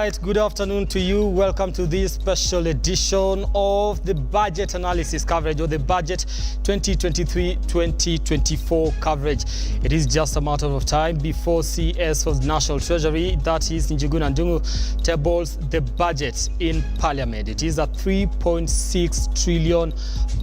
right, good afternoon to you. Welcome to this special edition of the budget analysis coverage, or the budget 2023-2024 coverage. It is just a matter of time before CS of the National Treasury, that is Njuguna Ndung'U, tables the budget in Parliament. It is a 3.6 trillion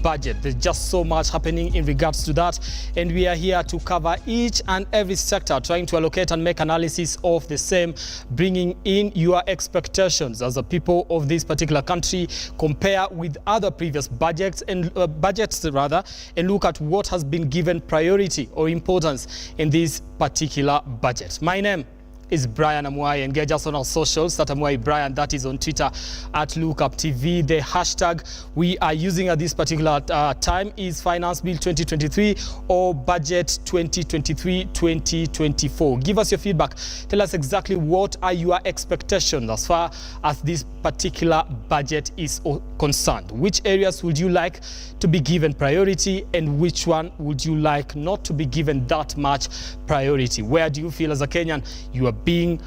budget. There's just so much happening in regards to that, and we are here to cover each and every sector, trying to allocate and make analysis of the same, bringing in your expectations as a people of this particular country, compare with other previous budgets and and look at what has been given priority or importance in this particular budget. My name is Brian Amwai, and get us on our socials at Amwai Brian, that is on Twitter at Lookuptv. The hashtag we are using at this particular time is Finance Bill 2023 or Budget 2023-2024. Give us your feedback. Tell us exactly what are your expectations as far as this particular budget is concerned. Which areas would you like to be given priority, and which one would you like not to be given that much priority? Where do you feel as a Kenyan you are being,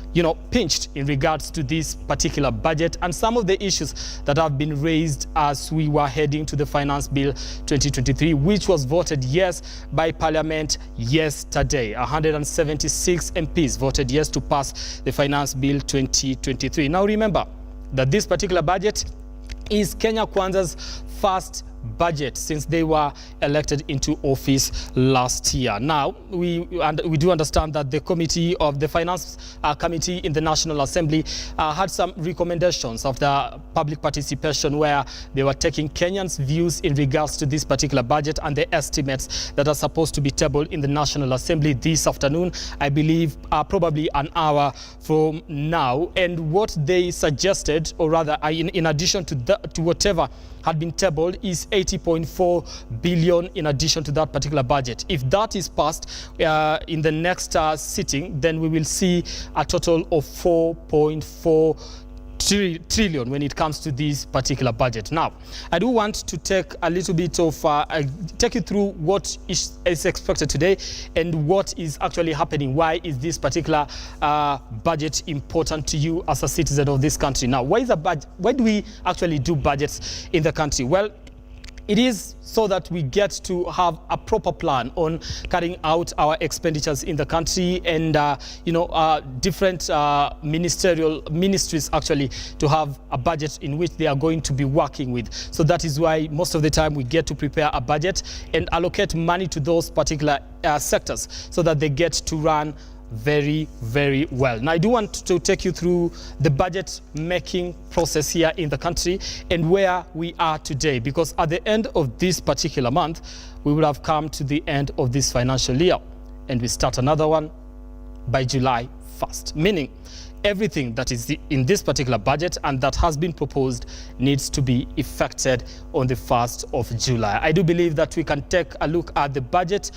pinched in regards to this particular budget and some of the issues that have been raised as we were heading to the Finance Bill 2023, which was voted yes by Parliament yesterday. 176 MPs voted yes to pass the Finance Bill 2023. Now remember that this particular budget is Kenyakwanza's first budget since they were elected into office last year. Now, we do understand that the committee of the Finance Committee in the National Assembly had some recommendations of the public participation, where they were taking Kenyans' views in regards to this particular budget and the estimates that are supposed to be tabled in the National Assembly this afternoon, I believe probably an hour from now. And what they suggested, or rather in addition to whatever had been tabled, is 80.4 billion in addition to that particular budget. If that is passed in the next sitting, then we will see a total of 4.4 trillion when it comes to this particular budget. Now, I do want to take a little bit of take you through what is expected today and what is actually happening. Why is this particular budget important to you as a citizen of this country? Now, why do we actually do budgets in the country? Well, it is so that we get to have a proper plan on carrying out our expenditures in the country, and different ministries actually to have a budget in which they are going to be working with. So that is why most of the time we get to prepare a budget and allocate money to those particular sectors so that they get to run very, very well. Now, I do want to take you through the budget making process here in the country and where we are today, because at the end of this particular month, we will have come to the end of this financial year, and we start another one by July 1st, meaning everything that is in this particular budget and that has been proposed needs to be effected on the 1st of July. I do believe that we can take a look at the budget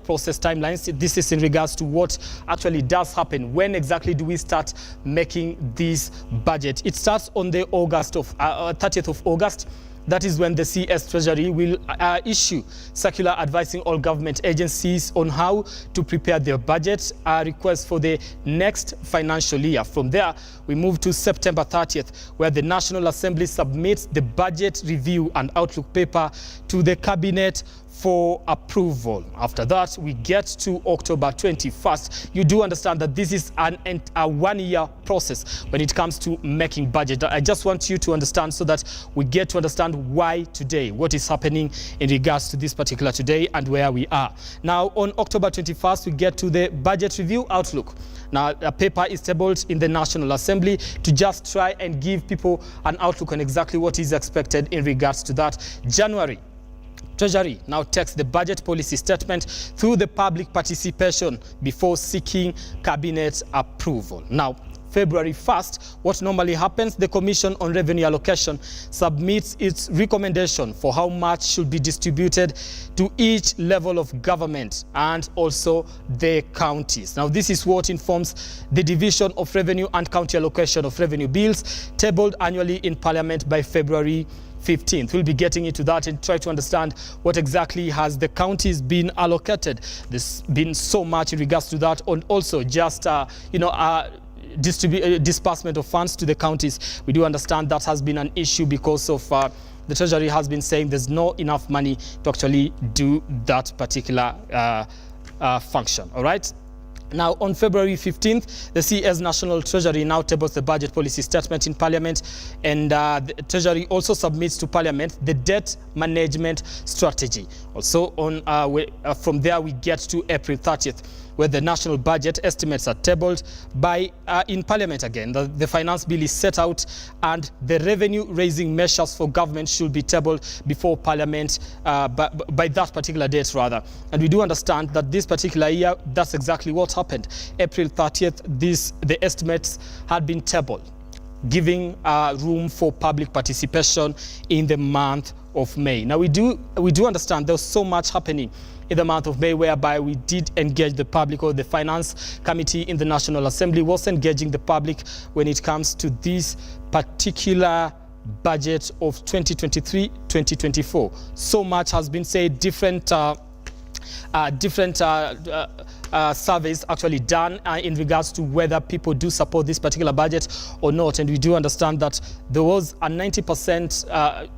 process timelines. This is in regards to what actually does happen. When exactly do we start making this budget? It starts on the 30th of August. That is when the CS Treasury will issue circular advising all government agencies on how to prepare their budget requests for the next financial year. From there, we move to September 30th, where the National Assembly submits the budget review and outlook paper to the Cabinet for approval. After that, we get to October 21st. You do understand that this is a 1-year process when it comes to making budget. I just want you to understand so that we get to understand why today, what is happening in regards to this particular today and where we are. Now, on October 21st, we get to the budget review outlook. Now, a paper is tabled in the National Assembly to just try and give people an outlook on exactly what is expected in regards to that. January, Treasury now takes the budget policy statement through the public participation before seeking cabinet approval. Now, February 1st, what normally happens, the Commission on Revenue Allocation submits its recommendation for how much should be distributed to each level of government and also the counties. Now, this is what informs the Division of Revenue and County Allocation of Revenue Bills tabled annually in Parliament by February 15th. We'll be getting into that and try to understand what exactly has the counties been allocated. There's been so much in regards to that, and also just disbursement of funds to the counties. We do understand that has been an issue because of the Treasury has been saying there's not enough money to actually do that particular function. All right. Now, on February 15th, the CS National Treasury now tables the budget policy statement in Parliament, and the Treasury also submits to Parliament the debt management strategy. Also, from there we get to April 30th, where the national budget estimates are tabled in Parliament again. The finance bill is set out, and the revenue-raising measures for government should be tabled before Parliament by that particular date, rather. And we do understand that this particular year, that's exactly what happened. April 30th, the estimates had been tabled, giving room for public participation in the month of May. Now, we do understand there was so much happening in the month of May, whereby we did engage the public, or the Finance Committee in the National Assembly was engaging the public when it comes to this particular budget of 2023-2024. So much has been said, different surveys actually done in regards to whether people do support this particular budget or not. And we do understand that there was a 90%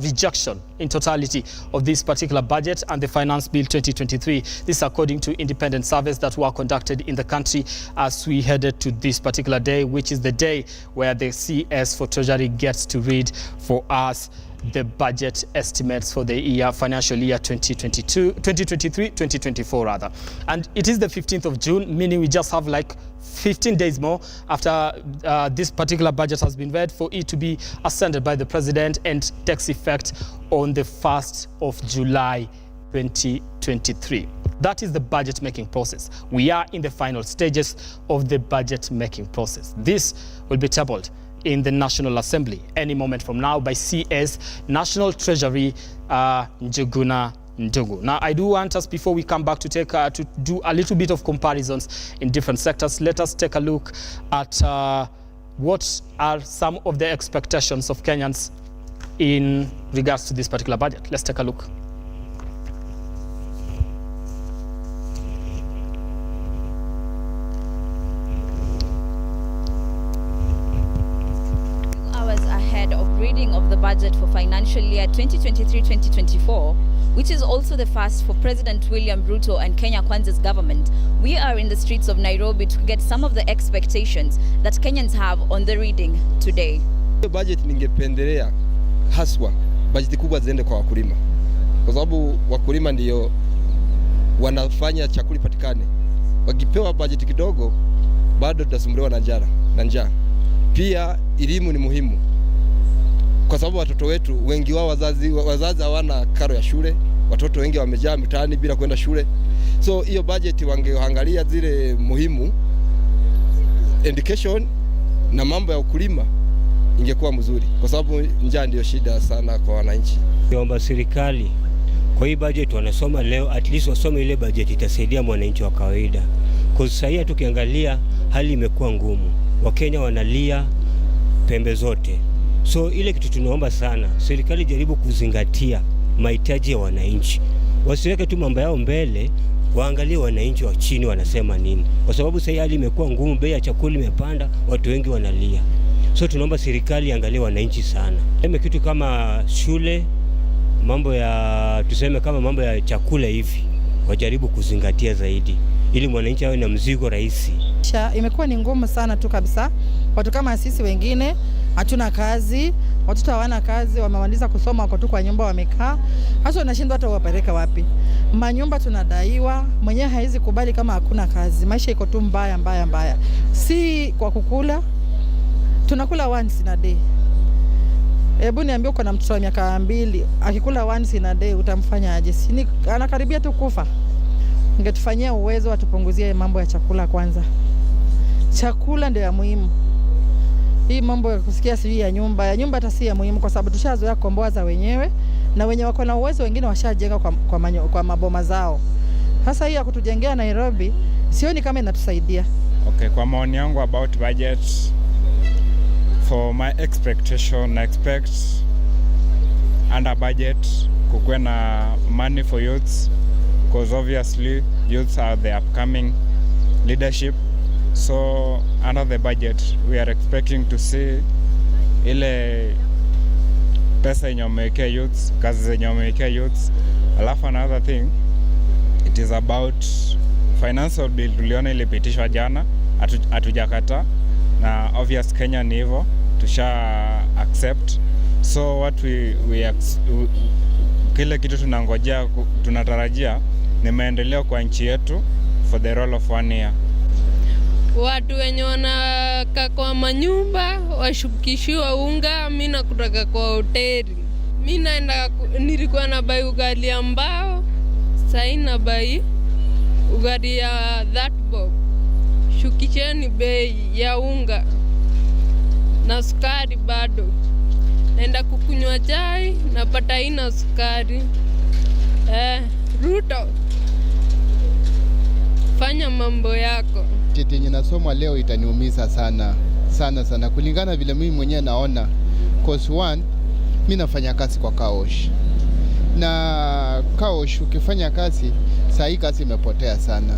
rejection in totality of this particular budget and the Finance Bill 2023. This according to independent surveys that were conducted in the country as we headed to this particular day, which is the day where the CS for Treasury gets to read for us the budget estimates for the financial year 2023-2024 rather. And it is the 15th of June, meaning we just have like 15 days more after this particular budget has been read for it to be ascended by the President and takes effect on the 1st of July 2023. That is the budget making process. We are in the final stages of the budget making process. This will be tabled in the National Assembly any moment from now by CS National Treasury Njuguna Ndung'u. Now, I do want us, before we come back, to do a little bit of comparisons in different sectors. Let us take a look at what are some of the expectations of Kenyans in regards to this particular budget. Let's take a look. Of the budget for financial year 2023-2024, which is also the first for President William Ruto and Kenyakwanza's government, we are in the streets of Nairobi to get some of the expectations that Kenyans have on the reading today. Budget ningependelea haswa budget kubwa ziende kwa wakulima, kwa sababu wakulima ndio wanafanya chakula patikane. Wakipewa budget kidogo bado tutasumbuliwa na njaa. Pia elimu ni muhimu, kwa sababu watoto wetu wengi wao wazazi hawana karo ya shule, watoto wengi wamejaa mitaani bila kwenda shule. So hiyo budget wangeangalia zile muhimu, education na mambo ya ukulima, ingekuwa mzuri, kwa sababu njaa ndio shida sana kwa wananchi. Niomba serikali kwa hii budget wanasoma leo, at least wasome ile budget itasaidia mwananchi wa kawaida. Kwa sasa tukiangalia hali imekuwa ngumu, Wakenya wanalia pembe zote. So ile kitu tunaomba sana, serikali jaribu kuzingatia mahitaji ya wananchi. Wasiweke tu mambo yao mbele, waangalie wananchi wa chini wanasema nini. Kwa sababu sasa hali imekuwa ngumu, bei ya chakula imepanda, watu wengi wanalia. So tunaomba serikali iangalie wananchi sana. Kitu kama shule, mambo ya mambo ya chakula hivi, wajaribu kuzingatia zaidi ili mwananchi awe na mzigo rahisi. Imekuwa ni ngumu sana tu kabisa. Watu kama sisi wengine hatuna kazi, watoto hawana kazi, wamemaliza kusoma wako tu kwa nyumba wamekaa. Hata unashindwa hata uwapeleka wapi. Manyumba tunadaiwa, mwenyewe haizi kubali kama hakuna kazi. Maisha iko tu mbaya. Si kwa kukula, tunakula once in a day. Hebu niambie uko na mtoto wa miaka 2, akikula once in a day utamfanya aje? Si anakaribia tu kufa. Ningetufanyia uwezo watupunguzie mambo ya chakula kwanza. Chakula ndio ya muhimu. Hii mambo ya kusikia sijui ya nyumba hata si ya muhimu, kwa sababu tushazoea komboa za wenyewe, na wenye wako na uwezo wengine washajenga kwa maboma zao. Sasa hii ya kutujengea Nairobi sioni kama inatusaidia. Okay, kwa maoni yangu about budget, for my expectation, I expect under budget kukuwe na money for youths, because obviously youths are the upcoming leadership So under the budget we are expecting to see ile pesa yenye wamewekea youths, kazi zenye wamewekea youths. Alafu another thing, it is about financial bill. Tuliona ilipitishwa jana, hatujakata na obvious Kenya ni hivyo, tusha accept. So what kile kitu tunangojea, tunatarajia ni maendeleo kwa nchi yetu for the roll of 1 year. Watu wenye wanakaa kwa manyumba washukishiwa unga, mimi nakutaka kwa hoteli. Mimi naenda, nilikuwa na bai ugali ambao sasa na bai ugali ya that bob. Shukisheni bei ya unga na sukari bado. Naenda kukunywa chai napata ina sukari. Ruto, fanya mambo yako. Cheti yenye nasoma leo itaniumiza sana sana kulingana vile mimi mwenyewe naona. Cause one, mimi nafanya kazi kwa kaosh. Na kaosh ukifanya kazi, saa hii kazi imepotea sana.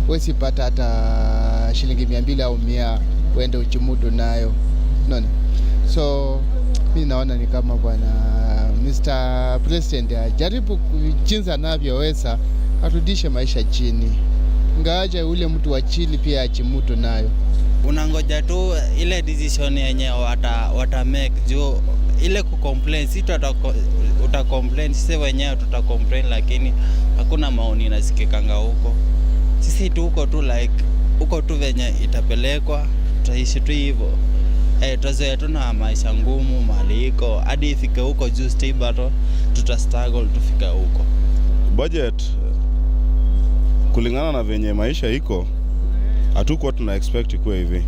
Wewe sipata hata shilingi 200 au 100 uende uchimudu nayo. Unaona? So mimi naona ni kama bwana Mr. President ajaribu jinsi anavyoweza arudishe maisha chini. Ngaja ule mtu wa chini pia achimutu nayo. Unangoja tu ile decision yenye wata make juu ile kucomplain, si uta-complain, sisi wenyewe tuta-complain, lakini hakuna maoni inasikikanga huko. Sisi tu huko tu like huko tu venye itapelekwa, tutaishi tu hivyo. Tuzoea tu na maisha ngumu maliko hadi ifike huko juu stable, tuta-struggle tufika huko. Budget kulingana na venye maisha iko, hatukuwa tuna expect ikuwe hivi,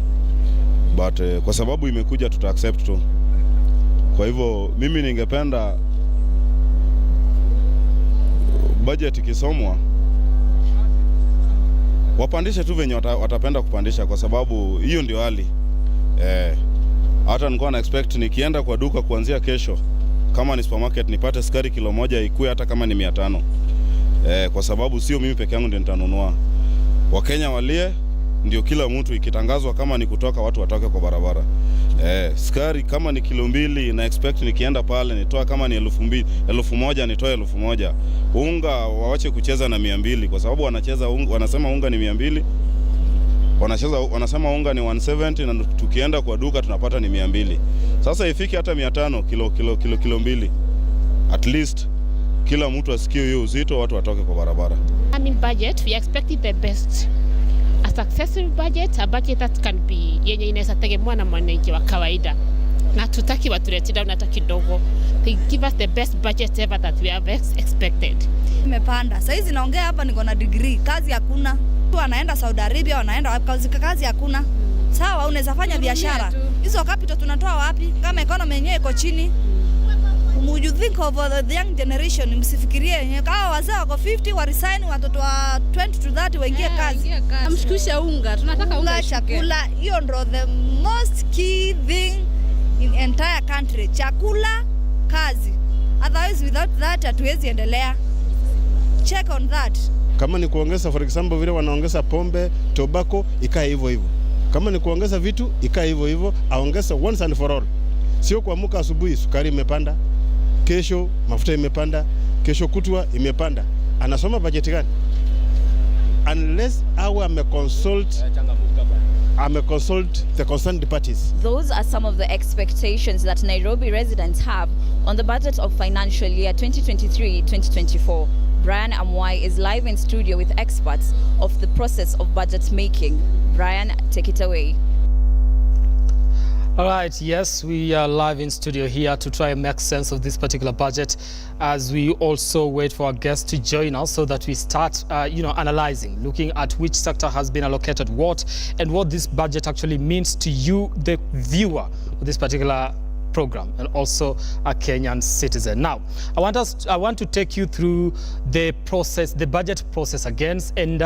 but kwa sababu imekuja tuta accept tu. Kwa hivyo mimi ningependa budget ikisomwa wapandishe tu venye watapenda kupandisha, kwa sababu hiyo ndio hali. Hata nilikuwa na expect nikienda kwa duka kuanzia kesho, kama ni supermarket, nipate sukari kilo moja ikue hata kama ni 500. Kwa sababu sio mimi peke yangu ndio nitanunua. Wakenya walie, ndio kila mtu ikitangazwa kama ni kutoka watu watoke kwa barabara. Sukari kama ni kilo 2 na expect nikienda pale nitoa kama ni 2,000, 1,000 nitoe 1,000. Unga waache kucheza na 200, kwa sababu wanasema unga ni 200. Wanasema unga ni 170 na tukienda kwa duka tunapata ni 200. Sasa ifiki hata 500 kilo 2. At least kila mtu asikie hiyo uzito, watu watoke kwa barabara. Budget, we expected the best. A successful budget, a budget that can be yenye inaweza tegemewa na mwananchi wa kawaida. Na tutaki watuletee down hata kidogo. They give us the best budget ever that we have expected. Imepanda. Sasa hizi naongea hapa niko na degree, kazi hakuna. Tu anaenda Saudi Arabia, wanaenda kazi hakuna. Sawa, unaweza fanya biashara. Hizo capital tunatoa wapi? Kama economy yenyewe iko chini. Would you think of the young generation? Msifikirie kama wazee wako 50 wa resign, watoto wa 20 to 30 waingie kazi. Amshukisha unga, tunataka unga chakula. Hiyo ndio the most key thing in entire country. Chakula, kazi. Otherwise without that hatuwezi endelea. Check on that. Kama ni kuongeza, for example, vile wanaongeza pombe, tobacco, ikae hivyo hivyo. Kama ni kuongeza vitu, ikae hivyo hivyo, aongeza once and for all. Sio kuamka asubuhi sukari imepanda, kesho mafuta imepanda, kesho kutwa imepanda. Anasoma budget gani? Unless I consult the concerned parties. Those are some of the expectations that Nairobi residents have on the budget of financial year 2023-2024. Brian Amwai is live in studio with experts of the process of budget making. Brian, take it away. All right, yes, we are live in studio here to try and make sense of this particular budget as we also wait for our guests to join us so that we start, analyzing, looking at which sector has been allocated what and what this budget actually means to you, the viewer of this particular program, and also a Kenyan citizen. Now, I want to take you through the process, the budget process again, and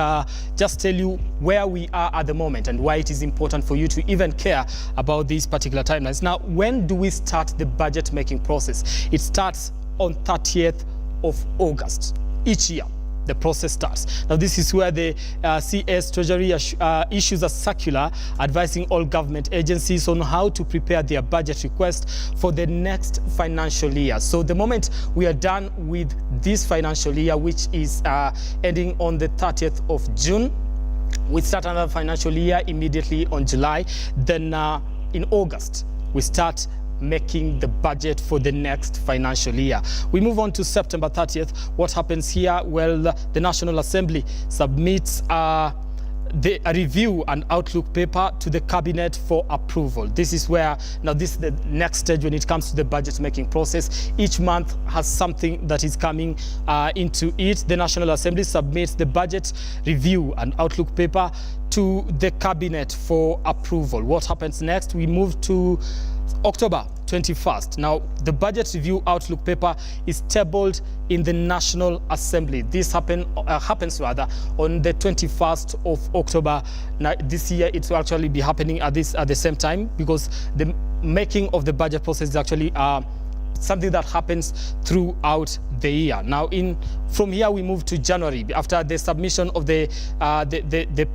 just tell you where we are at the moment and why it is important for you to even care about these particular timelines. Now, when do we start the budget making process? It starts on 30th of August each year. the process starts. Now, this is where the CS Treasury issues a circular advising all government agencies on how to prepare their budget request for the next financial year. So the moment we are done with this financial year, which is ending on the 30th of June, we start another financial year immediately on July. Then in August, we start making the budget for the next financial year. We move on to September 30th. What happens here? Well, the National Assembly submits a review and outlook paper to the cabinet for approval. This is where, now this is the next stage when it comes to the budget making process. Each month has something that is coming into it. The National Assembly submits the budget review and outlook paper to the cabinet for approval. What happens next? We move to October 21st. Now, the budget review outlook paper is tabled in the National Assembly. This happens on the 21st of October. Now, this year it will actually be happening at the same time, because the making of the budget process is actually something that happens throughout the year. Now, from here we move to January. After the submission of the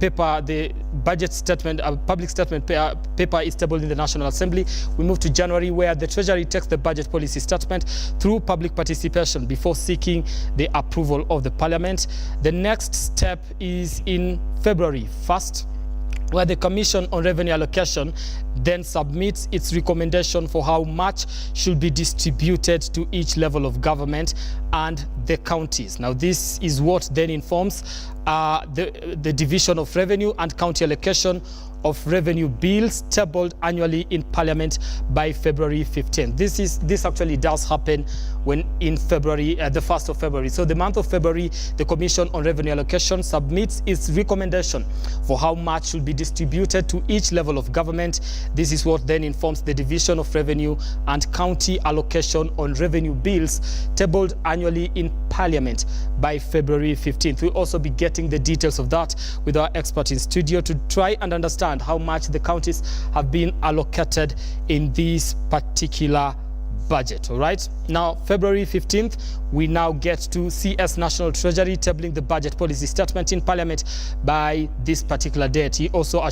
paper, the budget statement, public statement paper is tabled in the National Assembly. We move to January, where the Treasury takes the budget policy statement through public participation before seeking the approval of the Parliament. The next step is in February 1st, where the Commission on Revenue Allocation then submits its recommendation for how much should be distributed to each level of government and the counties. Now, this is what then informs the Division of Revenue and County Allocation of revenue bills tabled annually in Parliament by February 15th. This actually does happen when in February, the 1st of February. So the month of February, the Commission on Revenue Allocation submits its recommendation for how much should be distributed to each level of government. This is what then informs the Division of Revenue and County Allocation on revenue bills tabled annually in Parliament by February 15th. We'll also be getting the details of that with our expert in studio to try and understand how much the counties have been allocated in this particular budget. All right, now February 15th, we now get to CS National Treasury tabling the budget policy statement in Parliament by this particular date. He also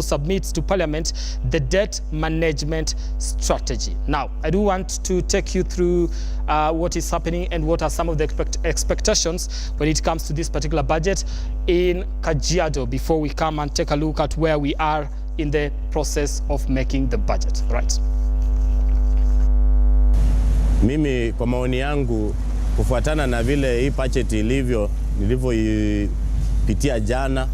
submits to Parliament the debt management strategy. Now, I do want to take you through what is happening and what are some of the expectations when it comes to this particular budget in Kajiado before we come and take a look at where we are in the process of making the budget. Right. Mimi kwa maoni yangu, kufuatana na vile hii budget nilivyoipitia jana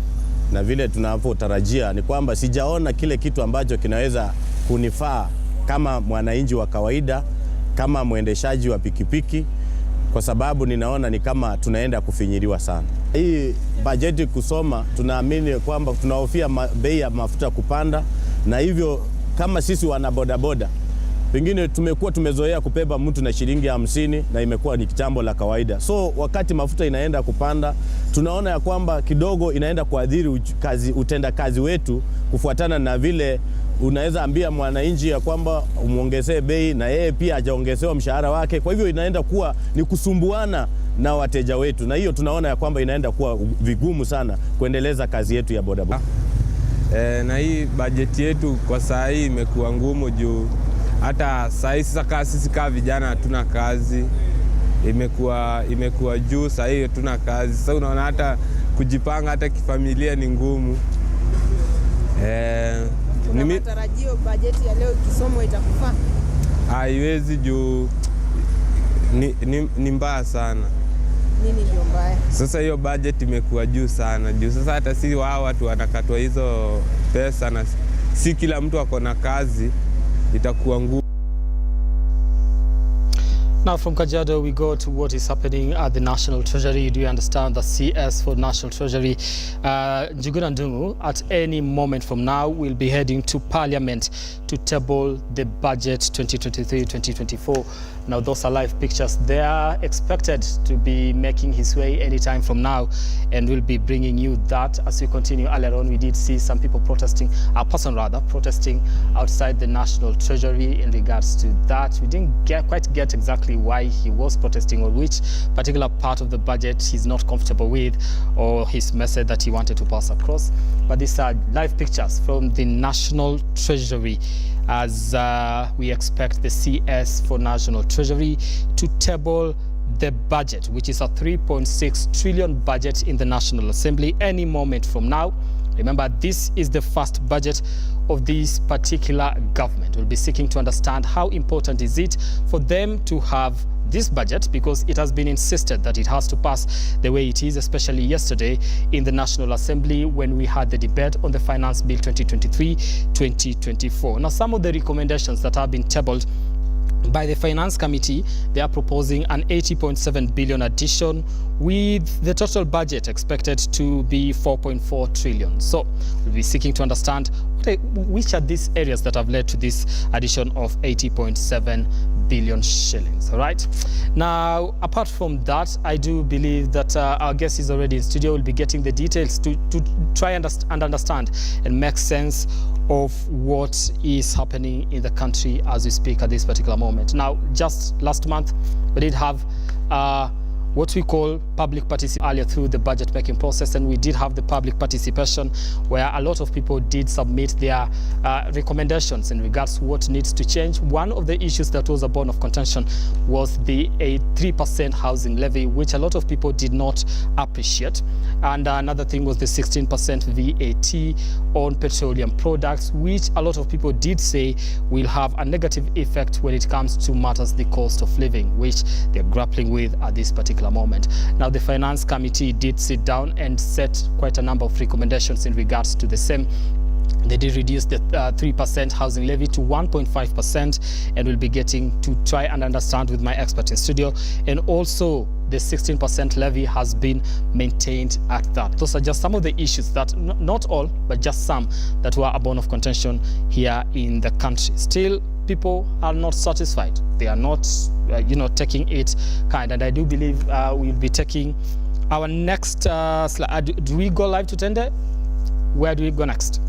na vile tunavyotarajia, ni kwamba sijaona kile kitu ambacho kinaweza kunifaa kama mwananchi wa kawaida, kama mwendeshaji wa pikipiki, kwa sababu ninaona ni kama tunaenda kufinyiliwa sana. Hii budget kusoma, tunaamini kwamba tunahofia bei ya mafuta kupanda, na hivyo kama sisi wana bodaboda pengine tumekuwa tumezoea kubeba mtu na shilingi 50 na imekuwa ni jambo la kawaida. So wakati mafuta inaenda kupanda, tunaona ya kwamba kidogo inaenda kuadhiri utenda kazi wetu, kufuatana na vile unaweza ambia mwananchi ya kwamba umuongezee bei na yeye pia hajaongezewa mshahara wake. Kwa hivyo inaenda kuwa ni kusumbuana na wateja wetu, na hiyo tunaona ya kwamba inaenda kuwa vigumu sana kuendeleza kazi yetu ya bodaboda. Na hii bajeti yetu kwa saa hii imekuwa ngumu juu hata sisi kama vijana hatuna kazi, imekuwa juu saa hii hatuna kazi. Sasa unaona hata kujipanga hata kifamilia ni ngumu. Kuna matarajio bajeti ya leo ikisomwa itakufaa? Haiwezi juu ni mbaya sana. Nini ndio mbaya? Sasa hiyo budget imekuwa juu sana. Juu sasa hata si watu wanakatwa hizo pesa na si kila mtu ako na kazi, itakuwa ngumu. Now from Kajiado, we go to what is happening at the National Treasury. Do you understand the CS for National Treasury, Njuguna Ndung'U, at any moment from now will be heading to Parliament to table the budget 2023-2024. Now those are live pictures. They are expected to be making his way anytime from now, and we'll be bringing you that as we continue. Earlier on, we did see some people protesting, a person rather, protesting outside the National Treasury in regards to that. We didn't quite get exactly exactly why he was protesting or which particular part of the budget he's not comfortable with or his message that he wanted to pass across. But these are live pictures from the National Treasury as we expect the CS for National Treasury to table the budget, which is a 3.6 trillion budget in the National Assembly any moment from now. Remember, this is the first budget of this particular government. We'll be seeking to understand how important is it for them to have this budget, because it has been insisted that it has to pass the way it is, especially yesterday in the National Assembly when we had the debate on the Finance Bill 2023-2024. Now, some of the recommendations that have been tabled by the Finance Committee, they are proposing an 80.7 billion addition with the total budget expected to be 4.4 trillion. So we'll be seeking to understand which are these areas that have led to this addition of 80.7 billion shillings. All right. Now, apart from that, I do believe that our guest is already in studio. We'll be getting the details to try and understand and make sense of what is happening in the country as we speak at this particular moment. Now, just last month, we did have what we call public participation earlier through the budget making process, and we did have the public participation where a lot of people did submit their recommendations in regards to what needs to change. One of the issues that was a bone of contention was the 3% housing levy, which a lot of people did not appreciate. And another thing was the 16% VAT on petroleum products, which a lot of people did say will have a negative effect when it comes to matters the cost of living, which they're grappling with at this particular moment. Now, the Finance Committee did sit down and set quite a number of recommendations in regards to the same. They did reduce the 3% housing levy to 1.5%, and we'll be getting to try and understand with my expert in studio. And also, the 16% levy has been maintained at that. Those are just some of the issues that, not all, but just some that were a bone of contention here in the country. Still, people are not satisfied. They are not, taking it kind. And I do believe we'll be taking our next slide. Do we go live to Tende? Where do we go next?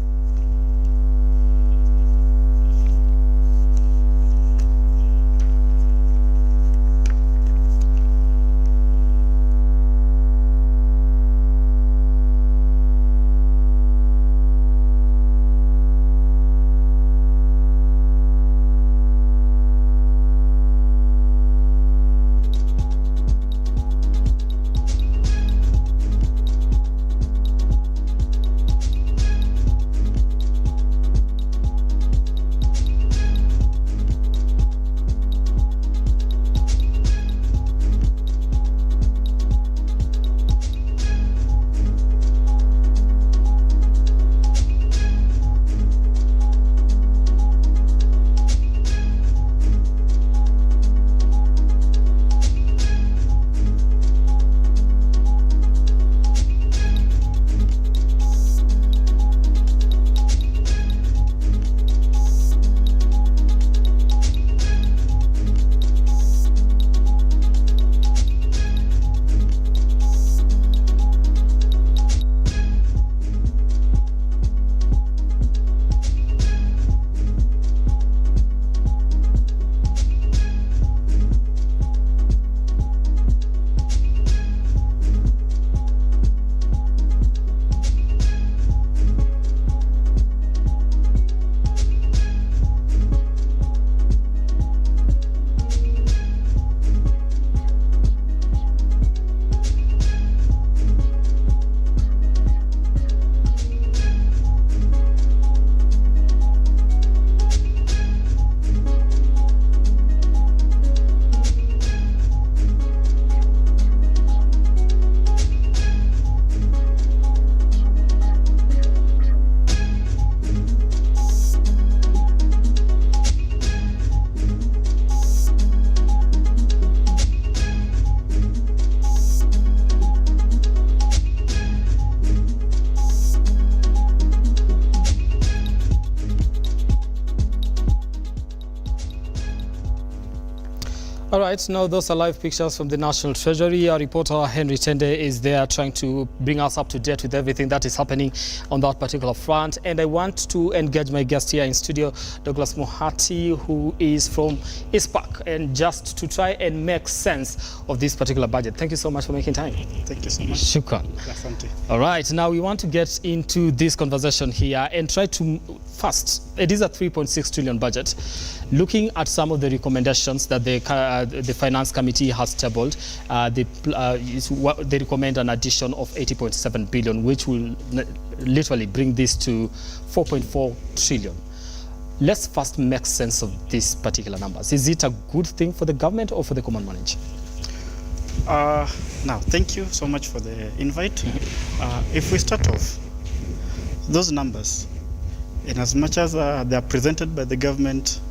right, now those are live pictures from the National Treasury. Our reporter Henry Tende is there trying to bring us up to date with everything that is happening on that particular front. And I want to engage my guest here in studio, Douglas Mohati, who is from ISPAC, and just to try and make sense of this particular budget. Thank you so much for making time. Thank you so much. Shukran. Asante. All right, now we want to get into this conversation here and try to first, it is a 3.6 trillion budget. Looking at some of the recommendations that the Finance Committee has tabled, they recommend an addition of 80.7 billion, which will literally bring this to 4.4 trillion. Let's first make sense of these particular numbers. Is it a good thing for the government or for the common man? Now, thank you so much for the invite. If we start off, those numbers, in as much as they are presented by the government,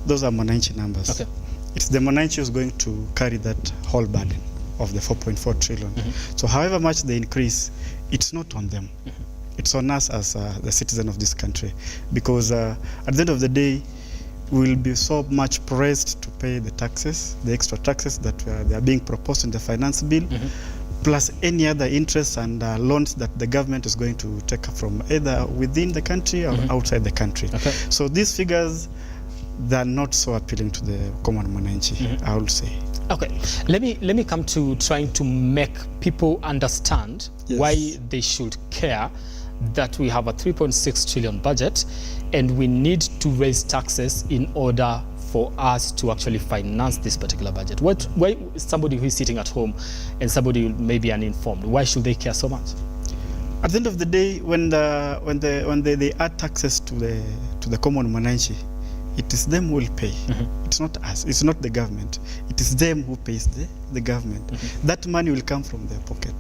those are Mwananchi numbers. Okay. It's the Mwananchi who's going to carry that whole burden of the 4.4 trillion. So however much they increase, it's not on them. It's on us as the citizen of this country. Because at the end of the day, we will be so much pressed to pay the taxes, the extra taxes that they are being proposed in the finance bill, plus any other interests and loans that the government is going to take from either within the country or outside the country. Okay. So these figures, they're not so appealing to the common Mwananchi, I would say. Okay, let me come to trying to make people understand why they should care that we have a 3.6 trillion budget and we need to raise taxes in order for us to actually finance this particular budget. Why somebody who is sitting at home and somebody may be uninformed, why should they care so much? At the end of the day, when they add taxes to the common Mwananchi, it is them who will pay. It's not us. It's not the government. It is them who pays the government. That money will come from their pocket.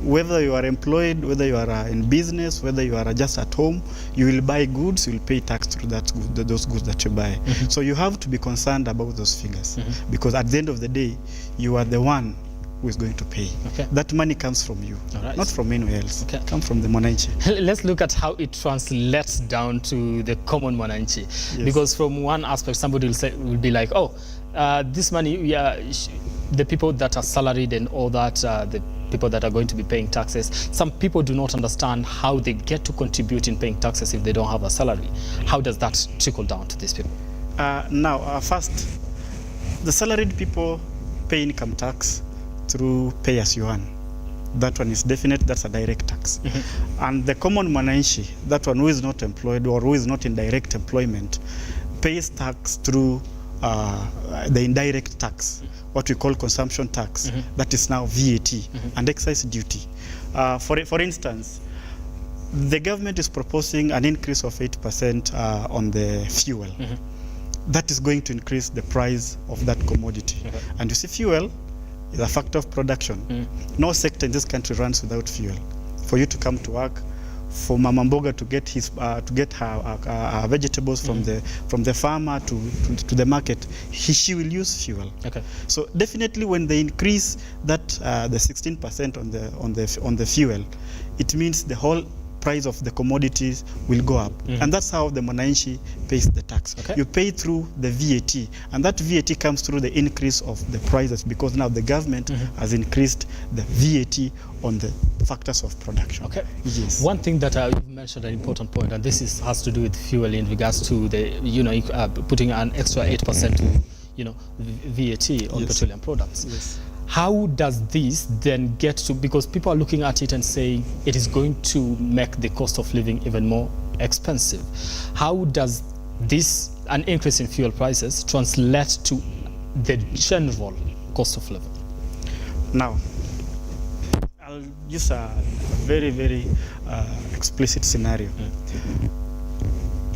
Whether you are employed, whether you are in business, whether you are just at home, you will buy goods, you will pay tax through those goods that you buy. So you have to be concerned about those figures, because at the end of the day, you are the one who is going to pay. Okay. That money comes from you, not from anywhere else. Okay. Come from the Mwananchi. Let's look at how it translates down to the common Mwananchi. Yes. Because from one aspect, somebody will be like, oh, this money, the people that are salaried and all that, the people that are going to be paying taxes, some people do not understand how they get to contribute in paying taxes if they don't have a salary. How does that trickle down to these people? First, the salaried people pay income tax through pay as you earn. That one is definite, that's a direct tax. And the common Mwananchi, that one who is not employed or who is not in direct employment, pays tax through the indirect tax, what we call consumption tax, that is now VAT and excise duty. For instance, the government is proposing an increase of 8% on the fuel. That is going to increase the price of that commodity. And you see, fuel is a factor of production. No sector in this country runs without fuel. For you to come to work, for Mama Mboga to get her vegetables from the farmer to the market, she will use fuel. Okay. So definitely, when they increase that the 16% on the fuel, it means the whole price of the commodities will go up. And that's how the Mwananchi pays the tax. Okay. You pay through the VAT, and that VAT comes through the increase of the prices, because now the government has increased the VAT on the factors of production. Okay. Yes. One thing that you mentioned, an important point, and this has to do with fuel in regards to the putting an extra 8% to VAT on petroleum products. Yes. How does this then get to, because people are looking at it and saying it is going to make the cost of living even more expensive. How does this, an increase in fuel prices, translate to the general cost of living? Now, I'll use a very, very explicit scenario.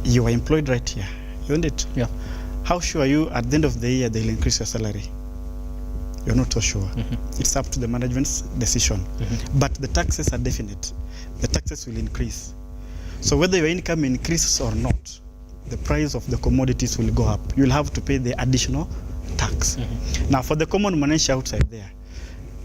You are employed right here, isn't it? Yeah. How sure are you at the end of the year they'll increase your salary? You're not so sure. It's up to the management's decision. But the taxes are definite. The taxes will increase. So whether your income increases or not, the price of the commodities will go up. You'll have to pay the additional tax. Now, for the common Mwananchi outside there,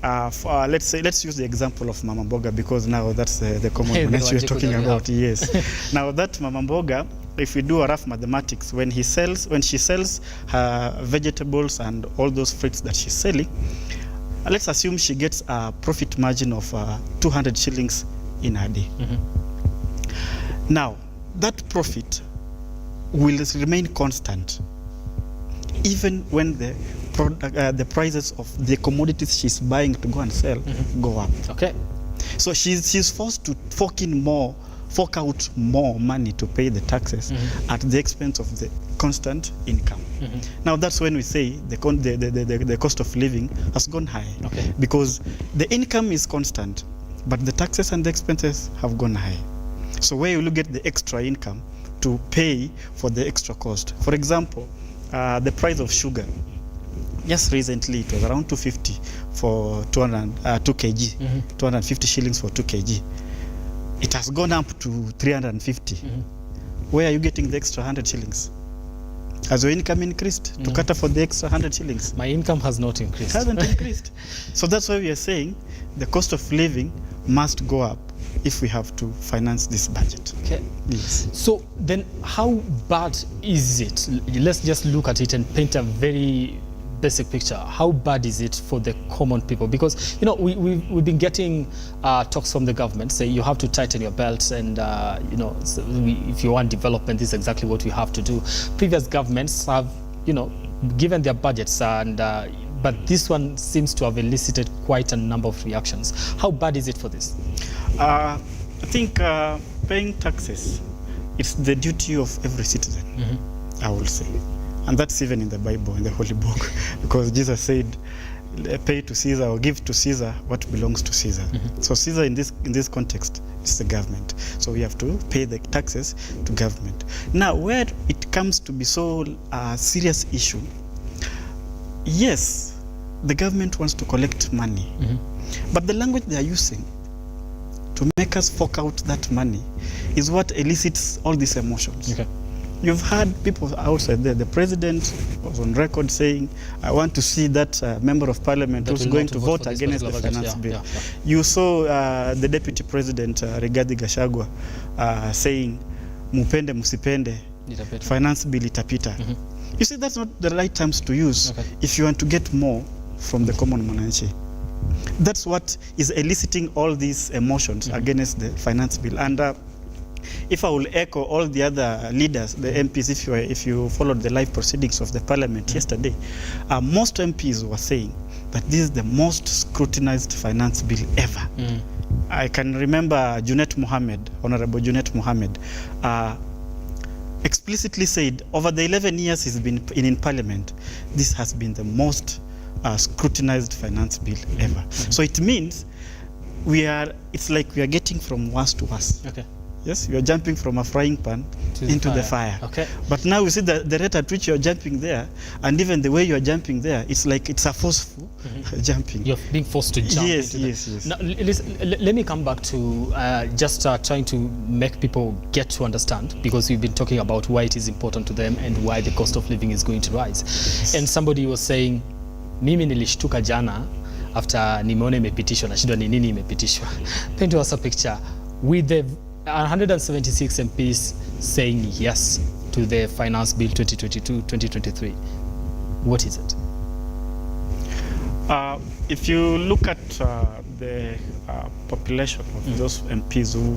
let's use the example of Mama Mboga, because now that's the common Mwananchi we're talking about. Yes. Now that Mama Mboga, if we do a rough mathematics, when she sells her vegetables and all those fruits that she's selling, let's assume she gets a profit margin of 200 shillings in a day. Now, that profit will remain constant even when the prices of the commodities she's buying to go and sell go up. Okay. So she's forced to fork out more money to pay the taxes at the expense of the constant income. Now that's when we say the cost of living has gone high, because the income is constant, but the taxes and the expenses have gone high. So where you look at the extra income to pay for the extra cost. For example, the price of sugar. Just recently it was around 250 for 2 kg, 250 shillings for 2 kg. It has gone up to 350. Where are you getting the extra 100 shillings? Has your income increased to cater for the extra 100 shillings? My income has not increased. It hasn't increased. So that's why we are saying the cost of living must go up if we have to finance this budget. Okay. Yes. So then how bad is it? Let's just look at it and paint a very basic picture. How bad is it for the common people? Because, you know, we've been getting talks from the government say you have to tighten your belts and, you know, so if you want development, this is exactly what we have to do. Previous governments have, you know, given their budgets and but this one seems to have elicited quite a number of reactions. How bad is it for this? I think paying taxes, it's the duty of every citizen, I will say. And that's even in the Bible, in the Holy Book, because Jesus said, pay to Caesar or give to Caesar what belongs to Caesar. So Caesar in this context is the government. So we have to pay the taxes to government. Now, where it comes to be so serious issue, yes, the government wants to collect money, but the language they are using to make us fork out that money is what elicits all these emotions. Okay. You've heard people outside there. The president was on record saying, I want to see that member of parliament who's going to vote against the finance bill. You saw the deputy president, Rigathi Gachagua, saying, mupende musipende, finance bill itapita. You see, that's not the right terms to use if you want to get more from the common mwananchi. That's what is eliciting all these emotions against the finance bill. And if I will echo all the other leaders, the MPs, if you followed the live proceedings of the parliament yesterday, most MPs were saying that this is the most scrutinized finance bill ever. I can remember Junet Mohammed, Honorable Junet Mohammed, explicitly said over the 11 years he's been in parliament, this has been the most scrutinized finance bill ever. So it means it's like we are getting from worse to worse. Okay. Yes, you are jumping from a frying pan into the fire. Okay. But now we see the rate at which you are jumping there, and even the way you are jumping there, it's like it's a forceful jumping. You're being forced to jump. Yes, yes. Now, let me come back to just trying to make people get to understand, because we've been talking about why it is important to them and why the cost of living is going to rise. Yes. And somebody was saying, mimi nilishtuka jana after nimeona imepitishwa na shida ni nini imepitishwa. Paint us a picture with the 176 MPs saying yes to the Finance Bill 2022-2023. What is it? If you look at the population of those MPs who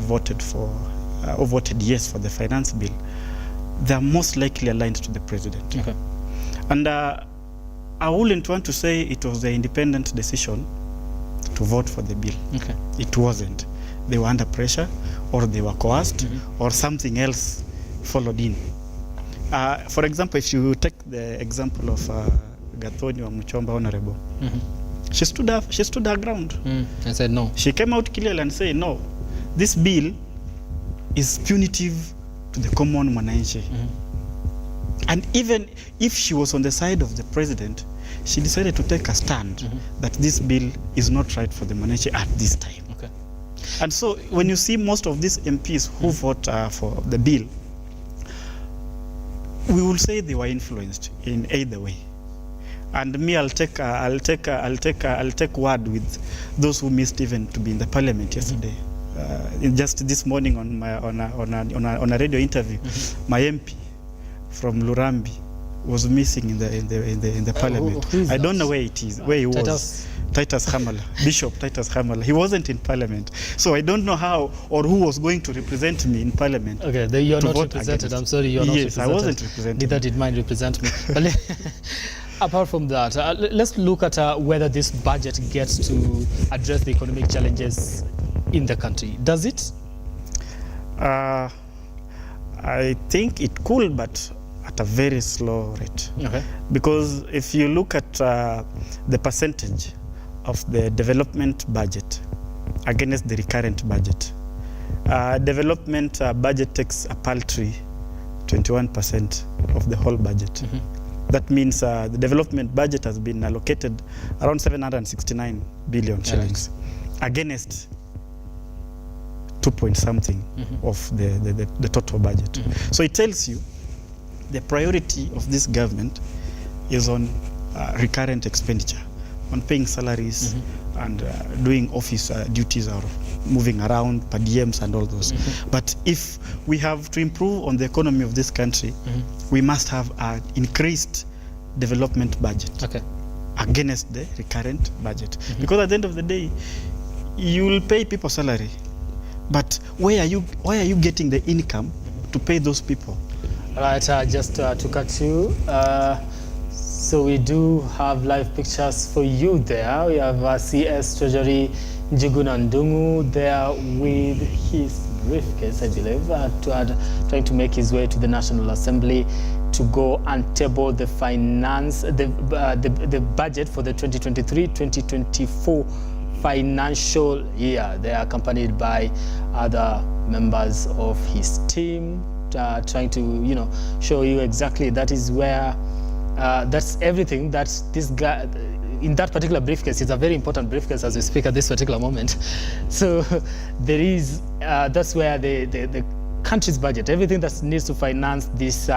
voted yes for the Finance Bill, they are most likely aligned to the President. Okay. And I wouldn't want to say it was the independent decision to vote for the bill. Okay. It wasn't. They were under pressure, or they were coerced, or something else followed in. For example, if you take the example of Gathoni wa Muchomba, Honorable, she stood her ground. And said no. She came out clearly and said, no, this bill is punitive to the common mwananchi. And even if she was on the side of the president, she decided to take a stand that this bill is not right for the mwananchi at this time. Okay. And so when you see most of these MPs who vote for the bill, we will say they were influenced in either way. And me, I'll take word with those who missed even to be in the parliament yesterday. just this morning on a radio interview, my MP from Lurambi was missing in the parliament. I don't know where it is, where he was. Titus Hamala, Bishop Titus Hamala. He wasn't in parliament, so I don't know how or who was going to represent me in parliament. Okay, you're not represented. I'm sorry, you're not represented. Yes, I wasn't represented. Neither did mine represent me. But apart from that, let's look at whether this budget gets to address the economic challenges in the country. Does it? I think it could, but at a very slow rate. Okay. Because if you look at the percentage of the development budget against the recurrent budget, development budget takes a paltry 21% of the whole budget. That means the development budget has been allocated around 769 billion shillings against 2 point something of the total budget. So it tells you the priority of this government is on recurrent expenditure, on paying salaries and doing office duties or moving around, per diems and all those. But if we have to improve on the economy of this country, we must have an increased development budget against the recurrent budget. Because at the end of the day, you will pay people salary, but why are you getting the income to pay those people? All right, just to cut you, so we do have live pictures for you there. We have CS Treasury Njuguna Ndung'U there with his briefcase, I believe, trying to make his way to the National Assembly to go and table the the budget for the 2023-2024 financial year. They are accompanied by other members of his team, trying to show you exactly that is where that's everything that this guy in that particular briefcase. It's a very important briefcase as we speak at this particular moment. So there is that's where the country's budget, everything that needs to finance this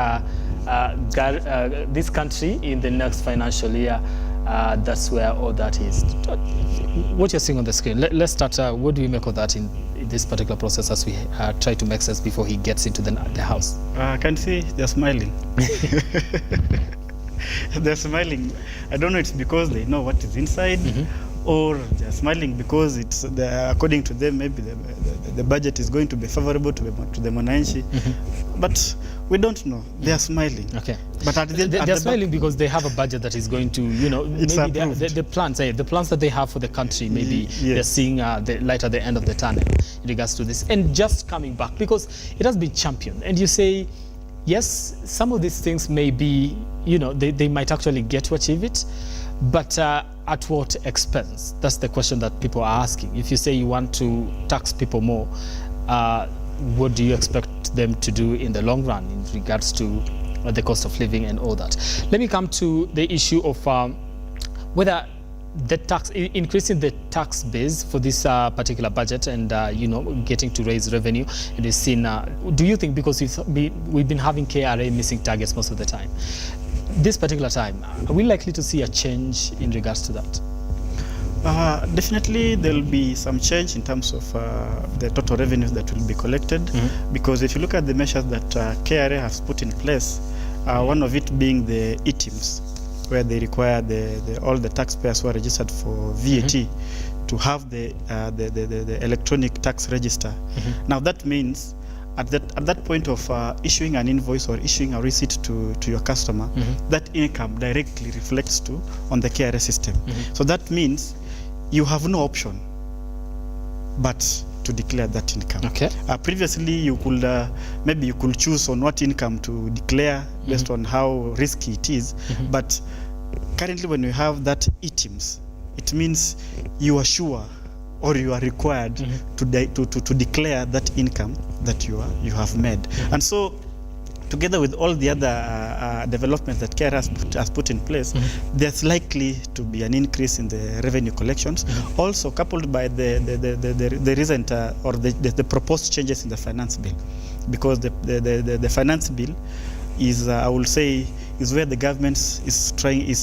this country in the next financial year, that's where all that is. What you're seeing on the screen, let's start. What do we make of that in this particular process as we try to make sense before he gets into the house? I can see they're smiling. They're smiling. I don't know, it's because they know what is inside, or they're smiling because it's according to them maybe the budget is going to be favorable to the Mwananchi. But we don't know. They are smiling. Okay. But they're smiling because they have a budget that is going to, maybe the plans that they have for the country, maybe they're seeing the light at the end of the tunnel in regards to this. And just coming back, because it has been championed, and you say, yes, some of these things may be, they might actually get to achieve it, but at what expense? That's the question that people are asking. If you say you want to tax people more, what do you expect them to do in the long run in regards to the cost of living and all that? Let me come to the issue of whether the increasing the tax base for this particular budget and getting to raise revenue. It is seen. Do you think, because we've been having KRA missing targets most of the time, this particular time, are we likely to see a change in regards to that? Definitely there will be some change in terms of the total revenues that will be collected, because if you look at the measures that KRA has put in place, one of it being the e-teams, where they require all the taxpayers who are registered for VAT to have the electronic tax register. Now that means at that point of issuing an invoice or issuing a receipt to your customer, that income directly reflects on the KRA system. So that means you have no option but to declare that income. Okay. Previously, you could maybe you could choose on what income to declare based on how risky it is. But currently, when you have that e-teams, it means you are sure or you are required to declare that income that you have made. And so, together with all the other developments that KRA has put in place, there's likely to be an increase in the revenue collections, also coupled by the recent or the proposed changes in the finance bill, because the finance bill is, I will say, is where the government is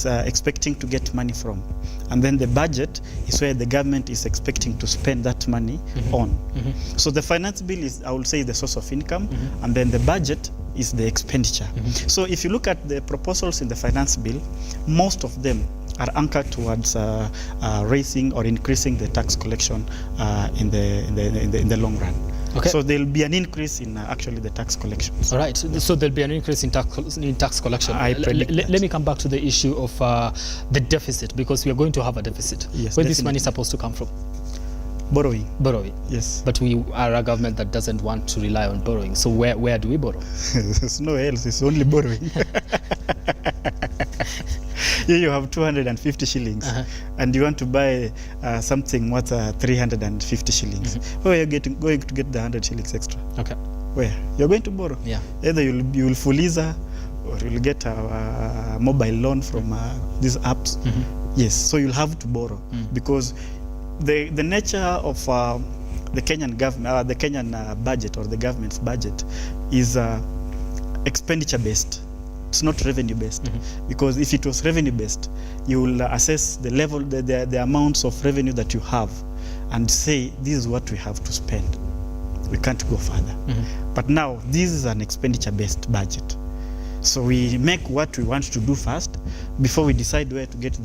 expecting to get money from, and then the budget is where the government is expecting to spend that money on. So the finance bill is, I will say, the source of income, and then the budget is the expenditure. So if you look at the proposals in the finance bill, most of them are anchored towards raising or increasing the tax collection in the long run. Okay. So there'll be an increase in actually the tax collections. All right. So there'll be an increase in tax collection. I predict that. Let me come back to the issue of the deficit, because we are going to have a deficit. Yes, Where this money is supposed to come from? Borrowing. Borrowing. Yes. But we are a government that doesn't want to rely on borrowing. So where do we borrow? There's no else. It's only borrowing. Here you have 250 shillings, and you want to buy something worth 350 shillings. Where are you going to get the 100 shillings extra? Okay. Where? You're going to borrow. Yeah. Either you will Fuliza, or you'll get a mobile loan from these apps. Yes. So you'll have to borrow because the nature of the Kenyan government, the Kenyan budget, or the government's budget, is expenditure based. It's not revenue based, because if it was revenue based, you will assess the level, the amounts of revenue that you have, and say this is what we have to spend. We can't go further. But now this is an expenditure based budget, so we make what we want to do first before we decide where to get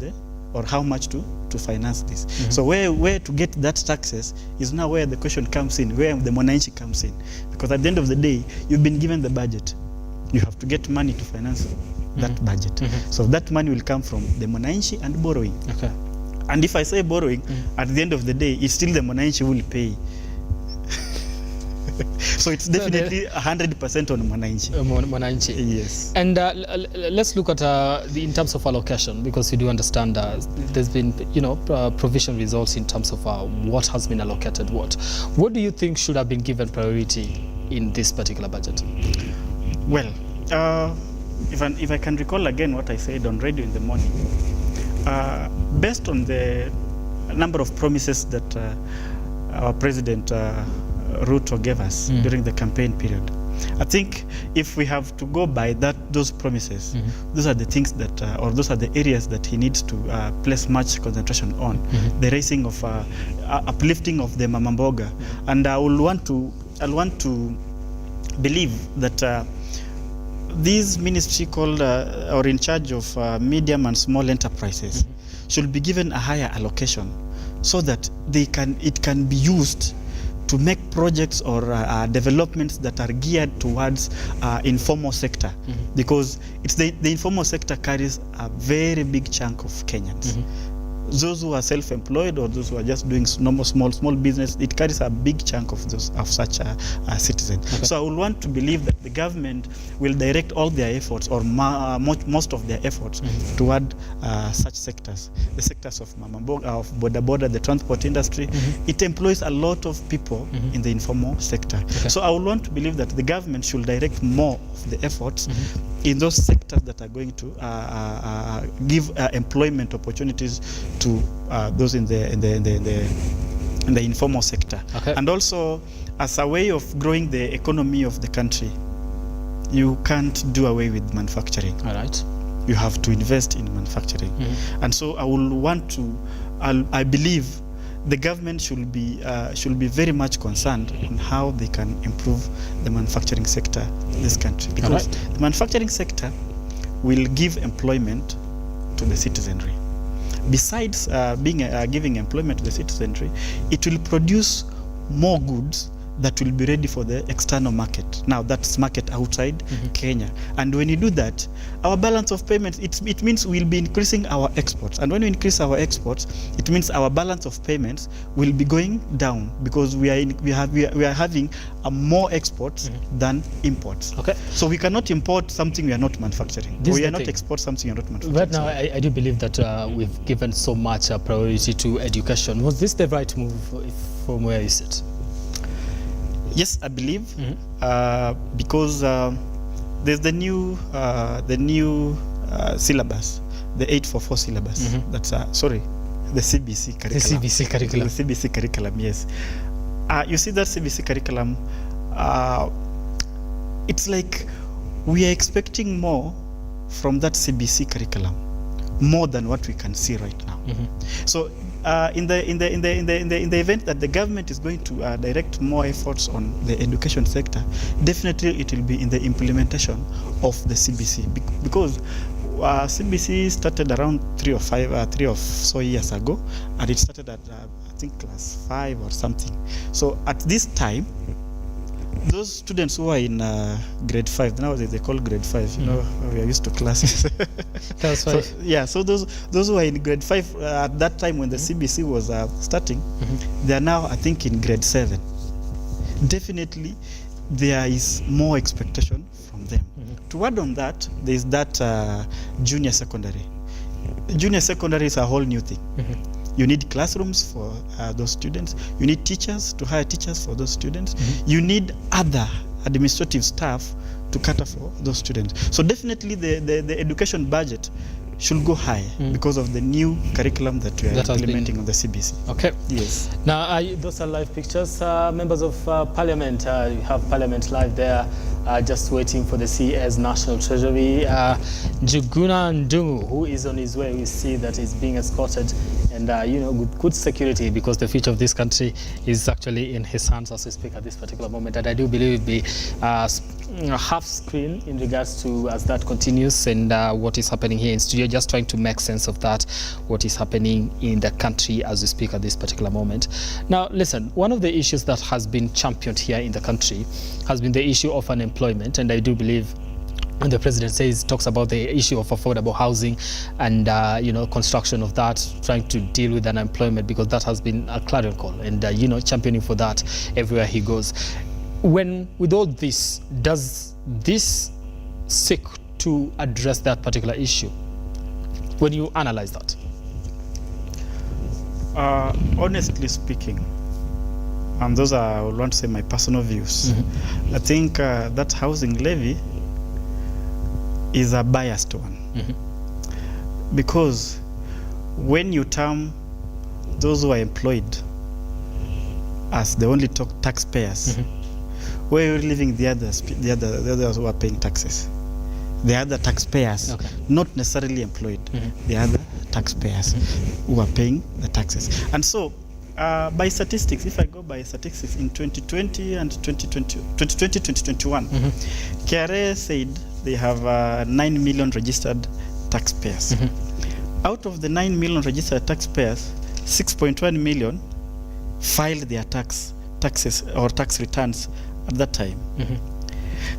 or how much to finance this. So where to get that taxes is now where the question comes in, where the mwananchi comes in, because at the end of the day, you've been given the budget. You have to get money to finance that budget. So that money will come from the mwananchi and borrowing. Okay. And if I say borrowing, at the end of the day, it's still the mwananchi who will pay. So it's definitely 100% on mwananchi. Mwananchi. Yes. And let's look at in terms of allocation, because you do understand there's been provision results in terms of what has been allocated. What do you think should have been given priority in this particular budget? Well, if I can recall again what I said on radio in the morning, based on the number of promises that our President Ruto gave us during the campaign period, I think if we have to go by those promises, those are the things that, or those are the areas that he needs to place much concentration on. The raising of, uplifting of the mama mboga, and I want to believe that this ministry called or in charge of medium and small enterprises should be given a higher allocation, so that it can be used to make projects or developments that are geared towards informal sector, because it's the informal sector carries a very big chunk of Kenyans. Those who are self-employed or those who are just doing normal small business, it carries a big chunk of such a citizen. Okay. So I would want to believe that the government will direct all their efforts, or most of their efforts, toward such sectors. The sectors of boda, the transport industry. It employs a lot of people in the informal sector. Okay. So I would want to believe that the government should direct more of the efforts in those sectors that are going to give employment opportunities to those in the informal sector. Okay. And also, as a way of growing the economy of the country, you can't do away with manufacturing. All right. You have to invest in manufacturing. And so I will want to, I believe the government should be very much concerned on how they can improve the manufacturing sector in this country, because the manufacturing sector will give employment to the citizenry. Besides giving employment to the citizenry, it will produce more goods that will be ready for the external market. Now that's market outside Kenya. And when you do that, our balance of payments, it means we'll be increasing our exports. And when we increase our exports, it means our balance of payments will be going down, because we are having more exports than imports. Okay. So we cannot import something we are not manufacturing. We cannot export something we are not manufacturing. Right now, I do believe that we've given so much priority to education. Was this the right move from where you sit? Yes, I believe, because there's the new syllabus, the 844 syllabus. That's the CBC curriculum. The CBC curriculum. The CBC curriculum, yes. You see that CBC curriculum, it's like we are expecting more from that CBC curriculum more than what we can see right now. So in the event that the government is going to direct more efforts on the education sector, definitely it will be in the implementation of the CBC, because CBC started around 3 or so years ago, and it started at I think class 5 or something. So at this time, those students who are in grade 5, nowadays they call grade 5, you know, we are used to classes. That's right. So, yeah, so those who are in grade 5 at that time when the CBC was starting, they are now, I think, in grade 7. Definitely, there is more expectation from them. To add on that, there is that junior secondary. Junior secondary is a whole new thing. You need classrooms for those students. You need teachers to hire teachers for those students. You need other administrative staff to cater for those students. So definitely the education budget should go higher because of the new curriculum that we are implementing on the CBC. Okay. Yes. Now, those are live pictures. Members of Parliament, you have Parliament live there, just waiting for the CS National Treasury. Njuguna Ndung'U, who is on his way, we see that he's being escorted, and you know, with good security, because the future of this country is actually in his hands as we speak at this particular moment. And I do believe it will be half screen in regards to as that continues and what is happening here in studio, just trying to make sense of that, what is happening in the country as we speak at this particular moment. Now, listen, one of the issues that has been championed here in the country has been the issue of unemployment, and I do believe when the president talks about the issue of affordable housing and you know, construction of that, trying to deal with unemployment, because that has been a clarion call, and you know, championing for that everywhere he goes. When with all this, does this seek to address that particular issue when you analyze that? Honestly speaking, and those are, I would want to say, my personal views, I think that housing levy is a biased one, because when you term those who are employed as the only taxpayers, where you're leaving the others who are paying taxes, the other taxpayers, not necessarily employed, the other taxpayers who are paying the taxes. And so by statistics, if I go by statistics in 2020 and 2021, KRA said they have 9 million registered taxpayers. Out of the 9 million registered taxpayers, 6.1 million filed their taxes or tax returns at that time.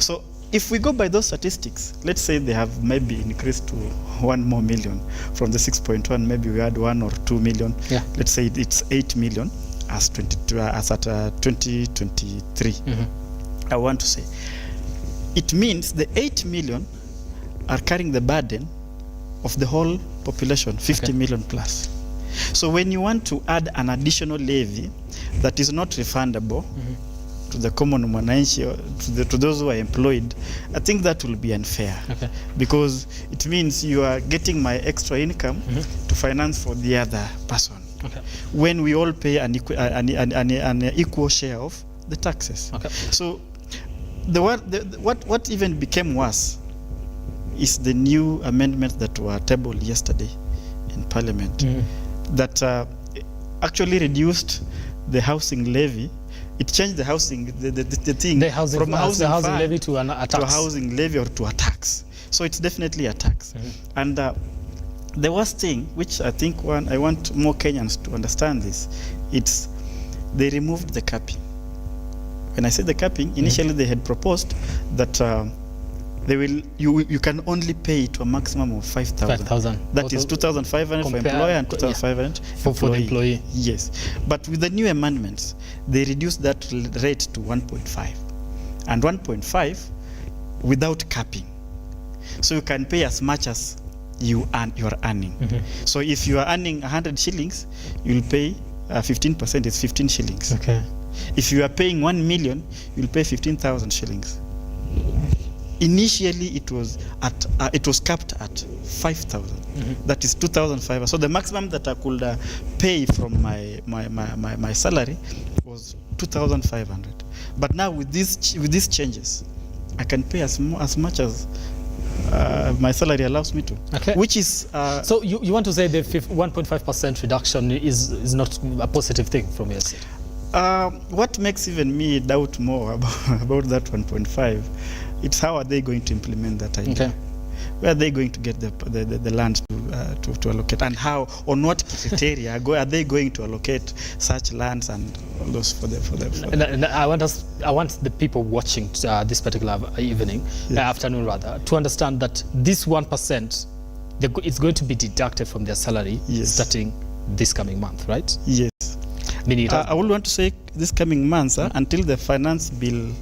So if we go by those statistics, let's say they have maybe increased to 1 more million from the 6.1, maybe we had 1 or 2 million. Let's say it's 8 million as at 2023. I want to say it means the 8 million are carrying the burden of the whole population, 50 million plus. So when you want to add an additional levy that is not refundable to the common mwananchi, to those who are employed, I think that will be unfair, because it means you are getting my extra income to finance for the other person, when we all pay an equal share of the taxes. So what even became worse is the new amendments that were tabled yesterday in Parliament that actually reduced the housing levy. It changed the housing, from a housing levy to a tax. To a housing levy or to a tax. So it's definitely a tax. And the worst thing, which I think I want more Kenyans to understand this, it's they removed the capping. When I say the capping, initially they had proposed that you can only pay to a maximum of 5,000. That is 2,500 for employer and 2,500 for employee. Yes, but with the new amendments, they reduced that rate to 1.5, and 1.5 without capping. So you can pay as much as you are earning. So if you are earning 100 shillings, you'll pay 15%. It's 15 shillings. If you are paying 1 million, you'll pay 15,000 shillings. Initially, it was capped at 5,000. That is 2,500. So the maximum that I could pay from my salary was 2,500. But now with these changes, I can pay as much as my salary allows me to. Okay. Which is so you want to say the 1.5% reduction is not a positive thing from your side? What makes even me doubt more about that 1.5, it's how are they going to implement that idea? Okay. Where are they going to get the land to allocate, and how, on what criteria are they going to allocate such lands and all those for the And I want the people watching this particular evening, afternoon rather, to understand that this 1% it's going to be deducted from their salary starting this coming month, right? Yes. Meaning I would want to say this coming month until the finance bill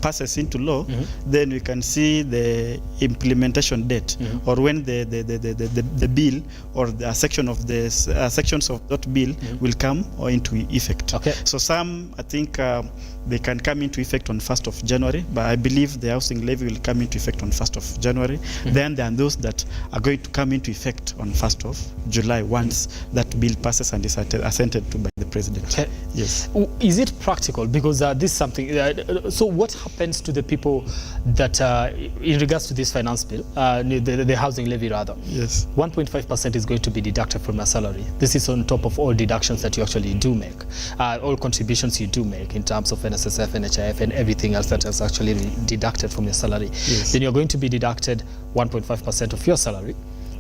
passes into law, then we can see the implementation date, or when the bill or the section of the sections of that bill will come or into effect. Okay. So some, I think, they can come into effect on 1st of January, but I believe the housing levy will come into effect on 1st of January. Then there are those that are going to come into effect on 1st of July once that bill passes and is assented to by the president. Okay. Yes. Is it practical? Because this is something. So what happens to the people that, in regards to this finance bill, the housing levy rather? Yes. 1.5% is going to be deducted from your salary. This is on top of all deductions that you actually do make, all contributions you do make in terms of NSSF, NHIF, and everything else that is actually deducted from your salary. Yes. Then you're going to be deducted 1.5% of your salary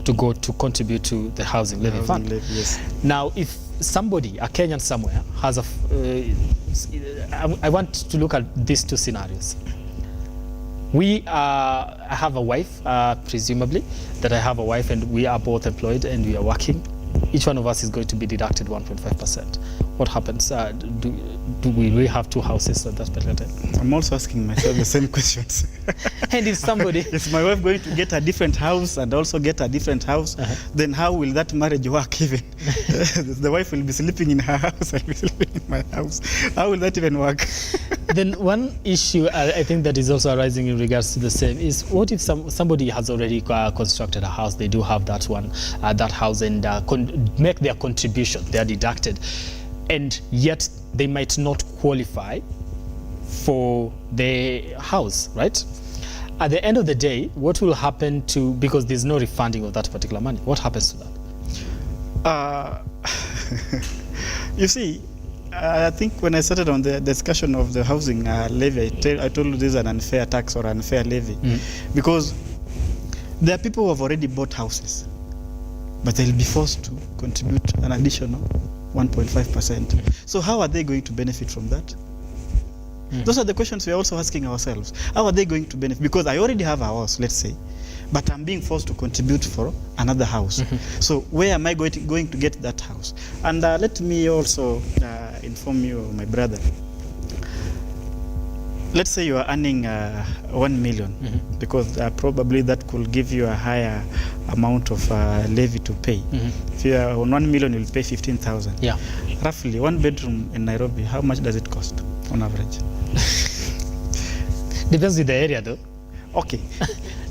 to go to contribute to the housing levy fund. Yes. Now, if somebody, a Kenyan somewhere, has a, I want to look at these two scenarios. I have a wife, presumably, that I have a wife and we are both employed and we are working. Each one of us is going to be deducted 1.5%. What happens? Do we have two houses at that particular time? I'm also asking myself the same questions. And if somebody... Is my wife going to get a different house and also get a different house? Then how will that marriage work even? The wife will be sleeping in her house, I'll be sleeping in my house. How will that even work? Then one issue I think that is also arising in regards to the same is, what if somebody has already constructed a house, they do have that one, that house, and make their contribution, they are deducted, and yet they might not qualify for the house, right? At the end of the day, what will happen to, because there's no refunding of that particular money, what happens to that? You see, I think when I started on the discussion of the housing levy, I told you this is an unfair tax or unfair levy, because there are people who have already bought houses, but they'll be forced to contribute an additional 1.5%. So how are they going to benefit from that? Those are the questions we are also asking ourselves. How are they going to benefit? Because I already have a house, let's say, but I'm being forced to contribute for another house. So where am I going to get that house? And let me also inform you, my brother. Let's say you are earning 1 million, because probably that could give you a higher amount of levy to pay. If you are on 1 million, you'll pay 15,000. Yeah. Roughly, one bedroom in Nairobi, how much does it cost on average? Depends on the area though. Okay.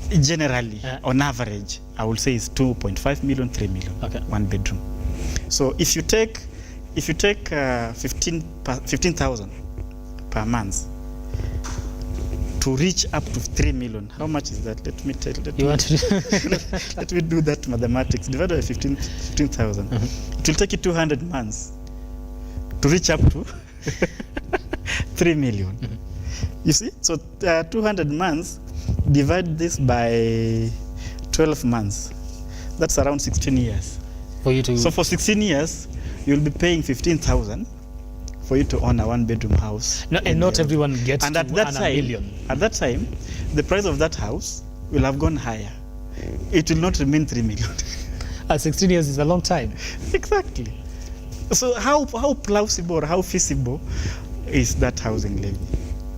Generally, on average, I will say it's 2.5 million, 3 million, one bedroom. So if you take 15,000 per month to reach up to 3 million, how much is that? Let me do that mathematics. Divided by 15,000. It will take you 200 months to reach up to 3 million. You see? So 200 months, divide this by 12 months. That's around 16 years. For you to... So for 16 years, you'll be paying 15,000 for you to own a one-bedroom house. No, and not everyone gets and to at that earn time, a million. At that time, the price of that house will have gone higher. It will not remain 3 million. 16 years is a long time. Exactly. So how plausible or how feasible is that housing levy?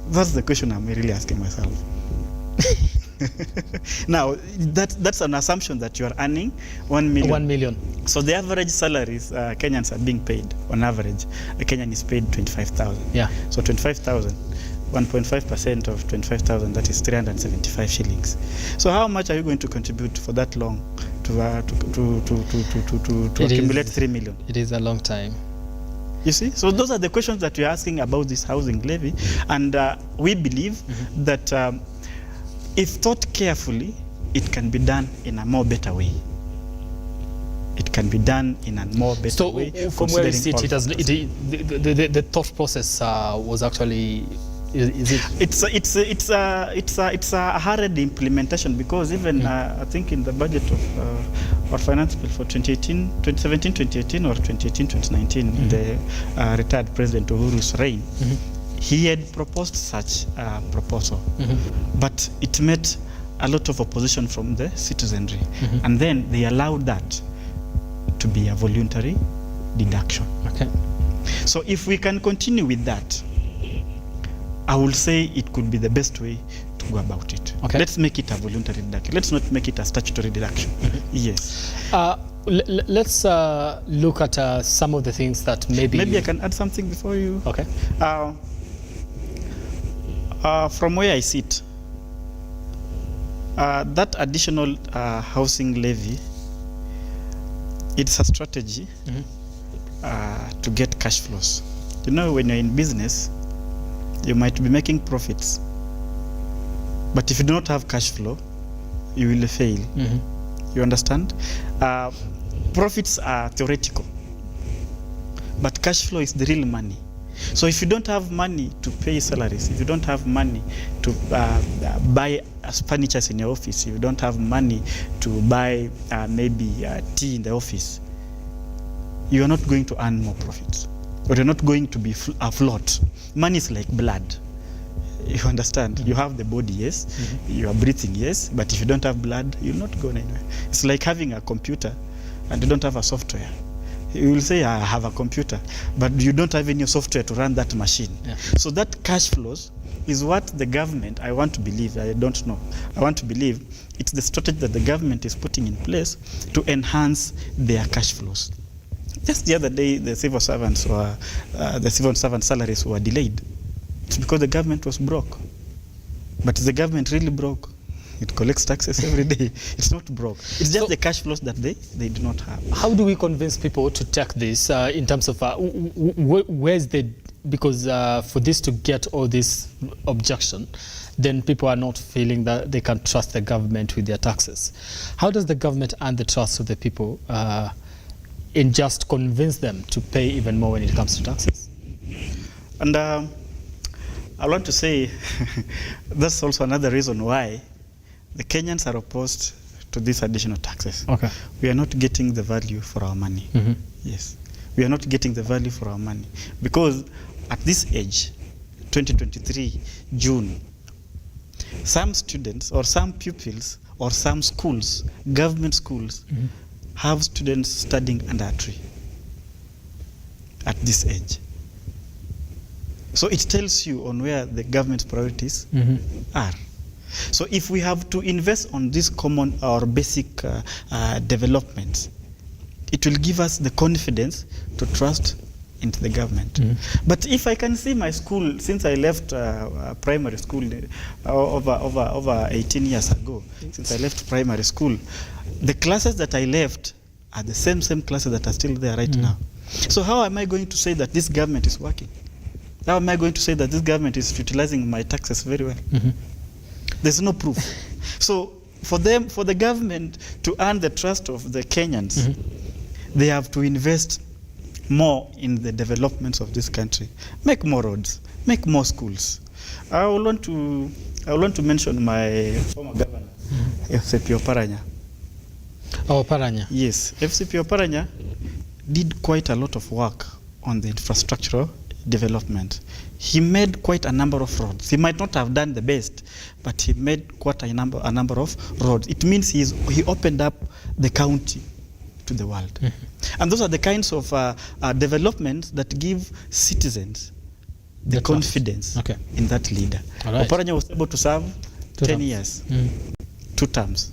That's the question I'm really asking myself. Now, that's an assumption that you are earning 1 million. 1 million. So the average salaries Kenyans are being paid, on average, a Kenyan is paid 25,000. Yeah. So 25,000, 1.5% of 25,000, that is 375 shillings. So how much are you going to contribute for that long to accumulate 3 million? It is a long time. You see? So those are the questions that we're asking about this housing levy. And we believe that if thought carefully, it can be done in a more better way. It can be done in a more better way. So from where you sit, the thought process was actually, is it? It's a hard implementation, because even I think in the budget of our finance bill for 2017-2018 or 2018-2019, the retired President Uhuru's reign, he had proposed such a proposal, but it met a lot of opposition from the citizenry, and then they allowed that to be a voluntary deduction. Okay. So if we can continue with that, I will say it could be the best way to go about it. Okay. Let's make it a voluntary deduction. Let's not make it a statutory deduction. Yes. Let's look at some of the things that maybe I can add something before you. Okay. From where I sit, that additional housing levy, it's a strategy to get cash flows. You know, when you're in business, you might be making profits, but if you do not have cash flow, you will fail. You understand? Profits are theoretical, but cash flow is the real money. So if you don't have money to pay salaries, if you don't have money to buy furniture in your office, if you don't have money to buy maybe tea in the office, you are not going to earn more profits, or you're not going to be afloat. Money is like blood. You understand? You have the body, yes. You are breathing, yes. But if you don't have blood, you'll not go anywhere. It's like having a computer and you don't have a software. You will say, I have a computer, but you don't have any software to run that machine. Yeah. So that cash flows is what the government, I want to believe, I don't know, I want to believe it's the strategy that the government is putting in place to enhance their cash flows. Just the other day, the civil servant salaries were delayed. It's because the government was broke. But is the government really broke? It collects taxes every day. It's not broke. It's just the cash flows that they do not have. How do we convince people to take this in terms of where's the, because for this to get all this objection, then people are not feeling that they can trust the government with their taxes. How does the government earn the trust of the people and just convince them to pay even more when it comes to taxes? And I want to say that's also another reason why the Kenyans are opposed to these additional taxes. Okay. We are not getting the value for our money. Yes. We are not getting the value for our money. Because at this age, 2023, June, some students or some pupils or some schools, government schools, have students studying under a tree at this age. So it tells you on where the government's priorities are. So if we have to invest on these common or basic developments, it will give us the confidence to trust into the government. But if I can see my school, since I left primary school over 18 years ago, since I left primary school, the classes that I left are the same classes that are still there right now. So how am I going to say that this government is working? How am I going to say that this government is utilizing my taxes very well? There's no proof. So for the government to earn the trust of the Kenyans, they have to invest more in the developments of this country. Make more roads, make more schools. I want to mention my former governor, FCP Oparanya. Oh, Oparanya. Yes, FCP Oparanya did quite a lot of work on the infrastructural development. He made quite a number of roads. He might not have done the best, but he made quite a number of roads. It means he opened up the county to the world. And those are the kinds of developments that give citizens the confidence in that leader. Right. Oparanya was able to serve 10 years, 2 terms.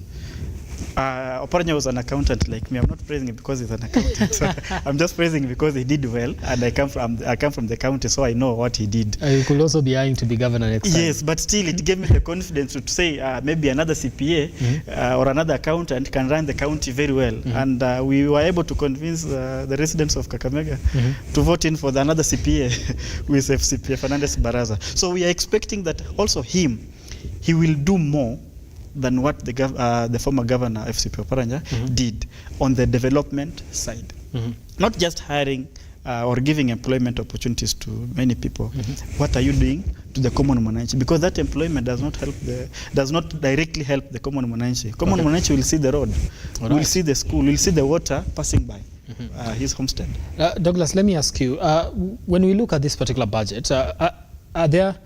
Oparanya was an accountant like me. I'm not praising him because he's an accountant. I'm just praising him because he did well, and I come from the county, so I know what he did. You could also be eyeing to be governor next time. Yes, but still, it gave me the confidence to say maybe another CPA or another accountant can run the county very well. And we were able to convince the residents of Kakamega to vote in for another CPA who is FCPA Fernandez Baraza. So we are expecting that also he will do more than what the former governor, FCP Oparanya, did on the development side. Not just hiring or giving employment opportunities to many people. What are you doing to the common mwananchi? Because that employment does not directly help the common mwananchi. Common mwananchi will see the road, will see the school, will see the water passing by his homestead. Douglas, let me ask you, when we look at this particular budget, are there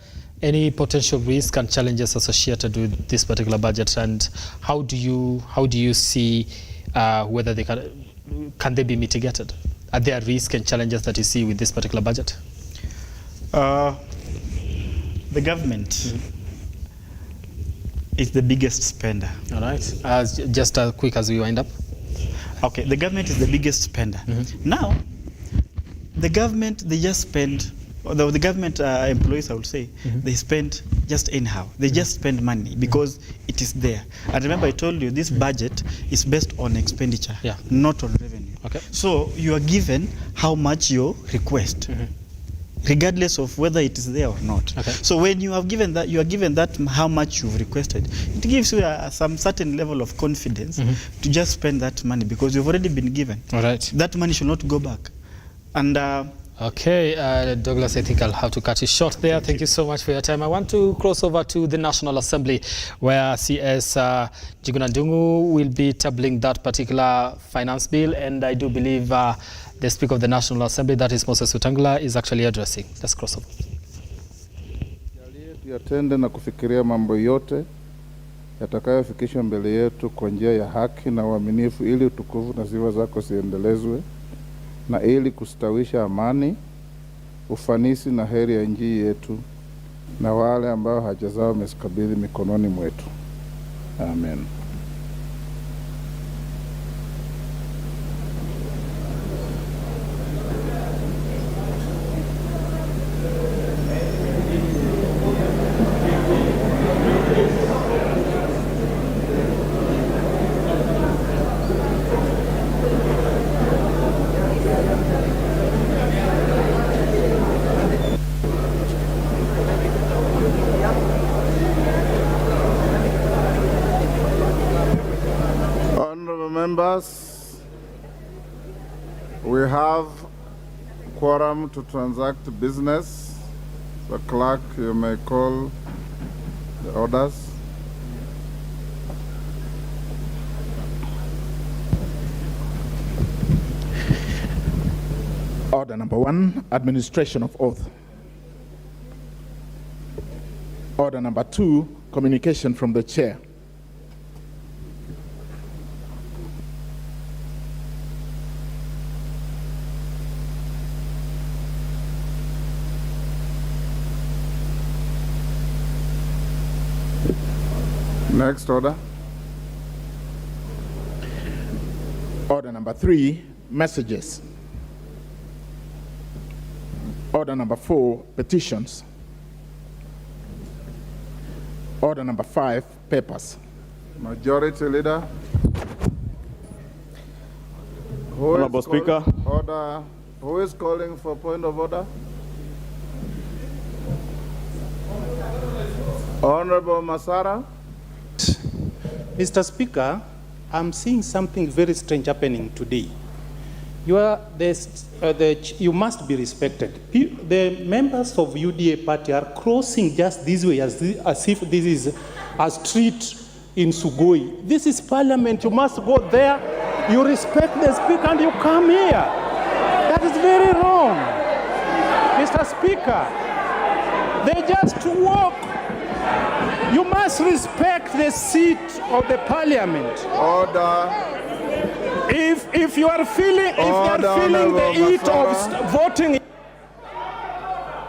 any potential risks and challenges associated with this particular budget, and how do you see whether they can they be mitigated? Are there risks and challenges that you see with this particular budget? The government is the biggest spender. All right. Just quick as we wind up. Okay, the government is the biggest spender. Now, the government, they just spend, although the government employees, I would say, they spend just anyhow. They just spend money because it is there. And remember, I told you this budget is based on expenditure, not on revenue. Okay. So you are given how much you request, regardless of whether it is there or not. Okay. So when you are given that how much you've requested, it gives you some certain level of confidence to just spend that money because you've already been given. All right. That money should not go back. And okay, Douglas, I think I'll have to cut you short there. Thank you so much for your time. I want to cross over to the National Assembly, where CS Njuguna Ndung'U will be tabling that particular finance bill, and I do believe the Speaker of the National Assembly, that is Moses Wetangula, is actually addressing. Let's cross over. Tuyatende na kufikiria mambo yote yatakayofikishwa mbele yetu kwa njia ya haki na uaminifu, ili utukufu na sifa zako ziendelezwe, na ili kustawisha amani, ufanisi na heri ya nchi yetu na wale ambao haja zao wamezikabidhi mikononi mwetu. Amen. Members, we have quorum to transact business. The clerk, you may call the orders. Order number 1, administration of oath. Order number 2, communication from the chair. Next order. Order number 3, messages. Order number 4, petitions. Order number 5, papers. Majority Leader. Honorable Speaker. Order. Who is calling for point of order? Honorable Masara. Mr. Speaker, I'm seeing something very strange happening today. You must be respected. The members of UDA party are crossing just this way as if this is a street in Sugoi. This is Parliament. You must go there. You respect the Speaker and you come here. That is very wrong. Mr. Speaker, they just walk. You must respect the seat of the Parliament. Order. If you are feeling, the heat of voting.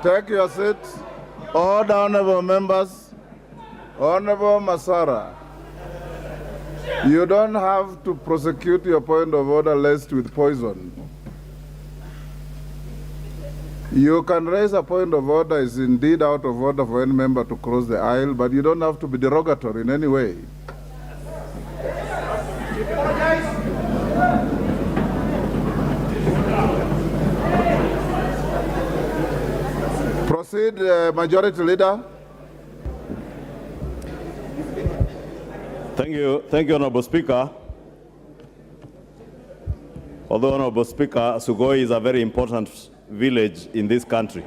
Take your seat. Order, honorable members. Honorable Masara, you don't have to prosecute your point of order laced with poison. You can raise a point of order, is indeed out of order for any member to cross the aisle, but you don't have to be derogatory in any way. Proceed, Majority Leader. Thank you, Honorable Speaker. Although, Honorable Speaker, Sugoi is a very important village in this country.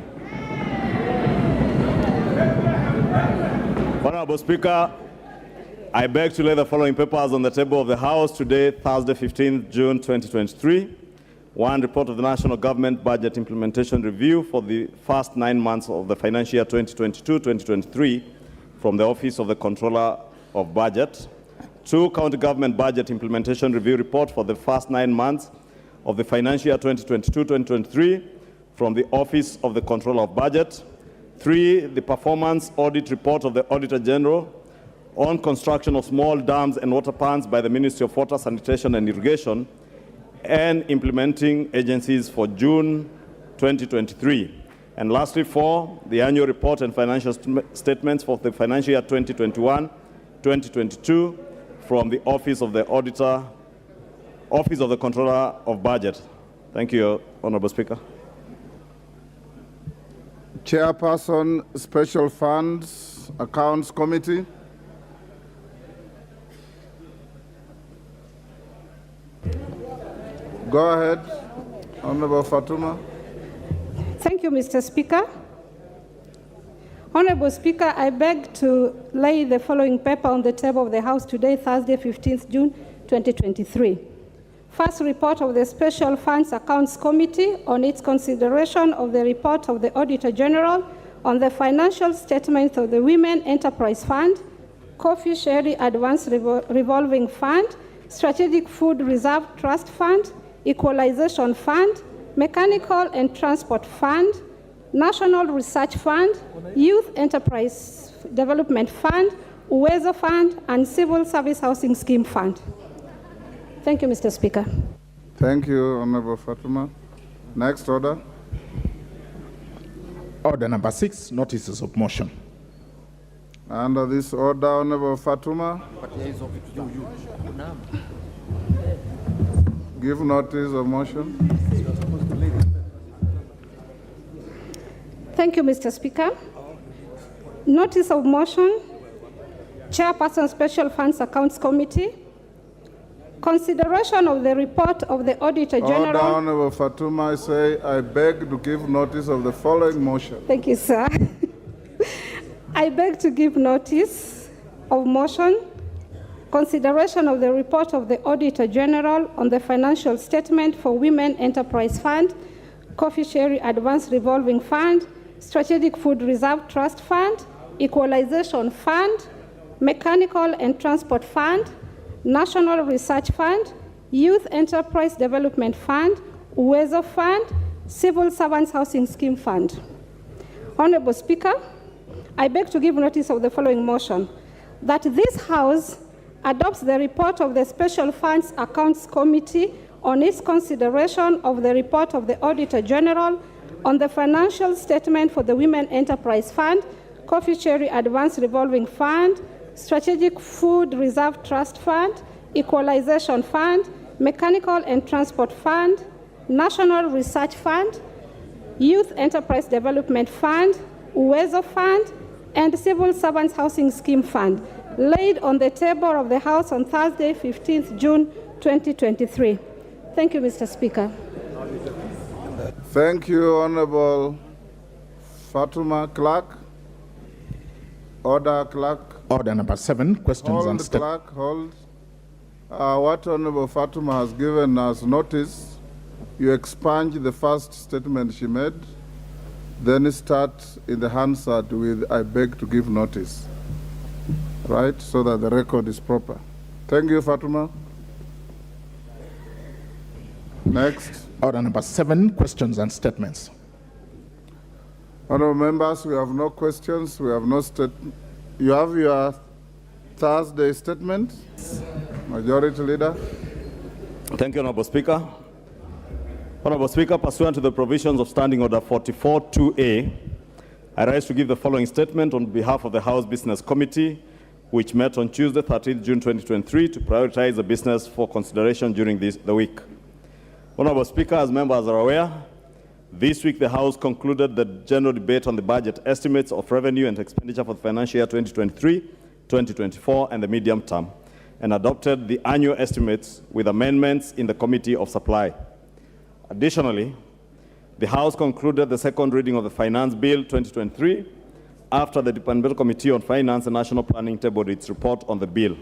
Honorable Speaker, I beg to lay the following papers on the table of the House today, Thursday, 15th June 2023. 1, report of the National Government Budget Implementation Review for the first 9 months of the financial year 2022-2023 from the Office of the Controller of Budget. 2, County Government Budget Implementation Review Report for the first 9 months of the financial year 2022-2023 from the Office of the Controller of Budget. 3, the Performance Audit Report of the Auditor General on construction of small dams and water ponds by the Ministry of Water, Sanitation and Irrigation and implementing agencies for June 2023. And lastly, 4, the annual report and financial statements for the financial year 2021-2022 from the Office of the Auditor, Office of the Controller of Budget. Thank you, Honorable Speaker. Chairperson, Special Funds, Accounts Committee. Go ahead, Honorable Fatuma. Thank you, Mr. Speaker. Honorable Speaker, I beg to lay the following paper on the table of the House today, Thursday, 15th June 2023. First, report of the Special Funds Accounts Committee on its consideration of the report of the Auditor General on the financial statements of the Women Enterprise Fund, Coffee Sherry Advance Revolving Fund, Strategic Food Reserve Trust Fund, Equalization Fund, Mechanical and Transport Fund, National Research Fund, Youth Enterprise Development Fund, Uwezo Fund, and Civil Service Housing Scheme Fund. Thank you, Mr. Speaker. Thank you, Honorable Fatuma. Next order. Order number 6, notices of motion. Under this order, Honorable Fatuma. Give notice of motion. Thank you, Mr. Speaker. Notice of motion. Chairperson, Special Funds Accounts Committee. Consideration of the report of the Auditor General. Order, Honorable Fatuma, I say, I beg to give notice of the following motion. Thank you, sir. I beg to give notice of motion. Consideration of the report of the Auditor General on the financial statement for Women Enterprise Fund, Coffee Sherry Advance Revolving Fund, Strategic Food Reserve Trust Fund, Equalization Fund, Mechanical and Transport Fund, National Research Fund, Youth Enterprise Development Fund, Uwezo Fund, Civil Servants Housing Scheme Fund. Honorable Speaker, I beg to give notice of the following motion, that this House adopts the report of the Special Funds Accounts Committee on its consideration of the report of the Auditor General on the financial statement for the Women Enterprise Fund, Coffee Sherry Advance Revolving Fund, Strategic Food Reserve Trust Fund, Equalization Fund, Mechanical and Transport Fund, National Research Fund, Youth Enterprise Development Fund, Uwezo Fund, and Civil Servants Housing Scheme Fund, laid on the table of the House on Thursday, 15th June 2023. Thank you, Mr. Speaker. Thank you, Honorable Fatuma. Clerk. Order, Clerk. Order number 7, questions and statements. Clerk, hold. What Honorable Fatuma has given us notice, you expunge the first statement she made, then start in the Hansard with, I beg to give notice. Right, so that the record is proper. Thank you, Fatuma. Next. Order number 7, questions and statements. Honorable members, we have no questions, we have no statement. You have your Thursday statement. Majority Leader. Thank you, Honorable Speaker. Honorable Speaker, pursuant to the provisions of Standing Order 44-2A, I rise to give the following statement on behalf of the House Business Committee, which met on Tuesday, 13th June 2023, to prioritize the business for consideration during the week. Honorable Speaker, as members are aware, this week the House concluded the general debate on the budget estimates of revenue and expenditure for the financial year 2023, 2024, and the medium term. and adopted the annual estimates with amendments in the Committee of Supply. Additionally, the House concluded the second reading of the Finance Bill 2023 after the Parliamentary Committee on Finance and National Planning tabled its report on the bill.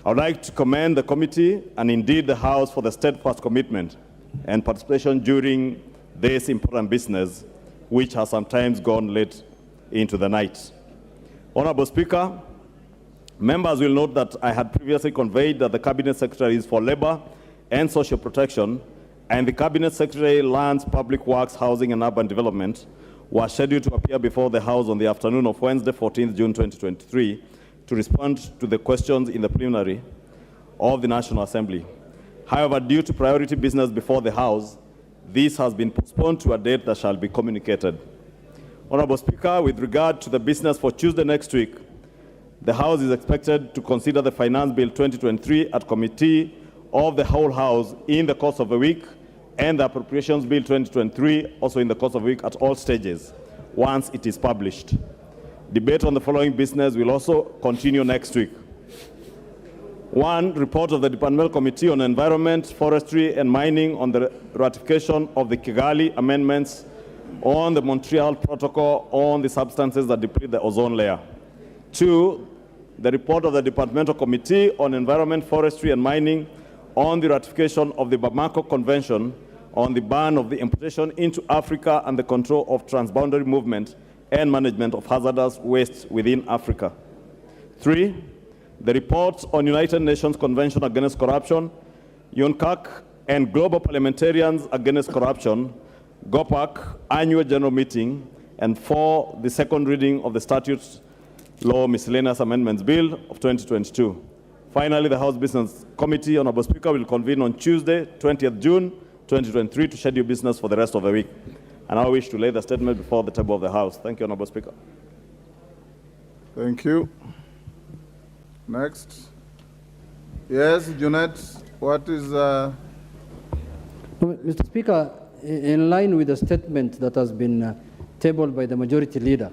I would like to commend the committee and indeed the House for the steadfast commitment and participation during this important business, which has sometimes gone late into the night. Honorable Speaker, members will note that I had previously conveyed that the Cabinet Secretaries for Labour and Social Protection and the Cabinet Secretary Lands, Public Works, Housing and Urban Development were scheduled to appear before the House on the afternoon of Wednesday, 14th June 2023, to respond to the questions in the plenary of the National Assembly. However, due to priority business before the House, this has been postponed to a date that shall be communicated. Honorable Speaker, with regard to the business for Tuesday next week, the House is expected to consider the Finance Bill 2023 at Committee of the whole House in the course of a week, and the Appropriations Bill 2023 also in the course of a week at all stages, once it is published. Debate on the following business will also continue next week. 1. Report of the Departmental Committee on Environment, Forestry and Mining on the ratification of the Kigali Amendments on the Montreal Protocol on the substances that deplete the ozone layer. 2. The report of the Departmental Committee on Environment, Forestry and Mining on the ratification of the Bamako Convention on the ban of the importation into Africa and the control of transboundary movement and management of hazardous waste within Africa. 3. The reports on United Nations Convention Against Corruption, UNCAC, and Global Parliamentarians Against Corruption, GOPAC, Annual General Meeting, and 4. The second reading of the Statutes Law Miscellaneous Amendments Bill of 2022. Finally, the House Business Committee, Honorable Speaker, will convene on Tuesday, 20th June 2023 to schedule business for the rest of the week. And I wish to lay the statement before the table of the House. Thank you, Honorable Speaker. Thank you. Next. Yes, Junet, what is... Mr. Speaker, in line with the statement that has been tabled by the Majority Leader,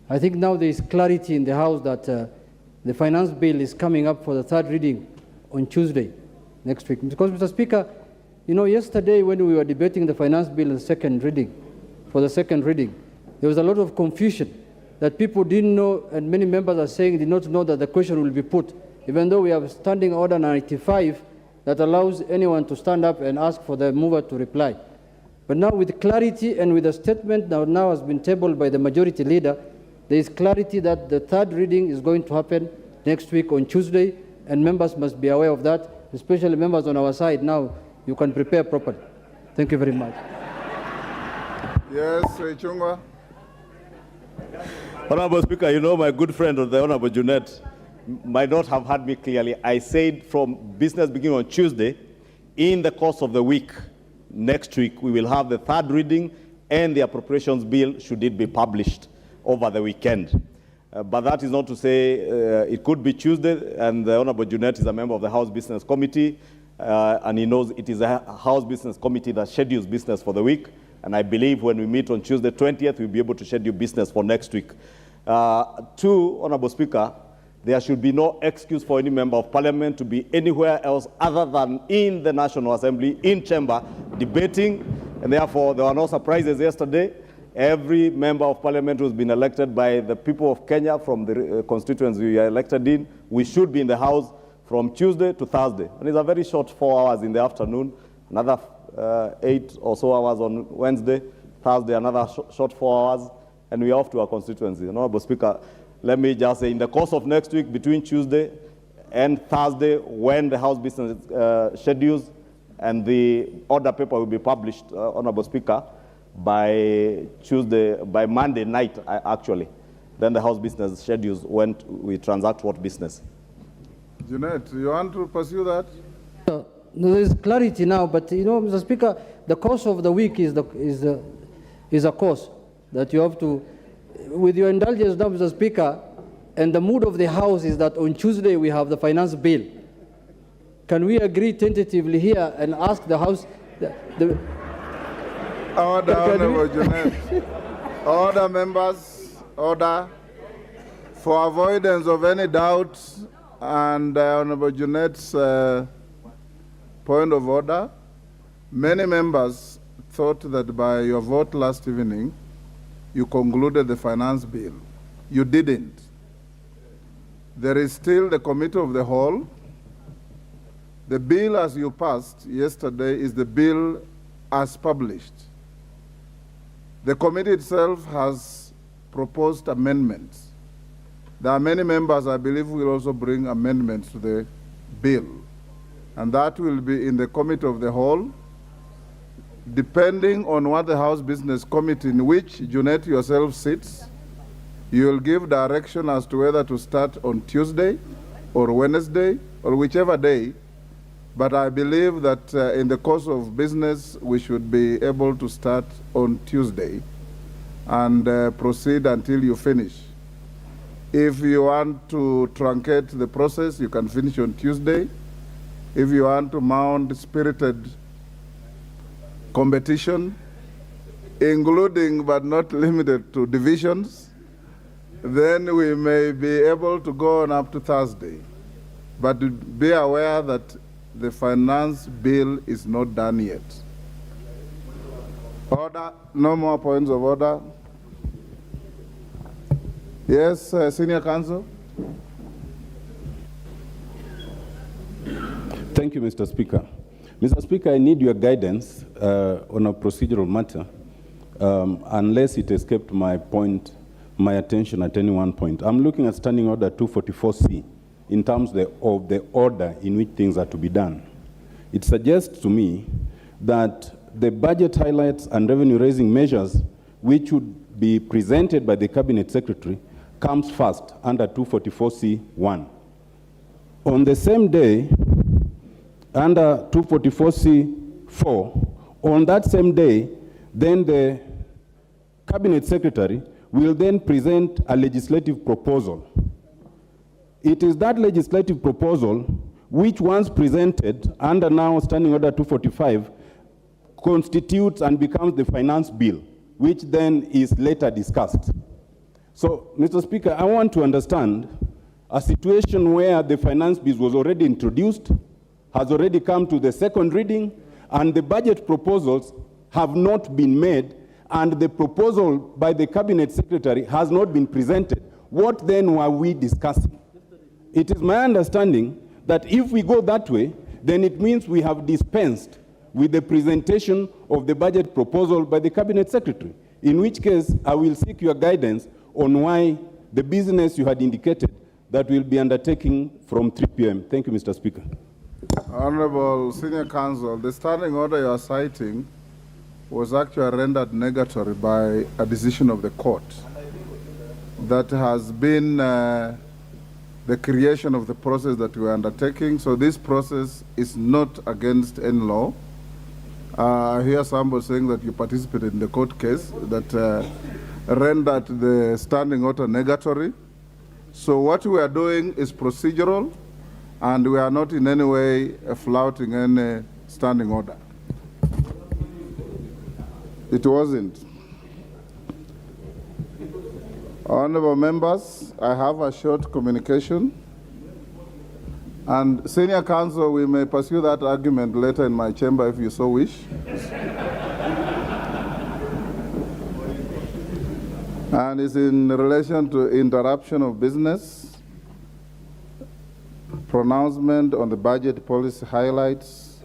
I think now there is clarity in the House that the Finance Bill is coming up for the third reading on Tuesday next week. Because, Mr. Speaker, you know, yesterday when we were debating the Finance Bill in second reading, there was a lot of confusion that people didn't know, and many members are saying did not know that the question will be put, even though we have Standing Order 95 that allows anyone to stand up and ask for the mover to reply. But now with clarity and with a statement that now has been tabled by the Majority Leader, there is clarity that the third reading is going to happen next week on Tuesday, and members must be aware of that, especially members on our side. Now you can prepare properly. Thank you very much. Yes, Chungwa. Honorable Speaker, you know my good friend, the Honorable Junet, might not have heard me clearly. I said from business beginning on Tuesday, in the course of the week, next week, we will have the third reading and the appropriations bill, should it be published over the weekend. But that is not to say it could be Tuesday, and the Honorable Junet is a member of the House Business Committee, and he knows it is a House Business Committee that schedules business for the week. And I believe when we meet on Tuesday 20th, we'll be able to schedule business for next week. 2, Honorable Speaker, there should be no excuse for any member of Parliament to be anywhere else other than in the National Assembly, in chamber, debating. And therefore, there were no surprises yesterday. Every member of Parliament who's been elected by the people of Kenya from the constituents we are elected in, we should be in the House from Tuesday to Thursday. And it's a very short 4 hours in the afternoon, another 8 or so hours on Wednesday, Thursday, another short 4 hours, and we're off to our constituency. Honorable Speaker, let me just say, in the course of next week, between Tuesday and Thursday, when the House business schedules and the order paper will be published, Honorable Speaker, by Monday night, actually. Then the House business schedules when we transact what business. Junet, you want to pursue that? There is clarity now, but you know, Mr. Speaker, the course of the week is a course that you have to, with your indulgence now, Mr. Speaker, and the mood of the House is that on Tuesday we have the Finance Bill. Can we agree tentatively here and ask the House? Order, Honorable Junet. Order, members. Order. For avoidance of any doubt, And Honorable Junet's point of order, many members thought that by your vote last evening, you concluded the finance bill. You didn't. There is still the committee of the whole. The bill as you passed yesterday is the bill as published. The committee itself has proposed amendments. There are many members, I believe, who will also bring amendments to the bill. And that will be in the committee of the whole, depending on what the House Business Committee, in which Junet yourself sits, you will give direction as to whether to start on Tuesday or Wednesday or whichever day. But I believe that in the course of business, we should be able to start on Tuesday and proceed until you finish. If you want to truncate the process, you can finish on Tuesday. If you want to mount spirited competition, including but not limited to divisions, then we may be able to go on up to Thursday. But be aware that the finance bill is not done yet. Order, no more points of order. Yes, Senior Counsel. Thank you, Mr. Speaker. Mr. Speaker, I need your guidance on a procedural matter, unless it escaped my attention at any one point. I'm looking at Standing Order 244C in terms of the order in which things are to be done. It suggests to me that the budget highlights and revenue-raising measures which would be presented by the Cabinet Secretary comes first under 244C1. On the same day, under 244C4, on that same day, then the Cabinet Secretary will then present a legislative proposal. It is that legislative proposal which, once presented under now Standing Order 245, constitutes and becomes the finance bill, which then is later discussed. So, Mr. Speaker, I want to understand a situation where the finance bill was already introduced, has already come to the second reading, and the budget proposals have not been made, and the proposal by the Cabinet Secretary has not been presented. What then were we discussing? It is my understanding that if we go that way, then it means we have dispensed with the presentation of the budget proposal by the Cabinet Secretary, in which case I will seek your guidance on why the business you had indicated that will be undertaking from 3 p.m. Thank you, Mr. Speaker. Honorable Senior Counsel, the standing order you are citing was actually rendered negatory by a decision of the court that has been the creation of the process that we are undertaking. So this process is not against any law. I hear somebody saying that you participated in the court case that rendered the standing order negatory. So what we are doing is procedural, and we are not in any way flouting any standing order. It wasn't. Honorable members, I have a short communication. And Senior Counsel, we may pursue that argument later in my chamber if you so wish. And it's in relation to interruption of business, pronouncement on the budget policy highlights,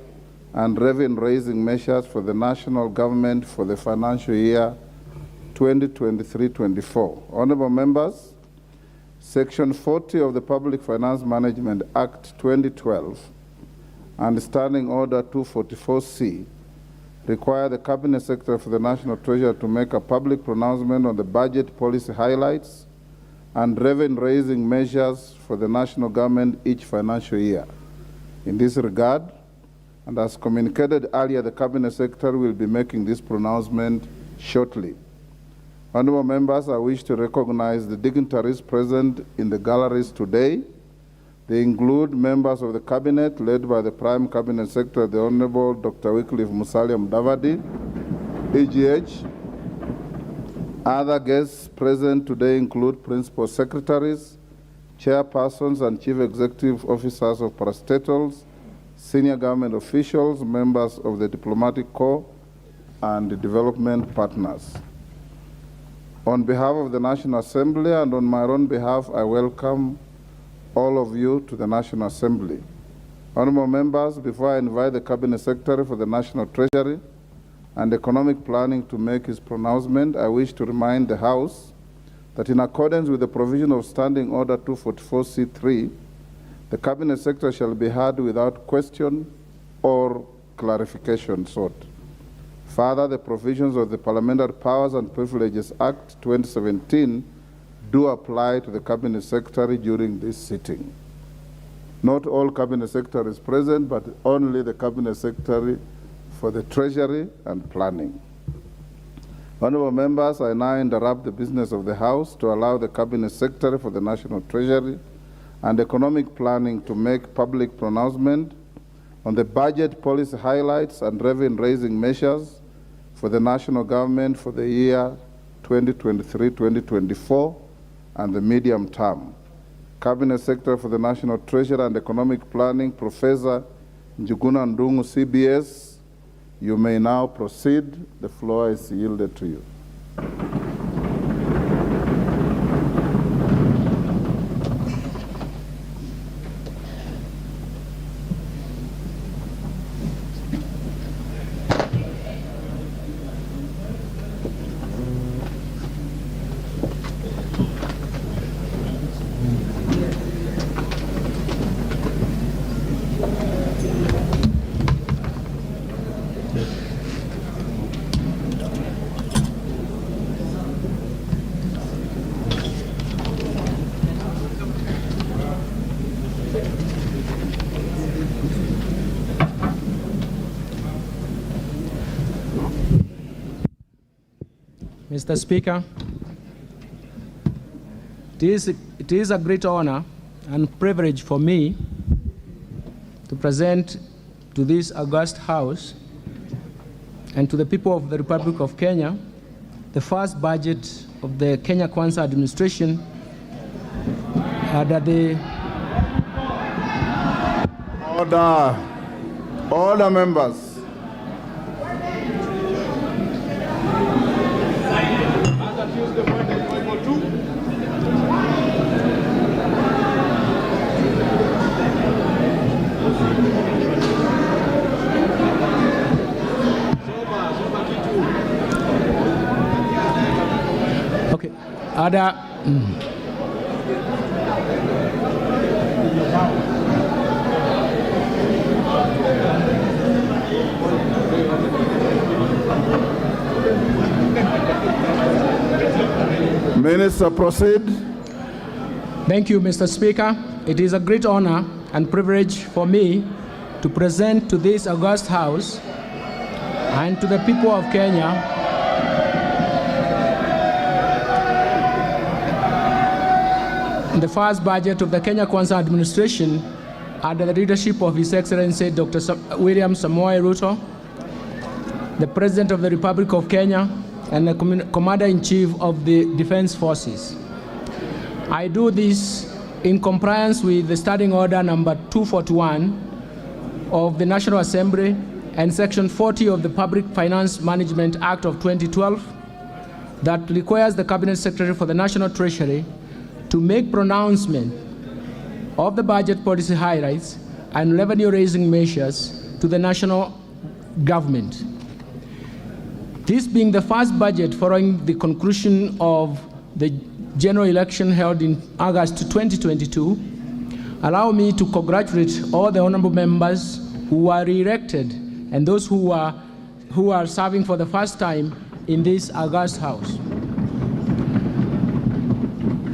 and revenue-raising measures for the national government for the financial year 2023-24. Honorable members, Section 40 of the Public Finance Management Act 2012 and Standing Order 244C require the Cabinet Secretary for the National Treasury to make a public pronouncement on the budget policy highlights and revenue-raising measures for the national government each financial year. In this regard, and as communicated earlier, the Cabinet Secretary will be making this pronouncement shortly. Honorable members, I wish to recognize the dignitaries present in the galleries today. They include members of the Cabinet, led by the Prime Cabinet Secretary, the Honorable Dr. Wycliffe Musalia Mudavadi, EGH. Other guests present today include Principal Secretaries, chairpersons and chief executive officers of parastatals, senior government officials, members of the diplomatic corps, and development partners. On behalf of the National Assembly and on my own behalf, I welcome all of you to the National Assembly. Honorable members, before I invite the Cabinet Secretary for the National Treasury and Economic Planning to make his pronouncement, I wish to remind the House that in accordance with the provision of Standing Order 244C3, the Cabinet Secretary shall be heard without question or clarification sought. Further, the provisions of the Parliamentary Powers and Privileges Act 2017 do apply to the Cabinet Secretary during this sitting. Not all Cabinet Secretaries present, but only the Cabinet Secretary for the Treasury and Planning. Honorable members, I now interrupt the business of the House to allow the Cabinet Secretary for the National Treasury and Economic Planning to make public pronouncement on the budget policy highlights and revenue-raising measures for the national government for the year 2023-2024 and the medium term. Cabinet Secretary for the National Treasury and Economic Planning, Professor Njuguna Ndung'U, CBS, you may now proceed. The floor is yielded to you. Mr. Speaker, it is a great honor and privilege for me to present to this august House and to the people of the Republic of Kenya the first budget of the Kenyakwanza administration under the... Order, members. Okay, Ada. Minister, proceed. Thank you, Mr. Speaker. It is a great honor and privilege for me to present to this august House and to the people of Kenya the first budget of the Kenyakwanza administration under the leadership of His Excellency Dr. William Samoei Ruto, the President of the Republic of Kenya, and the Commander-in-Chief of the Defense Forces. I do this in compliance with the Standing Order number 241 of the National Assembly and Section 40 of the Public Finance Management Act of 2012 that requires the Cabinet Secretary for the National Treasury to make pronouncement of the budget policy highlights and revenue-raising measures to the national government. This being the first budget following the conclusion of the general election held in August 2022, allow me to congratulate all the honorable members who are re-elected and those who are serving for the first time in this august House.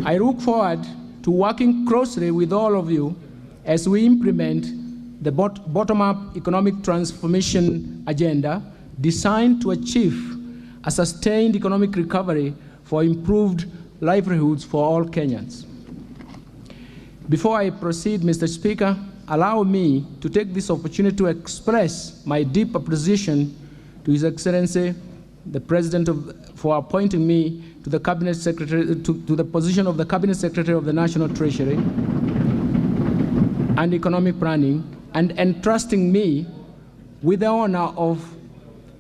I look forward to working closely with all of you as we implement the bottom-up economic transformation agenda designed to achieve a sustained economic recovery for improved livelihoods for all Kenyans. Before I proceed, Mr. Speaker, allow me to take this opportunity to express my deep appreciation to His Excellency, the President for appointing me to the Cabinet Secretary, to the position of the Cabinet Secretary of the National Treasury and Economic Planning, and entrusting me with the honor of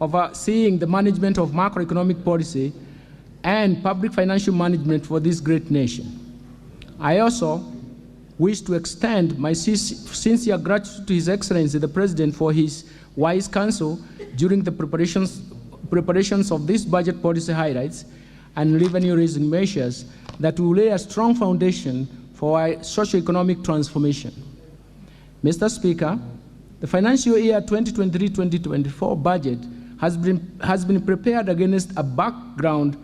overseeing the management of macroeconomic policy and public financial management for this great nation. I also wish to extend my sincere gratitude to His Excellency the President for his wise counsel during the preparations of this budget policy highlights and revenue-raising measures that will lay a strong foundation for our socio-economic transformation. Mr. Speaker, the financial year 2023-2024 budget has been prepared against a background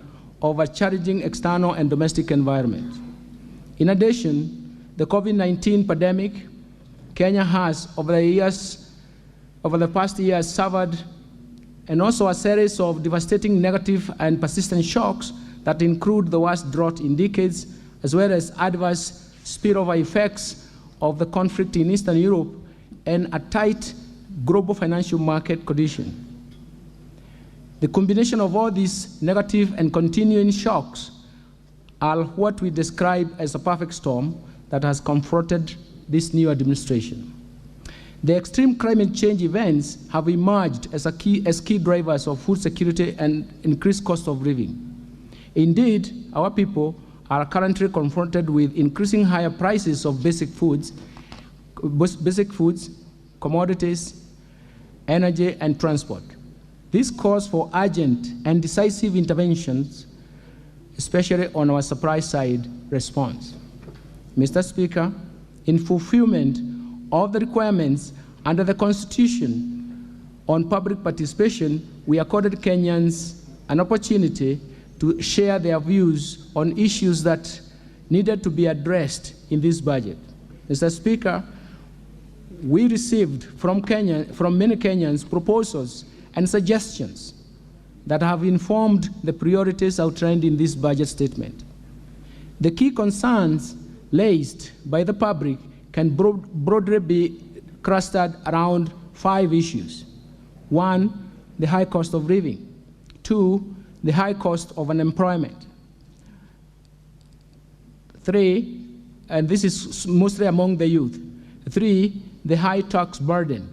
of a challenging external and domestic environment. In addition, the COVID-19 pandemic, Kenya has, over the past years, suffered and also a series of devastating negative and persistent shocks that include the worst drought in decades, as well as adverse spillover effects of the conflict in Eastern Europe and a tight global financial market condition. The combination of all these negative and continuing shocks are what we describe as a perfect storm that has confronted this new administration. The extreme climate change events have emerged as key drivers of food security and increased cost of living. Indeed, our people are currently confronted with increasing higher prices of basic foods, commodities, energy, and transport. This calls for urgent and decisive interventions, especially on our supply side response. Mr. Speaker, in fulfillment of the requirements under the Constitution on public participation, we accorded Kenyans an opportunity to share their views on issues that needed to be addressed in this budget. Mr. Speaker, we received from many Kenyans proposals and suggestions that have informed the priorities outlined in this budget statement. The key concerns raised by the public can broadly be clustered around 5 issues. 1, the high cost of living. 2, the high cost of unemployment. 3, and this is mostly among the youth. 3, the high tax burden.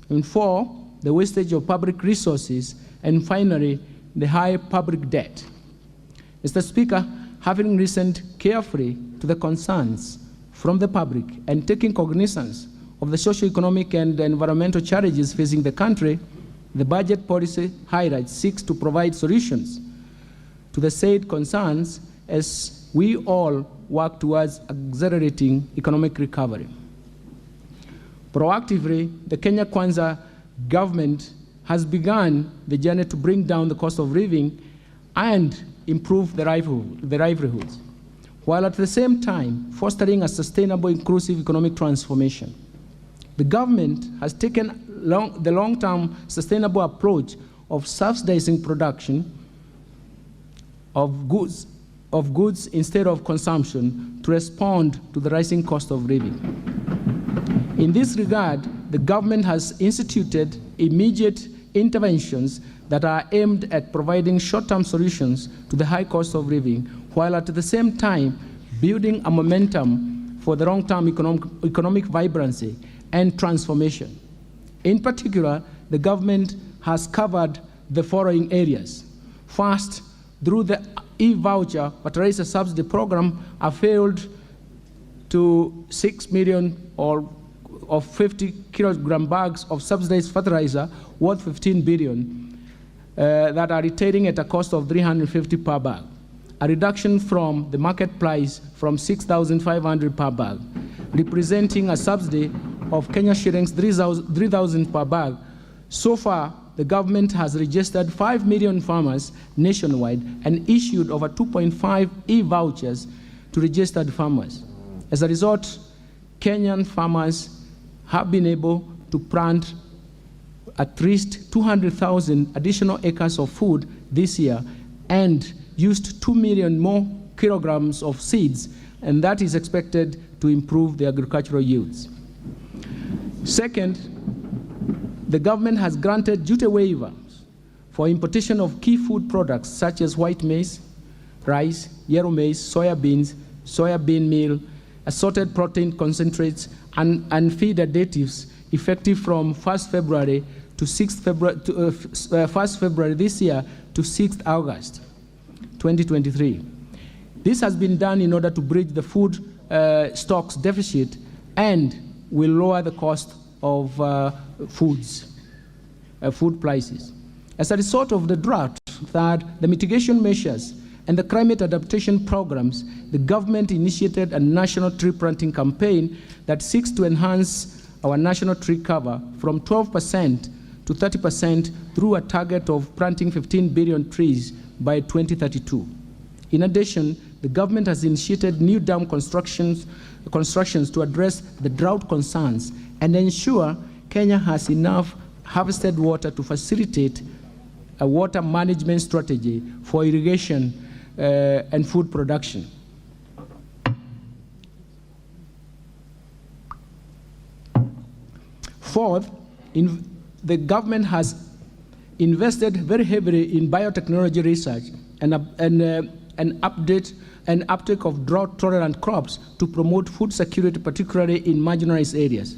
And 4, the wastage of public resources. And finally, the high public debt. Mr. Speaker, having listened carefully to the concerns from the public and taking cognizance of the socio-economic and environmental challenges facing the country, the budget policy highlights seeks to provide solutions to the said concerns as we all work towards accelerating economic recovery. Proactively, the Kenyakwanza government has begun the journey to bring down the cost of living and improve the livelihoods, while at the same time fostering a sustainable, inclusive economic transformation. The government has taken the long-term sustainable approach of subsidizing production of goods instead of consumption to respond to the rising cost of living. In this regard, the government has instituted immediate interventions that are aimed at providing short-term solutions to the high cost of living, while at the same time building a momentum for the long-term economic vibrancy and transformation. In particular, the government has covered the following areas. First, through the e-voucher fertilizer subsidy program, availed to 6 million of 50 kilogram bags of subsidized fertilizer worth 15 billion that are retailing at a cost of 350 per bag, a reduction from the market price from 6,500 per bag, representing a subsidy of Kenya shillings 3,000 per bag. So far, the government has registered 5 million farmers nationwide and issued over 2.5 e-vouchers to registered farmers. As a result, Kenyan farmers have been able to plant at least 200,000 additional acres of food this year and used 2 million more kilograms of seeds, and that is expected to improve the agricultural yields. Second, the government has granted duty waivers for importation of key food products such as white maize, rice, yellow maize, soya beans, soya bean meal, assorted protein concentrates, and feed additives effective from 1st February to 6th February, 1st February this year to 6th August 2023. This has been done in order to bridge the food stocks deficit and will lower the cost of food prices. As a result of the drought, the mitigation measures and the climate adaptation programs, the government initiated a national tree planting campaign that seeks to enhance our national tree cover from 12% to 30% through a target of planting 15 billion trees by 2032. In addition, the government has initiated new dam constructions to address the drought concerns and ensure Kenya has enough harvested water to facilitate a water management strategy for irrigation and food production. Fourth, the government has invested very heavily in biotechnology research and uptake of drought-tolerant crops to promote food security, particularly in marginalized areas.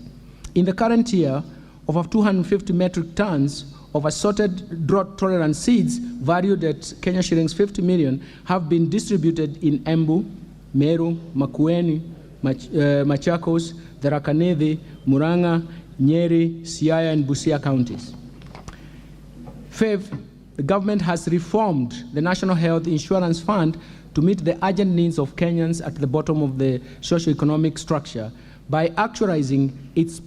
In the current year, over 250 metric tons of assorted drought-tolerant seeds valued at Kenya shillings 50 million have been distributed in Embu, Meru, Makueni, Machakos, Tharaka Nithi, Murang'a, Nyeri, Siaya, and Busia counties. Fifth, the government has reformed the National Health Insurance Fund to meet the urgent needs of Kenyans at the bottom of the socio-economic structure by actualizing its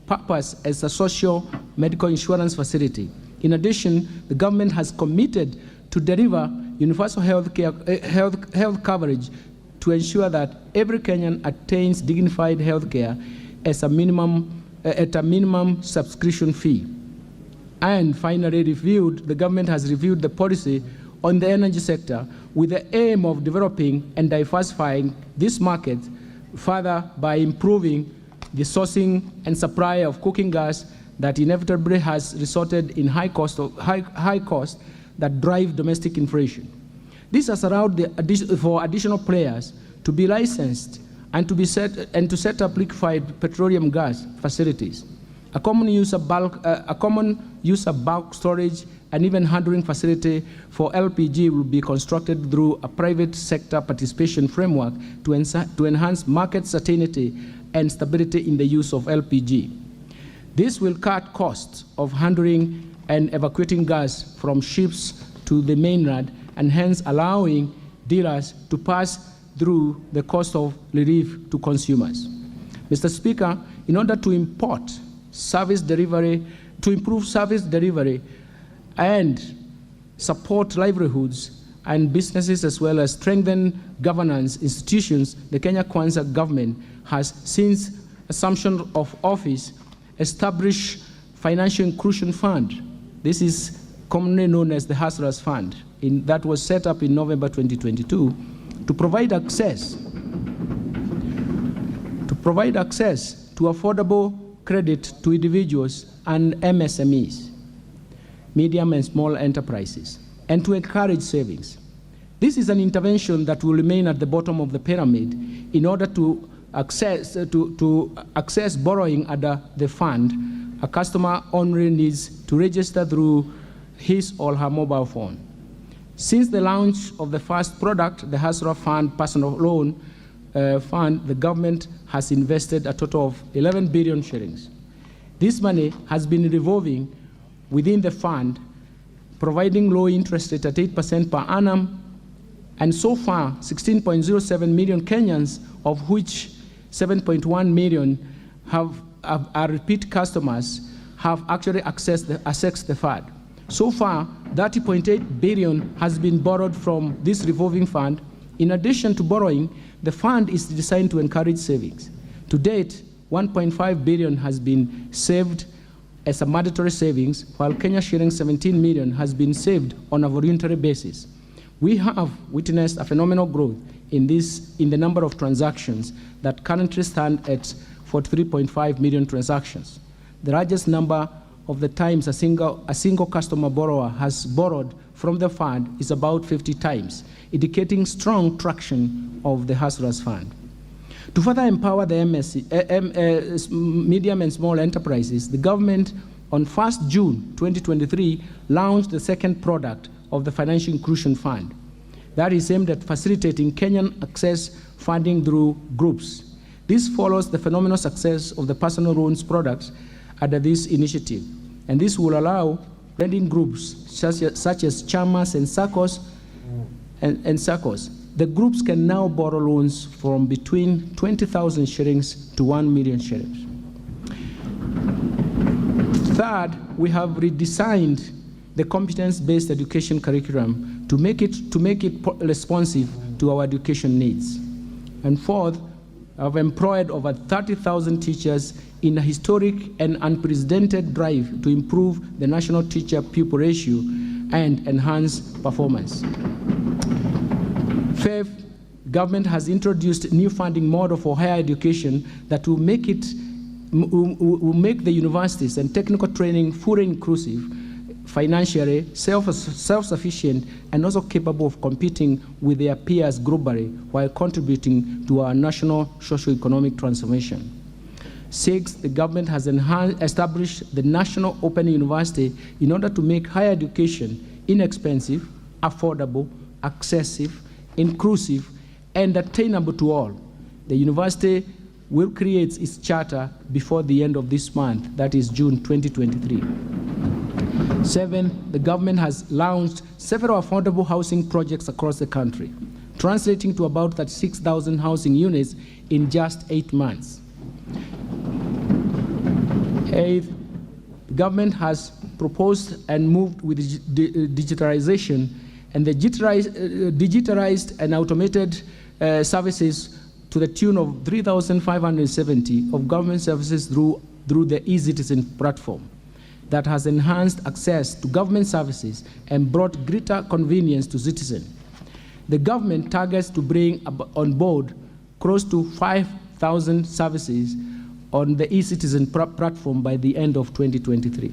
purpose as a social medical insurance facility. In addition, the government has committed to deliver universal health coverage to ensure that every Kenyan attains dignified health care at a minimum subscription fee. And finally, the government has reviewed the policy on the energy sector with the aim of developing and diversifying this market further by improving the sourcing and supply of cooking gas that inevitably has resulted in high costs that drive domestic inflation. This has allowed for additional players to be licensed and to set up liquefied petroleum gas facilities. A common use of bulk storage and even handling facility for LPG will be constructed through a private sector participation framework to enhance market certainty and stability in the use of LPG. This will cut costs of handling and evacuating gas from ships to the mainland and hence allowing dealers to pass through the cost of relief to consumers. Mr. Speaker, in order to improve service delivery and support livelihoods and businesses as well as strengthen governance institutions, the Kenya-Kwanza government has, since assumption of office, established Financial Inclusion Fund. This is commonly known as the Hustlers Fund, that was set up in November 2022 to provide access to affordable credit to individuals and MSMEs, medium and small enterprises, and to encourage savings. This is an intervention that will remain at the bottom of the pyramid in order to access borrowing under the fund. A customer only needs to register through his or her mobile phone. Since the launch of the first product, the Hustler Fund Personal Loan Fund, the government has invested a total of 11 billion shillings. This money has been revolving within the fund, providing low interest rate at 8% per annum, and so far 16.07 million Kenyans, of which 7.1 million are repeat customers, have actually accessed the fund. So far, 30.8 billion has been borrowed from this revolving fund. In addition to borrowing, the fund is designed to encourage savings. To date, 1.5 billion has been saved as a mandatory savings, while Kenya shilling 17 million has been saved on a voluntary basis. We have witnessed a phenomenal growth in the number of transactions that currently stand at 43.5 million transactions. The largest number of the times a single customer borrower has borrowed from the fund is about 50 times, indicating strong traction of the Hustlers Fund. To further empower the medium and small enterprises, the government on 1st June 2023 launched the second product of the Financial Inclusion Fund that is aimed at facilitating Kenyan access funding through groups. This follows the phenomenal success of the personal loans products under this initiative, and this will allow lending groups such as chamas and SACCOs and SACCOs. The groups can now borrow loans from between 20,000 shillings to 1 million shillings. Third, we have redesigned the competence-based education curriculum to make it responsive to our education needs. And fourth, I've employed over 30,000 teachers in a historic and unprecedented drive to improve the national teacher-pupil ratio and enhance performance. Fifth, government has introduced new funding model for higher education that will make the universities and technical training fully inclusive, financially self-sufficient, and also capable of competing with their peers globally while contributing to our national socio-economic transformation. Sixth, the government has established the National Open University in order to make higher education inexpensive, affordable, accessible, inclusive, and attainable to all. The university will create its charter before the end of this month, that is June 2023. Seven, the government has launched several affordable housing projects across the country, translating to about 36,000 housing units in just 8 months. Eighth, the government has proposed and moved with digitalization, and the digitalized and automated services to the tune of 3,570 of government services through the eCitizen platform that has enhanced access to government services and brought greater convenience to citizens. The government targets to bring on board close to 5,000 services on the eCitizen platform by the end of 2023.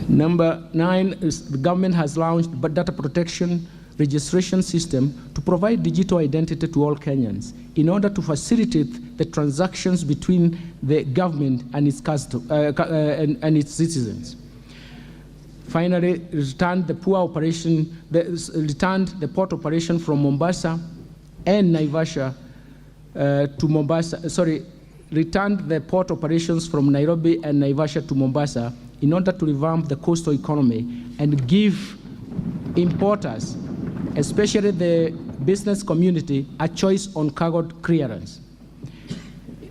Number 9 is the government has launched a data protection registration system to provide digital identity to all Kenyans in order to facilitate the transactions between the government and its citizens. Finally, returned the port operation from Mombasa and Naivasha to Mombasa. Returned the port operations from Nairobi and Naivasha to Mombasa in order to revamp the coastal economy and give importers, especially the business community, a choice on cargo clearance.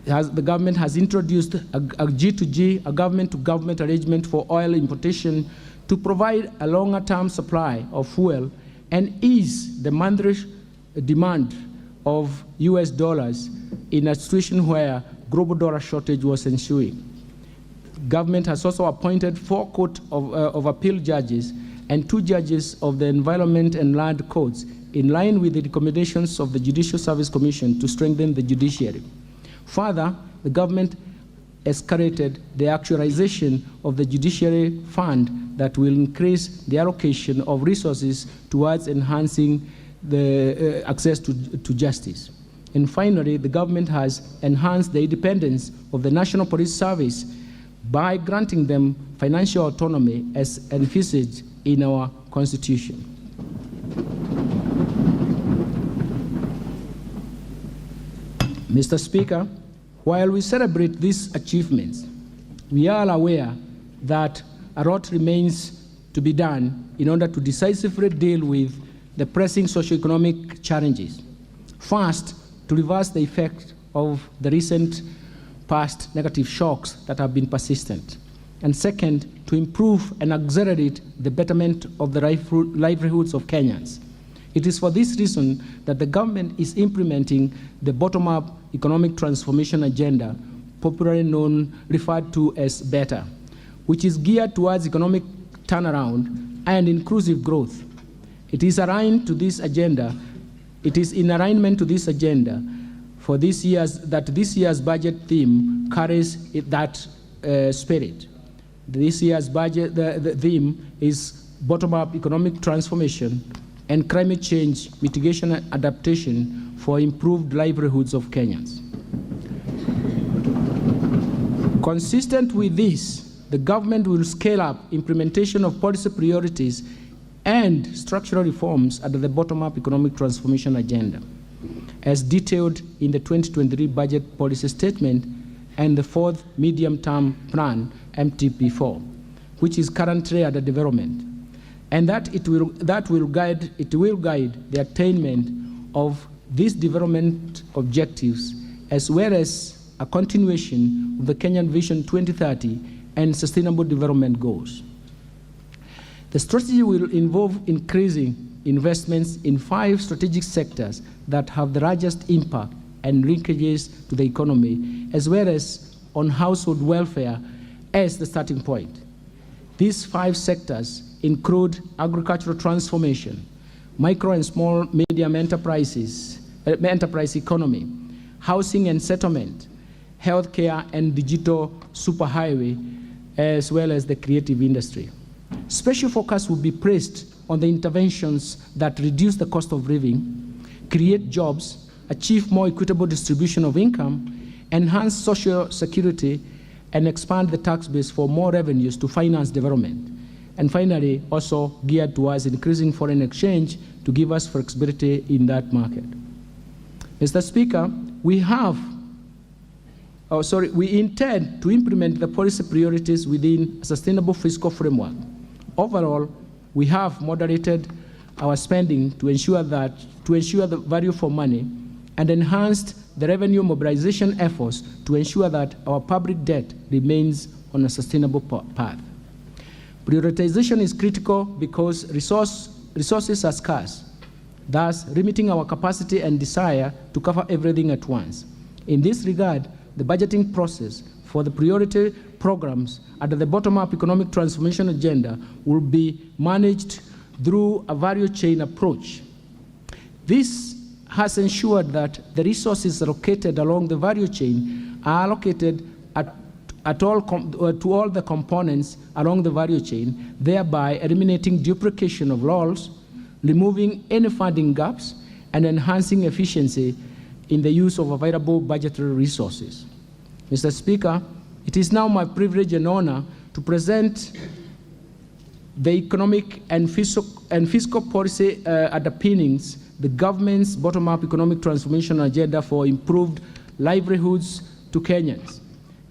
The government has introduced a G2G, a government-to-government arrangement for oil importation to provide a longer-term supply of fuel and ease the monthly demand of US dollars in a situation where global dollar shortage was ensuing. Government has also appointed 4 Court of Appeal judges and 2 judges of the Environment and Land Courts in line with the recommendations of the Judicial Service Commission to strengthen the judiciary. Further, the government escalated the actualization of the judiciary fund that will increase the allocation of resources towards enhancing the access to justice. And finally, the government has enhanced the independence of the National Police Service by granting them financial autonomy as envisaged in our Constitution. Mr. Speaker, while we celebrate these achievements, we are aware that a lot remains to be done in order to decisively deal with the pressing socioeconomic challenges. First, to reverse the effect of the recent past negative shocks that have been persistent. And second, to improve and accelerate the betterment of the livelihoods of Kenyans. It is for this reason that the government is implementing the bottom-up economic transformation agenda, popularly referred to as BETTER, which is geared towards economic turnaround and inclusive growth. It is aligned to this agenda. It is in alignment to this agenda for this year's budget theme carries that spirit. This year's budget, the theme is bottom-up economic transformation and climate change mitigation and adaptation for improved livelihoods of Kenyans. Consistent with this, the government will scale up implementation of policy priorities and structural reforms under the bottom-up economic transformation agenda, as detailed in the 2023 budget policy statement and the fourth medium-term plan, MTP4, which is currently under development, and that it will guide the attainment of these development objectives, as well as a continuation of the Kenyan Vision 2030 and Sustainable Development Goals. The strategy will involve increasing investments in 5 strategic sectors that have the largest impact and linkages to the economy, as well as on household welfare as the starting point. These 5 sectors include agricultural transformation, micro and small medium enterprise economy, housing and settlement, healthcare and digital superhighway, as well as the creative industry. Special focus will be placed on the interventions that reduce the cost of living, create jobs, achieve more equitable distribution of income, enhance social security, and expand the tax base for more revenues to finance development. And finally, also geared towards increasing foreign exchange to give us flexibility in that market. Mr. Speaker, we intend to implement the policy priorities within a sustainable fiscal framework. Overall, we have moderated our spending to ensure the value for money and enhanced the revenue mobilization efforts to ensure that our public debt remains on a sustainable path. Prioritization is critical because resources are scarce, thus limiting our capacity and desire to cover everything at once. In this regard, the budgeting process for the priority programs under the bottom-up economic transformation agenda will be managed through a value chain approach. This has ensured that the resources allocated along the value chain are allocated to all the components along the value chain, thereby eliminating duplication of roles, removing any funding gaps, and enhancing efficiency in the use of available budgetary resources. Mr. Speaker, it is now my privilege and honor to present the economic and fiscal policy underpinnings the government's bottom-up economic transformation agenda for improved livelihoods to Kenyans.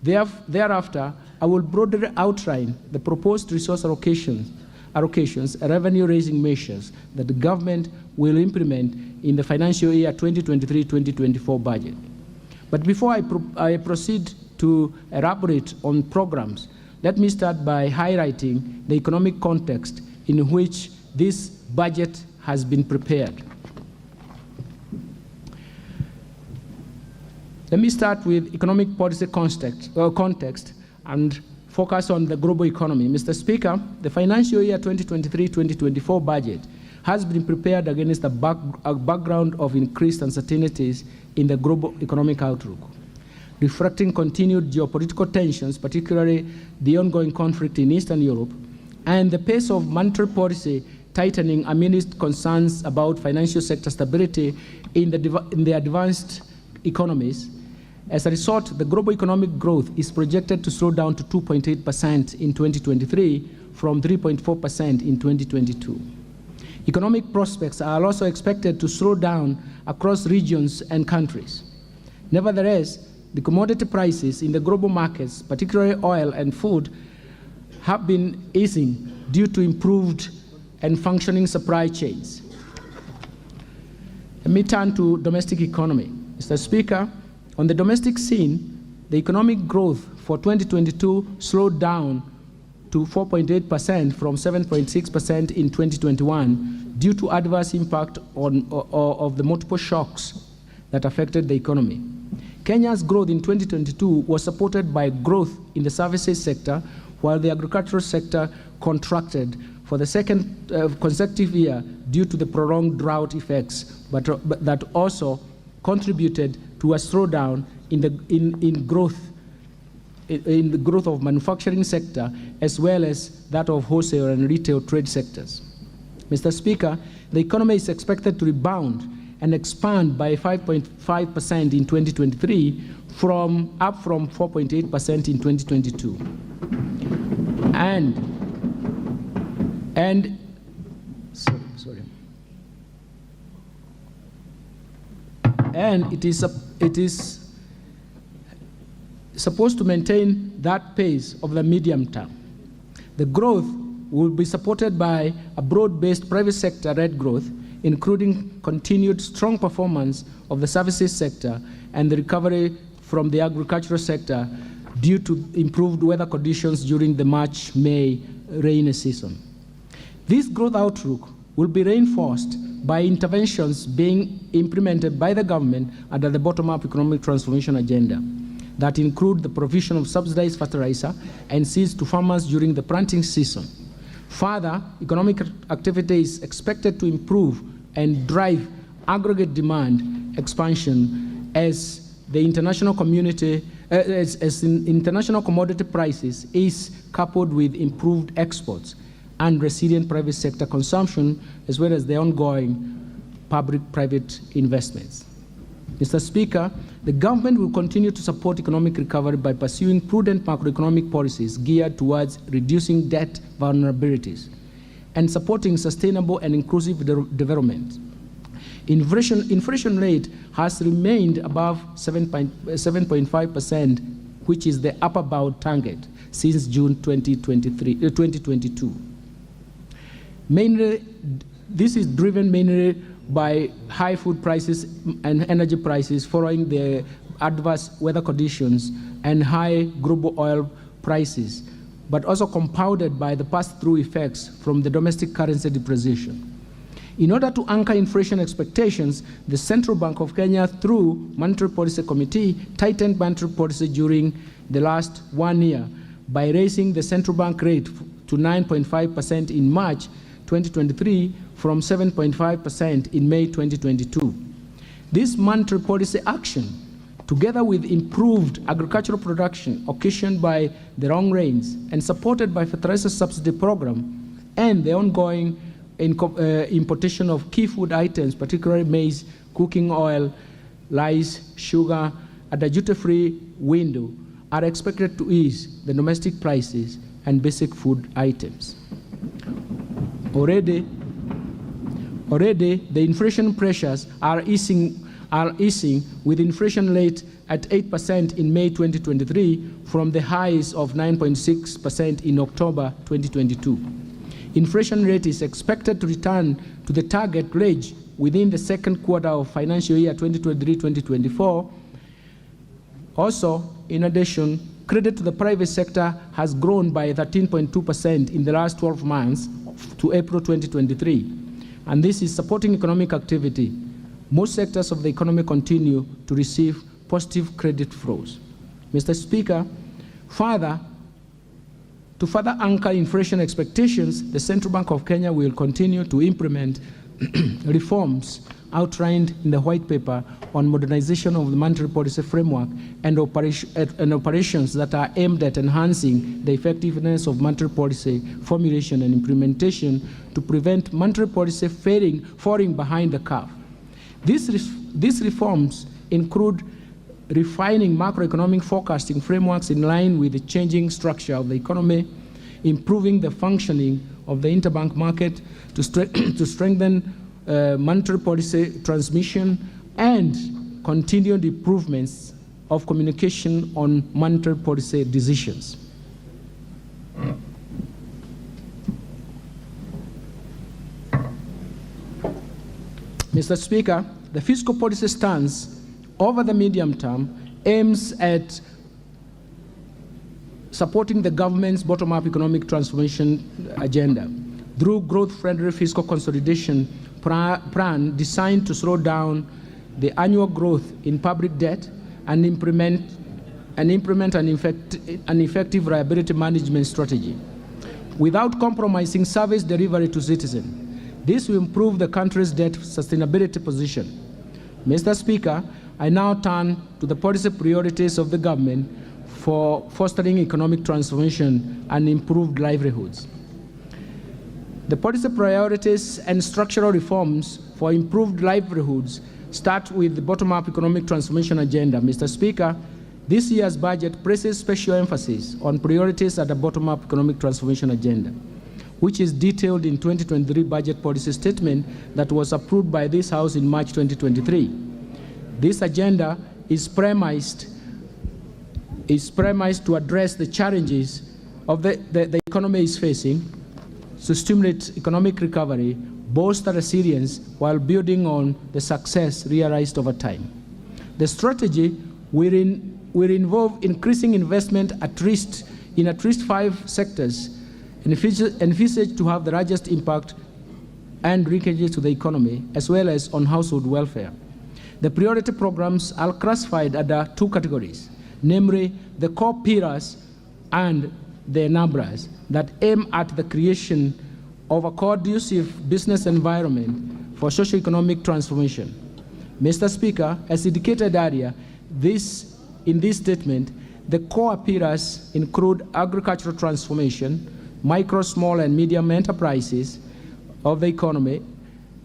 Thereafter, I will broadly outline the proposed resource allocations and revenue-raising measures that the government will implement in the financial year 2023-2024 budget. But before I proceed to elaborate on programs, let me start by highlighting the economic context in which this budget has been prepared. Let me start with economic policy context and focus on the global economy. Mr. Speaker, the financial year 2023-2024 budget has been prepared against a background of increased uncertainties in the global economic outlook, reflecting continued geopolitical tensions, particularly the ongoing conflict in Eastern Europe, and the pace of monetary policy tightening amidst concerns about financial sector stability in the advanced economies. As a result, the global economic growth is projected to slow down to 2.8% in 2023 from 3.4% in 2022. Economic prospects are also expected to slow down across regions and countries. Nevertheless, the commodity prices in the global markets, particularly oil and food, have been easing due to improved and functioning supply chains. Let me turn to domestic economy. Mr. Speaker, on the domestic scene, the economic growth for 2022 slowed down to 4.8% from 7.6% in 2021 due to adverse impact of the multiple shocks that affected the economy. Kenya's growth in 2022 was supported by growth in the services sector, while the agricultural sector contracted for the second consecutive year due to the prolonged drought effects, but that also contributed to a slowdown in growth in the growth of manufacturing sector, as well as that of wholesale and retail trade sectors. Mr. Speaker, the economy is expected to rebound and expand by 5.5% in 2023, up from 4.8% in 2022. And it is supposed to maintain that pace over the medium term. The growth will be supported by a broad-based private sector-led growth, including continued strong performance of the services sector and the recovery from the agricultural sector due to improved weather conditions during the March-May rainy season. This growth outlook will be reinforced by interventions being implemented by the government under the bottom-up economic transformation agenda that include the provision of subsidized fertilizer and seeds to farmers during the planting season. Further, economic activity is expected to improve and drive aggregate demand expansion as the international community, international commodity prices is coupled with improved exports and resilient private sector consumption, as well as the ongoing public-private investments. Mr. Speaker, the government will continue to support economic recovery by pursuing prudent macroeconomic policies geared towards reducing debt vulnerabilities and supporting sustainable and inclusive development. Inflation rate has remained above 7.5%, which is the upper bound target since June 2022. This is driven mainly by high food prices and energy prices following the adverse weather conditions and high global oil prices, but also compounded by the pass-through effects from the domestic currency depreciation. In order to anchor inflation expectations, the Central Bank of Kenya, through Monetary Policy Committee, tightened monetary policy during the last 1 year by raising the central bank rate to 9.5% in March 2023 from 7.5% in May 2022. This monetary policy action, together with improved agricultural production occasioned by the long rains and supported by fertilizer subsidy program and the ongoing importation of key food items, particularly maize, cooking oil, rice, sugar, at a duty-free window, are expected to ease the domestic prices and basic food items. Already, the inflation pressures are easing with inflation rate at 8% in May 2023 from the highs of 9.6% in October 2022. Inflation rate is expected to return to the target range within the second quarter of financial year 2023-2024. Also, in addition, credit to the private sector has grown by 13.2% in the last 12 months to April 2023, and this is supporting economic activity. Most sectors of the economy continue to receive positive credit flows. Mr. Speaker, to further anchor inflation expectations, the Central Bank of Kenya will continue to implement reforms outlined in the White Paper on modernization of the monetary policy framework and operations that are aimed at enhancing the effectiveness of monetary policy formulation and implementation to prevent monetary policy falling behind the curve. These reforms include refining macroeconomic forecasting frameworks in line with the changing structure of the economy, improving the functioning of the interbank market to strengthen monetary policy transmission, and continued improvements of communication on monetary policy decisions. Mr. Speaker, the fiscal policy stance over the medium term aims at supporting the government's bottom-up economic transformation agenda through growth-friendly fiscal consolidation plan designed to slow down the annual growth in public debt and implement an effective liability management strategy without compromising service delivery to citizens. This will improve the country's debt sustainability position. Mr. Speaker, I now turn to the policy priorities of the government for fostering economic transformation and improved livelihoods. The policy priorities and structural reforms for improved livelihoods start with the bottom-up economic transformation agenda. Mr. Speaker, this year's budget places special emphasis on priorities at the bottom-up economic transformation agenda, which is detailed in 2023 budget policy statement that was approved by this House in March 2023. This agenda is premised to address the challenges of the economy is facing, to stimulate economic recovery, bolster resilience while building on the success realized over time. The strategy will involve increasing investment in at least 5 sectors envisaged to have the largest impact and linkages to the economy, as well as on household welfare. The priority programs are classified under 2 categories, namely the core pillars and the enablers that aim at the creation of a conducive business environment for socio-economic transformation. Mr. Speaker, as indicated earlier, in this statement, the core pillars include agricultural transformation, micro, small, and medium enterprises of the economy,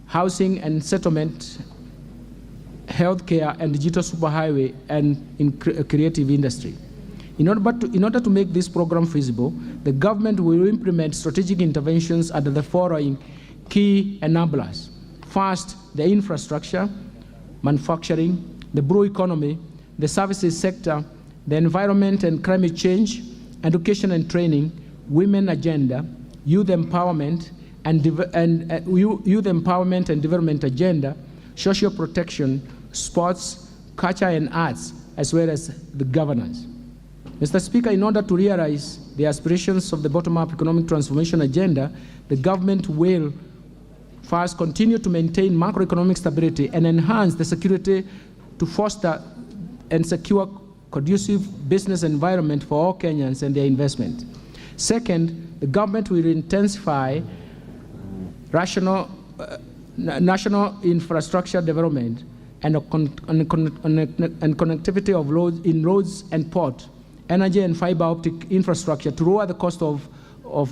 housing and settlement, healthcare, and digital superhighway, and in creative industry. In order to make this program feasible, the government will implement strategic interventions under the following key enablers. First, the infrastructure, manufacturing, the blue economy, the services sector, the environment and climate change, education and training, women agenda, youth empowerment and development agenda, social protection, sports, culture and arts, as well as the governance. Mr. Speaker, in order to realize the aspirations of the bottom-up economic transformation agenda, the government will first continue to maintain macroeconomic stability and enhance the security to foster and secure conducive business environment for all Kenyans and their investment. Second, the government will intensify national infrastructure development and connectivity of roads and port, energy and fiber optic infrastructure to lower the cost of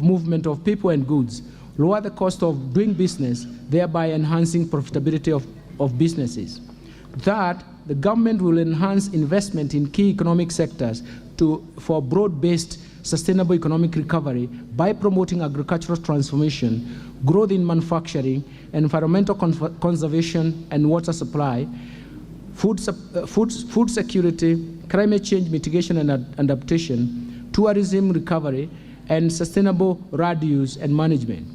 movement of people and goods, lower the cost of doing business, thereby enhancing profitability of businesses. Third, the government will enhance investment in key economic sectors for broad-based sustainable economic recovery by promoting agricultural transformation, growth in manufacturing, environmental conservation and water supply, food security, climate change mitigation and adaptation, tourism recovery, and sustainable land use and management.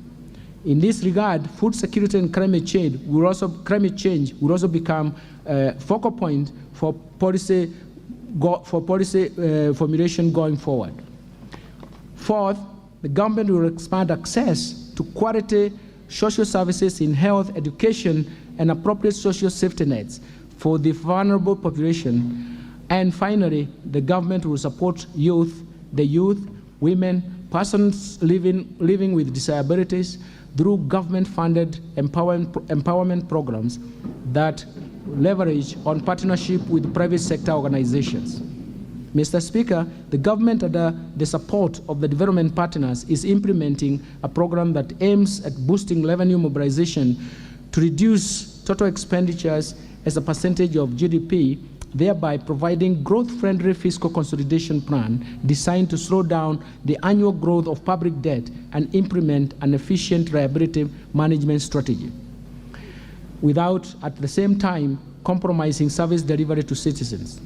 In this regard, food security and climate change will also become a focal point for policy formulation going forward. Fourth, the government will expand access to quality social services in health, education, and appropriate social safety nets for the vulnerable population. And finally, the government will support the youth, women, persons living with disabilities through government-funded empowerment programs that leverage on partnership with private sector organizations. Mr. Speaker, the government, under the support of the development partners, is implementing a program that aims at boosting revenue mobilization to reduce total expenditures as a percentage of GDP, thereby providing growth-friendly fiscal consolidation plan designed to slow down the annual growth of public debt and implement an efficient liability management strategy, without at the same time compromising service delivery to citizens.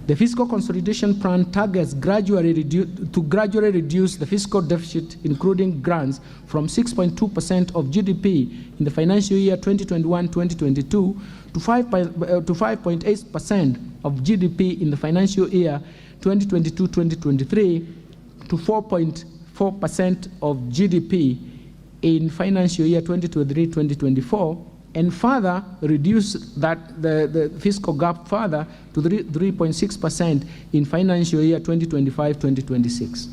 The fiscal consolidation plan targets to gradually reduce the fiscal deficit, including grants, from 6.2% of GDP in the financial year 2021-2022 to 5.8% of GDP in the financial year 2022-2023 to 4.4% of GDP in financial year 2023-2024, and further reduce the fiscal gap further to 3.6% in financial year 2025-2026.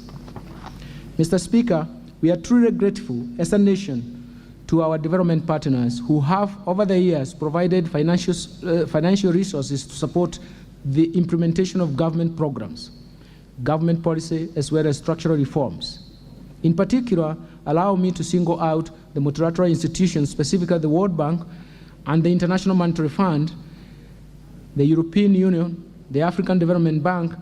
Mr. Speaker, we are truly grateful as a nation to our development partners who have over the years provided financial resources to support the implementation of government programs. government policy, as well as structural reforms. In particular, allow me to single out the multilateral institutions, specifically the World Bank and the International Monetary Fund, the European Union, the African Development Bank,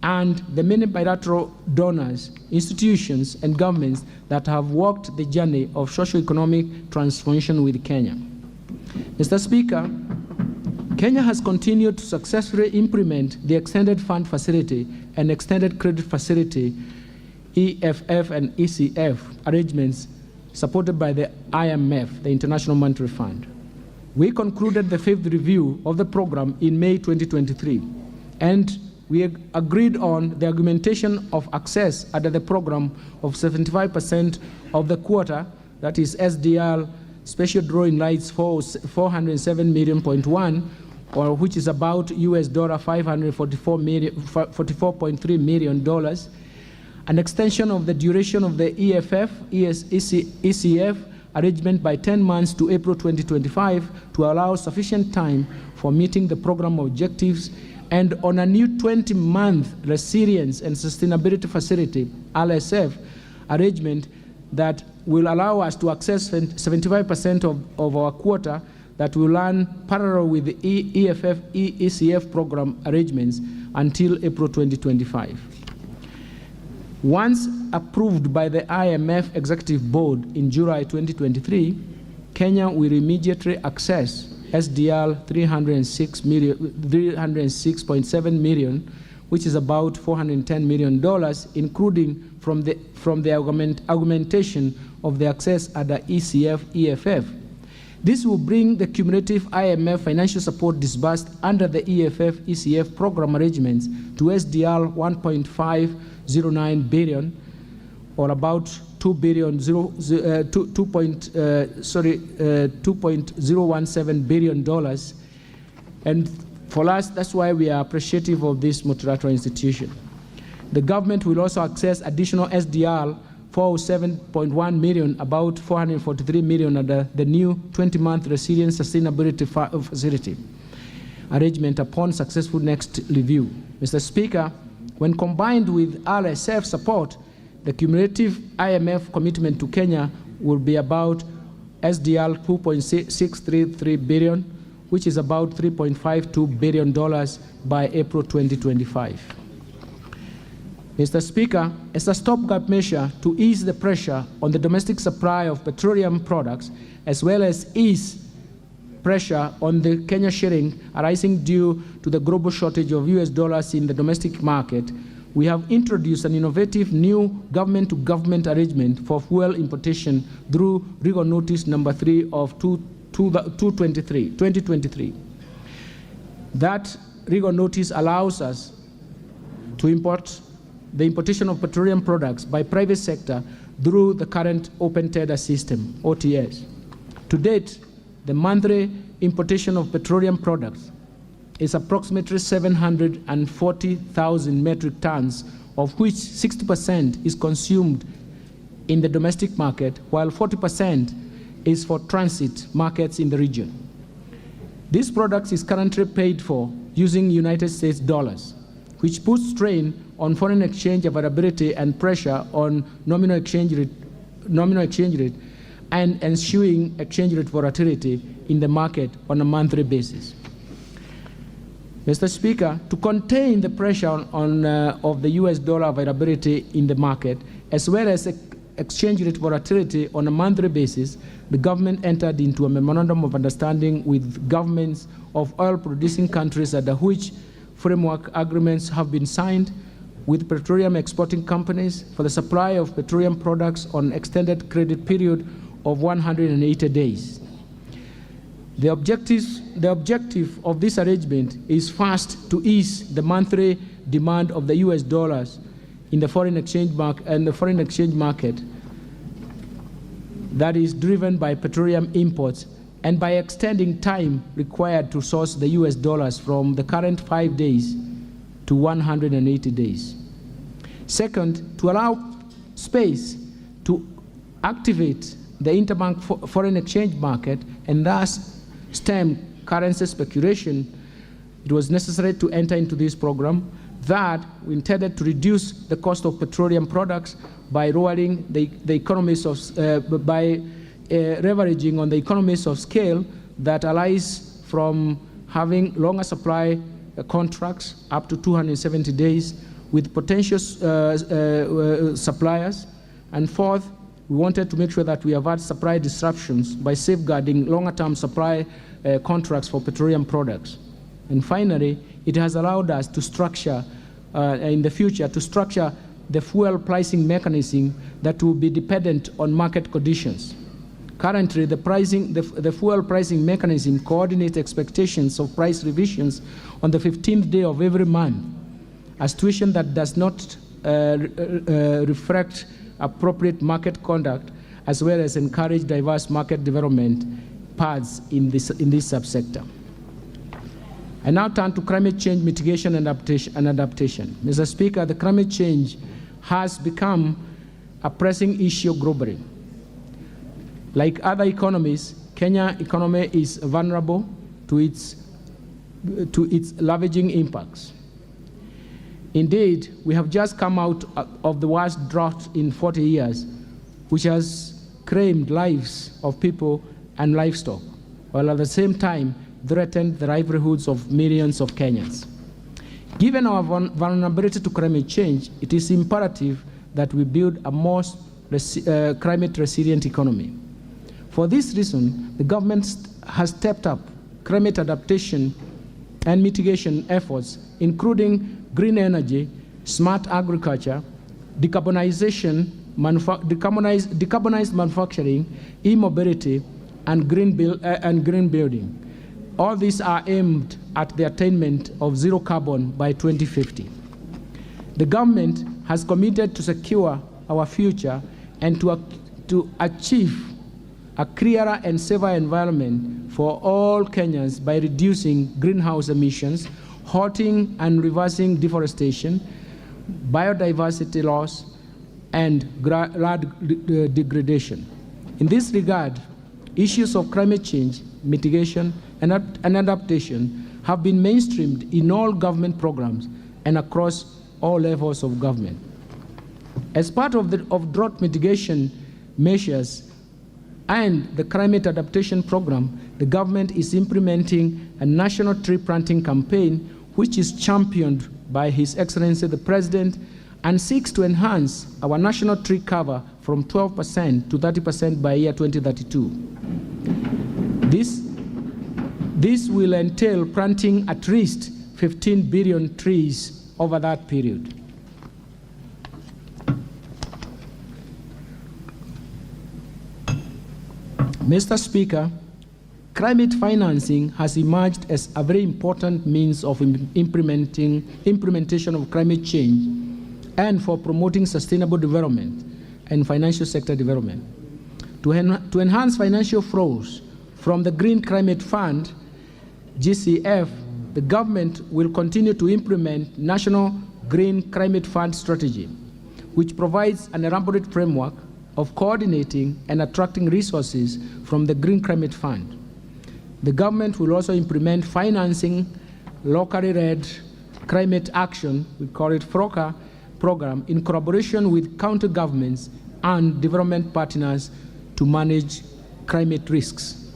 and the many bilateral donors, institutions, and governments that have walked the journey of socio-economic transformation with Kenya. Mr. Speaker, Kenya has continued to successfully implement the Extended Fund Facility and Extended Credit Facility, EFF and ECF arrangements supported by the IMF, the International Monetary Fund. We concluded the 5th review of the program in May 2023, and we agreed on the augmentation of access under the program of 75% of the quota, that is SDR special drawing rights for 407 million.1, or which is about US $544.3 million, an extension of the duration of the EFF, ECF arrangement by 10 months to April 2025 to allow sufficient time for meeting the program objectives, and on a new 20-month resilience and sustainability facility, RSF, arrangement that will allow us to access 75% of our quota that will run parallel with the EFF, ECF program arrangements until April 2025. Once approved by the IMF Executive Board in July 2023, Kenya will immediately access SDR 306.7 million, which is about $410 million, including from the augmentation of the access under ECF, EFF. This will bring the cumulative IMF financial support disbursed under the EFF, ECF program arrangements to SDR 1.509 billion, or about $2.017 billion. And for us, that's why we are appreciative of this multilateral institution. The government will also access additional SDR 407.1 million, about $443 million under the new 20-month Resilience Sustainability Facility arrangement upon successful next review. Mr. Speaker, when combined with RSF support, the cumulative IMF commitment to Kenya will be about SDR 2.633 billion, which is about $3.52 billion by April 2025. Mr. Speaker, as a stopgap measure to ease the pressure on the domestic supply of petroleum products, as well as ease pressure on the Kenya shilling arising due to the global shortage of US dollars in the domestic market, we have introduced an innovative new government-to-government arrangement for fuel importation through Regal Notice number 3 of 2023. That Regal Notice allows us to import the importation of petroleum products by private sector through the current open tender system, OTS. To date, the monthly importation of petroleum products is approximately 740,000 metric tons, of which 60% is consumed in the domestic market, while 40% is for transit markets in the region. This product is currently paid for using United States dollars, which puts strain on foreign exchange availability and pressure on nominal exchange rate and ensuing exchange rate volatility in the market on a monthly basis. Mr. Speaker, to contain the pressure of the US dollar availability in the market, as well as exchange rate volatility on a monthly basis, the government entered into a memorandum of understanding with governments of oil-producing countries under which framework agreements have been signed with petroleum exporting companies for the supply of petroleum products on extended credit period of 180 days. The objective of this arrangement is first to ease the monthly demand of the US dollars in the foreign exchange market that is driven by petroleum imports, and by extending time required to source the US dollars from the current 5 days to 180 days. Second, to allow space to activate the interbank foreign exchange market and thus stem currency speculation, it was necessary to enter into this program. Third, we intended to reduce the cost of petroleum products by lowering the economies of, leveraging on the economies of scale that arise from having longer supply contracts up to 270 days with potential suppliers. And fourth, we wanted to make sure that we avoid supply disruptions by safeguarding longer-term supply contracts for petroleum products. And finally, it has allowed us to structure, in the future, to structure the fuel pricing mechanism that will be dependent on market conditions. Currently, the fuel pricing mechanism coordinates expectations of price revisions on the 15th day of every month, a situation that does not reflect appropriate market conduct, as well as encourage diverse market development paths in this subsector. I now turn to climate change mitigation and adaptation. Mr. Speaker, the climate change has become a pressing issue globally. Like other economies, Kenya's economy is vulnerable to its ravaging impacts. Indeed, we have just come out of the worst drought in 40 years, which has claimed lives of people and livestock, while at the same time threatened the livelihoods of millions of Kenyans. Given our vulnerability to climate change, it is imperative that we build a more climate-resilient economy. For this reason, the government has stepped up climate adaptation and mitigation efforts, including green energy, smart agriculture, decarbonized manufacturing, e-mobility, and green building. All these are aimed at the attainment of zero carbon by 2050. The government has committed to secure our future and to achieve a clearer and safer environment for all Kenyans by reducing greenhouse emissions, halting and reversing deforestation, biodiversity loss, and land degradation. In this regard, issues of climate change, mitigation, and adaptation have been mainstreamed in all government programs and across all levels of government. As part of drought mitigation measures and the climate adaptation program, the government is implementing a national tree planting campaign, which is championed by His Excellency the President and seeks to enhance our national tree cover from 12% to 30% by year 2032. This will entail planting at least 15 billion trees over that period. Mr. Speaker, climate financing has emerged as a very important means of implementation of climate change and for promoting sustainable development and financial sector development. To enhance financial flows from the Green Climate Fund, GCF, the government will continue to implement National Green Climate Fund strategy, which provides an elaborate framework of coordinating and attracting resources from the Green Climate Fund. The government will also implement financing locally led climate action, we call it FROCA program, in collaboration with county governments and development partners to manage climate risks.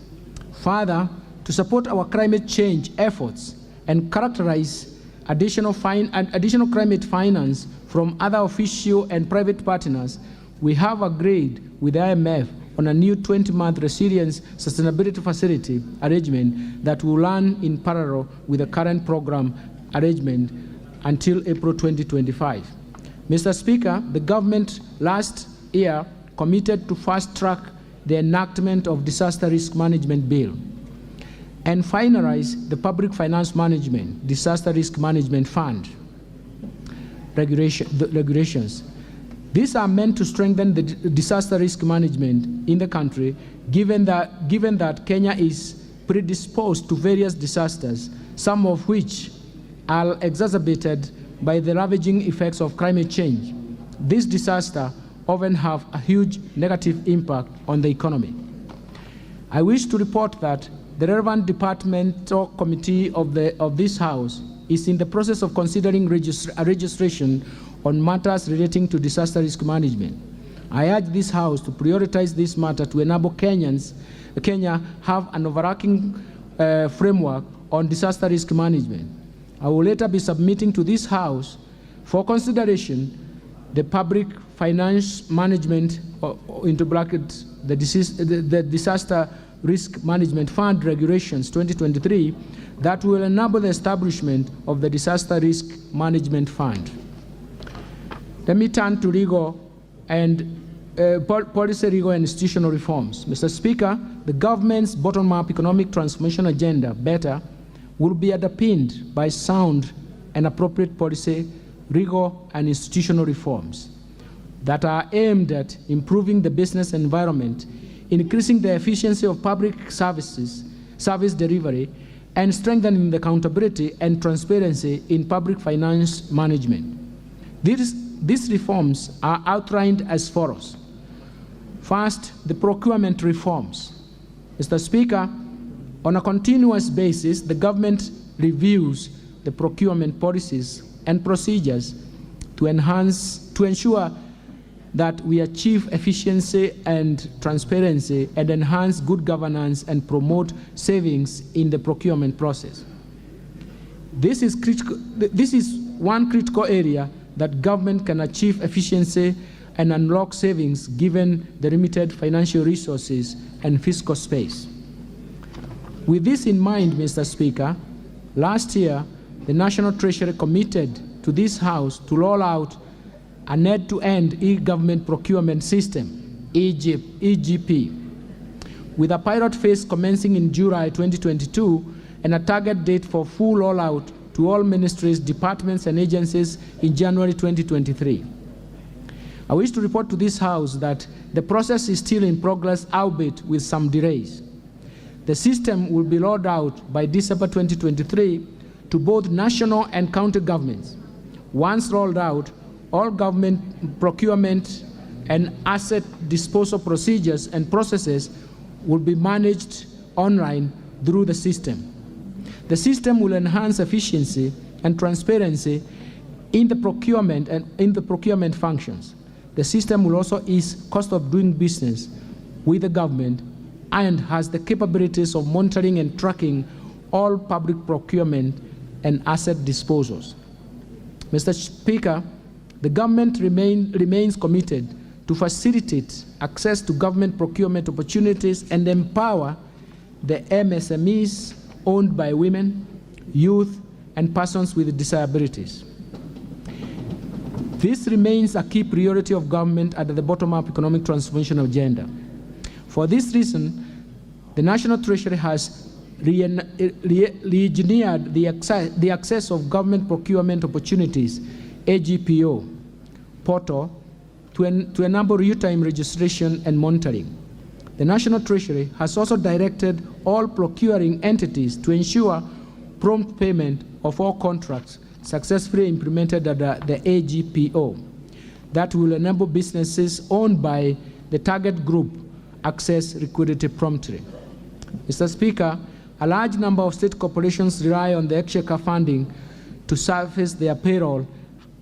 Further, to support our climate change efforts and characterize additional climate finance from other official and private partners, we have agreed with the IMF on a new 20-month resilience sustainability facility arrangement that will run in parallel with the current program arrangement until April 2025. Mr. Speaker, the government last year committed to fast-track the enactment of Disaster Risk Management Bill and finalize the Public Finance Management, Disaster Risk Management Fund regulations. These are meant to strengthen the disaster risk management in the country, given that Kenya is predisposed to various disasters, some of which are exacerbated by the ravaging effects of climate change. These disasters often have a huge negative impact on the economy. I wish to report that the relevant departmental committee of this House is in the process of considering registration on matters relating to disaster risk management. I urge this House to prioritize this matter to enable Kenya have an overarching framework on disaster risk management. I will later be submitting to this House for consideration the Public Finance Management, into brackets, the Disaster Risk Management Fund Regulations 2023 that will enable the establishment of the Disaster Risk Management Fund. Let me turn to legal and policy, legal and institutional reforms. Mr. Speaker, the government's bottom-up economic transformation agenda, BETTER, will be underpinned by sound and appropriate policy, legal and institutional reforms that are aimed at improving the business environment, increasing the efficiency of public service delivery, and strengthening the accountability and transparency in public finance management. These reforms are outlined as follows. First, the procurement reforms. Mr. Speaker, on a continuous basis, the government reviews the procurement policies and procedures to ensure that we achieve efficiency and transparency and enhance good governance and promote savings in the procurement process. This is one critical area that government can achieve efficiency and unlock savings given the limited financial resources and fiscal space. With this in mind, Mr. Speaker, last year, the National Treasury committed to this House to roll out an end-to-end e-government procurement system, EGP, with a pilot phase commencing in July 2022 and a target date for full rollout to all ministries, departments, and agencies in January 2023. I wish to report to this House that the process is still in progress, albeit with some delays. The system will be rolled out by December 2023 to both national and county governments. Once rolled out, all government procurement and asset disposal procedures and processes will be managed online through the system. The system will enhance efficiency and transparency in the procurement functions. The system will also ease cost of doing business with the government and has the capabilities of monitoring and tracking all public procurement and asset disposals. Mr. Speaker, the government remains committed to facilitate access to government procurement opportunities and empower the MSMEs owned by women, youth, and persons with disabilities. This remains a key priority of government under the bottom-up economic transformation agenda. For this reason, the National Treasury has re-engineered the access of government procurement opportunities, AGPO, portal to enable real-time registration and monitoring. The National Treasury has also directed all procuring entities to ensure prompt payment of all contracts successfully implemented under the AGPO that will enable businesses owned by the target group access liquidity promptly. Mr. Speaker, a large number of state corporations rely on the exchequer funding to service their payroll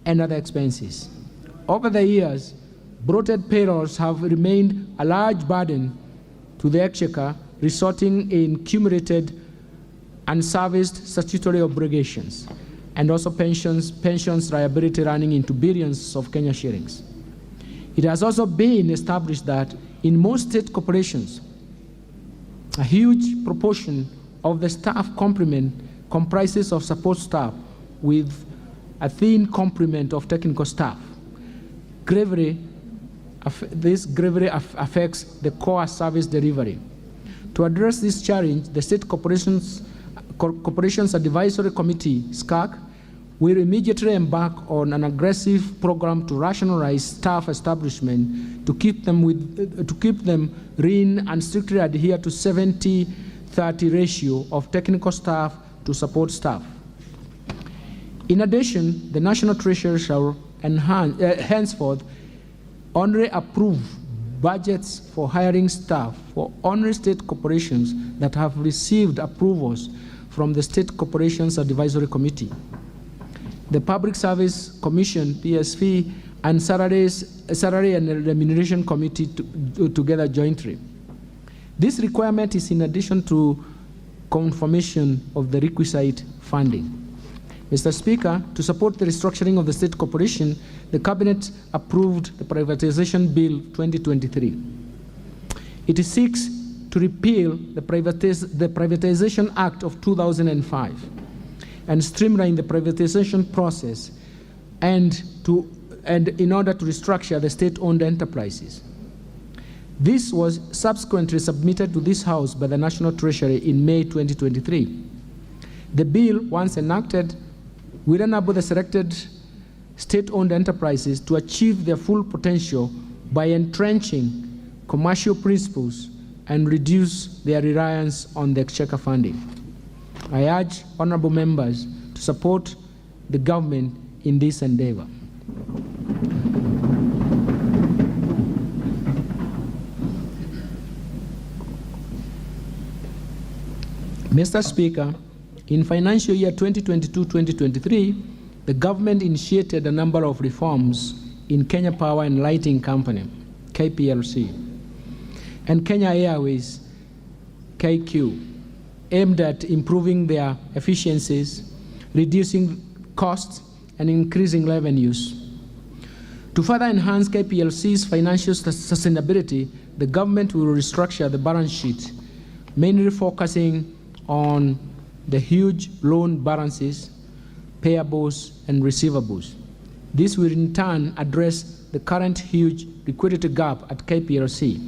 and other expenses. Over the years, bloated payrolls have remained a large burden to the exchequer, resulting in accumulated unserviced statutory obligations and also pensions liability running into billions of Kenya shillings. It has also been established that in most state corporations, a huge proportion of the staff complement comprises of support staff with a thin complement of technical staff. This gravely affects the core service delivery. To address this challenge, the State Corporations Advisory Committee, SCAC, will immediately embark on an aggressive program to rationalize staff establishment to keep them lean and strictly adhere to 70-30 ratio of technical staff to support staff. In addition, the National Treasury shall henceforth only approve budgets for hiring staff for honorary state corporations that have received approvals from the State Corporations Advisory Committee, the Public Service Commission, PSV, and Salary and Remuneration Committee together jointly. This requirement is in addition to confirmation of the requisite funding. Mr. Speaker, to support the restructuring of the state corporation, the Cabinet approved the Privatization Bill 2023. It seeks to repeal the Privatization Act of 2005 and streamline the privatization process and in order to restructure the state-owned enterprises. This was subsequently submitted to this House by the National Treasury in May 2023. The bill, once enacted, will enable the selected state-owned enterprises to achieve their full potential by entrenching commercial principles and reduce their reliance on the exchequer funding. I urge honorable members to support the government in this endeavor. Mr. Speaker, in financial year 2022-2023, the government initiated a number of reforms in Kenya Power and Lighting Company, KPLC, and Kenya Airways, KQ, aimed at improving their efficiencies, reducing costs, and increasing revenues. To further enhance KPLC's financial sustainability, the government will restructure the balance sheet, mainly focusing on the huge loan balances, payables, and receivables. This will in turn address the current huge liquidity gap at KPLC.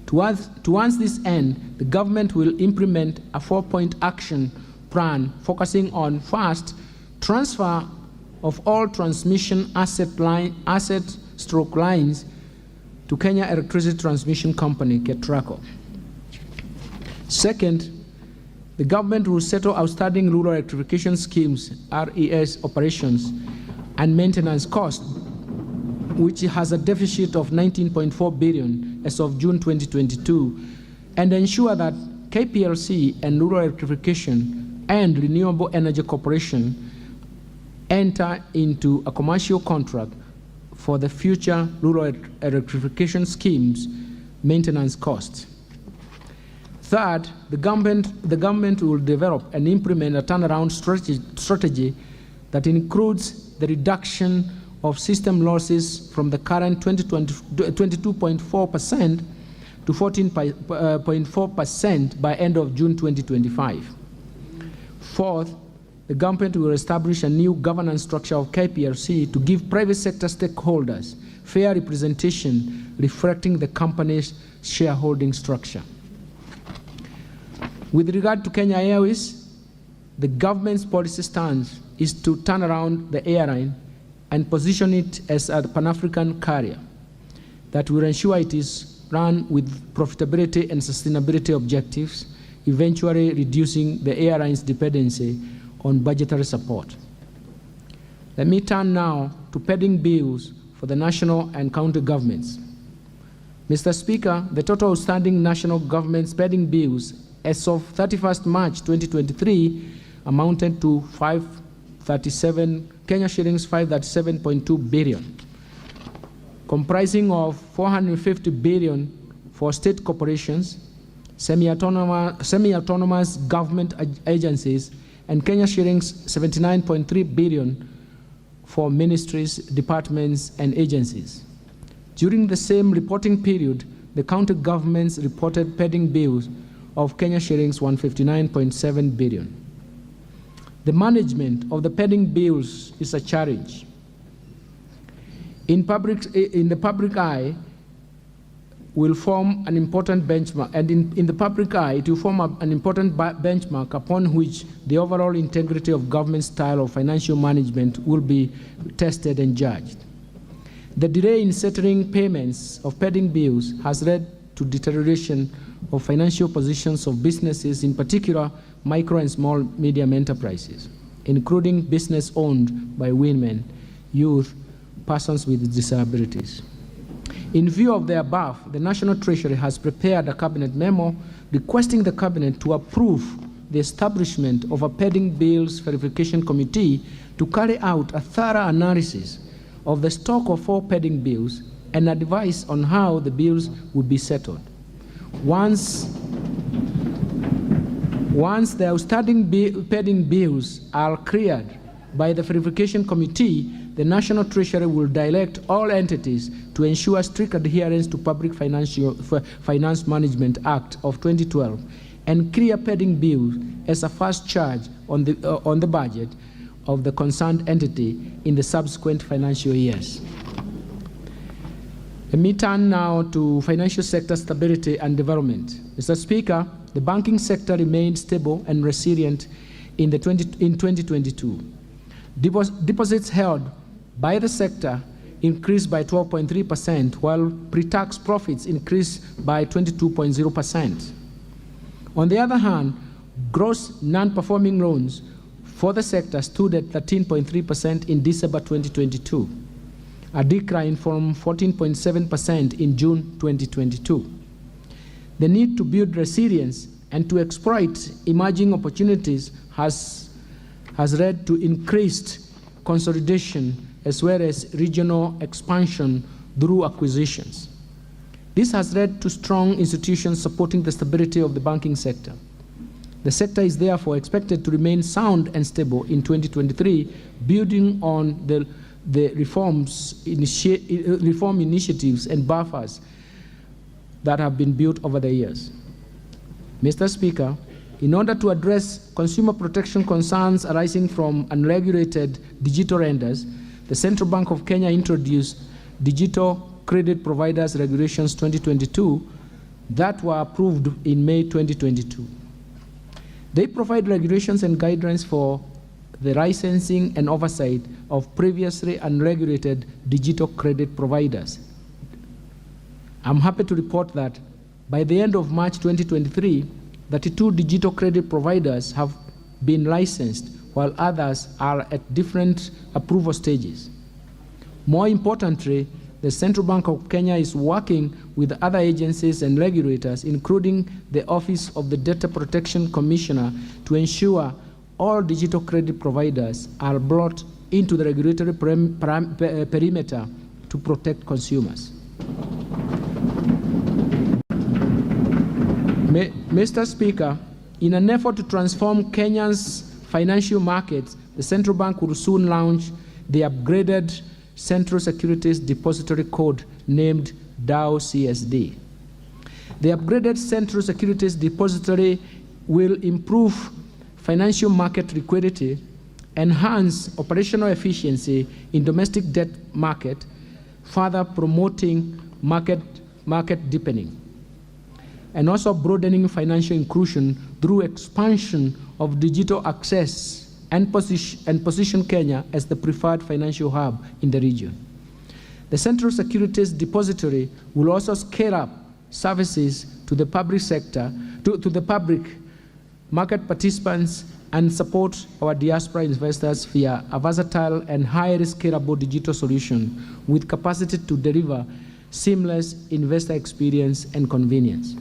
Towards this end, the government will implement a 4-point action plan focusing on, first, transfer of all transmission asset lines to Kenya Electricity Transmission Company, KETRACO. Second, the government will settle outstanding rural electrification schemes, RES operations, and maintenance costs, which has a deficit of 19.4 billion as of June 2022, and ensure that KPLC and Rural Electrification and Renewable Energy Corporation enter into a commercial contract for the future rural electrification schemes maintenance costs. Third, the government will develop and implement a turnaround strategy that includes the reduction of system losses from the current 22.4% to 14.4% by end of June 2025. Fourth, the government will establish a new governance structure of KPLC to give private sector stakeholders fair representation reflecting the company's shareholding structure. With regard to Kenya Airways, the government's policy stance is to turn around the airline and position it as a Pan-African carrier that will ensure it is run with profitability and sustainability objectives, eventually reducing the airline's dependency on budgetary support. Let me turn now to pending bills for the national and county governments. Mr. Speaker, the total outstanding national government's pending bills as of 31st March 2023 amounted to 537.2 billion, comprising of 450 billion for state corporations, semi-autonomous government agencies, and Kenya shillings 79.3 billion for ministries, departments, and agencies. During the same reporting period, the county governments reported pending bills of Kenya shillings 159.7 billion. The management of the pending bills is a challenge. In the public eye will form an important benchmark, and in the public eye it will form an important benchmark upon which the overall integrity of government style of financial management will be tested and judged. The delay in settling payments of pending bills has led to deterioration of financial positions of businesses, in particular micro and small medium enterprises, including business owned by women, youth, persons with disabilities. In view of the above, the National Treasury has prepared a cabinet memo requesting the cabinet to approve the establishment of a pending bills verification committee to carry out a thorough analysis of the stock of all pending bills and advice on how the bills would be settled. Once the outstanding pending bills are cleared by the verification committee, the National Treasury will direct all entities to ensure strict adherence to Public Finance Management Act of 2012 and clear pending bills as a first charge on the budget of the concerned entity in the subsequent financial years. Let me turn now to financial sector stability and development. Mr. Speaker, the banking sector remained stable and resilient in 2022. Deposits held by the sector increased by 12.3%, while pre-tax profits increased by 22.0%. On the other hand, gross non-performing loans for the sector stood at 13.3% in December 2022, a decline from 14.7% in June 2022. The need to build resilience and to exploit emerging opportunities has led to increased consolidation as well as regional expansion through acquisitions. This has led to strong institutions supporting the stability of the banking sector. The sector is therefore expected to remain sound and stable in 2023, building on the reform initiatives and buffers that have been built over the years. Mr. Speaker, in order to address consumer protection concerns arising from unregulated digital lenders, the Central Bank of Kenya introduced Digital Credit Providers Regulations 2022 that were approved in May 2022. They provide regulations and guidelines for the licensing and oversight of previously unregulated digital credit providers. I'm happy to report that by the end of March 2023, 32 digital credit providers have been licensed, while others are at different approval stages. More importantly, the Central Bank of Kenya is working with other agencies and regulators, including the Office of the Data Protection Commissioner, to ensure all digital credit providers are brought into the regulatory perimeter to protect consumers. Mr. Speaker, in an effort to transform Kenya's financial markets, the Central Bank will soon launch the upgraded Central Securities Depository Code named DAO CSD. The upgraded Central Securities Depository will improve financial market liquidity, enhance operational efficiency in domestic debt market, further promoting market deepening, and also broadening financial inclusion through expansion of digital access and position Kenya as the preferred financial hub in the region. The Central Securities Depository will also scale up services to the public sector, to the public market participants, and support our diaspora investors via a versatile and highly scalable digital solution with capacity to deliver seamless investor experience and convenience.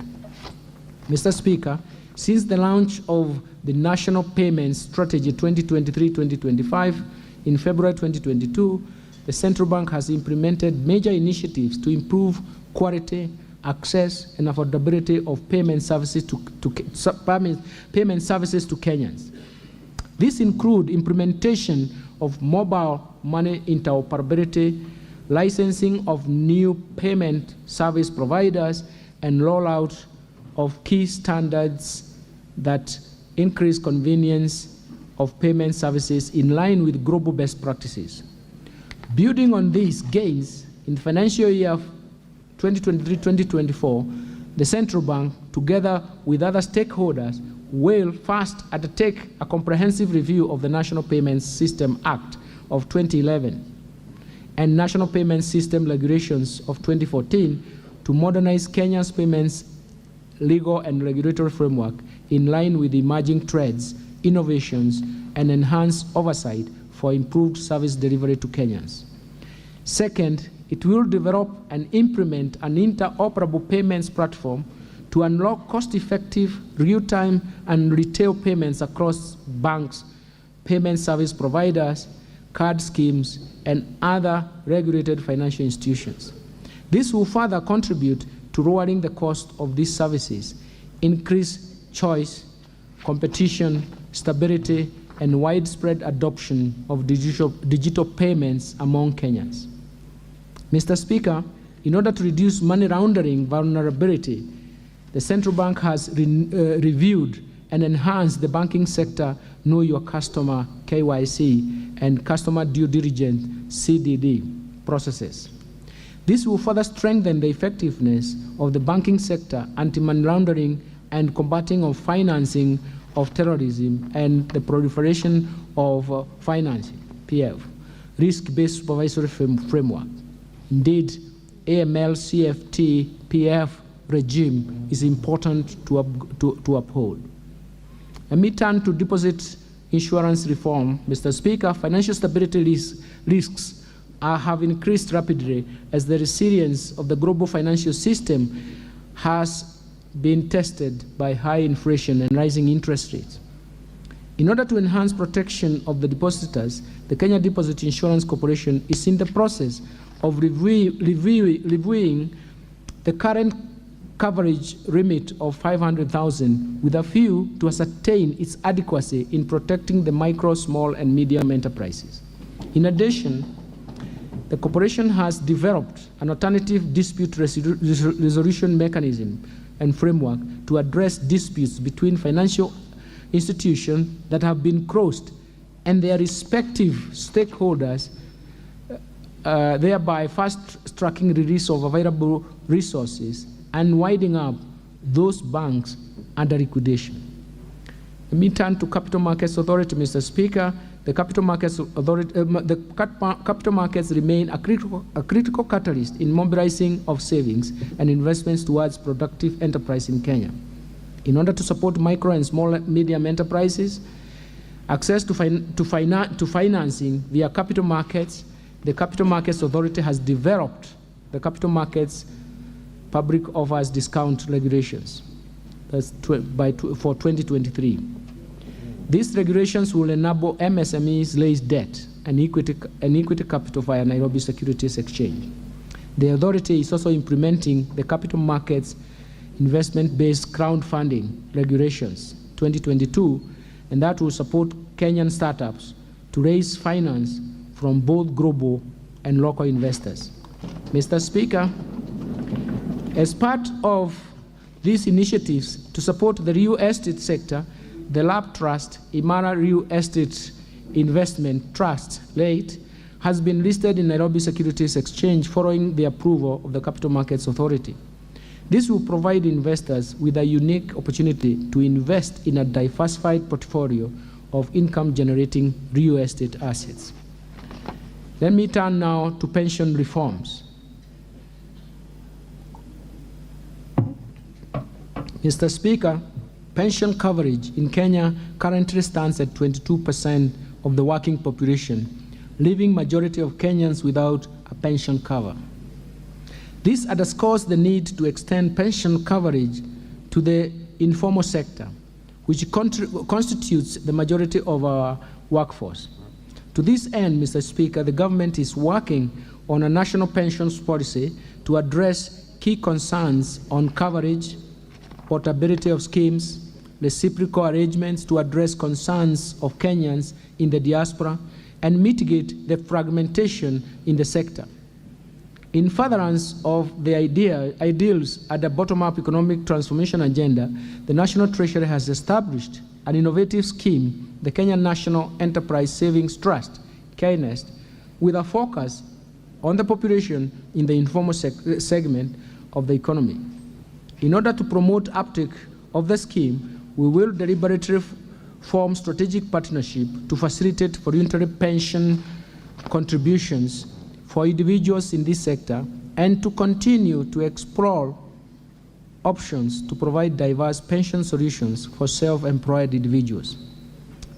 Mr. Speaker, since the launch of the National Payments Strategy 2023-2025 in February 2022, the Central Bank has implemented major initiatives to improve quality, access, and affordability of payment services to Kenyans. These include implementation of mobile money interoperability, licensing of new payment service providers, and rollout of key standards that increase convenience of payment services in line with global best practices. Building on these gains, in the financial year 2023-2024, the Central Bank, together with other stakeholders, will first undertake a comprehensive review of the National Payments System Act of 2011 and National Payments System Regulations of 2014 to modernize Kenya's payments legal and regulatory framework in line with emerging trends, innovations, and enhanced oversight for improved service delivery to Kenyans. Second, it will develop and implement an interoperable payments platform to unlock cost-effective, real-time, and retail payments across banks, payment service providers, card schemes, and other regulated financial institutions. This will further contribute to lowering the cost of these services, increase choice, competition, stability, and widespread adoption of digital payments among Kenyans. Mr. Speaker, in order to reduce money laundering vulnerability, the central bank has reviewed and enhanced the banking sector Know Your Customer (KYC) and Customer Due Diligence (CDD) processes. This will further strengthen the effectiveness of the banking sector, anti-money laundering, and combating of financing of terrorism and the proliferation of financing (PF), risk-based supervisory framework. Indeed, AML CFT PF regime is important to uphold. Let me turn to deposit insurance reform. Mr. Speaker, financial stability risks have increased rapidly as the resilience of the global financial system has been tested by high inflation and rising interest rates. In order to enhance protection of the depositors, the Kenya Deposit Insurance Corporation is in the process of reviewing the current coverage limit of 500,000 with a view to ascertain its adequacy in protecting the micro, small, and medium enterprises. In addition, the corporation has developed an alternative dispute resolution mechanism and framework to address disputes between financial institutions that have been crossed and their respective stakeholders, thereby fast-tracking release of available resources and winding up those banks under liquidation. Let me turn to Capital Markets Authority, Mr. Speaker. The Capital Markets Authority, capital markets remain a critical catalyst in mobilizing of savings and investments towards productive enterprise in Kenya. In order to support micro and small medium enterprises, access to financing via capital markets, the Capital Markets Authority has developed the Capital Markets Public Offers Discount Regulations for 2023. These regulations will enable MSMEs raise debt and equity capital via Nairobi Securities Exchange. The authority is also implementing the Capital Markets Investment-Based Crowdfunding Regulations 2022, and that will support Kenyan startups to raise finance from both global and local investors. Mr. Speaker, as part of these initiatives to support the real estate sector, the LAP Trust, Imara Real Estate Investment Trust, late, has been listed in Nairobi Securities Exchange following the approval of the Capital Markets Authority. This will provide investors with a unique opportunity to invest in a diversified portfolio of income-generating real estate assets. Let me turn now to pension reforms. Mr. Speaker, pension coverage in Kenya currently stands at 22% of the working population, leaving majority of Kenyans without a pension cover. This underscores the need to extend pension coverage to the informal sector, which constitutes the majority of our workforce. To this end, Mr. Speaker, the government is working on a national pensions policy to address key concerns on coverage, portability of schemes, reciprocal arrangements to address concerns of Kenyans in the diaspora, and mitigate the fragmentation in the sector. In furtherance of the ideals at the bottom-up economic transformation agenda, the National Treasury has established an innovative scheme, the Kenya National Enterprise Savings Trust, KNEST, with a focus on the population in the informal segment of the economy. In order to promote uptake of the scheme, we will deliberately form strategic partnership to facilitate voluntary pension contributions for individuals in this sector and to continue to explore options to provide diverse pension solutions for self-employed individuals.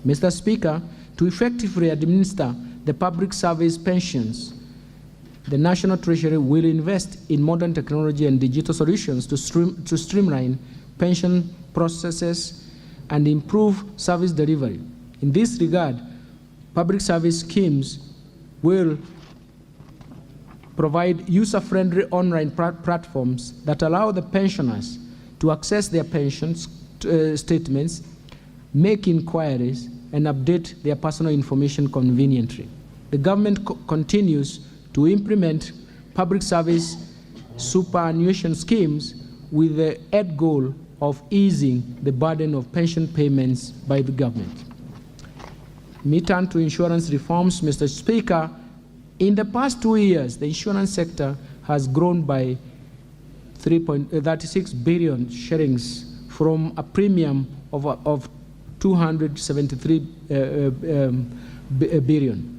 Mr. Speaker, to effectively administer the public service pensions the National Treasury will invest in modern technology and digital solutions to streamline pension processes and improve service delivery. In this regard, public service schemes will provide user-friendly online platforms that allow the pensioners to access their pension statements, make inquiries, and update their personal information conveniently. The government continues to implement public service superannuation schemes with the end goal of easing the burden of pension payments by the government. Me turn to insurance reforms, Mr. Speaker. In the past 2 years, the insurance sector has grown by 3.36 billion shillings from a premium of 273 billion.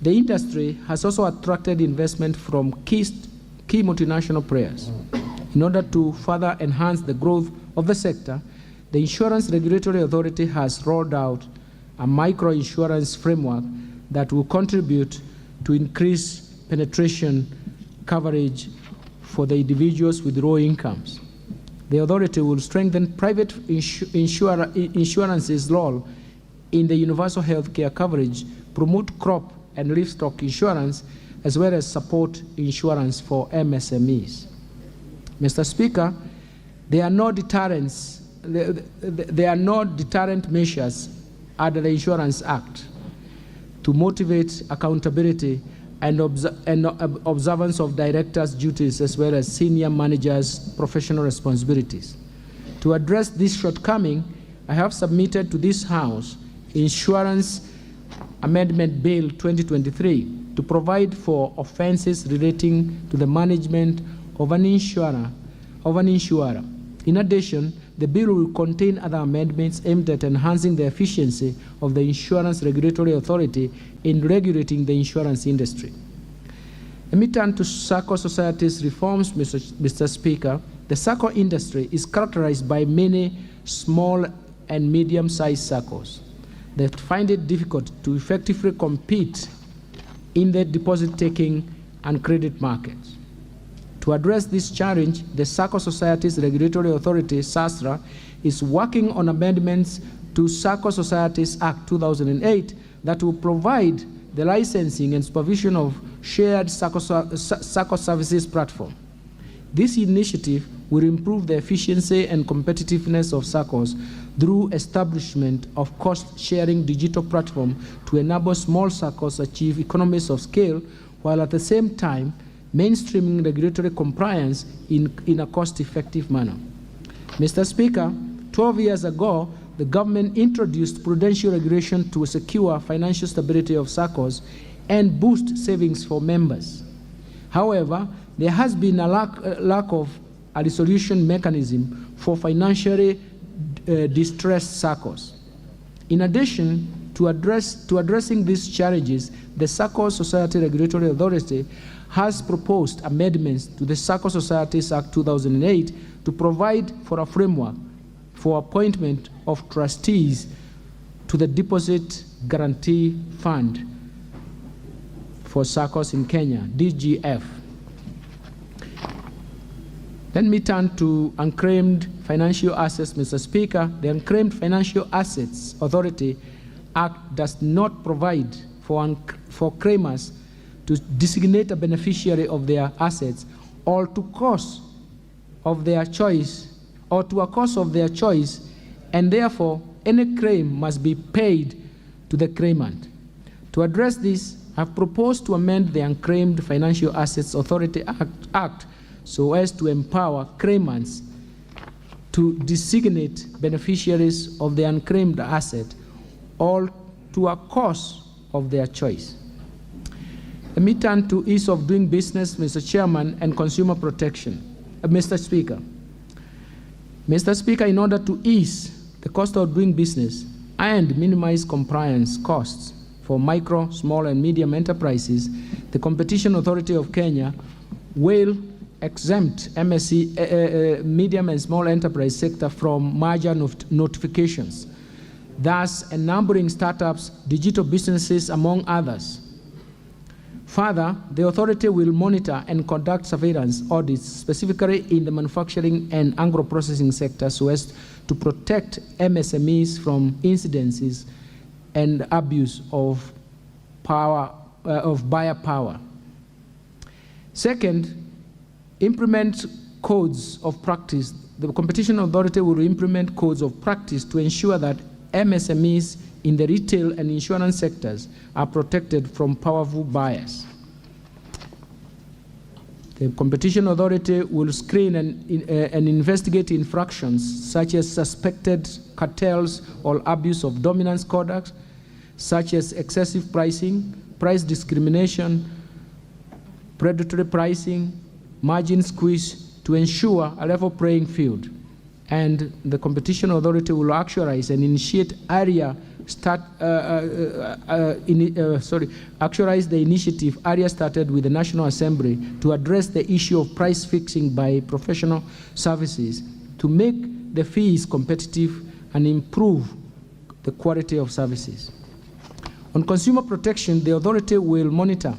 The industry has also attracted investment from key multinational players. In order to further enhance the growth of the sector, the Insurance Regulatory Authority has rolled out a micro-insurance framework that will contribute to increase penetration coverage for the individuals with low incomes. The authority will strengthen private insurance's role in the universal health care coverage, promote crop and livestock insurance, as well as support insurance for MSMEs. Mr. Speaker, there are no deterrent measures under the Insurance Act to motivate accountability and observance of directors' duties as well as senior managers' professional responsibilities. To address this shortcoming, I have submitted to this House Insurance Amendment Bill 2023 to provide for offences relating to the management of an insurer. In addition, the bill will contain other amendments aimed at enhancing the efficiency of the Insurance Regulatory Authority in regulating the insurance industry. Let me turn to SACCO societies reforms, Mr. Speaker. The SACCO industry is characterized by many small and medium-sized SACCOs that find it difficult to effectively compete in the deposit-taking and credit markets. To address this challenge, the SACCO Societies Regulatory Authority, SASRA, is working on amendments to SACCO Societies Act 2008 that will provide the licensing and supervision of shared SACCO services platform. This initiative will improve the efficiency and competitiveness of SACCOs through establishment of cost-sharing digital platform to enable small SACCOs achieve economies of scale, while at the same time mainstreaming regulatory compliance in a cost-effective manner. Mr. Speaker, 12 years ago, the government introduced prudential regulation to secure financial stability of SACCOs and boost savings for members. However, there has been a lack of a resolution mechanism for financially distressed SACCOs. In addition to addressing these challenges, the SACCO Society Regulatory Authority has proposed amendments to the SACCO Societies Act 2008 to provide for a framework for appointment of trustees to the Deposit Guarantee Fund for SACCOs in Kenya, DGF. Let me turn to unclaimed financial assets, Mr. Speaker. The Unclaimed Financial Assets Authority Act does not provide for claimers to designate a beneficiary of their assets or to a cause of their choice, and therefore any claim must be paid to the claimant. To address this, I have proposed to amend the Unclaimed Financial Assets Authority Act so as to empower claimants to designate beneficiaries of the unclaimed asset or to a cause of their choice. Let me turn to ease of doing business, Mr. Chairman, and consumer protection. Mr. Speaker, in order to ease the cost of doing business and minimize compliance costs for micro, small, and medium enterprises, the Competition Authority of Kenya will exempt MSE, medium and small enterprise sector from merger notifications, thus enabling startups, digital businesses, among others, Further, the authority will monitor and conduct surveillance audits, specifically in the manufacturing and agro-processing sector, so as to protect MSMEs from incidences and abuse of power, of buyer power. Second, implement codes of practice. The Competition Authority will implement codes of practice to ensure that MSMEs in the retail and insurance sectors are protected from powerful buyers. The Competition Authority will screen and investigate infractions such as suspected cartels or abuse of dominance conduct, such as excessive pricing, price discrimination, predatory pricing, margin squeeze, to ensure a level playing field. And the Competition Authority will actualize and initiate actualize the initiative area started with the National Assembly to address the issue of price fixing by professional services to make the fees competitive and improve the quality of services. On consumer protection, the authority will monitor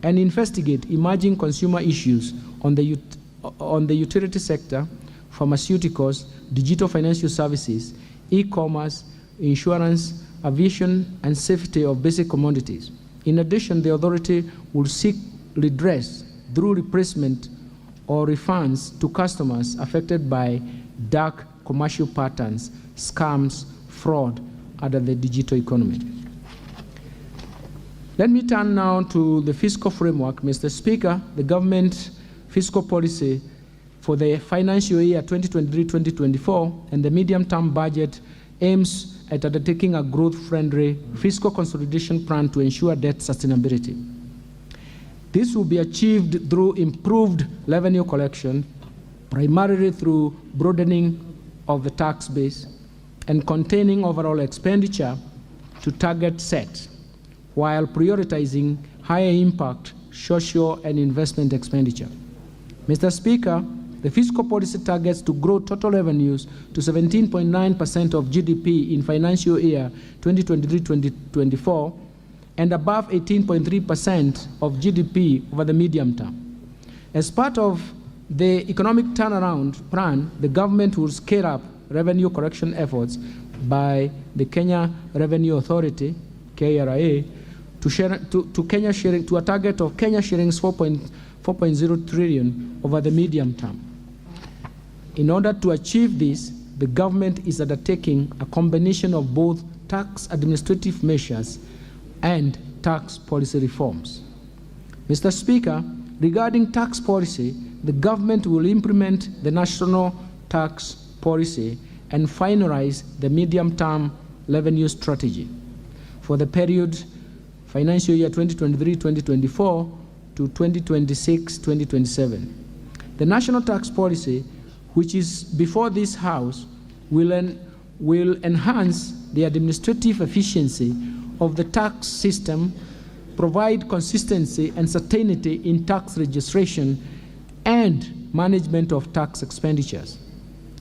and investigate emerging consumer issues on the utility sector, pharmaceuticals, digital financial services, e-commerce, insurance, aviation, and safety of basic commodities. In addition, the authority will seek redress through replacement or refunds to customers affected by dark commercial patterns, scams, fraud under the digital economy. Let me turn now to the fiscal framework. Mr. Speaker, the government fiscal policy for the financial year 2023-2024 and the medium-term budget aims at undertaking a growth-friendly fiscal consolidation plan to ensure debt sustainability. This will be achieved through improved revenue collection, primarily through broadening of the tax base and containing overall expenditure to target set, while prioritizing higher impact social and investment expenditure. Mr. Speaker, the fiscal policy targets to grow total revenues to 17.9% of GDP in financial year 2023-2024 and above 18.3% of GDP over the medium term. As part of the economic turnaround plan, the government will scale up revenue collection efforts by the Kenya Revenue Authority, KRA, to a target of Kenya shillings 4.0 trillion over the medium term. In order to achieve this, the government is undertaking a combination of both tax administrative measures and tax policy reforms. Mr. Speaker, regarding tax policy, the government will implement the national tax policy and finalize the medium-term revenue strategy for the period financial year 2023-2024 to 2026-2027. The national tax policy, which is before this House, will enhance the administrative efficiency of the tax system, provide consistency and certainty in tax registration and management of tax expenditures.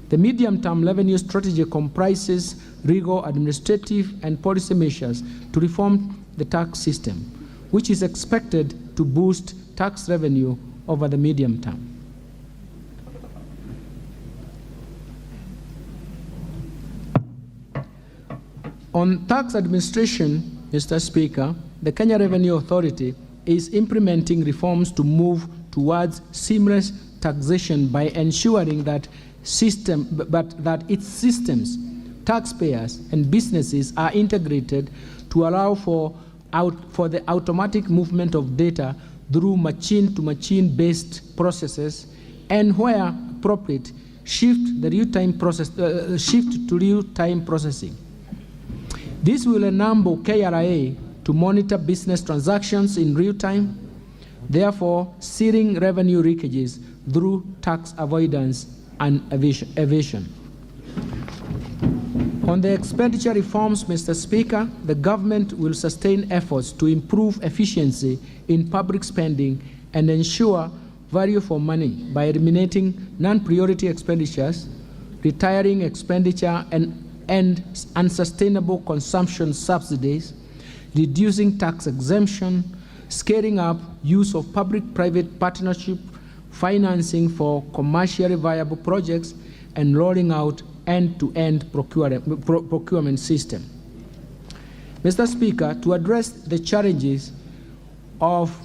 The medium-term revenue strategy comprises rigorous administrative and policy measures to reform the tax system, which is expected to boost tax revenue over the medium term. On tax administration, Mr. Speaker, the Kenya Revenue Authority is implementing reforms to move towards seamless taxation by ensuring that its systems, taxpayers, and businesses are integrated to allow for the automatic movement of data through machine-to-machine based processes, and where appropriate, shift to real-time processing. This will enable KRA to monitor business transactions in real time, therefore sealing revenue leakages through tax avoidance and evasion. On the expenditure reforms, Mr. Speaker, the government will sustain efforts to improve efficiency in public spending and ensure value for money by eliminating non-priority expenditures, retiring expenditure and unsustainable consumption subsidies, reducing tax exemption, scaling up use of public-private partnership financing for commercially viable projects, and rolling out end-to-end procurement system. Mr. Speaker, to address the challenges of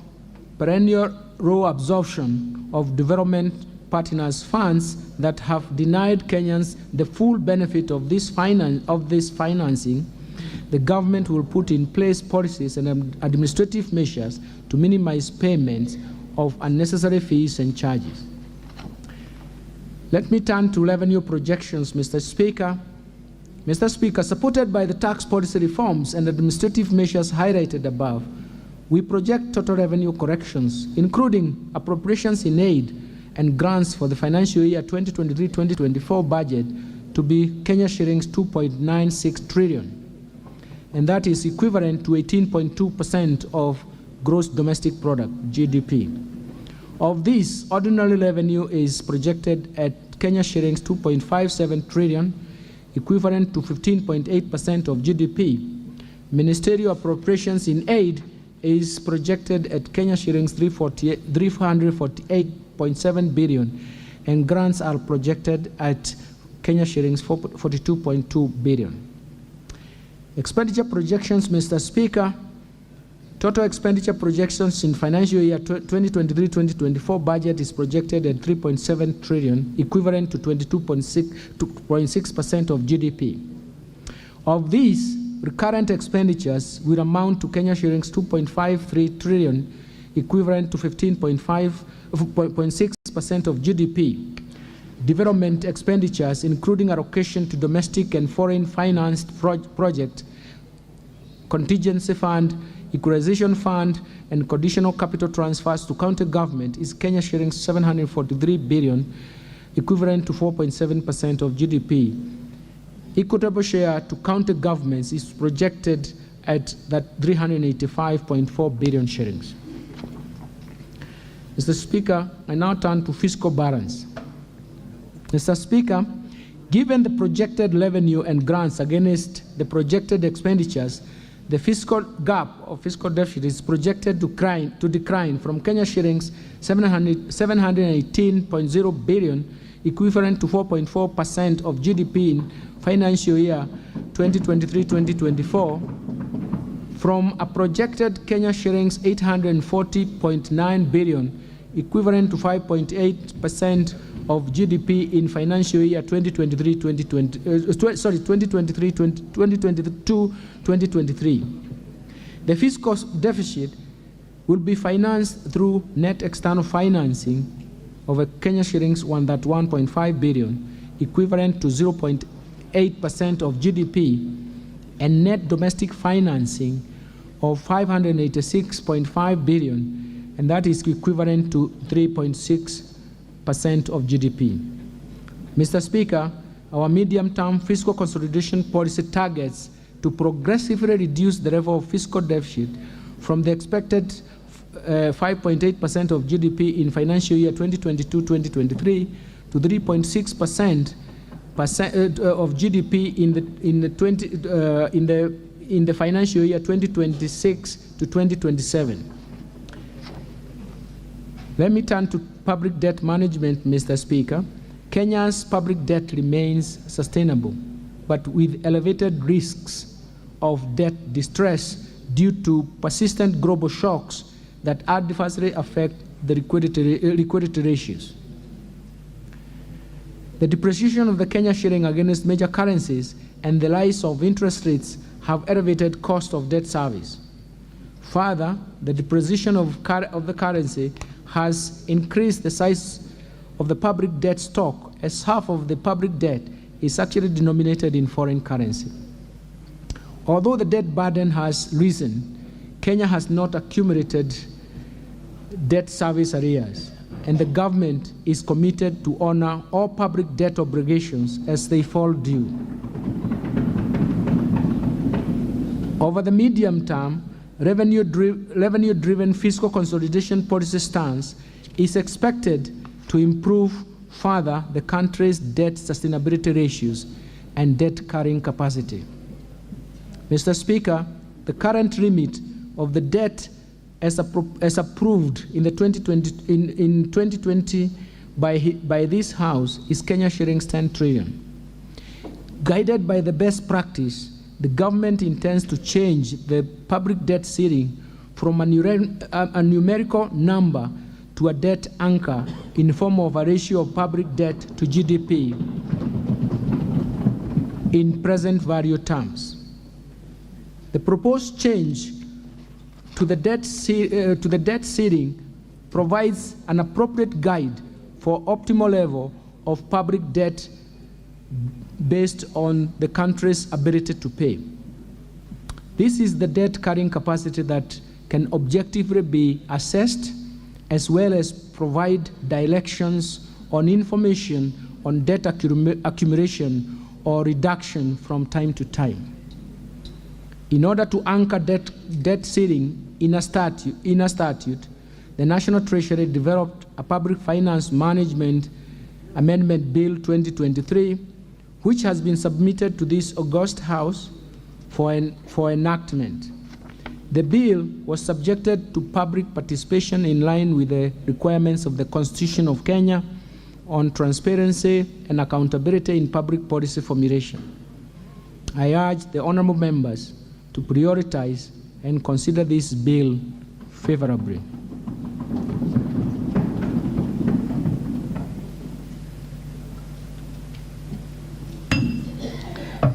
perennial low absorption of development partners' funds that have denied Kenyans the full benefit of this financing, the government will put in place policies and administrative measures to minimize payments of unnecessary fees and charges. Let me turn to revenue projections, Mr. Speaker. Mr. Speaker, supported by the tax policy reforms and administrative measures highlighted above, we project total revenue corrections, including appropriations in aid and grants for the financial year 2023-2024 budget to be Kenya shillings 2.96 trillion, and that is equivalent to 18.2% of gross domestic product, GDP. Of this, ordinary revenue is projected at Kenya shillings 2.57 trillion, equivalent to 15.8% of GDP. Ministerial appropriations in aid is projected at Kenya shillings 348.7 billion, and grants are projected at Kenya shillings 42.2 billion. Expenditure projections, Mr. Speaker. Total expenditure projections in financial year 2023-2024 budget is projected at 3.7 trillion, equivalent to 22.6% of GDP. Of these, recurrent expenditures will amount to Kenya shillings 2.53 trillion, equivalent to 15.6% of GDP. Development expenditures, including allocation to domestic and foreign financed projects, contingency fund, equalization fund, and conditional capital transfers to county government, is Kenya shillings 743 billion, equivalent to 4.7% of GDP. Equitable share to county governments is projected at that 385.4 billion shillings. Mr. Speaker, I now turn to fiscal balance. Mr. Speaker, given the projected revenue and grants against the projected expenditures, the fiscal gap of fiscal deficit is projected to decline from Kenya shillings 718.0 billion, equivalent to 4.4% of GDP in financial year 2023-2024, from a projected Kenya shillings 840.9 billion, equivalent to 5.8% of GDP in financial year 2022-2023. The fiscal deficit will be financed through net external financing of a Kenya shillings 131.5 billion, equivalent to 0.8% of GDP, and net domestic financing of 586.5 billion, and that is equivalent to 3.6% of GDP. Mr. Speaker, our medium-term fiscal consolidation policy targets to progressively reduce the level of fiscal deficit from the expected 5.8% of GDP in financial year 2022-2023 to 3.6% of GDP in the financial year 2026 to 2027. Let me turn to public debt management, Mr. Speaker. Kenya's public debt remains sustainable, but with elevated risks of debt distress due to persistent global shocks that adversely affect the liquidity ratios. The depreciation of the Kenya shilling against major currencies and the rise of interest rates have elevated cost of debt service. Further, the depreciation of the currency has increased the size of the public debt stock, as half of the public debt is actually denominated in foreign currency. Although the debt burden has risen, Kenya has not accumulated debt service arrears, and the government is committed to honor all public debt obligations as they fall due. Over the medium term, revenue-driven fiscal consolidation policy stance is expected to improve further the country's debt sustainability ratios and debt carrying capacity. Mr. Speaker, the current limit of the debt as approved in the 2020 by this House is Kenya shillings 10 trillion. Guided by the best practice, the government intends to change the public debt ceiling from a numerical number to a debt anchor in form of a ratio of public debt to GDP in present value terms. The proposed change to the debt ceiling provides an appropriate guide for optimal level of public debt based on the country's ability to pay. This is the debt carrying capacity that can objectively be assessed, as well as provide directions on information on debt accumulation or reduction from time to time. In order to anchor debt ceiling in a statute, the National Treasury developed a Public Finance Management Amendment Bill 2023, which has been submitted to this august House for enactment. The bill was subjected to public participation in line with the requirements of the Constitution of Kenya on transparency and accountability in public policy formulation. I urge the honorable members to prioritize and consider this bill favorably.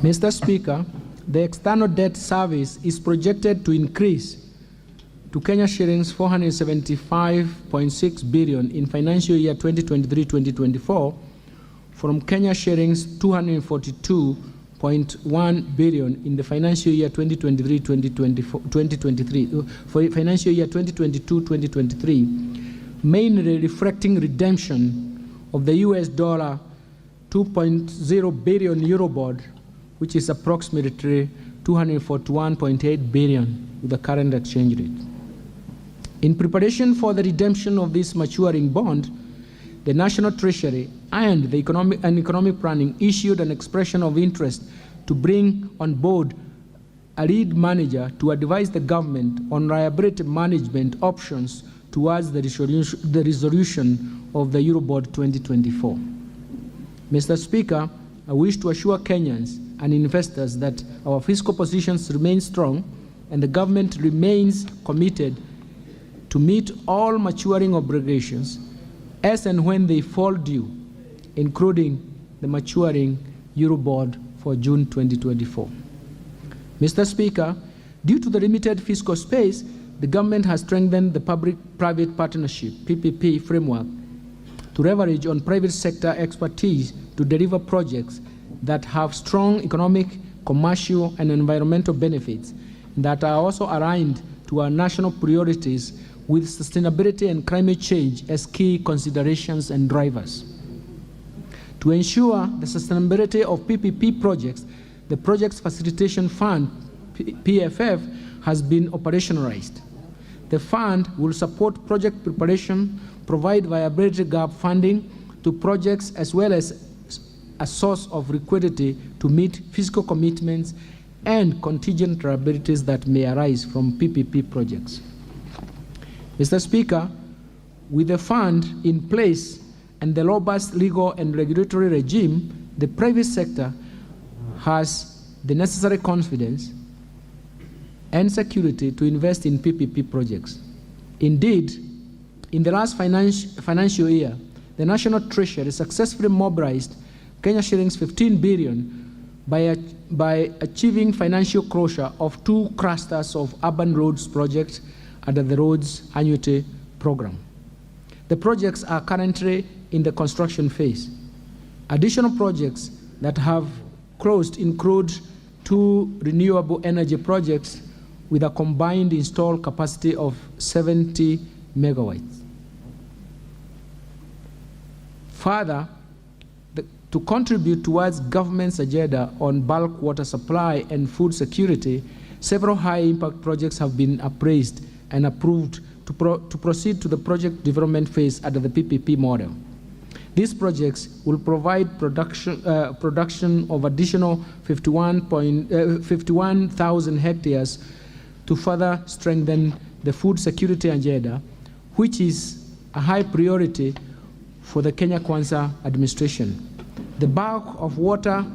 Mr. Speaker, the external debt service is projected to increase to Kenya shillings 475.6 billion in financial year 2023-2024 from Kenya shillings 242.1 billion in the financial year 2023, for financial year 2022-2023, mainly reflecting redemption of the US dollar 2.0 billion Eurobond, which is approximately 241.8 billion with the current exchange rate. In preparation for the redemption of this maturing bond, the National Treasury and the Economic Planning issued an expression of interest to bring on board a lead manager to advise the government on liability management options towards the resolution of the Eurobond 2024. Mr. Speaker, I wish to assure Kenyans and investors that our fiscal positions remain strong and the government remains committed to meet all maturing obligations as and when they fall due, including the maturing Eurobond for June 2024. Mr. Speaker, due to the limited fiscal space, the government has strengthened the public-private partnership, PPP framework, to leverage on private sector expertise to deliver projects that have strong economic, commercial, and environmental benefits that are also aligned to our national priorities with sustainability and climate change as key considerations and drivers. To ensure the sustainability of PPP projects, the Projects Facilitation Fund, PFF, has been operationalized. The fund will support project preparation, provide viability gap funding to projects, as well as a source of liquidity to meet fiscal commitments and contingent liabilities that may arise from PPP projects. Mr. Speaker, with the fund in place and the robust legal and regulatory regime, the private sector has the necessary confidence and security to invest in PPP projects. Indeed, in the last financial year, the National Treasury successfully mobilized Kenya shillings 15 billion by achieving financial closure of 2 clusters of urban roads projects under the Roads Annuity Program. The projects are currently in the construction phase. Additional projects that have closed include 2 renewable energy projects with a combined installed capacity of 70 megawatts. Further, to contribute towards government's agenda on bulk water supply and food security, several high-impact projects have been appraised and approved to proceed to the project development phase under the PPP model. These projects will provide production of additional 51,000 hectares to further strengthen the food security agenda, which is a high priority for the Kenya-Kwanza administration. The bulk of water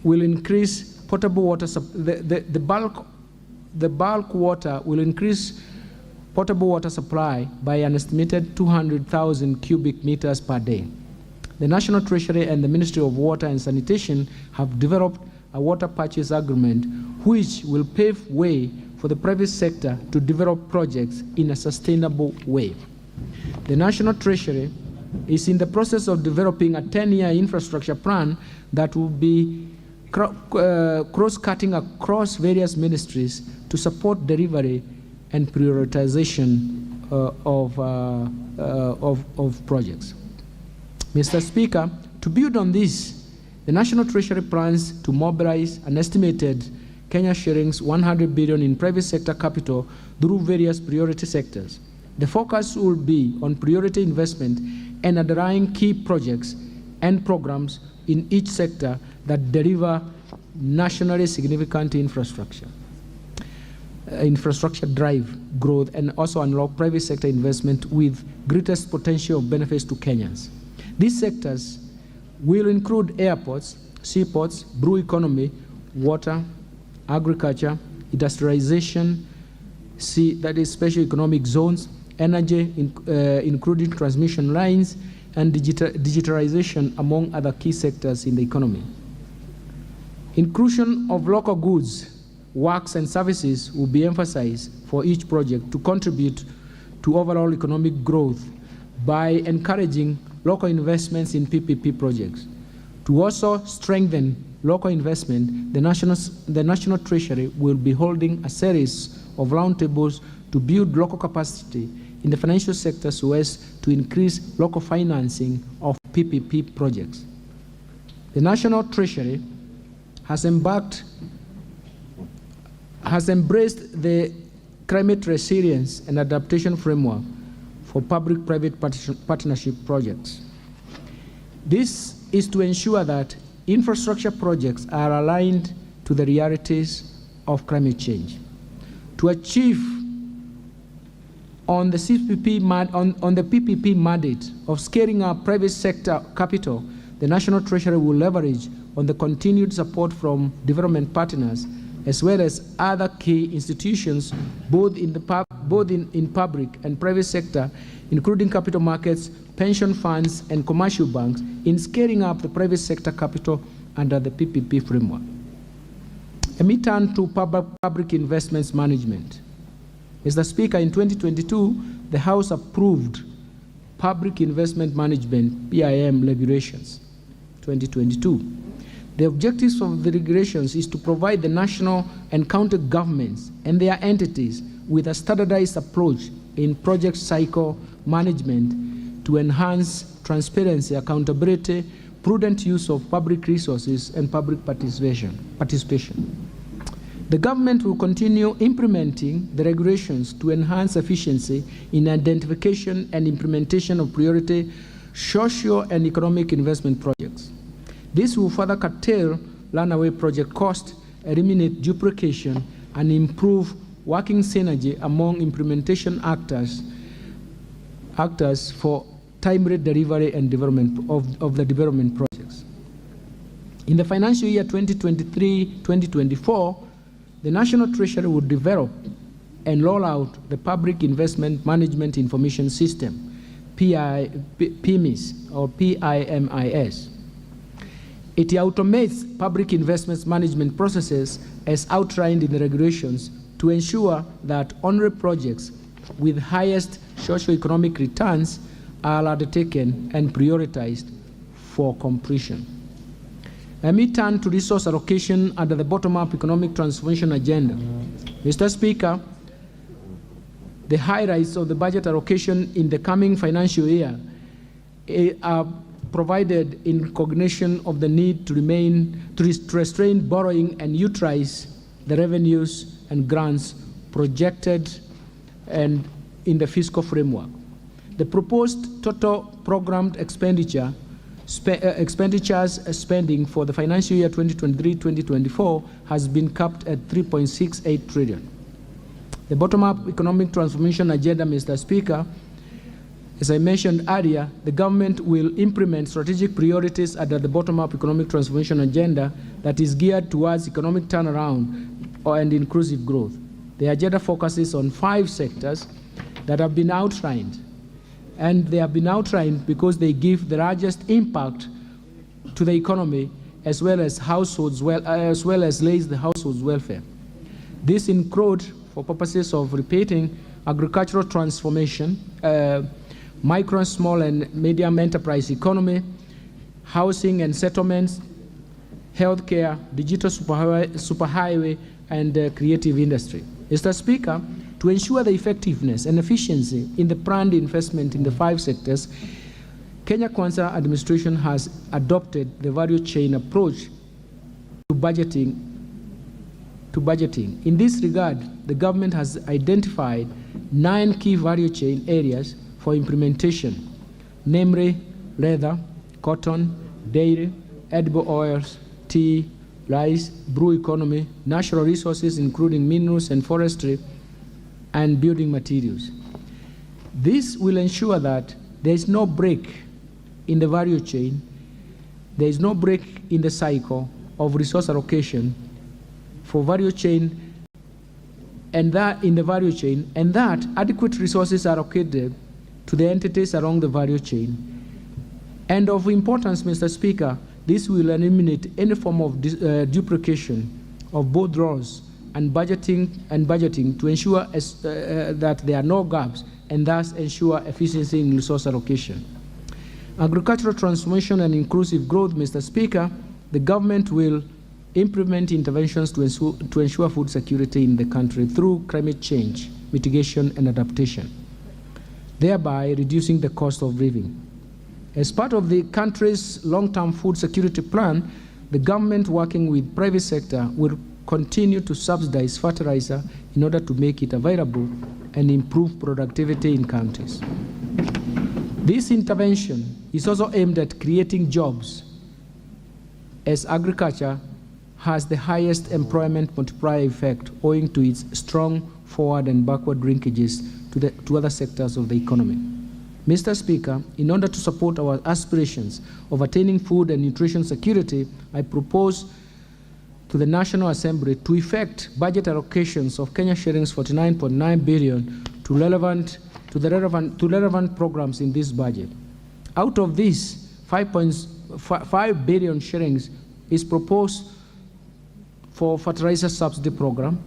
will increase potable water. The bulk water will increase potable water supply by an estimated 200,000 cubic meters per day. The National Treasury and the Ministry of Water and Sanitation have developed a water purchase agreement which will pave way for the private sector to develop projects in a sustainable way. The National Treasury is in the process of developing a 10-year infrastructure plan that will be cross-cutting across various ministries to support delivery and prioritization of projects. Mr. Speaker, to build on this, the National Treasury plans to mobilize an estimated Kenya shillings 100 billion in private sector capital through various priority sectors. The focus will be on priority investment and underlying key projects and programs in each sector that deliver nationally significant infrastructure drive growth and also unlock private sector investment with greatest potential of benefits to Kenyans. These sectors will include airports, seaports, blue economy, water, agriculture, industrialization, that is special economic zones, energy, including transmission lines, and digitalization, among other key sectors in the economy. Inclusion of local goods, works, and services will be emphasized for each project to contribute to overall economic growth by encouraging local investments in PPP projects. To also strengthen local investment, the National Treasury will be holding a series of roundtables to build local capacity in the financial sector so as to increase local financing of PPP projects. The National Treasury has embraced the climate resilience and adaptation framework for public-private partnership projects. This is to ensure that infrastructure projects are aligned to the realities of climate change. To achieve on the PPP mandate of scaling up private sector capital, the National Treasury will leverage on the continued support from development partners as well as other key institutions, both in public and private sector, including capital markets, pension funds, and commercial banks, in scaling up the private sector capital under the PPP framework. Let me turn to public investments management. Mr. Speaker, in 2022, the House approved Public Investment Management, PIM, regulations, 2022. The objectives of the regulations is to provide the national and county governments and their entities with a standardized approach in project cycle management to enhance transparency, accountability, prudent use of public resources, and public participation. The government will continue implementing the regulations to enhance efficiency in identification and implementation of priority social and economic investment projects. This will further curtail runaway project cost, eliminate duplication, and improve working synergy among implementation actors for timely delivery and development of the development projects. In the financial year 2023-2024, the National Treasury will develop and roll out the Public Investment Management Information System, PIMIS or PIMIS. It automates public investments management processes as outlined in the regulations to ensure that only projects with highest socio-economic returns are undertaken and prioritized for completion. Let me turn to resource allocation under the bottom-up economic transformation agenda. Mr. Speaker, the highlights of the budget allocation in the coming financial year are provided in recognition of the need to restrain borrowing and utilize the revenues and grants projected and in the fiscal framework. The proposed total programmed expenditures spending for the financial year 2023-2024 has been capped at 3.68 trillion. The bottom-up economic transformation agenda, Mr. Speaker, as I mentioned earlier, the government will implement strategic priorities under the bottom-up economic transformation agenda that is geared towards economic turnaround and inclusive growth. The agenda focuses on 5 sectors that have been outlined, and they have been outlined because they give the largest impact to the economy as well as households, as well as lays the households' welfare. This include, for purposes of repeating, agricultural transformation, micro, small, and medium enterprise economy, housing and settlements, healthcare, digital superhighway, and creative industry. Mr. Speaker, to ensure the effectiveness and efficiency in the planned investment in the 5 sectors, Kenyakwanza administration has adopted the value chain approach to budgeting. In this regard, the government has identified 9 key value chain areas for implementation, namely leather, cotton, dairy, edible oils, tea, rice, brew economy, natural resources including minerals and forestry, and building materials. This will ensure that there is no break in the value chain, there is no break in the cycle of resource allocation for value chain, and that in the value chain, and that adequate resources are allocated to the entities along the value chain. And of importance, Mr. Speaker, this will eliminate any form of duplication of both roles and budgeting to ensure that there are no gaps and thus ensure efficiency in resource allocation. Agricultural transformation and inclusive growth, Mr. Speaker, the government will implement interventions to ensure food security in the country through climate change, mitigation, and adaptation, thereby reducing the cost of living. As part of the country's long-term food security plan, the government, working with private sector, will continue to subsidize fertilizer in order to make it available and improve productivity in counties. This intervention is also aimed at creating jobs, as agriculture has the highest employment multiplier effect owing to its strong forward and backward linkages to other sectors of the economy. Mr. Speaker, in order to support our aspirations of attaining food and nutrition security, I propose to the National Assembly to effect budget allocations of Kenya shillings 49.9 billion to relevant programs in this budget. Out of this, 5 billion shillings is proposed for fertilizer subsidy program,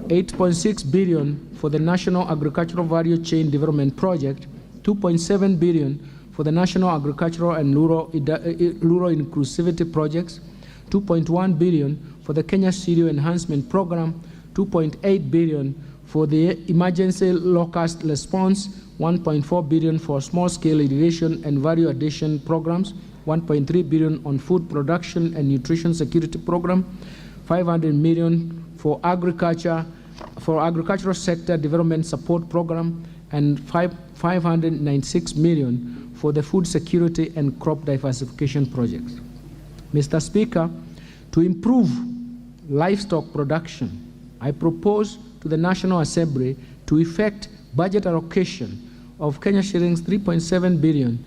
8.6 billion for the National Agricultural Value Chain Development Project, 2.7 billion for the National Agricultural and Rural Inclusivity Projects, 2.1 billion for the Kenya Cereal Enhancement Program, 2.8 billion for the Emergency Locust Response, 1.4 billion for small-scale irrigation and value addition programs, 1.3 billion on food production and nutrition security program, 500 million for agricultural sector development support program, and 596 million for the food security and crop diversification projects. Mr. Speaker, to improve livestock production, I propose to the National Assembly to effect budget allocation of Kenya shillings 3.7 billion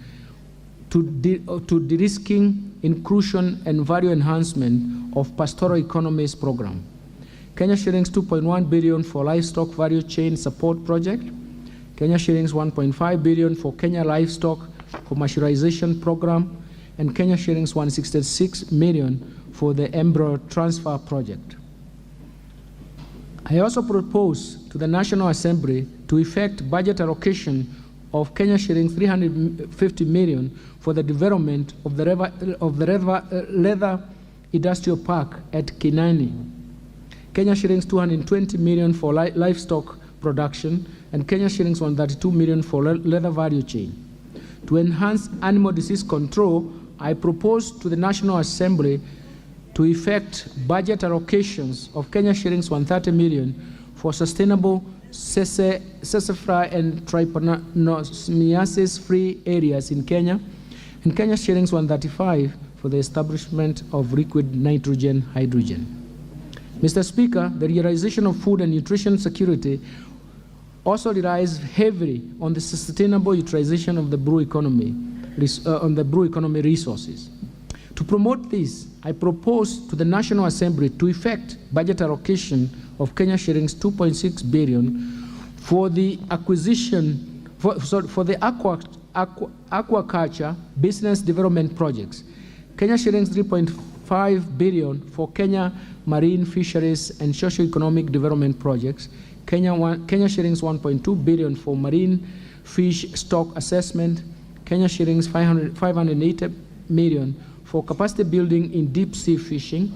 to de-risking, inclusion, and value enhancement of pastoral economies program. Kenya shillings 2.1 billion for livestock value chain support project, Kenya shillings 1.5 billion for Kenya livestock commercialization program, and Kenya shillings 166 million for the embryo transfer project. I also propose to the National Assembly to effect budget allocation of Kenya shillings 350 million for the development of the leather industrial park at Kinani, Kenya shillings 220 million for livestock production, and Kenya shillings 132 million for leather value chain. To enhance animal disease control, I propose to the National Assembly to effect budget allocations of Kenya shillings 130 million for sustainable sassafras and trypanosomiasis-free areas in Kenya, and Kenya shillings 135 for the establishment of liquid nitrogen hydrogen. Mr. Speaker, the realization of food and nutrition security also relies heavily on the sustainable utilization of the brew economy, resources. To promote this, I propose to the National Assembly to effect budget allocation of Kenya shillings 2.6 billion for the acquisition, for the aquaculture business development projects, Kenya shillings 3.5 billion for Kenya marine fisheries and socio-economic development projects, Kenya shillings 1.2 billion for marine fish stock assessment, Kenya shillings 580 million for capacity building in deep sea fishing,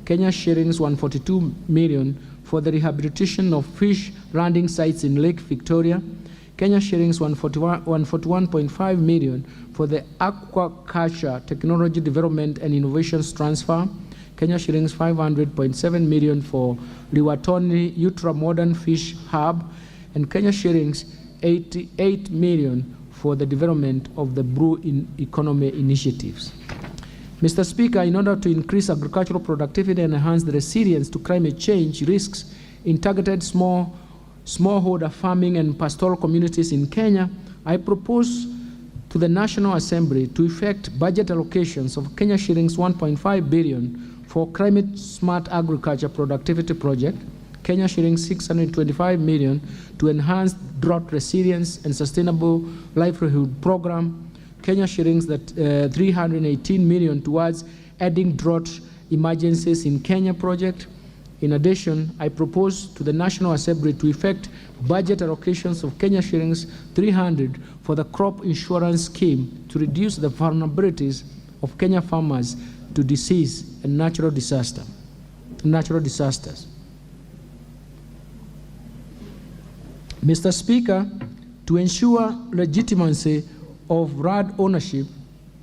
Kenya shillings 142 million for the rehabilitation of fish landing sites in Lake Victoria, Kenya shillings 141.5 million for the aquaculture technology development and innovations transfer, Kenya shillings 500.7 million for Liwatoni ultra-modern fish hub, and Kenya shillings 88 million for the development of the brew economy initiatives. Mr. Speaker, in order to increase agricultural productivity and enhance the resilience to climate change risks in targeted smallholder farming and pastoral communities in Kenya, I propose to the National Assembly to effect budget allocations of Kenya shillings 1.5 billion for climate smart agriculture productivity project, Kenya shillings 625 million to enhance drought resilience and sustainable livelihood program, Kenya shillings 318 million towards adding drought emergencies in Kenya project. In addition, I propose to the National Assembly to effect budget allocations of Kenya shillings 300 for the crop insurance scheme to reduce the vulnerabilities of Kenya farmers to disease and natural disasters. Mr. Speaker, to ensure legitimacy of RAD ownership,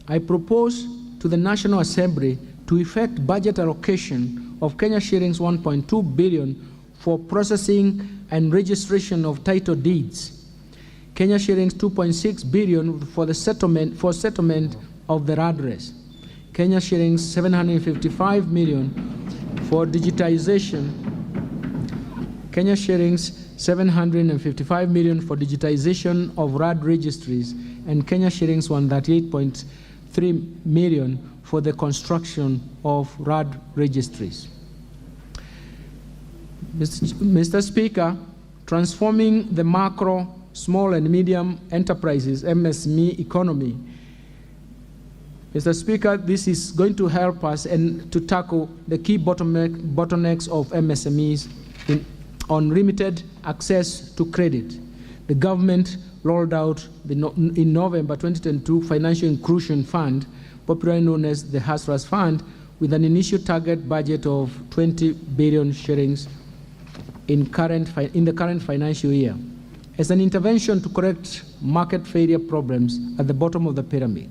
I propose to the National Assembly to effect budget allocation of Kenya shillings 1.2 billion for processing and registration of title deeds, Kenya shillings 2.6 billion for the settlement of the RAD race, Kenya shillings 755 million for digitization, Kenya shillings 755 million for digitization of RAD registries, and Kenya shillings 138.3 million for the construction of RAD registries. Mr. Speaker, transforming the macro, small and medium enterprises, MSME economy. Mr. Speaker, this is going to help us and to tackle the key bottlenecks of MSMEs on limited access to credit. The government rolled out in November 2022 Financial Inclusion Fund, popularly known as the Hustlers Fund, with an initial target budget of 20 billion shillings in the current financial year, as an intervention to correct market failure problems at the bottom of the pyramid.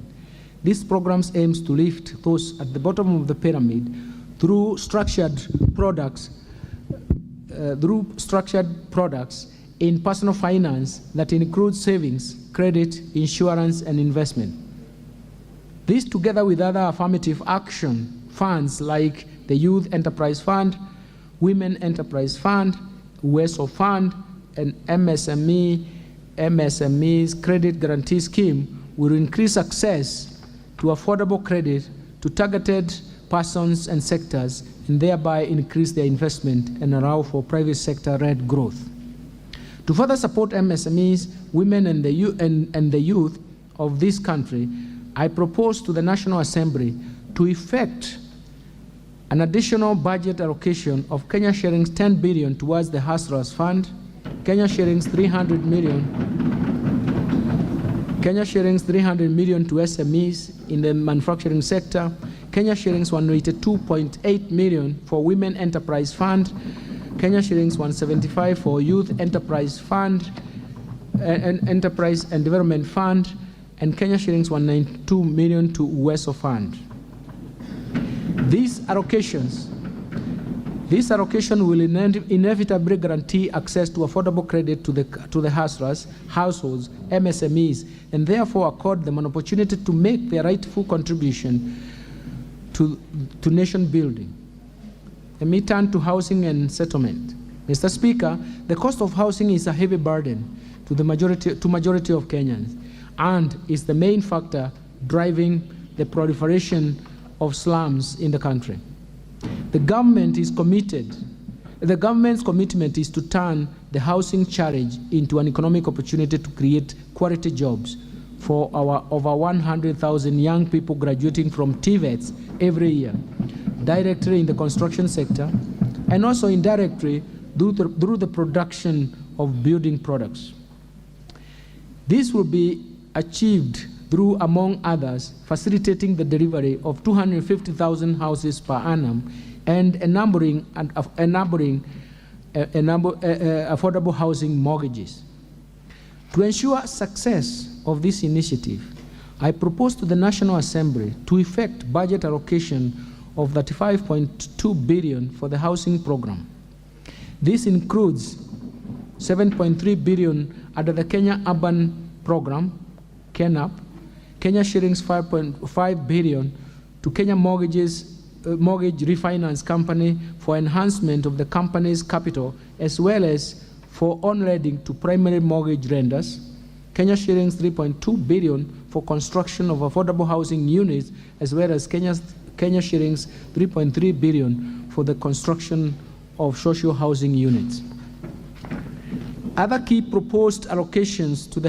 This program aims to lift those at the bottom of the pyramid through structured products in personal finance that includes savings, credit, insurance, and investment. This, together with other affirmative action funds like the Youth Enterprise Fund, Women Enterprise Fund, UESO Fund, and MSME's Credit Guarantee Scheme, will increase access to affordable credit to targeted persons and sectors, and thereby increase their investment and allow for private sector-led growth. To further support MSMEs, women, and the youth of this country, I propose to the National Assembly to effect an additional budget allocation of Kenya shillings 10 billion towards the Hustlers Fund, Kenya shillings 300 million to SMEs in the manufacturing sector, Kenya shillings 182.8 million for Women Enterprise Fund, Kenya shillings 175 for Youth Enterprise Fund, Enterprise and Development Fund, and Kenya shillings 192 million to UESO Fund. These allocation will inevitably guarantee access to affordable credit to the hustlers, households, MSMEs, and therefore accord them an opportunity to make their rightful contribution to nation building. Let me turn to housing and settlement. Mr. Speaker, the cost of housing is a heavy burden to the majority of Kenyans and is the main factor driving the proliferation of slums in the country. The government's commitment is to turn the housing challenge into an economic opportunity to create quality jobs for our over 100,000 young people graduating from TVETs every year, directly in the construction sector, and also indirectly through the production of building products. This will be achieved through, among others, facilitating the delivery of 250,000 houses per annum and enabling affordable housing mortgages. To ensure success of this initiative, I propose to the National Assembly to effect budget allocation of 35.2 billion for the housing program. This includes 7.3 billion under the Kenya Urban Program, KENUP, Kenya shillings 5.5 billion to Kenya Mortgage Refinance Company for enhancement of the company's capital, as well as for on-lending to primary mortgage lenders, Kenya shillings 3.2 billion for construction of affordable housing units, as well as Kenya shillings 3.3 billion for the construction of social housing units. Other key proposed allocations to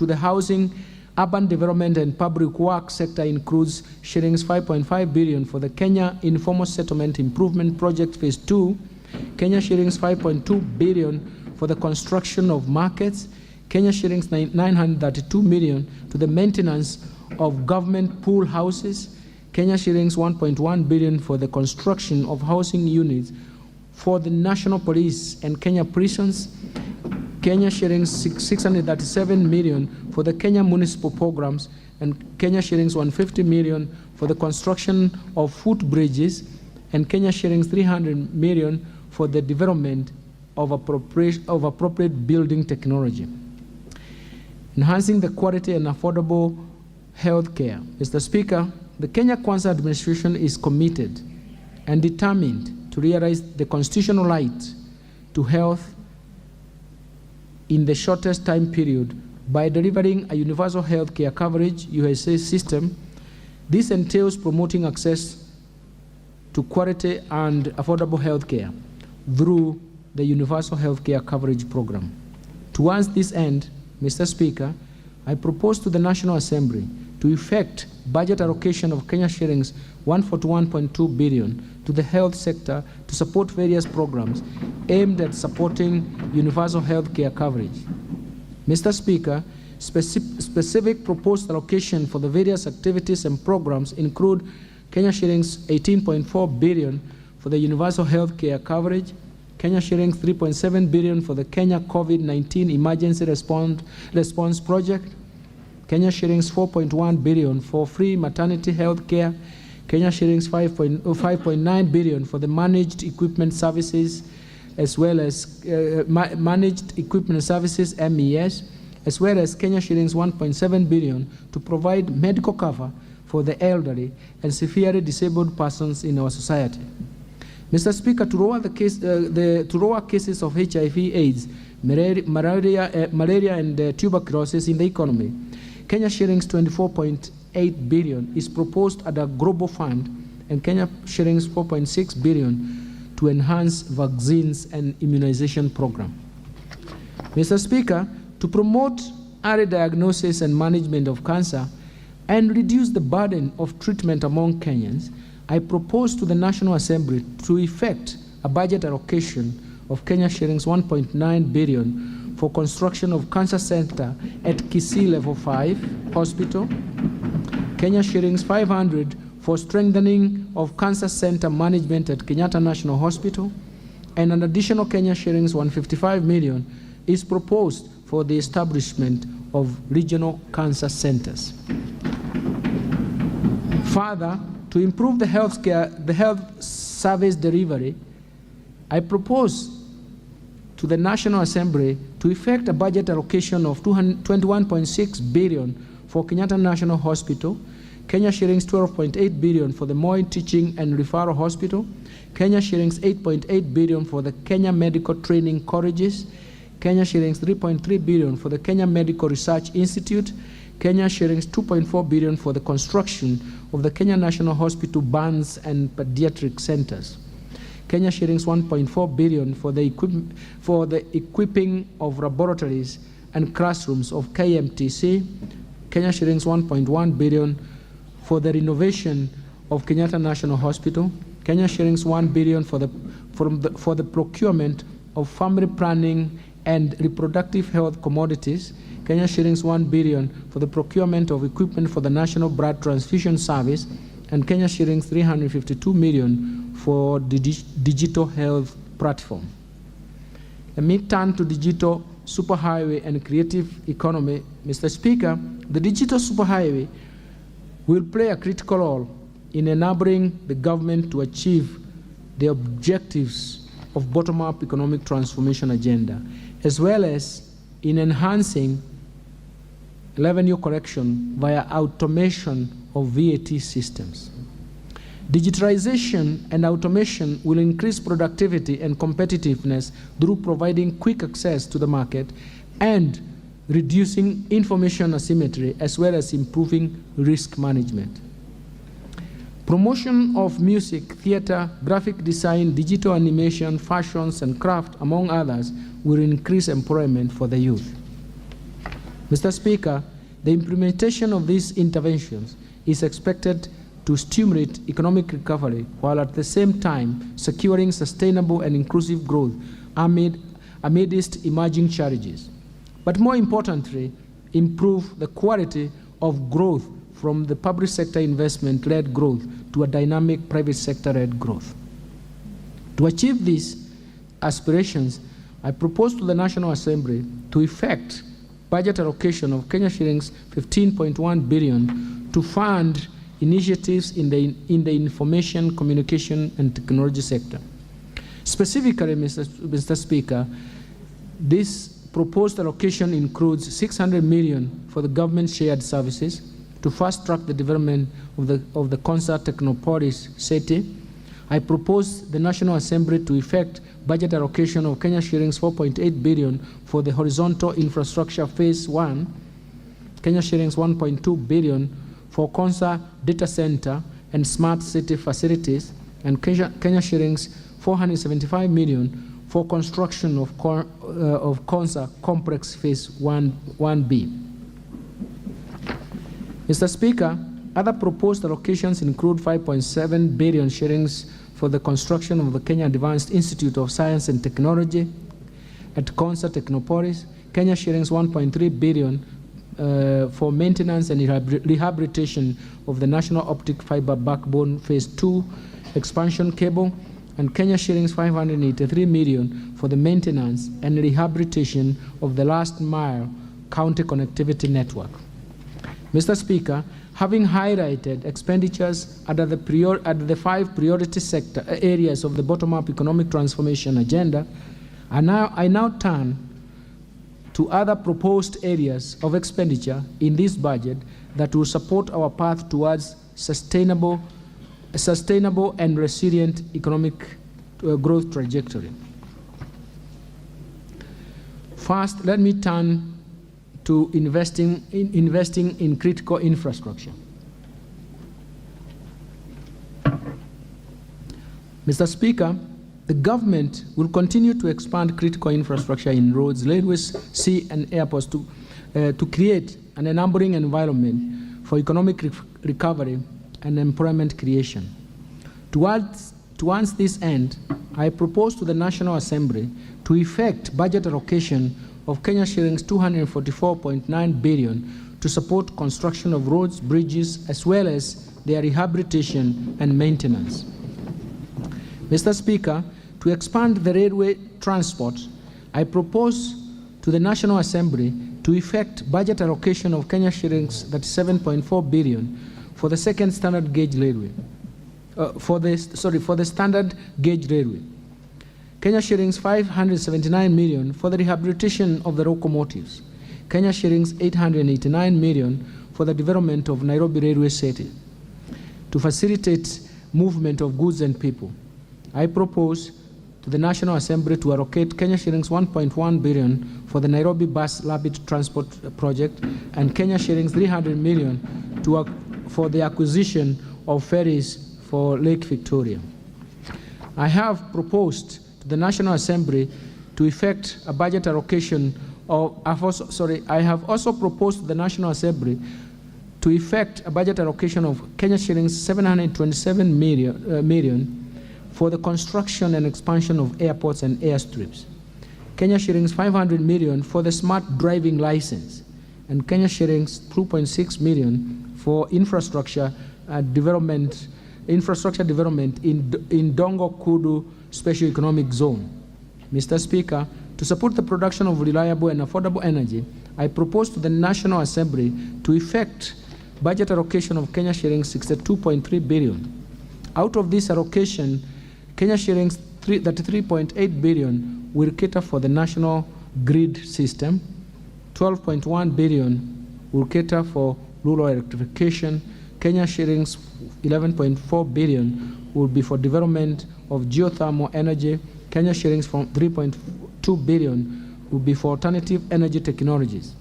the housing, urban development and public works sector includes shillings 5.5 billion for the Kenya Informal Settlement Improvement Project Phase 2, Kenya shillings 5.2 billion for the construction of markets, Kenya shillings 932 million to the maintenance of government pool houses, Kenya shillings 1.1 billion for the construction of housing units for the National Police and Kenya prisons, Kenya shillings 637 million for the Kenya municipal programs, and Kenya shillings 150 million for the construction of footbridges, and Kenya shillings 300 million for the development of appropriate building technology. Enhancing the quality and affordable health care. Mr. Speaker, the Kenyakwanza administration is committed and determined to realize the constitutional right to health in the shortest time period by delivering a universal health care coverage USA system. This entails promoting access to quality and affordable health care through the Universal Health Care Coverage Program. Towards this end, Mr. Speaker, I propose to the National Assembly to effect budget allocation of Kenya shillings 141.2 billion to the health sector to support various programs aimed at supporting universal health care coverage. Mr. Speaker, specific proposed allocation for the various activities and programs include Kenya shillings 18.4 billion for the universal health care coverage, Kenya shillings 3.7 billion for the Kenya COVID-19 Emergency Response Project, Kenya shillings 4.1 billion for free maternity health care, Kenya shillings 5.9 billion for the managed equipment services, as well as managed equipment services, MES, as well as Kenya shillings 1.7 billion to provide medical cover for the elderly and severely disabled persons in our society. Mr. Speaker, to lower cases of HIV/AIDS, malaria and tuberculosis in the economy, Kenya shillings 24.8 billion is proposed at a global fund, and Kenya shillings 4.6 billion to enhance vaccines and immunization program. Mr. Speaker, to promote early diagnosis and management of cancer and reduce the burden of treatment among Kenyans, I propose to the National Assembly to effect a budget allocation of Kenya shillings 1.9 billion for construction of cancer center at Kisii Level 5 Hospital, Kenya shillings 500 for strengthening of cancer center management at Kenyatta National Hospital, and an additional Kenya shillings 155 million is proposed for the establishment of regional cancer centers. Further, to improve the health service delivery, I propose to the National Assembly to effect a budget allocation of 21.6 billion for Kenyatta National Hospital, Kenya shillings 12.8 billion for the Moi Teaching and Referral Hospital, Kenya shillings 8.8 billion for the Kenya Medical Training Colleges, Kenya shillings 3.3 billion for the Kenya Medical Research Institute, Kenya shillings 2.4 billion for the construction of the Kenya National Hospital Burns and Pediatric Centers, Kenya shillings 1.4 billion for the equipping of laboratories and classrooms of KMTC, Kenya shillings 1.1 billion for the renovation of Kenyatta National Hospital, Kenya shillings 1 billion for the procurement of family planning and reproductive health commodities, Kenya shillings 1 billion for the procurement of equipment for the National Blood Transfusion Service, and Kenya shillings 352 million for the digital health platform. Let me turn to digital superhighway and creative economy. Mr. Speaker, the digital superhighway will play a critical role in enabling the government to achieve the objectives of bottom-up economic transformation agenda, as well as in enhancing revenue collection via automation of VAT systems. Digitalization and automation will increase productivity and competitiveness through providing quick access to the market and reducing information asymmetry, as well as improving risk management. Promotion of music, theater, graphic design, digital animation, fashions, and craft, among others, will increase employment for the youth. Mr. Speaker, the implementation of these interventions is expected to stimulate economic recovery while at the same time securing sustainable and inclusive growth amidst emerging challenges. But more importantly, improve the quality of growth from the public sector investment-led growth to a dynamic private sector-led growth. To achieve these aspirations, I propose to the National Assembly to effect budget allocation of Kenya shillings 15.1 billion to fund initiatives in the information, communication, and technology sector. Specifically, Mr. Speaker, this proposed allocation includes 600 million for the government shared services to fast-track the development of the Concert Technopolis city. I propose the National Assembly to effect budget allocation of Kenya shillings 4.8 billion for the horizontal infrastructure phase 1, Kenya shillings 1.2 billion for Concert data center and smart city facilities, and Kenya shillings 475 million for construction of Concert complex phase 1B. Mr. Speaker, other proposed allocations include 5.7 billion shillings for the construction of the Kenya Advanced Institute of Science and Technology at Concert Technopolis, Kenya shillings 1.3 billion for maintenance and rehabilitation of the National Optic Fiber Backbone Phase 2 expansion cable, and Kenya shillings 583 million for the maintenance and rehabilitation of the last mile county connectivity network. Mr. Speaker, having highlighted expenditures under the 5 priority sector areas of the bottom-up economic transformation agenda, I now turn to other proposed areas of expenditure in this budget that will support our path towards sustainable and resilient economic growth trajectory. First, let me turn to investing in critical infrastructure. Mr. Speaker, the government will continue to expand critical infrastructure in roads, railways, sea, and airports to create an enabling environment for economic recovery and employment creation. Towards this end, I propose to the National Assembly to effect budget allocation of Kenya shillings 244.9 billion to support construction of roads, bridges, as well as their rehabilitation and maintenance. Mr. Speaker, to expand the railway transport, I propose to the National Assembly to effect budget allocation of Kenya shillings 37.4 billion for the second standard gauge railway. For the standard gauge railway. Kenya shillings 579 million for the rehabilitation of the locomotives. Kenya shillings 889 million for the development of Nairobi Railway City to facilitate movement of goods and people. I propose to the National Assembly to allocate Kenya shillings 1.1 billion for the Nairobi Bus Rapid Transport Project and Kenya shillings 300 million for the acquisition of ferries for Lake Victoria. I have proposed to the National Assembly to effect a budget allocation of, I have also proposed to the National Assembly to effect a budget allocation of Kenya shillings 727 million for the construction and expansion of airports and airstrips, Kenya shillings 500 million for the smart driving license, and Kenya shillings 2.6 million for infrastructure development in Dongo Kudu Special Economic Zone. Mr. Speaker, to support the production of reliable and affordable energy, I propose to the National Assembly to effect budget allocation of Kenya shillings 62.3 billion. Out of this allocation, Kenya shillings 33.8 billion will cater for the national grid system, 12.1 billion will cater for rural electrification, Kenya shillings 11.4 billion will be for development of geothermal energy, Kenya shillings from 3.2 billion will be for alternative energy technologies.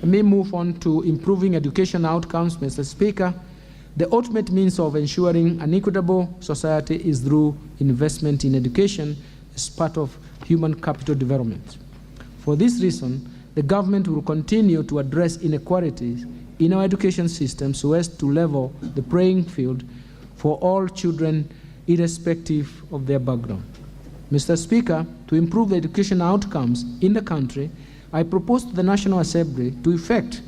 Let me move on to improving education outcomes, Mr. Speaker. The ultimate means of ensuring an equitable society is through investment in education as part of human capital development. For this reason, the government will continue to address inequalities in our education system so as to level the playing field for all children irrespective of their background. Mr. Speaker, to improve the education outcomes in the country, I propose to the National Assembly to effect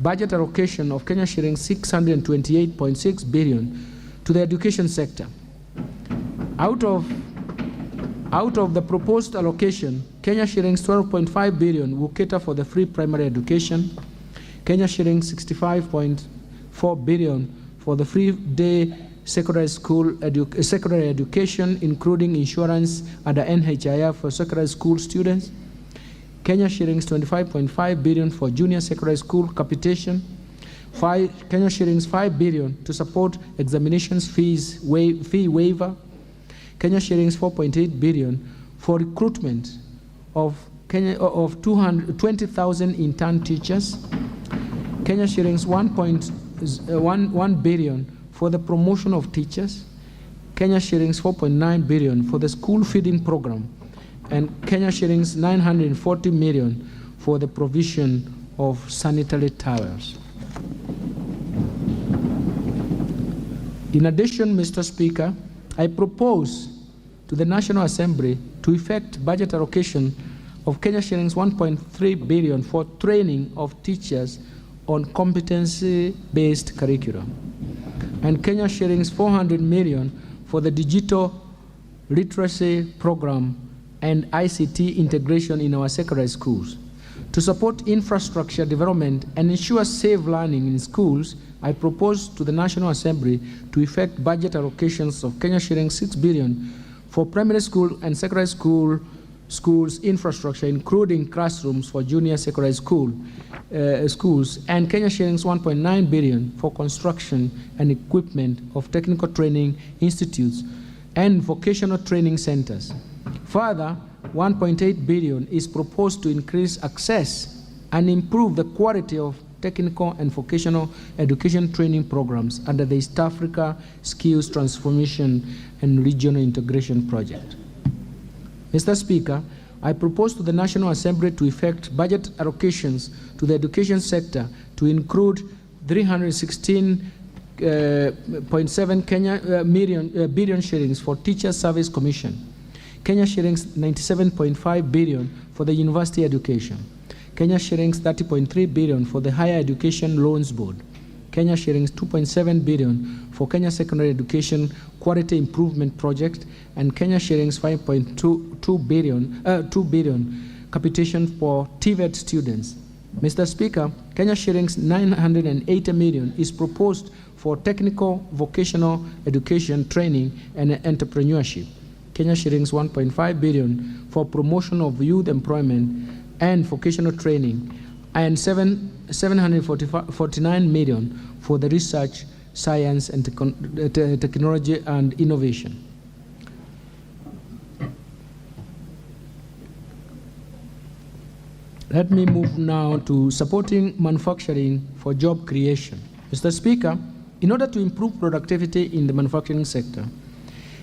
budget allocation of Kenya shillings 628.6 billion to the education sector. Out of the proposed allocation, Kenya shillings 12.5 billion will cater for the free primary education, Kenya shillings 65.4 billion for the free day secondary education, including insurance under NHIF for secondary school students, Kenya shillings 25.5 billion for junior secondary school capitation, Kenya shillings 5 billion to support examinations fee waiver, Kenya shillings 4.8 billion for recruitment of 20,000 intern teachers, Kenya shillings 1 billion for the promotion of teachers, Kenya shillings 4.9 billion for the school feeding program, and Kenya shillings 940 million for the provision of sanitary towels. In addition, Mr. Speaker, I propose to the National Assembly to effect budget allocation of Kenya shillings 1.3 billion for training of teachers on competency-based curriculum, and Kenya shillings 400 million for the digital literacy program and ICT integration in our secondary schools. To support infrastructure development and ensure safe learning in schools, I propose to the National Assembly to effect budget allocations of Kenya shillings 6 billion for primary school and secondary schools infrastructure, including classrooms for junior secondary schools, and Kenya shillings 1.9 billion for construction and equipment of technical training institutes and vocational training centers. Further, 1.8 billion is proposed to increase access and improve the quality of technical and vocational education training programs under the East Africa Skills Transformation and Regional Integration Project. Mr. Speaker, I propose to the National Assembly to effect budget allocations to the education sector to include 316.7 billion shillings for Teacher Service Commission, Kenya shillings 97.5 billion for the university education, Kenya shillings 30.3 billion for the Higher Education Loans Board, Kenya shillings 2.7 billion for Kenya Secondary Education Quality Improvement Project, and Kenya shillings 5.2 billion capitation for TVET students. Mr. Speaker, Kenya shillings 980 million is proposed for technical vocational education training and entrepreneurship, Kenya shillings 1.5 billion for promotion of youth employment and vocational training, and 749 million for the research, science, and technology and innovation. Let me move now to supporting manufacturing for job creation. Mr. Speaker, in order to improve productivity in the manufacturing sector,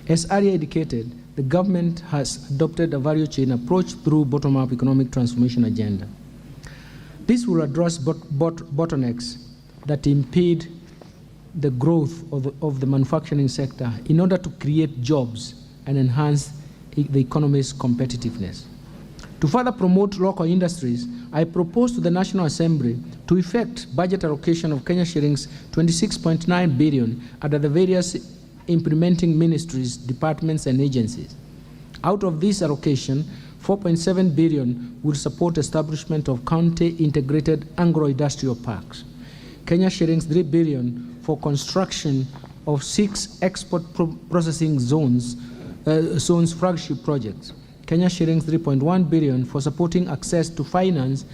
as earlier indicated, the government has adopted a value chain approach through bottom-up economic transformation agenda. This will address bottlenecks that impede the growth of the manufacturing sector in order to create jobs and enhance the economy's competitiveness. To further promote local industries, I propose to the National Assembly to effect budget allocation of Kenya shillings 26.9 billion under the various implementing ministries, departments, and agencies. Out of this allocation, 4.7 billion will support establishment of county integrated agro-industrial parks. Kenya shillings 3 billion for construction of 6 export processing zones flagship projects. Kenya shillings 3.1 billion for supporting access to finance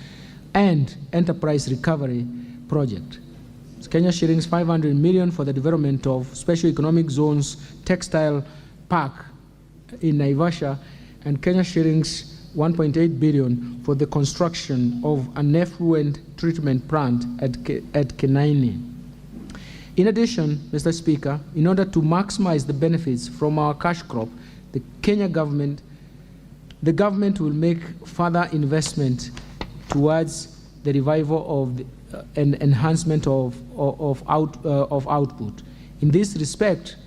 and enterprise recovery project. Kenya shillings 500 million for the development of special economic zones textile park in Naivasha, and Kenya shillings 1.8 billion for the construction of an effluent treatment plant at Kenaini. In addition, Mr. Speaker, in order to maximize the benefits from our cash crop, the government will make further investment towards the revival of and enhancement of output. In this respect,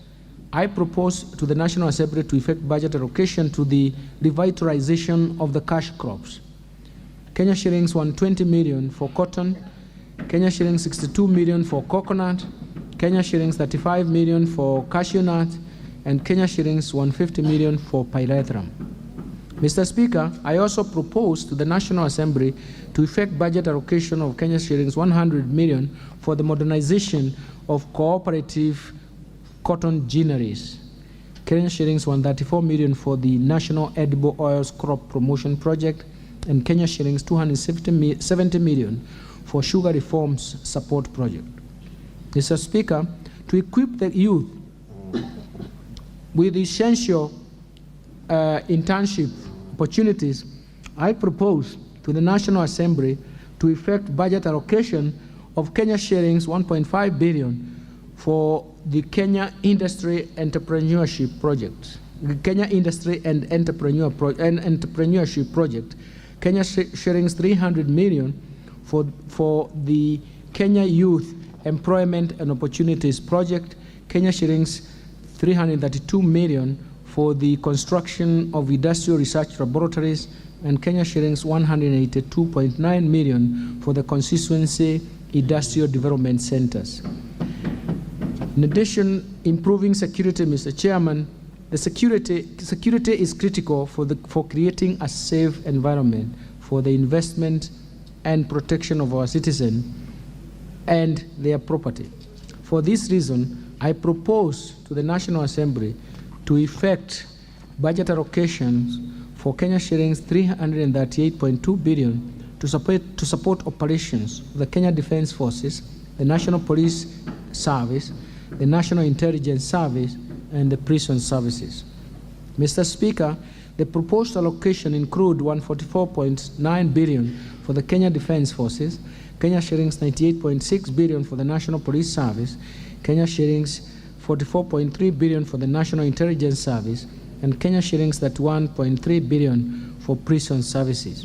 I propose to the National Assembly to effect budget allocation to the revitalization of the cash crops. Kenya shillings 120 million for cotton, Kenya shillings 62 million for coconut, Kenya shillings 35 million for cashew nut, and Kenya shillings 150 million for pyrethrum. Mr. Speaker, I also propose to the National Assembly to effect budget allocation of Kenya shillings 100 million for the modernization of cooperative cotton ginneries, Kenya shillings 134 million for the National Edible Oils Crop Promotion Project, and Kenya shillings 270 million for Sugar Reforms Support Project. Mr. Speaker, to equip the youth with essential internship opportunities, I propose to the National Assembly to effect budget allocation of Kenya shillings 1.5 billion for the Kenya Industry Entrepreneurship Project, the Kenya Industry and Entrepreneurship Project, Kenya shillings 300 million for the Kenya Youth Employment and Opportunities Project, Kenya shillings 332 million for the construction of industrial research laboratories, and Kenya shillings 182.9 million for the constituency industrial development centers. In addition, improving security, Mr. Chairman, the security is critical for creating a safe environment for the investment and protection of our citizens and their property. For this reason, I propose to the National Assembly to effect budget allocations for Kenya shillings 338.2 billion to support operations of the Kenya Defence Forces, the National Police Service, the National Intelligence Service, and the prison services. Mr. Speaker, the proposed allocation include 144.9 billion for the Kenya Defence Forces, Kenya shillings 98.6 billion for the National Police Service, Kenya shillings 44.3 billion for the National Intelligence Service, and Kenya shillings 31.3 billion for prison services.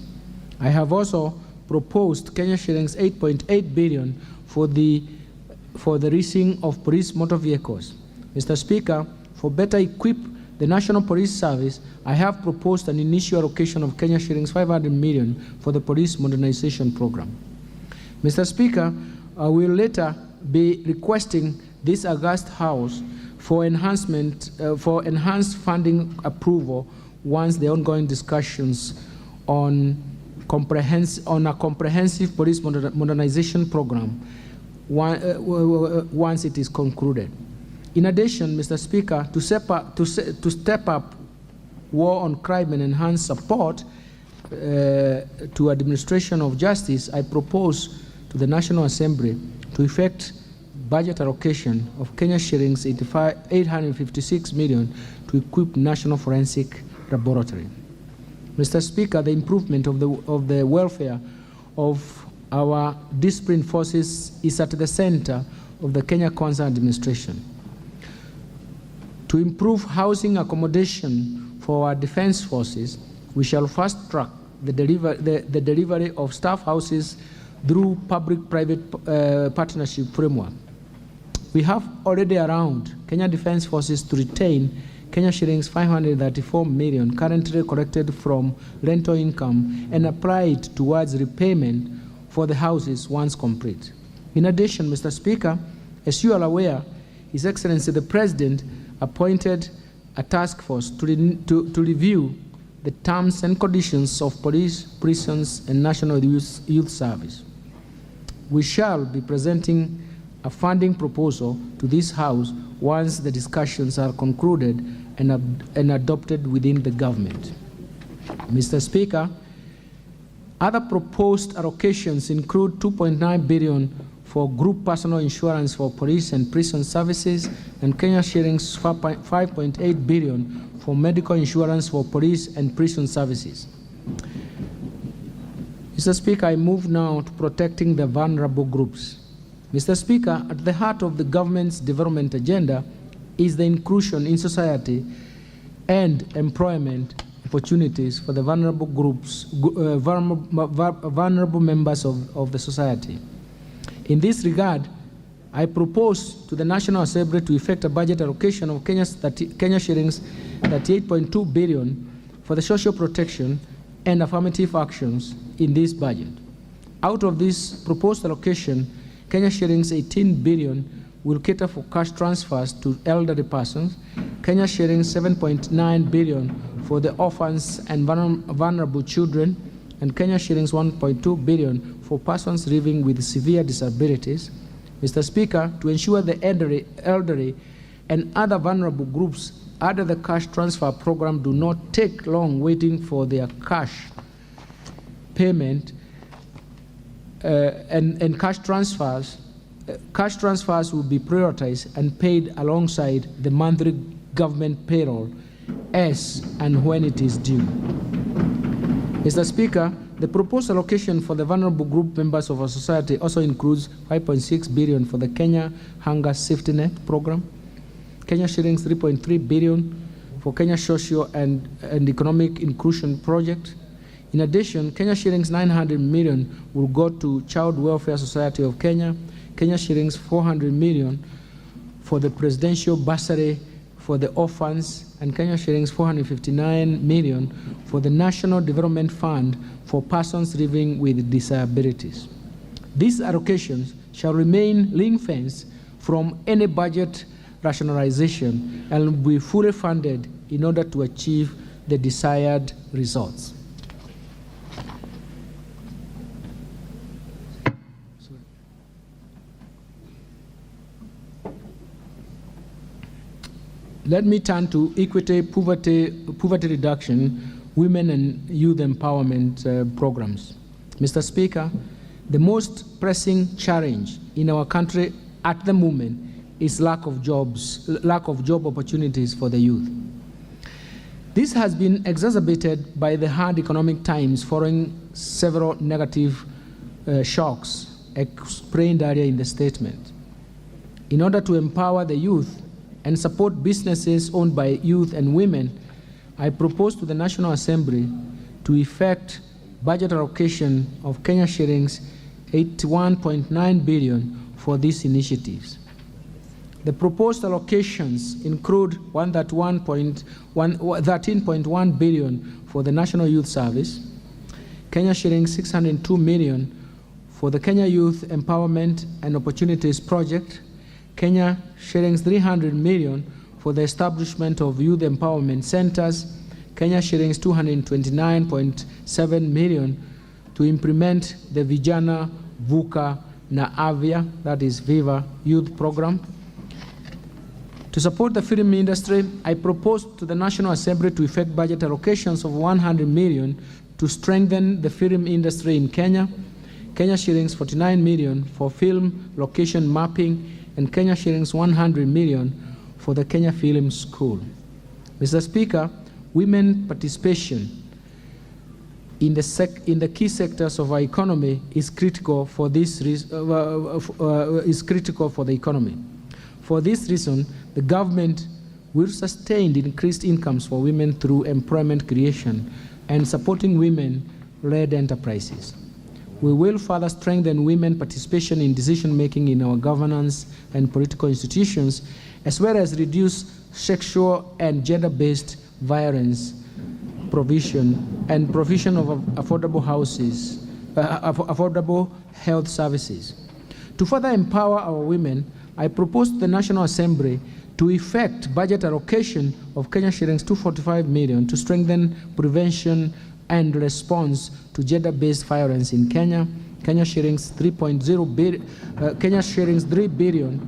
I have also proposed Kenya shillings 8.8 billion for the leasing of police motor vehicles. Mr. Speaker, for better equip the National Police Service, I have proposed an initial allocation of Kenya shillings 500 million for the police modernization program. Mr. Speaker, I will later be requesting this august House for enhanced funding approval once the ongoing discussions on a comprehensive police modernization program once it is concluded. In addition, Mr. Speaker, to step up war on crime and enhance support to administration of justice, I propose to the National Assembly to effect budget allocation of Kenya shillings 856 million to equip National Forensic Laboratory. Mr. Speaker, the improvement of the welfare of our disciplined forces is at the center of the Kenyakwanza administration. To improve housing accommodation for our defense forces, we shall fast track the delivery of staff houses through public-private partnership framework. We have already around Kenya Defense Forces to retain Kenya shillings 534 million currently collected from rental income and applied towards repayment for the houses once complete. In addition, Mr. Speaker, as you are aware, His Excellency the President appointed a task force to review the terms and conditions of police, prisons, and national youth service. We shall be presenting a funding proposal to this House once the discussions are concluded and adopted within the government. Mr. Speaker, other proposed allocations include 2.9 billion for group personal insurance for police and prison services and Kenya shillings 5.8 billion for medical insurance for police and prison services. Mr. Speaker, I move now to protecting the vulnerable groups. Mr. Speaker, at the heart of the government's development agenda is the inclusion in society and employment opportunities for the vulnerable groups, vulnerable members of the society. In this regard, I propose to the National Assembly to effect a budget allocation of Kenya shillings 38.2 billion for the social protection and affirmative actions in this budget. Out of this proposed allocation, Kenya shillings 18 billion will cater for cash transfers to elderly persons, Kenya shillings 7.9 billion for the orphans and vulnerable children, and Kenya shillings 1.2 billion for persons living with severe disabilities. Mr. Speaker, to ensure the elderly and other vulnerable groups under the cash transfer program do not take long waiting for their cash payment and cash transfers will be prioritized and paid alongside the monthly government payroll as and when it is due. Mr. Speaker, the proposed allocation for the vulnerable group members of our society also includes 5.6 billion for the Kenya Hunger Safety Net program, Kenya shillings 3.3 billion for Kenya Social and Economic Inclusion Project. In addition, Kenya shillings 900 million will go to Child Welfare Society of Kenya, Kenya shillings 400 million for the Presidential Bursary for the Orphans, and Kenya shillings 459 million for the National Development Fund for persons living with disabilities. These allocations shall remain ring-fenced from any budget rationalization and will be fully funded in order to achieve the desired results. Let me turn to equity, poverty reduction, women and youth empowerment programs. Mr. Speaker, the most pressing challenge in our country at the moment is lack of job opportunities for the youth. This has been exacerbated by the hard economic times following several negative shocks explained earlier in the statement. In order to empower the youth and support businesses owned by youth and women, I propose to the National Assembly to effect budget allocation of Kenya shillings 81.9 billion for these initiatives. The proposed allocations include 13.1 billion for the National Youth Service, Kenya shillings 602 million for the Kenya Youth Empowerment and Opportunities Project, Kenya shillings 300 million for the establishment of youth empowerment centers, Kenya shillings 229.7 million to implement the Vijana Vuka na Avya, that is Viva Youth Program. To support the film industry, I propose to the National Assembly to effect budget allocations of 100 million to strengthen the film industry in Kenya, Kenya shillings 49 million for film location mapping, and Kenya shillings 100 million for the Kenya Film School. Mr. Speaker, women participation in the key sectors of our economy is critical for the economy. For this reason, the government will sustain the increased incomes for women through employment creation and supporting women-led enterprises. We will further strengthen women's participation in decision-making in our governance and political institutions, as well as reduce sexual and gender-based violence, provision of affordable houses, affordable health services. To further empower our women, I propose to the National Assembly to effect budget allocation of Kenya shillings 245 million to strengthen prevention and response to gender-based violence in Kenya. Kenya shillings 3 billion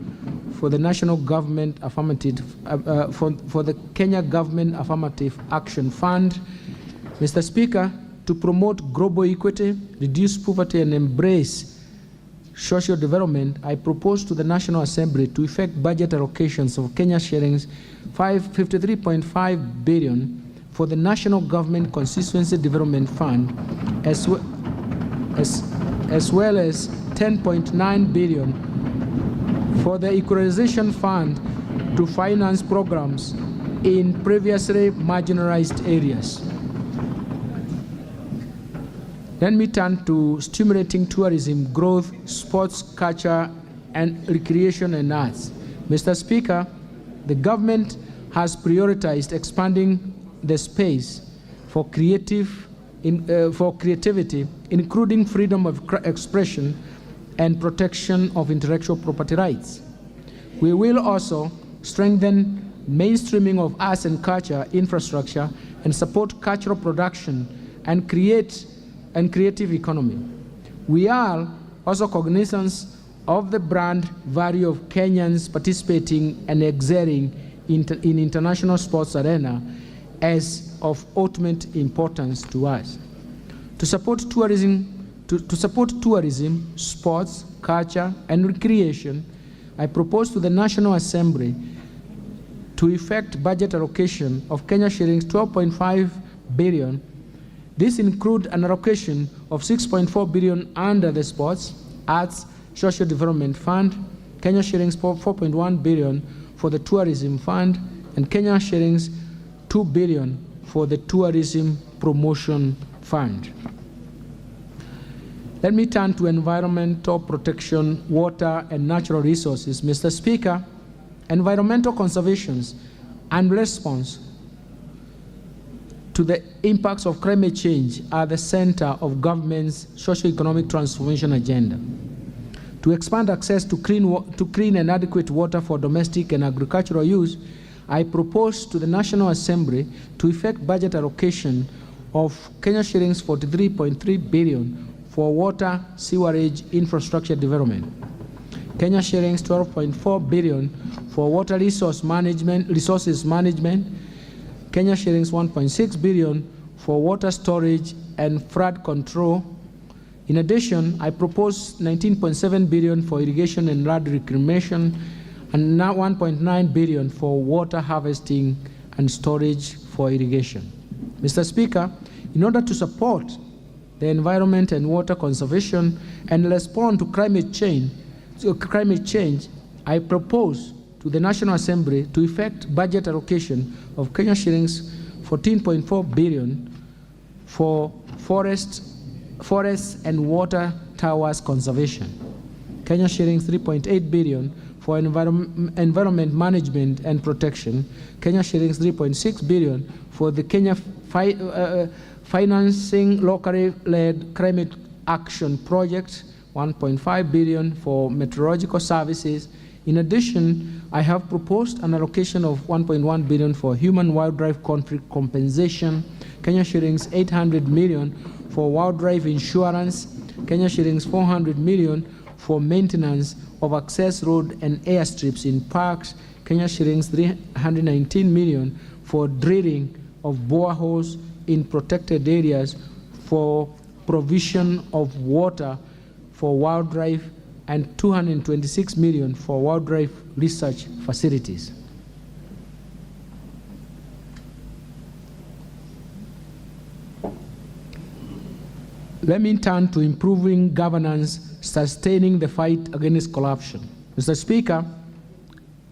for the national government affirmative for the Kenya Government Affirmative Action Fund. Mr. Speaker, to promote global equity, reduce poverty, and embrace social development, I propose to the National Assembly to effect budget allocations of Kenya shillings 53.5 billion for the National Government Constituency Development Fund, as well as 10.9 billion for the Equalization Fund to finance programs in previously marginalized areas. Let me turn to stimulating tourism, growth, sports, culture, and recreation and arts. Mr. Speaker, the government has prioritized expanding the space for creativity, including freedom of expression and protection of intellectual property rights. We will also strengthen mainstreaming of arts and culture infrastructure and support cultural production and creative economy. We are also cognizant of the brand value of Kenyans participating and excelling in international sports arena as of ultimate importance to us. To support tourism, sports, culture, and recreation, I propose to the National Assembly to effect budget allocation of Kenya shillings 12.5 billion. This includes an allocation of 6.4 billion under the Sports, Arts, Social Development Fund, Kenya shillings 4.1 billion for the Tourism Fund, and Kenya shillings 2 billion for the Tourism Promotion Fund. Let me turn to environmental protection, water, and natural resources. Mr. Speaker, environmental conservation and response to the impacts of climate change are the center of government's socio-economic transformation agenda. To expand access to clean and adequate water for domestic and agricultural use, I propose to the National Assembly to effect budget allocation of Kenya shillings 43.3 billion for water sewerage infrastructure development, Kenya shillings 12.4 billion for water resources management, Kenya shillings 1.6 billion for water storage and flood control. In addition, I propose 19.7 billion for irrigation and flood reclamation, and now 1.9 billion for water harvesting and storage for irrigation. Mr. Speaker, in order to support the environment and water conservation and respond to climate change, I propose to the National Assembly to effect budget allocation of Kenya shillings 14.4 billion for forests and water towers conservation, Kenya shillings 3.8 billion for environment management and protection, Kenya shillings 3.6 billion for the Kenya financing locally led climate action project, 1.5 billion for meteorological services. In addition, I have proposed an allocation of 1.1 billion for human wildlife conflict compensation, Kenya shillings 800 million for wildlife insurance, Kenya shillings 400 million for maintenance of access road and airstrips in parks, Kenya shillings 319 million for drilling of boreholes in protected areas for provision of water for wildlife, and 226 million for wildlife research facilities. Let me turn to improving governance, sustaining the fight against corruption. Mr. Speaker,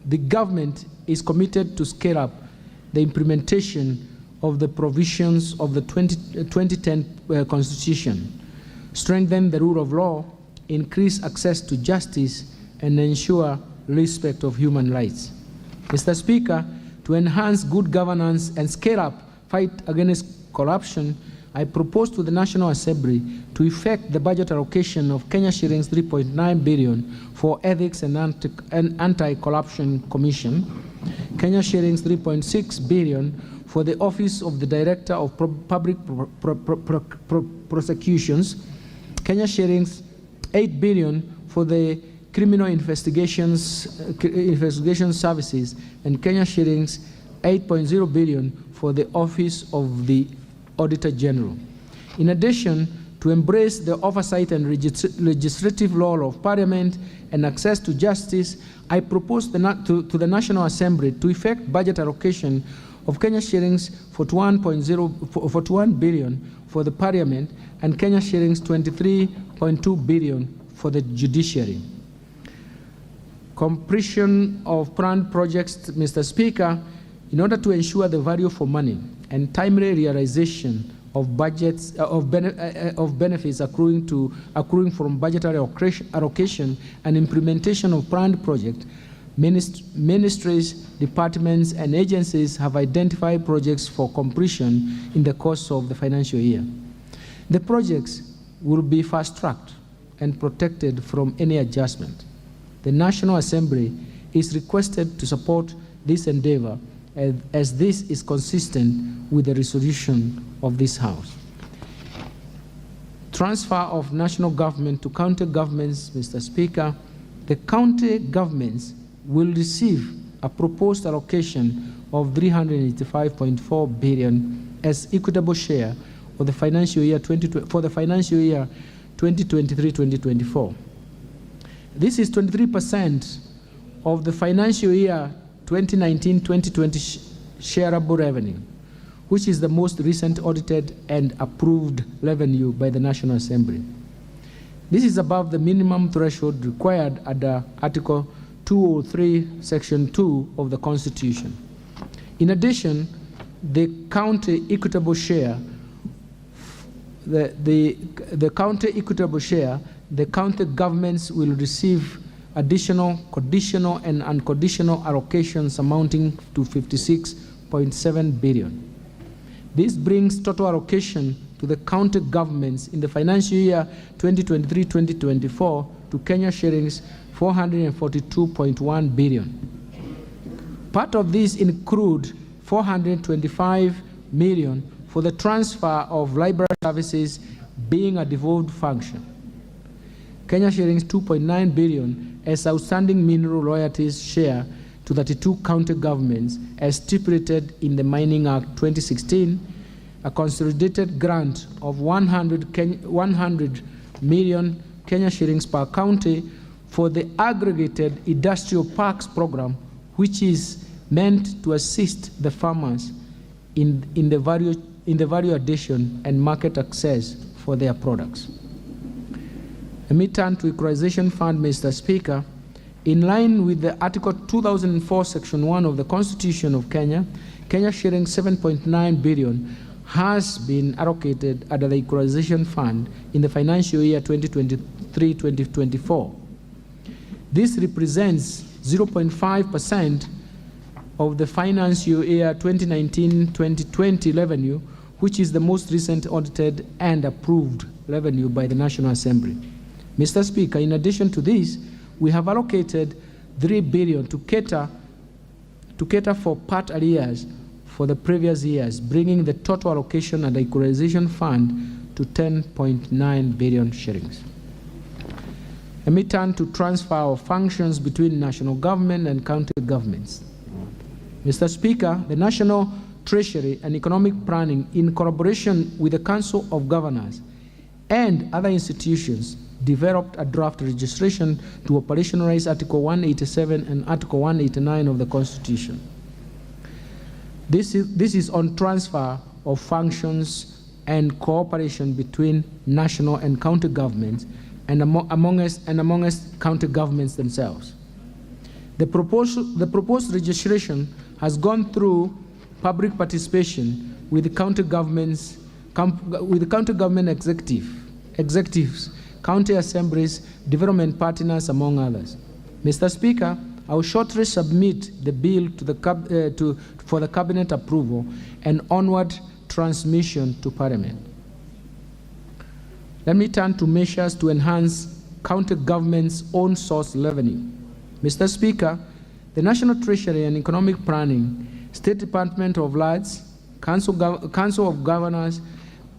the government is committed to scale up the implementation of the provisions of the 2010 Constitution, strengthen the rule of law, increase access to justice, and ensure respect of human rights. Mr. Speaker, to enhance good governance and scale up fight against corruption, I propose to the National Assembly to effect the budget allocation of Kenya shillings 3.9 billion for Ethics and Anti-Corruption Commission, Kenya shillings 3.6 billion for the Office of the Director of Public Prosecutions, Kenya shillings 8 billion for the Criminal Investigation Services, and Kenya shillings 8.0 billion for the Office of the Auditor General. In addition, to embrace the oversight and legislative role of Parliament and access to justice, I propose to the National Assembly to effect budget allocation of Kenya shillings 41 billion for the Parliament and Kenya shillings 23.2 billion for the judiciary. Completion of planned projects, Mr. Speaker, in order to ensure the value for money and timely realization of budgets of benefits accruing from budgetary allocation and implementation of planned projects, ministries, departments, and agencies have identified projects for completion in the course of the financial year. The projects will be fast-tracked and protected from any adjustment. The National Assembly is requested to support this endeavor as this is consistent with the resolution of this House. Transfer of national government to county governments, Mr. Speaker. The county governments will receive a proposed allocation of 385.4 billion as equitable share for the financial year 2023-2024. This is 23% of the financial year 2019-2020 shareable revenue, which is the most recent audited and approved revenue by the National Assembly. This is above the minimum threshold required under Article 203, Section 2 of the Constitution. In addition, the county equitable share, the county governments will receive additional conditional and unconditional allocations amounting to 56.7 billion. This brings total allocation to the county governments in the financial year 2023-2024 to Kenya shillings 442.1 billion. Part of this include 425 million for the transfer of library services being a devolved function. Kenya shillings 2.9 billion as outstanding mineral royalties share to 32 county governments as stipulated in the Mining Act 2016, a consolidated grant of 100 million Kenya shillings per county for the aggregated industrial parks program, which is meant to assist the farmers in the value addition and market access for their products. Let me turn to Equalization Fund, Mr. Speaker. In line with the Article 2004, Section 1 of the Constitution of Kenya, Kenya shilling 7.9 billion has been allocated under the Equalization Fund in the financial year 2023-2024. This represents 0.5% of the financial year 2019-2020 revenue, which is the most recent audited and approved revenue by the National Assembly. Mr. Speaker, in addition to this, we have allocated 3 billion to cater for part arrears for the previous years, bringing the total allocation under the Equalization Fund to 10.9 billion shillings. Let me turn to transfer of functions between national government and county governments. Mr. Speaker, the National Treasury and Economic Planning, in collaboration with the Council of Governors and other institutions, developed a draft registration to operationalize Article 187 and Article 189 of the Constitution. This is on transfer of functions and cooperation between national and county governments and amongst county governments themselves. The proposed registration has gone through public participation with the county government executives, county assemblies, development partners, among others. Mr. Speaker, I will shortly submit the bill for the cabinet approval and onward transmission to Parliament. Let me turn to measures to enhance county government's own source revenue. Mr. Speaker, the National Treasury and Economic Planning, State Department of Lands, Council of Governors,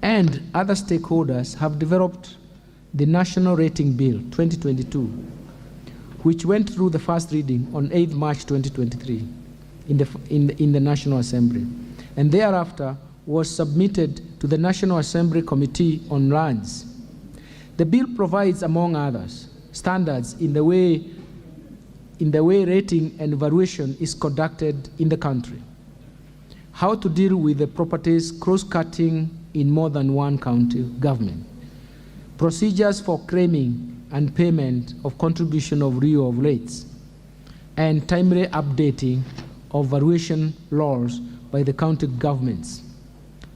and other stakeholders have developed the National Rating Bill 2022, which went through the first reading on 8th March 2023 in the National Assembly, and thereafter was submitted to the National Assembly Committee on Lands. The bill provides, among others, standards in the way rating and evaluation is conducted in the country, how to deal with the properties cross-cutting in more than one county government, procedures for claiming and payment of contribution of review of rates, and timely updating of valuation laws by the county governments.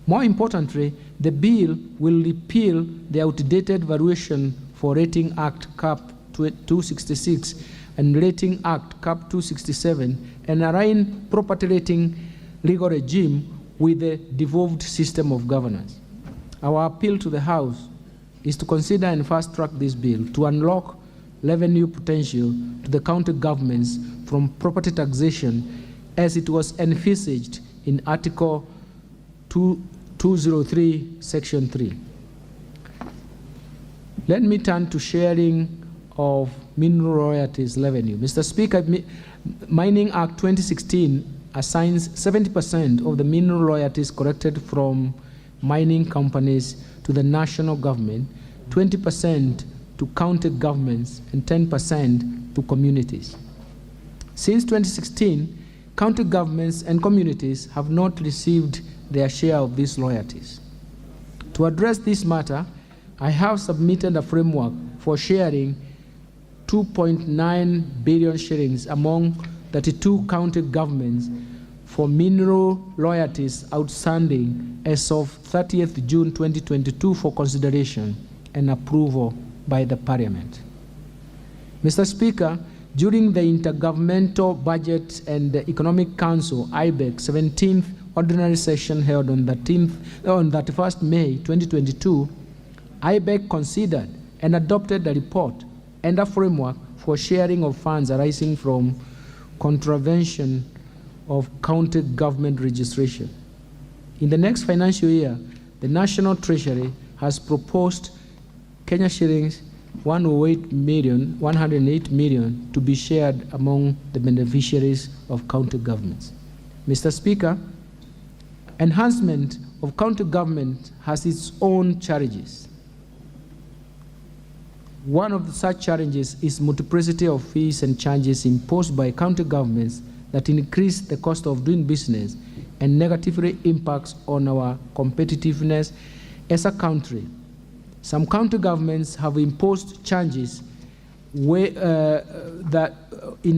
More importantly, the bill will repeal the outdated Valuation for Rating Act Cap 266 and Rating Act Cap 267 and align property rating legal regime with the devolved system of governance. Our appeal to the House is to consider and fast-track this bill to unlock revenue potential to the county governments from property taxation as it was envisaged in Article 203, Section 3. Let me turn to sharing of mineral royalties revenue. Mr. Speaker, Mining Act 2016 assigns 70% of the mineral royalties collected from mining companies to the national government, 20% to county governments, and 10% to communities. Since 2016, county governments and communities have not received their share of these royalties. To address this matter, I have submitted a framework for sharing 2.9 billion shillings among 32 county governments for mineral royalties outstanding as of 30th June 2022 for consideration and approval by the Parliament. Mr. Speaker, during the Intergovernmental Budget and Economic Council IBEC 17th ordinary session held on 31st May 2022, IBEC considered and adopted a report and a framework for sharing of funds arising from contravention of county government registration. In the next financial year, the National Treasury has proposed Kenya shillings 108 million to be shared among the beneficiaries of county governments. Mr. Speaker, enhancement of county government has its own challenges. One of such challenges is multiplicity of fees and charges imposed by county governments that increase the cost of doing business and negatively impacts on our competitiveness as a country. Some county governments have imposed charges in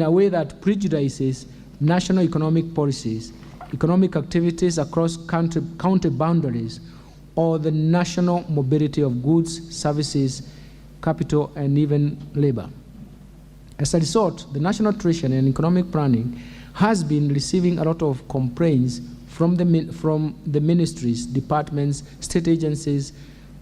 a way that prejudices national economic policies, economic activities across county boundaries, or the national mobility of goods, services, capital, and even labor. As a result, the National Treasury and Economic Planning has been receiving a lot of complaints from the ministries, departments, state agencies,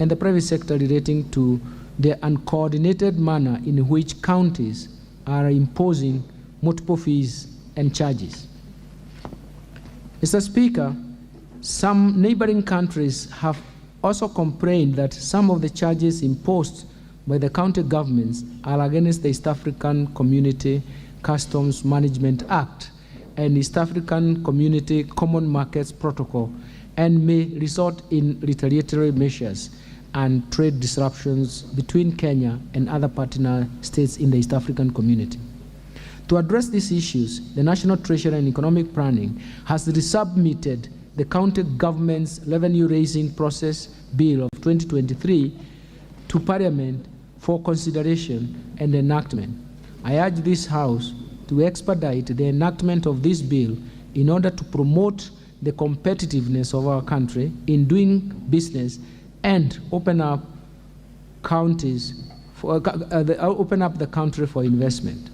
and the private sector relating to the uncoordinated manner in which counties are imposing multiple fees and charges. Mr. Speaker, some neighboring countries have also complained that some of the charges imposed by the county governments are against the East African Community Customs Management Act and East African Community Common Markets Protocol and may result in retaliatory measures and trade disruptions between Kenya and other partner states in the East African community. To address these issues, the National Treasury and Economic Planning has resubmitted the county government's revenue raising process bill of 2023 to Parliament for consideration and enactment. I urge this House to expedite the enactment of this bill in order to promote the competitiveness of our country in doing business and open up counties for, open up the country for investment.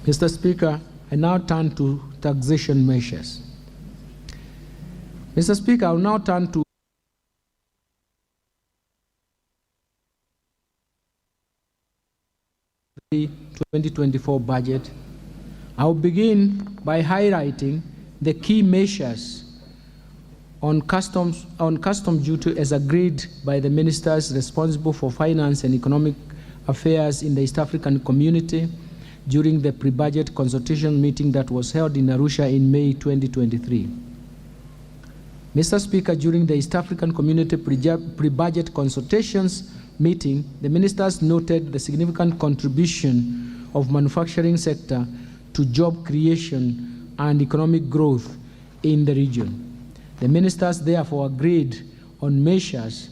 Mr. Speaker, I now turn to taxation measures. Mr. Speaker, I will now turn to the 2024 budget. I will begin by highlighting the key measures on custom duty as agreed by the ministers responsible for finance and economic affairs in the East African community during the pre-budget consultation meeting that was held in Arusha in May 2023. Mr. Speaker, during the East African Community pre-budget consultations meeting, the ministers noted the significant contribution of manufacturing sector to job creation and economic growth in the region. The ministers therefore agreed on measures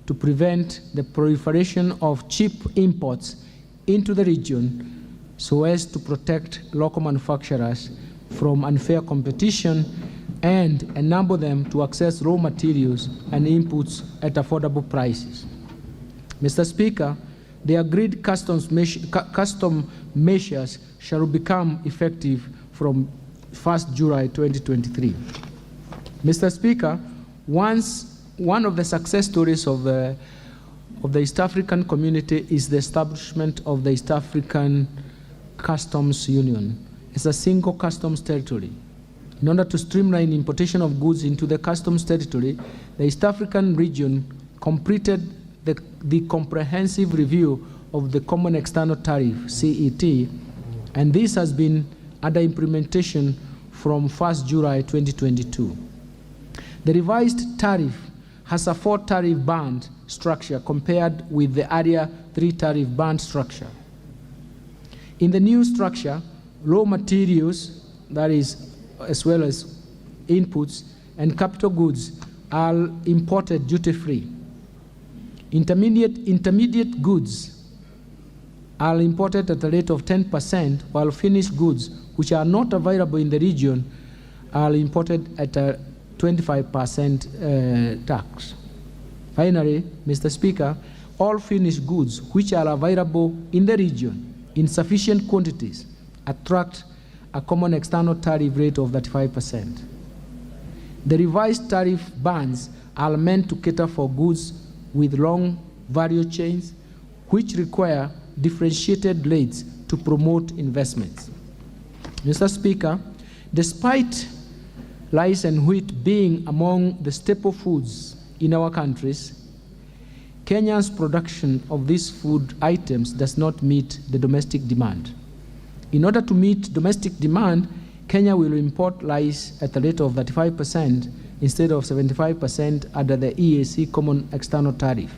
to prevent the proliferation of cheap imports into the region so as to protect local manufacturers from unfair competition and enable them to access raw materials and inputs at affordable prices. Mr. Speaker, the agreed custom measures shall become effective from 1st July 2023. Mr. Speaker, one of the success stories of the East African community is the establishment of the East African Customs Union as a single customs territory. In order to streamline importation of goods into the customs territory, the East African region completed the comprehensive review of the Common External Tariff, CET, and this has been under implementation from 1st July 2022. The revised tariff has a 4-tariff band structure compared with the earlier 3-tariff band structure. In the new structure, raw materials, that is, as well as inputs and capital goods, are imported duty-free. Intermediate goods are imported at a rate of 10%, while finished goods, which are not available in the region, are imported at a 25% tax. Finally, Mr. Speaker, all finished goods which are available in the region in sufficient quantities attract a common external tariff rate of 35%. The revised tariff bands are meant to cater for goods with long value chains, which require differentiated rates to promote investments. Mr. Speaker, despite rice and wheat being among the staple foods in our countries, Kenya's production of these food items does not meet the domestic demand. In order to meet domestic demand, Kenya will import rice at a rate of 35% instead of 75% under the EAC Common External Tariff.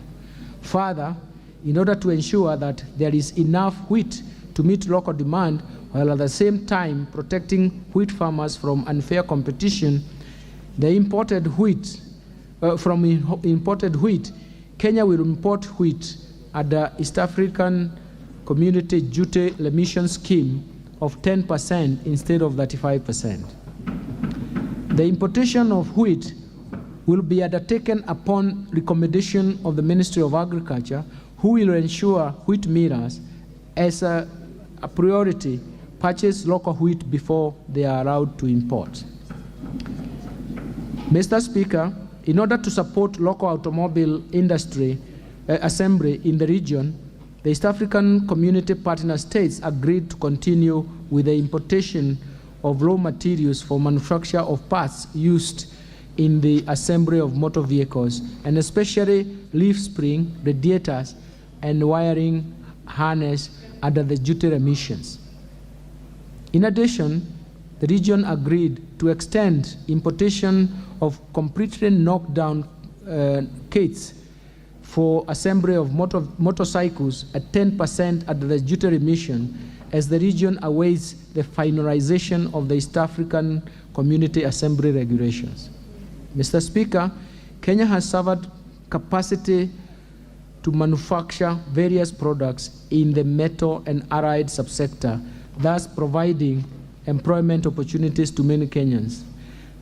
Further, in order to ensure that there is enough wheat to meet local demand, while at the same time protecting wheat farmers from unfair competition, Kenya will import wheat under East African Community Duty Remission Scheme of 10% instead of 35%. The importation of wheat will be undertaken upon recommendation of the Ministry of Agriculture, who will ensure wheat millers, as a priority, purchase local wheat before they are allowed to import. Mr. Speaker, in order to support local automobile industry assembly in the region, the East African Community Partner States agreed to continue with the importation of raw materials for manufacture of parts used in the assembly of motor vehicles, and especially leaf spring, radiators, and wiring harness under the duty remissions. In addition, the region agreed to extend importation of completely knocked down kits for assembly of motorcycles at 10% under the duty remission, as the region awaits the finalization of the East African Community Assembly regulations. Mr. Speaker, Kenya has suffered capacity to manufacture various products in the metal and allied subsector, thus providing employment opportunities to many Kenyans,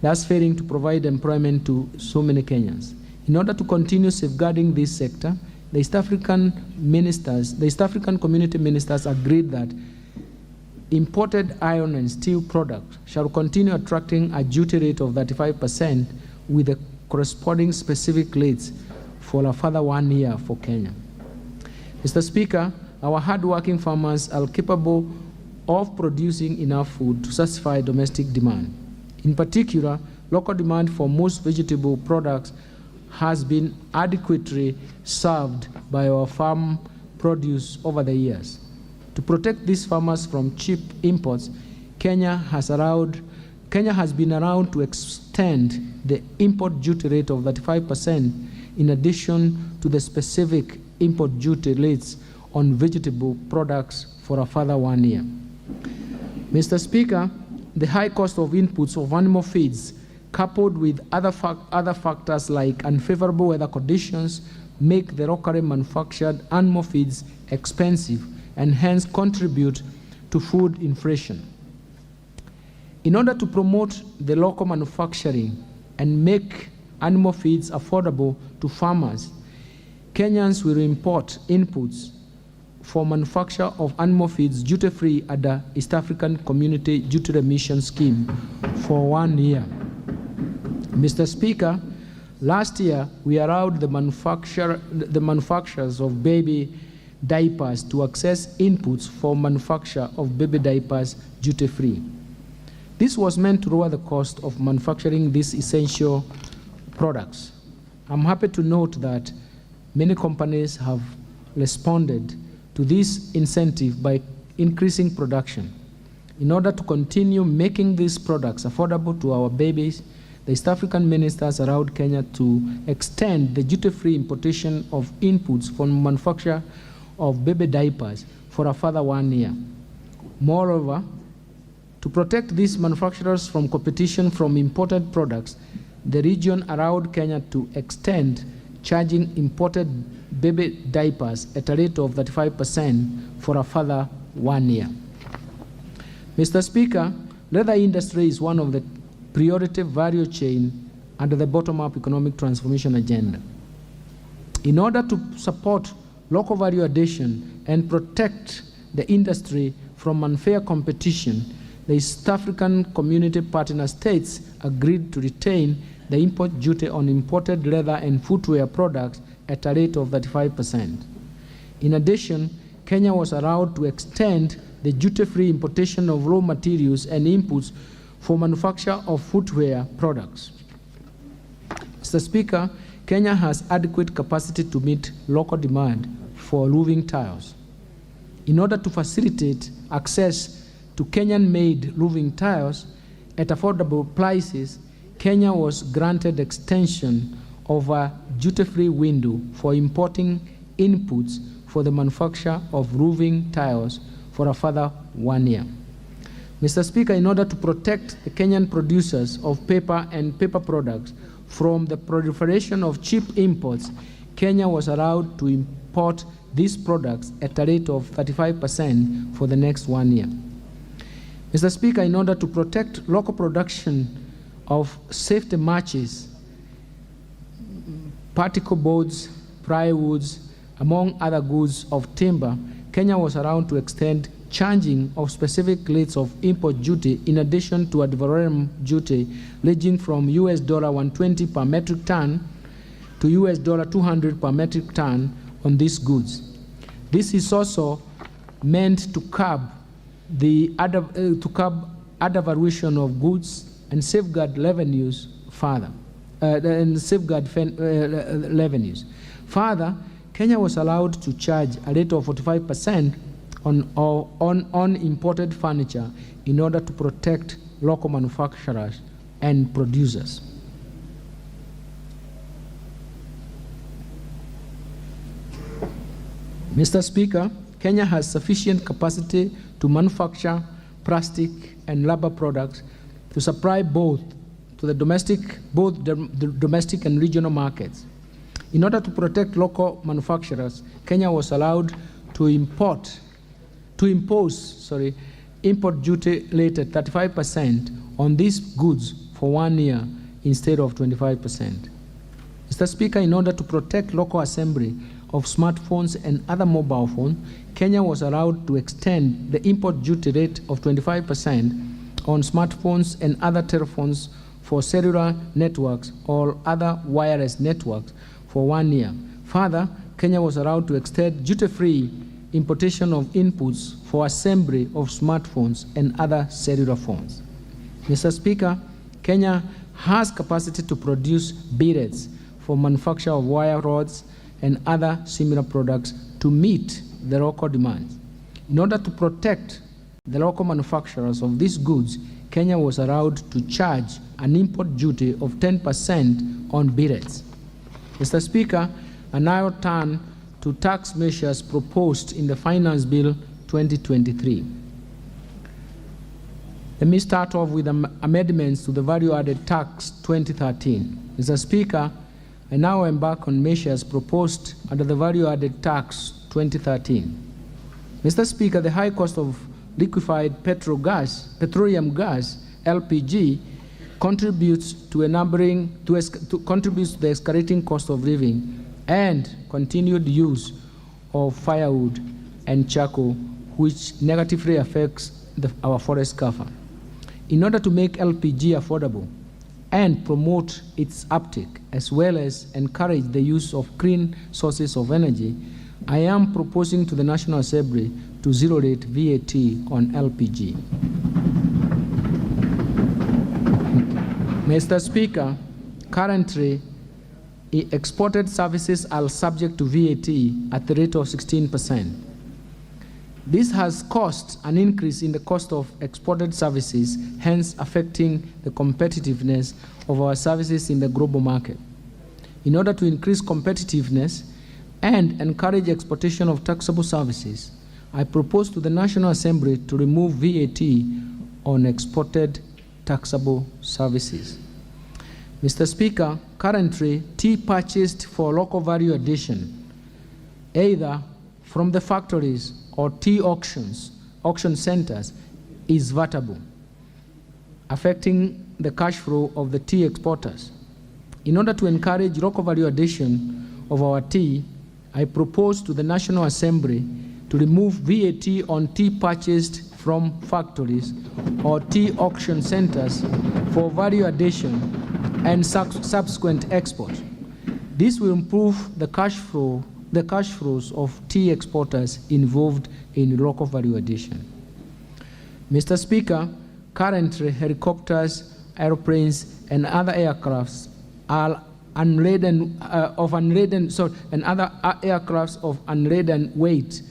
thus failing to provide employment to so many Kenyans. In order to continue safeguarding this sector, the East African community ministers agreed that imported iron and steel products shall continue attracting a duty rate of 35% with the corresponding specific rates for a further 1 year for Kenya. Mr. Speaker, our hardworking farmers are capable of producing enough food to satisfy domestic demand. In particular, local demand for most vegetable products has been adequately served by our farm produce over the years. To protect these farmers from cheap imports, Kenya has been around to extend the import duty rate of 35% in addition to the specific import duty rates on vegetable products for a further 1 year. Mr. Speaker, the high cost of inputs of animal feeds, coupled with other factors like unfavorable weather conditions, make the locally manufactured animal feeds expensive and hence contribute to food inflation. In order to promote the local manufacturing and make animal feeds affordable to farmers, Kenyans will import inputs for manufacture of animal feeds duty-free at the East African Community Duty Remission Scheme for 1 year. Mr. Speaker, last year we allowed the manufacturers of baby diapers to access inputs for manufacture of baby diapers duty-free. This was meant to lower the cost of manufacturing these essential products. I'm happy to note that many companies have responded to this incentive by increasing production. In order to continue making these products affordable to our babies, the East African ministers allowed Kenya to extend the duty-free importation of inputs for manufacture of baby diapers for a further 1 year. Moreover, to protect these manufacturers from competition from imported products, the region allowed Kenya to extend charging imported baby diapers at a rate of 35% for a further 1 year. Mr. Speaker, leather industry is one of the priority value chain under the bottom-up economic transformation agenda. In order to support local value addition and protect the industry from unfair competition, the East African Community Partner States agreed to retain the import duty on imported leather and footwear products at a rate of 35%. In addition, Kenya was allowed to extend the duty-free importation of raw materials and inputs for manufacture of footwear products. Mr. Speaker, Kenya has adequate capacity to meet local demand for roofing tiles. In order to facilitate access to Kenyan-made roofing tiles at affordable prices, Kenya was granted extension of a duty-free window for importing inputs for the manufacture of roofing tiles for a further 1 year. Mr. Speaker, in order to protect the Kenyan producers of paper and paper products from the proliferation of cheap imports, Kenya was allowed to import these products at a rate of 35% for the next 1 year. Mr. Speaker, in order to protect local production of safety matches, particle boards, plywoods, among other goods of timber, Kenya was allowed to extend charging of specific rates of import duty in addition to a developerment duty ranging from US $120 per metric ton to US $200 per metric ton on these goods. This is also meant to curb the undervaluation of goods and safeguard revenues further. Revenues. Further, Kenya was allowed to charge a rate of 45% on imported furniture in order to protect local manufacturers and producers. Mr. Speaker, Kenya has sufficient capacity to manufacture plastic and rubber products to supply both the domestic and regional markets. In order to protect local manufacturers, Kenya was allowed to impose import duty rate at 35% on these goods for 1 year instead of 25%. Mr. Speaker, in order to protect local assembly of smartphones and other mobile phones, Kenya was allowed to extend the import duty rate of 25% on smartphones and other telephones for cellular networks or other wireless networks for 1 year. Further, Kenya was allowed to extend duty-free importation of inputs for assembly of smartphones and other cellular phones. Mr. Speaker, Kenya has capacity to produce billets for manufacture of wire rods and other similar products to meet the local demands. In order to protect the local manufacturers of these goods, Kenya was allowed to charge an import duty of 10% on billets. Mr. Speaker, I now turn to tax measures proposed in the Finance Bill 2023. Let me start off with amendments to the Value-Added Tax 2013. Mr. Speaker, I now embark on measures proposed under the Value-Added Tax 2013. Mr. Speaker, the high cost of liquefied petroleum gas, LPG, contributes to the escalating cost of living and continued use of firewood and charcoal, which negatively affects our forest cover. In order to make LPG affordable and promote its uptake, as well as encourage the use of clean sources of energy, I am proposing to the National Assembly to zero-rate VAT on LPG. Mr. Speaker, currently, exported services are subject to VAT at the rate of 16%. This has caused an increase in the cost of exported services, hence affecting the competitiveness of our services in the global market. In order to increase competitiveness and encourage exportation of taxable services, I propose to the National Assembly to remove VAT on exported taxable services. Mr. Speaker, currently, tea purchased for local value addition, either from the factories or tea auction centers, is vatable, affecting the cash flow of the tea exporters. In order to encourage local value addition of our tea, I propose to the National Assembly to remove VAT on tea purchased from factories or tea auction centers for value addition and subsequent export. This will improve the cash flows of tea exporters involved in local value addition. Mr. Speaker, currently helicopters, airplanes, and other aircrafts are unladen and other aircrafts of unladen weight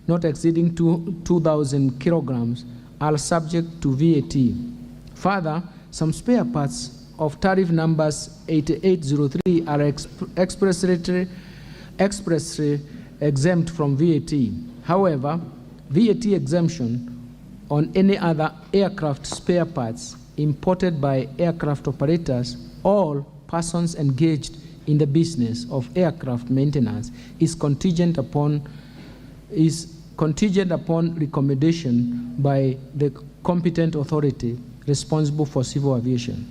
not exceeding 2,000 kilograms are subject to VAT. Further, some spare parts of tariff numbers 8803 are expressly exempt from VAT. However, VAT exemption on any other aircraft spare parts imported by aircraft operators, all persons engaged in the business of aircraft maintenance is contingent upon recommendation by the competent authority responsible for civil aviation.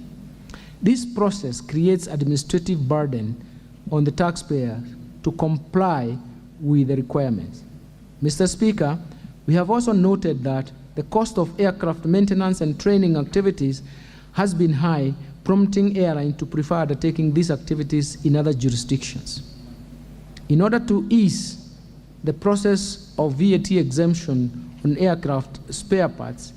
This process creates administrative burden on the taxpayer to comply with the requirements. Mr. Speaker, we have also noted that the cost of aircraft maintenance and training activities has been high, prompting airlines to prefer undertaking these activities in other jurisdictions. In order to ease the process of VAT exemption on aircraft spare parts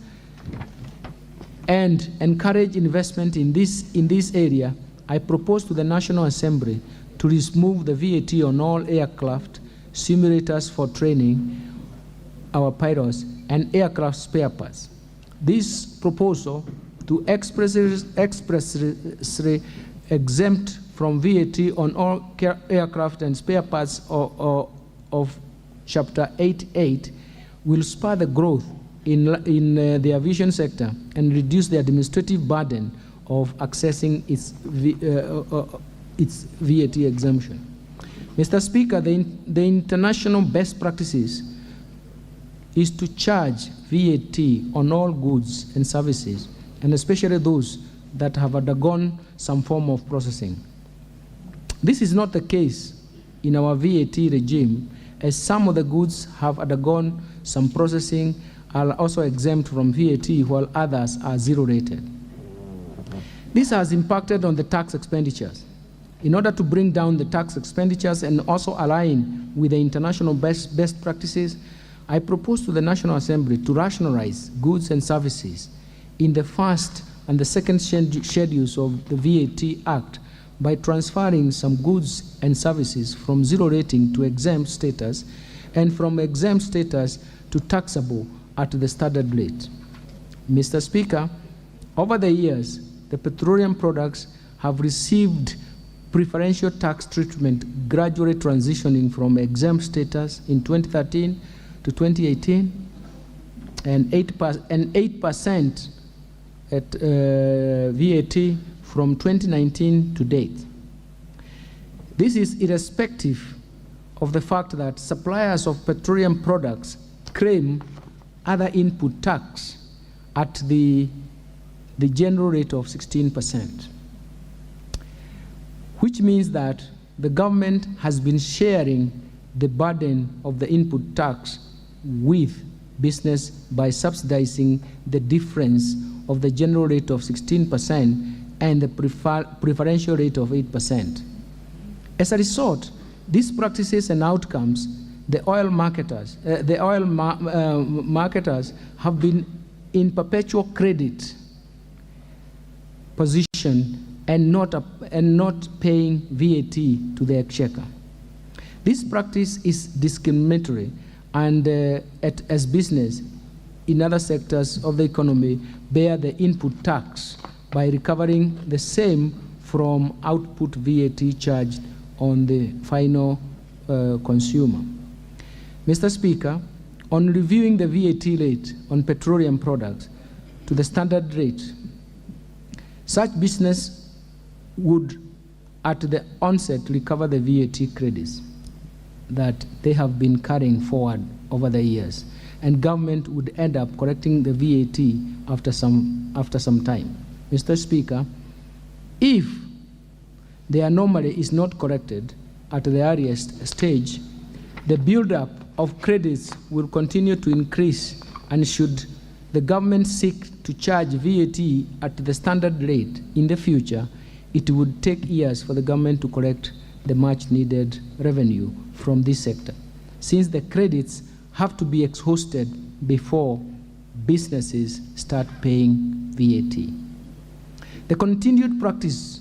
and encourage investment in this area, I propose to the National Assembly to remove the VAT on all aircraft simulators for training our pilots and aircraft spare parts. This proposal to expressly exempt from VAT on all aircraft and spare parts of Chapter 88 will spur the growth in the aviation sector and reduce the administrative burden of accessing its VAT exemption. Mr. Speaker, the international best practices is to charge VAT on all goods and services, and especially those that have undergone some form of processing. This is not the case in our VAT regime, as some of the goods have undergone some processing, are also exempt from VAT, while others are zero-rated. This has impacted on the tax expenditures. In order to bring down the tax expenditures and also align with the international best practices, I propose to the National Assembly to rationalize goods and services in the first and the second schedules of the VAT Act by transferring some goods and services from zero rating to exempt status and from exempt status to taxable at the standard rate. Mr. Speaker, over the years, the petroleum products have received preferential tax treatment, gradually transitioning from exempt status in 2013 to 2018, and 8% at VAT from 2019 to date. This is irrespective of the fact that suppliers of petroleum products claim other input tax at the general rate of 16%, which means that the government has been sharing the burden of the input tax with business by subsidizing the difference of the general rate of 16% and the preferential rate of 8%. As a result, these practices and outcomes, the oil marketers have been in perpetual credit position and not paying VAT to the exchequer. This practice is discriminatory, and as business in other sectors of the economy bear the input tax by recovering the same from output VAT charged on the final consumer. Mr. Speaker, on reviewing the VAT rate on petroleum products to the standard rate, such business would at the onset recover the VAT credits that they have been carrying forward over the years, and government would end up correcting the VAT after some time. Mr. Speaker, if the anomaly is not corrected at the earliest stage, the buildup of credits will continue to increase, and should the government seek to charge VAT at the standard rate in the future, it would take years for the government to collect the much needed revenue from this sector, since the credits have to be exhausted before businesses start paying VAT. The continued practice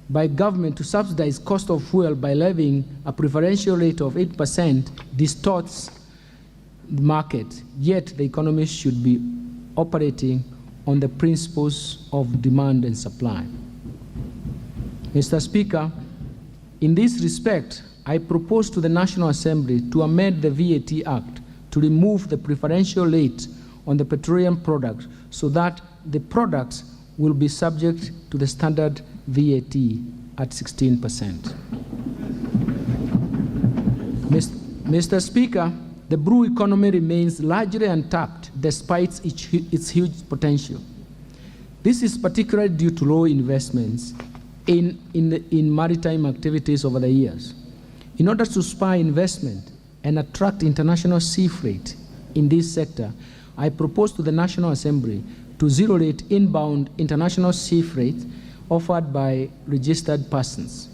by government to subsidize cost of fuel by levying a preferential rate of 8% distorts the market, yet the economy should be operating on the principles of demand and supply. Mr. Speaker, in this respect, I propose to the National Assembly to amend the VAT Act to remove the preferential rate on the petroleum products so that the products will be subject to the standard VAT at 16%. Mr. Speaker, the brew economy remains largely untapped despite its huge potential. This is particularly due to low investments in maritime activities over the years. In order to spur investment and attract international sea freight in this sector, I propose to the National Assembly to zero-rate inbound international sea freight offered by registered persons.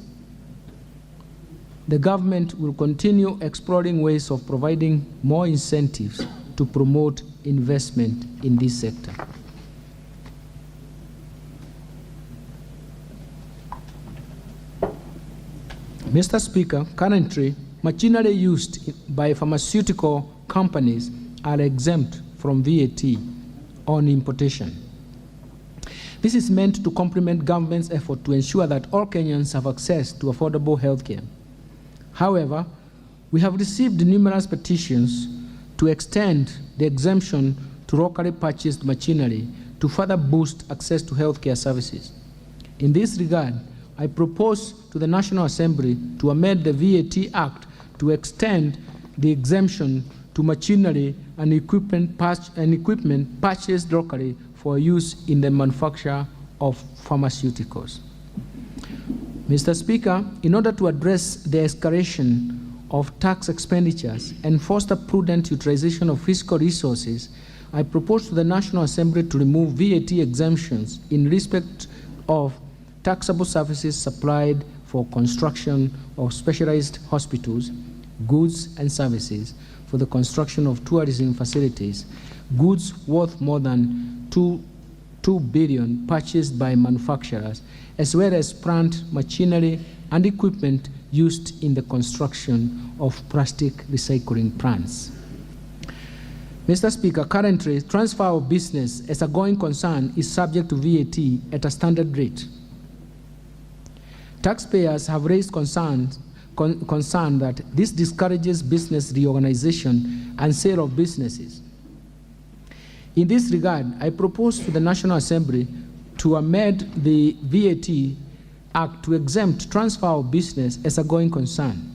The government will continue exploring ways of providing more incentives to promote investment in this sector. Mr. Speaker, currently, machinery used by pharmaceutical companies are exempt from VAT on importation. This is meant to complement government's effort to ensure that all Kenyans have access to affordable health care. However, we have received numerous petitions to extend the exemption to locally purchased machinery to further boost access to healthcare services. In this regard, I propose to the National Assembly to amend the VAT Act to extend the exemption to machinery and equipment purchased locally for use in the manufacture of pharmaceuticals. Mr. Speaker, in order to address the escalation of tax expenditures and foster prudent utilization of fiscal resources, I propose to the National Assembly to remove VAT exemptions in respect of taxable services supplied for construction of specialized hospitals, goods and services for the construction of tourism facilities, goods worth more than 2 billion purchased by manufacturers, as well as plant, machinery, and equipment used in the construction of plastic recycling plants. Mr. Speaker, currently, transfer of business as a going concern is subject to VAT at a standard rate. Taxpayers have raised concern that this discourages business reorganization and sale of businesses. In this regard, I propose to the National Assembly to amend the VAT Act to exempt transfer of business as a going concern.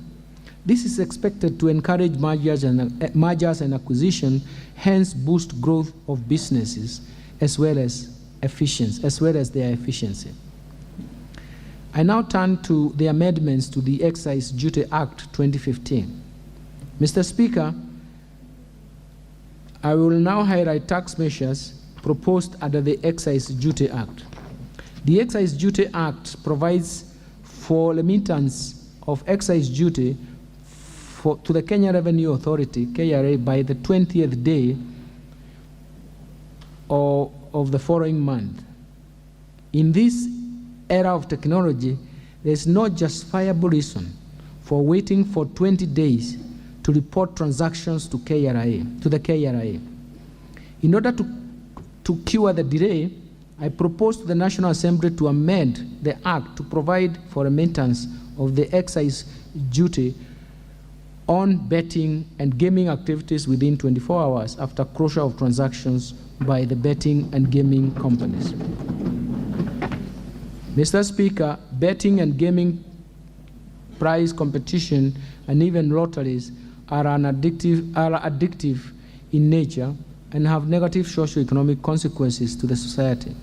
This is expected to encourage mergers and acquisition, hence boost growth of businesses as well as their efficiency. I now turn to the amendments to the Excise Duty Act 2015. Mr. Speaker, I will now highlight tax measures proposed under the Excise Duty Act. The Excise Duty Act provides for remittance of excise duty to the Kenya Revenue Authority, KRA, by the 20th day of the following month. In this era of technology, there is no justifiable reason for waiting for 20 days to report transactions to the KRA. In order to cure the delay, I propose to the National Assembly to amend the Act to provide for a maintenance of the excise duty on betting and gaming activities within 24 hours after closure of transactions by the betting and gaming companies. Mr. Speaker, betting and gaming prize competition and even lotteries are addictive in nature and have negative socio-economic consequences to the society.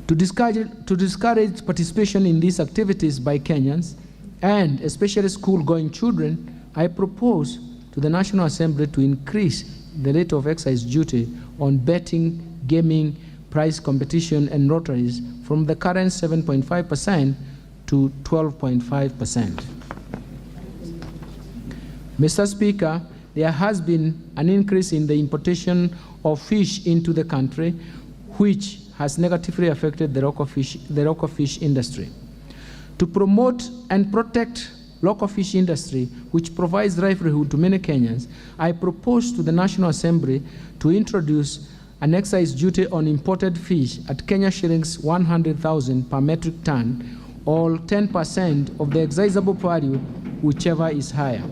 To discourage participation in these activities by Kenyans, and especially school-going children, I propose to the National Assembly to increase the rate of excise duty on betting, gaming, prize competition, and lotteries from the current 7.5% to 12.5%. Mr. Speaker, there has been an increase in the importation of fish into the country, which has negatively affected the local fish industry. To promote and protect local fish industry, which provides livelihood to many Kenyans, I propose to the National Assembly to introduce an excise duty on imported fish at Kenya shillings 100,000 per metric ton, or 10% of the excisable value, whichever is higher.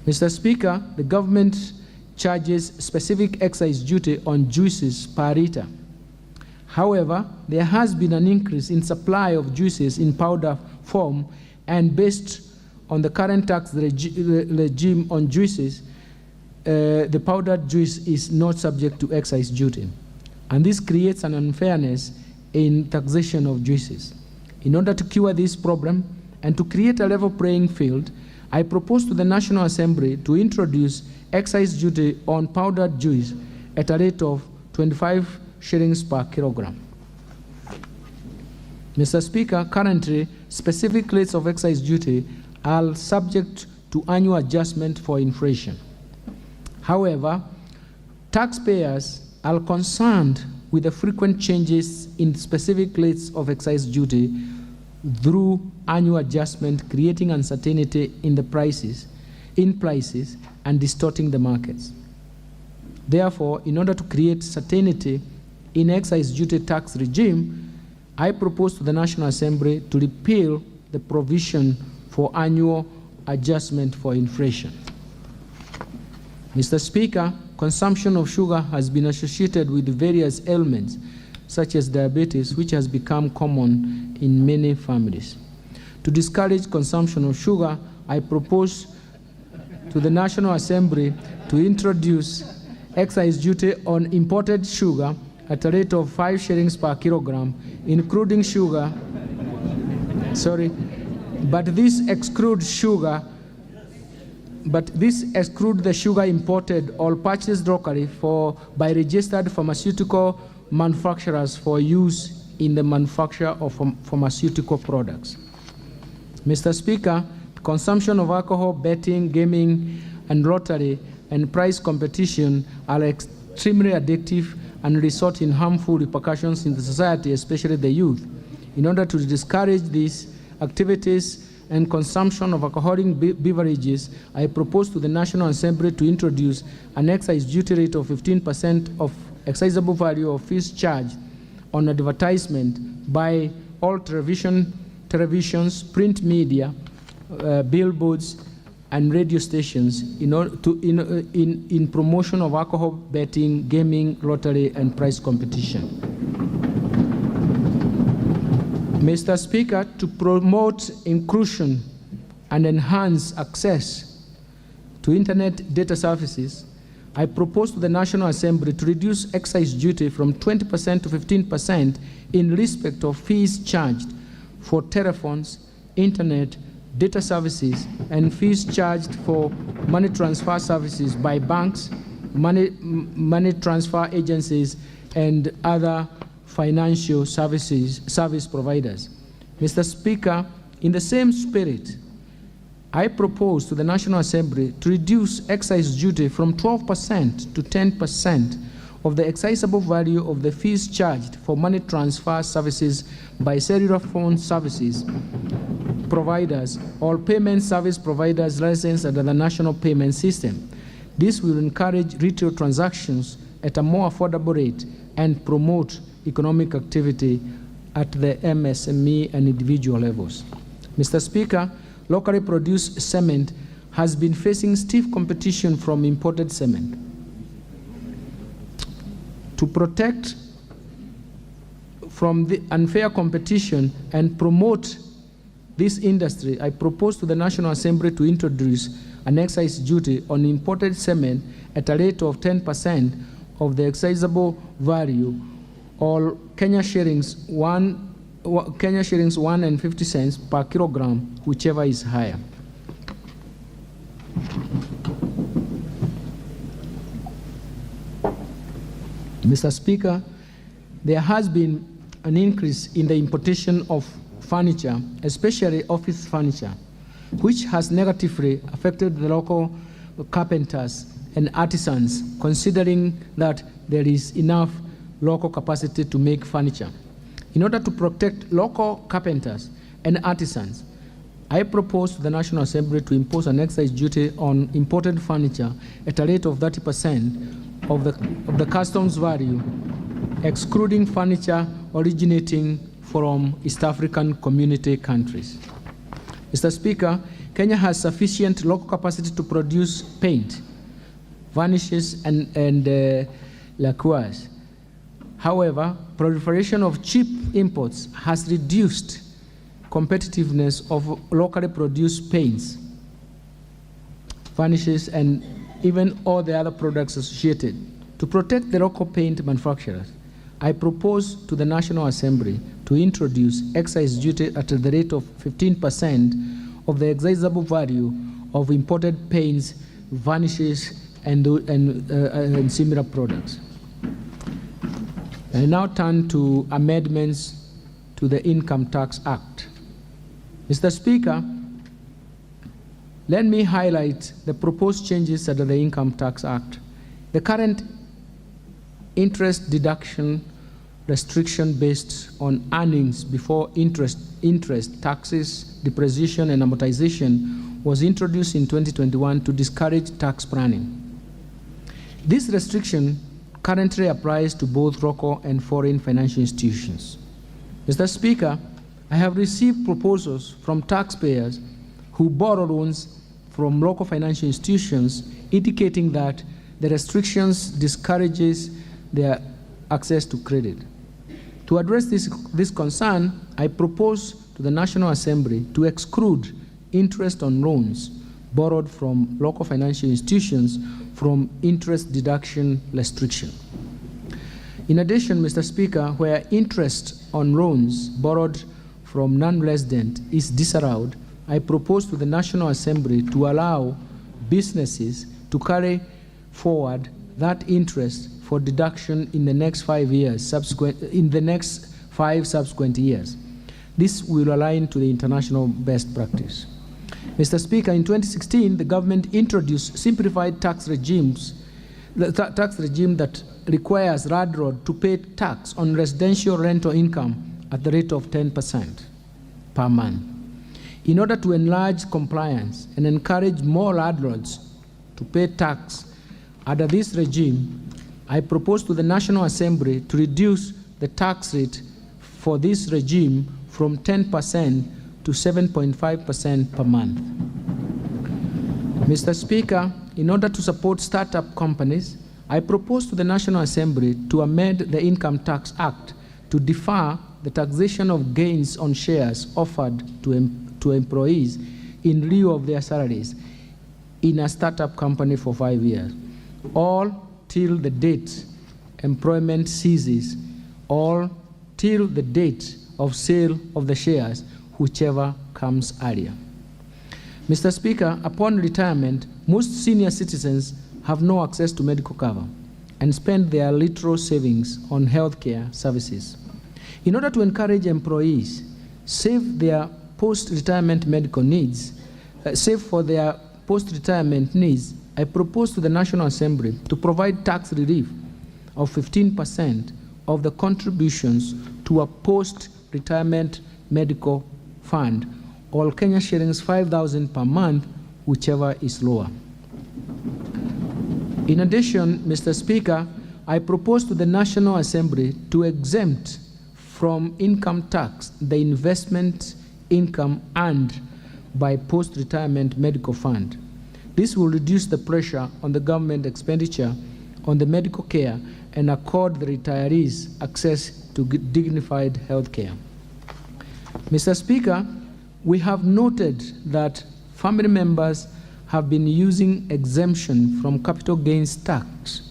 Mr. Speaker, the government charges specific excise duty on juices per litre. However, there has been an increase in supply of juices in powder form, and based on the current tax regime on juices, the powdered juice is not subject to excise duty. And this creates an unfairness in taxation of juices. In order to cure this problem and to create a level playing field, I propose to the National Assembly to introduce excise duty on powdered juice at a rate of 25 shillings per kilogram. Mr. Speaker, currently, specific rates of excise duty are subject to annual adjustment for inflation. However, taxpayers are concerned with the frequent changes in specific rates of excise duty through annual adjustment, creating uncertainty in prices and distorting the markets. Therefore, in order to create certainty in excise duty tax regime, I propose to the National Assembly to repeal the provision for annual adjustment for inflation. Mr. Speaker, consumption of sugar has been associated with various ailments, such as diabetes, which has become common in many families. To discourage consumption of sugar, I propose to the National Assembly to introduce excise duty on imported sugar at a rate of 5 shillings per kilogram, including sugar, but this excludes the sugar imported or purchased locally by registered pharmaceutical manufacturers for use in the manufacture of pharmaceutical products. Mr. Speaker, consumption of alcohol, betting, gaming, and lottery and prize competition are extremely addictive and result in harmful repercussions in the society, especially the youth. In order to discourage these activities and consumption of alcoholic beverages, I propose to the National Assembly to introduce an excise duty rate of 15% of excisable value of fees charged on advertisement by all televisions, print media, billboards, and radio stations in promotion of alcohol, betting, gaming, lottery, and prize competition. Mr. Speaker, to promote inclusion and enhance access to internet data services, I propose to the National Assembly to reduce excise duty from 20% to 15% in respect of fees charged for telephones, internet, data services, and fees charged for money transfer services by banks, money transfer agencies, and other financial service providers. Mr. Speaker, in the same spirit, I propose to the National Assembly to reduce excise duty from 12% to 10% of the excisable value of the fees charged for money transfer services by cellular phone services providers or payment service providers licensed under the national payment system. This will encourage retail transactions at a more affordable rate and promote economic activity at the MSME and individual levels. Mr. Speaker, locally produced cement has been facing stiff competition from imported cement. To protect from the unfair competition and promote this industry, I propose to the National Assembly to introduce an excise duty on imported cement at a rate of 10% of the excisable value, or Kenya shillings 1.50 cents per kilogram, whichever is higher. Mr. Speaker, there has been an increase in the importation of furniture, especially office furniture, which has negatively affected the local carpenters and artisans, considering that there is enough local capacity to make furniture. In order to protect local carpenters and artisans, I propose to the National Assembly to impose an excise duty on imported furniture at a rate of 30% of the customs value, excluding furniture originating from East African community countries. Mr. Speaker, Kenya has sufficient local capacity to produce paint, varnishes, and lacquers. However, proliferation of cheap imports has reduced competitiveness of locally produced paints, varnishes, and even all the other products associated. To protect the local paint manufacturers, I propose to the National Assembly to introduce excise duty at the rate of 15% of the excisable value of imported paints, varnishes, and similar products. I now turn to amendments to the Income Tax Act. Mr. Speaker, let me highlight the proposed changes under the Income Tax Act. The current interest deduction restriction based on earnings before interest, taxes, depreciation, and amortization was introduced in 2021 to discourage tax planning. This restriction currently applies to both local and foreign financial institutions. Mr. Speaker, I have received proposals from taxpayers who borrow loans from local financial institutions indicating that the restrictions discourages their access to credit. To address this concern, I propose to the National Assembly to exclude interest on loans borrowed from local financial institutions from interest deduction restriction. In addition, Mr. Speaker, where interest on loans borrowed from non-resident is disallowed, I propose to the National Assembly to allow businesses to carry forward that interest for deduction in the next 5 years, subsequent years. This will align to the international best practice. Mr. Speaker, in 2016, the government introduced simplified tax regimes, the tax regime that requires landlord to pay tax on residential rental income at the rate of 10% per month. In order to enlarge compliance and encourage more landlords to pay tax under this regime, I propose to the National Assembly to reduce the tax rate for this regime from 10% to 7.5% per month. Mr. Speaker, in order to support startup companies, I propose to the National Assembly to amend the Income Tax Act to defer the taxation of gains on shares offered to employees in lieu of their salaries in a startup company for 5 years, all till the date employment ceases, all till the date of sale of the shares, whichever comes earlier. Mr. Speaker, upon retirement, most senior citizens have no access to medical cover and spend their literal savings on healthcare services. In order to encourage employees save for their post-retirement needs, I propose to the National Assembly to provide tax relief of 15% of the contributions to a post-retirement medical fund, or Kenya shillings 5,000 per month, whichever is lower. In addition, Mr. Speaker, I propose to the National Assembly to exempt from income tax the investment income earned by post-retirement medical fund. This will reduce the pressure on the government expenditure on the medical care and accord the retirees access to dignified health care. Mr. Speaker, we have noted that family members have been using exemption from capital gains tax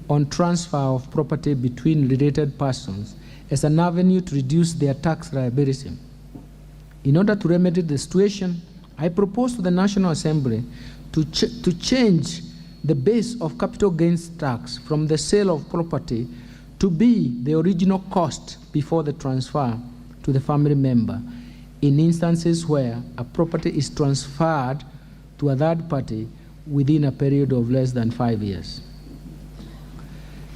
on transfer of property between related persons as an avenue to reduce their tax liability. In order to remedy the situation, I propose to the National Assembly to change the base of capital gains tax from the sale of property to be the original cost before the transfer to the family member in instances where a property is transferred to a third party within a period of less than 5 years.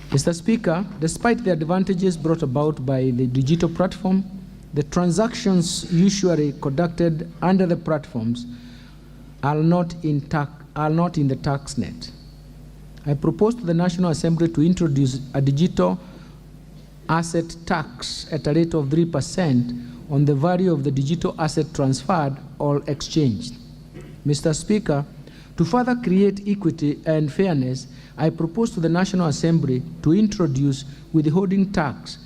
Mr. Speaker, despite the advantages brought about by the digital platform, the transactions usually conducted under the platforms are not in the tax net. I propose to the National Assembly to introduce a digital asset tax at a rate of 3% on the value of the digital asset transferred or exchanged. Mr. Speaker, to further create equity and fairness, I propose to the National Assembly to introduce withholding tax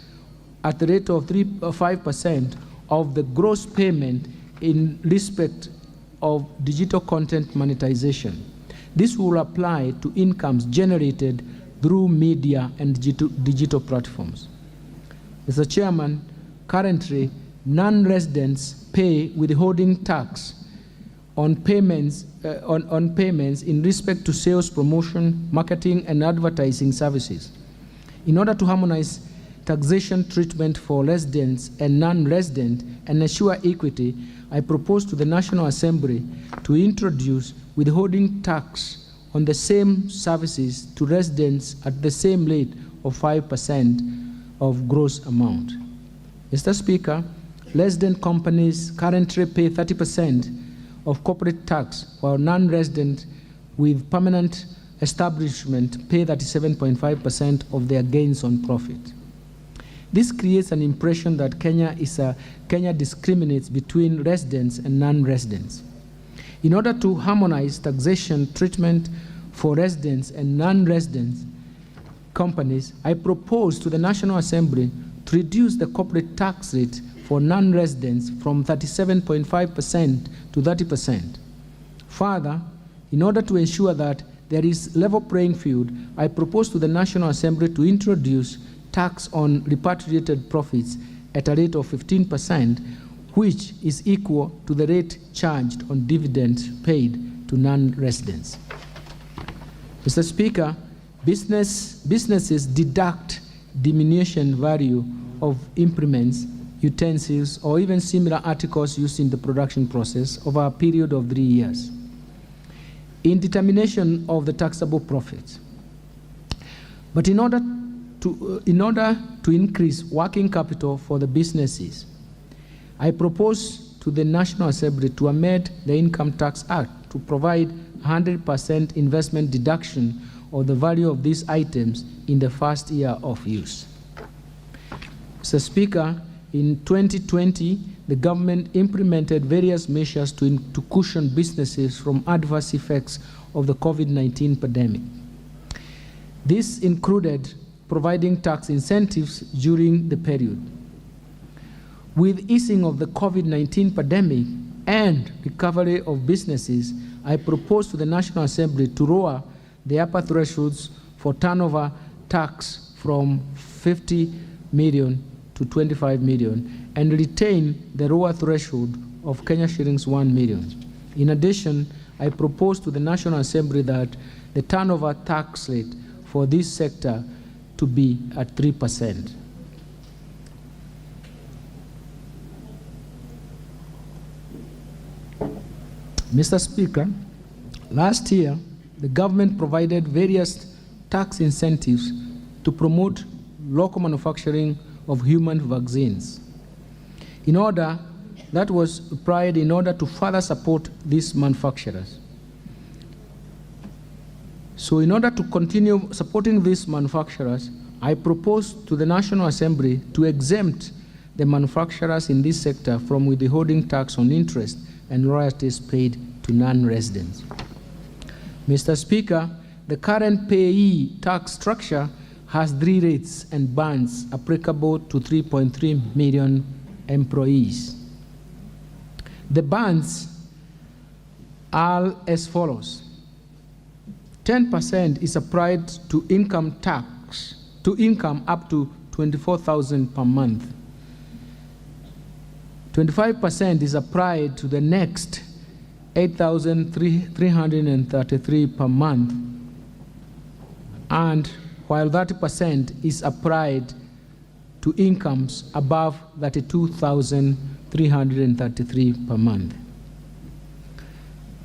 at the rate of 5% of the gross payment in respect of digital content monetization. This will apply to incomes generated through media and digital platforms. Mr. Chairman, currently, non-residents pay withholding tax on payments in respect to sales, promotion, marketing, and advertising services. In order to harmonize taxation treatment for residents and non-resident and ensure equity, I propose to the National Assembly to introduce withholding tax on the same services to residents at the same rate of 5% of gross amount. Mr. Speaker, resident companies currently pay 30% of corporate tax, while non-resident with permanent establishment pay 37.5% of their gains on profit. This creates an impression that Kenya discriminates between residents and non-residents. In order to harmonize taxation treatment for residents and non-residents companies, I propose to the National Assembly to reduce the corporate tax rate for non-residents from 37.5% to 30%. Further, in order to ensure that there is level playing field, I propose to the National Assembly to introduce tax on repatriated profits at a rate of 15%, which is equal to the rate charged on dividends paid to non-residents. Mr. Speaker, businesses deduct diminution value of implements, utensils, or even similar articles used in the production process over a period of 3 years in determination of the taxable profits. But in order to increase working capital for the businesses, I propose to the National Assembly to amend the Income Tax Act to provide 100% investment deduction of the value of these items in the first year of use. Mr. Speaker, in 2020, the government implemented various measures to cushion businesses from adverse effects of the COVID-19 pandemic. This included providing tax incentives during the period. With easing of the COVID-19 pandemic and recovery of businesses, I propose to the National Assembly to lower the upper thresholds for turnover tax from 50 million to 25 million and retain the lower threshold of Kenya shillings 1 million. In addition, I propose to the National Assembly that the turnover tax rate for this sector to be at 3%. Mr. Speaker, last year, the government provided various tax incentives to promote local manufacturing of human vaccines. That was applied in order to further support these manufacturers. So in order to continue supporting these manufacturers, I propose to the National Assembly to exempt the manufacturers in this sector from withholding tax on interest and royalties paid to non-residents. Mr. Speaker, the current payee tax structure has 3 rates and bands applicable to 3.3 million employees. The bands are as follows. 10% is applied to income tax, to income up to 24,000 per month. 25% is applied to the next 8,333 per month, and while 30% is applied to incomes above 32,333 per month.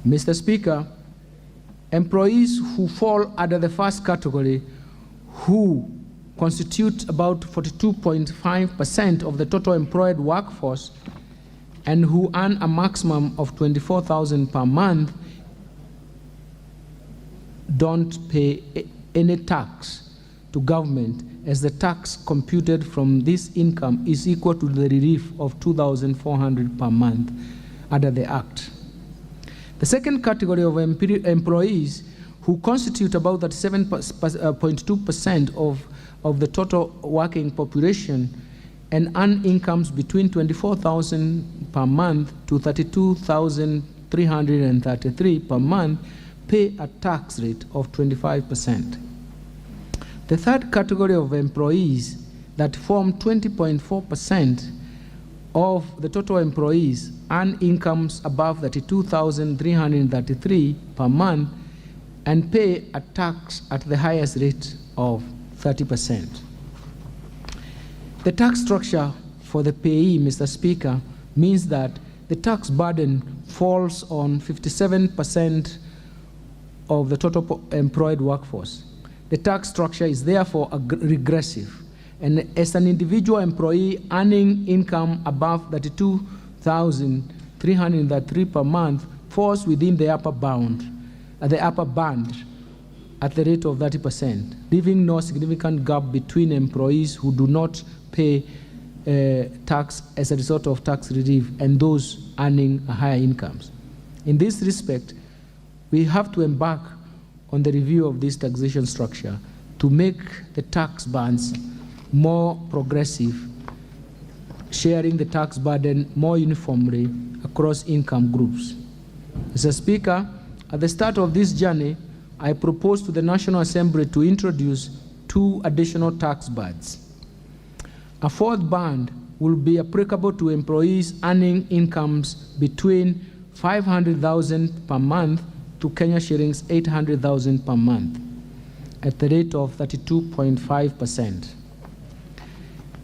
Mr. Speaker, employees who fall under the first category, who constitute about 42.5% of the total employed workforce and who earn a maximum of 24,000 per month, don't pay any tax to government, as the tax computed from this income is equal to the relief of 2,400 per month under the Act. The second category of employees, who constitute about 37.2% of the total working population and earn incomes between 24,000 per month to 32,333 per month, pay a tax rate of 25%. The third category of employees, that form 20.4% of the total employees, earn incomes above 32,333 per month and pay a tax at the highest rate of 30%. The tax structure for the payee, Mr. Speaker, means that the tax burden falls on 57% of the total employed workforce. The tax structure is therefore regressive, and as an individual employee earning income above 32,333 per month falls within the upper band at the rate of 30%, leaving no significant gap between employees who do not pay tax as a result of tax relief and those earning higher incomes. In this respect, we have to embark on the review of this taxation structure to make the tax bands more progressive, sharing the tax burden more uniformly across income groups. Mr. Speaker, at the start of this journey, I propose to the National Assembly to introduce 2 additional tax bands. A 4th band will be applicable to employees earning incomes between 500,000 per month to Kenya shillings 800,000 per month at the rate of 32.5%.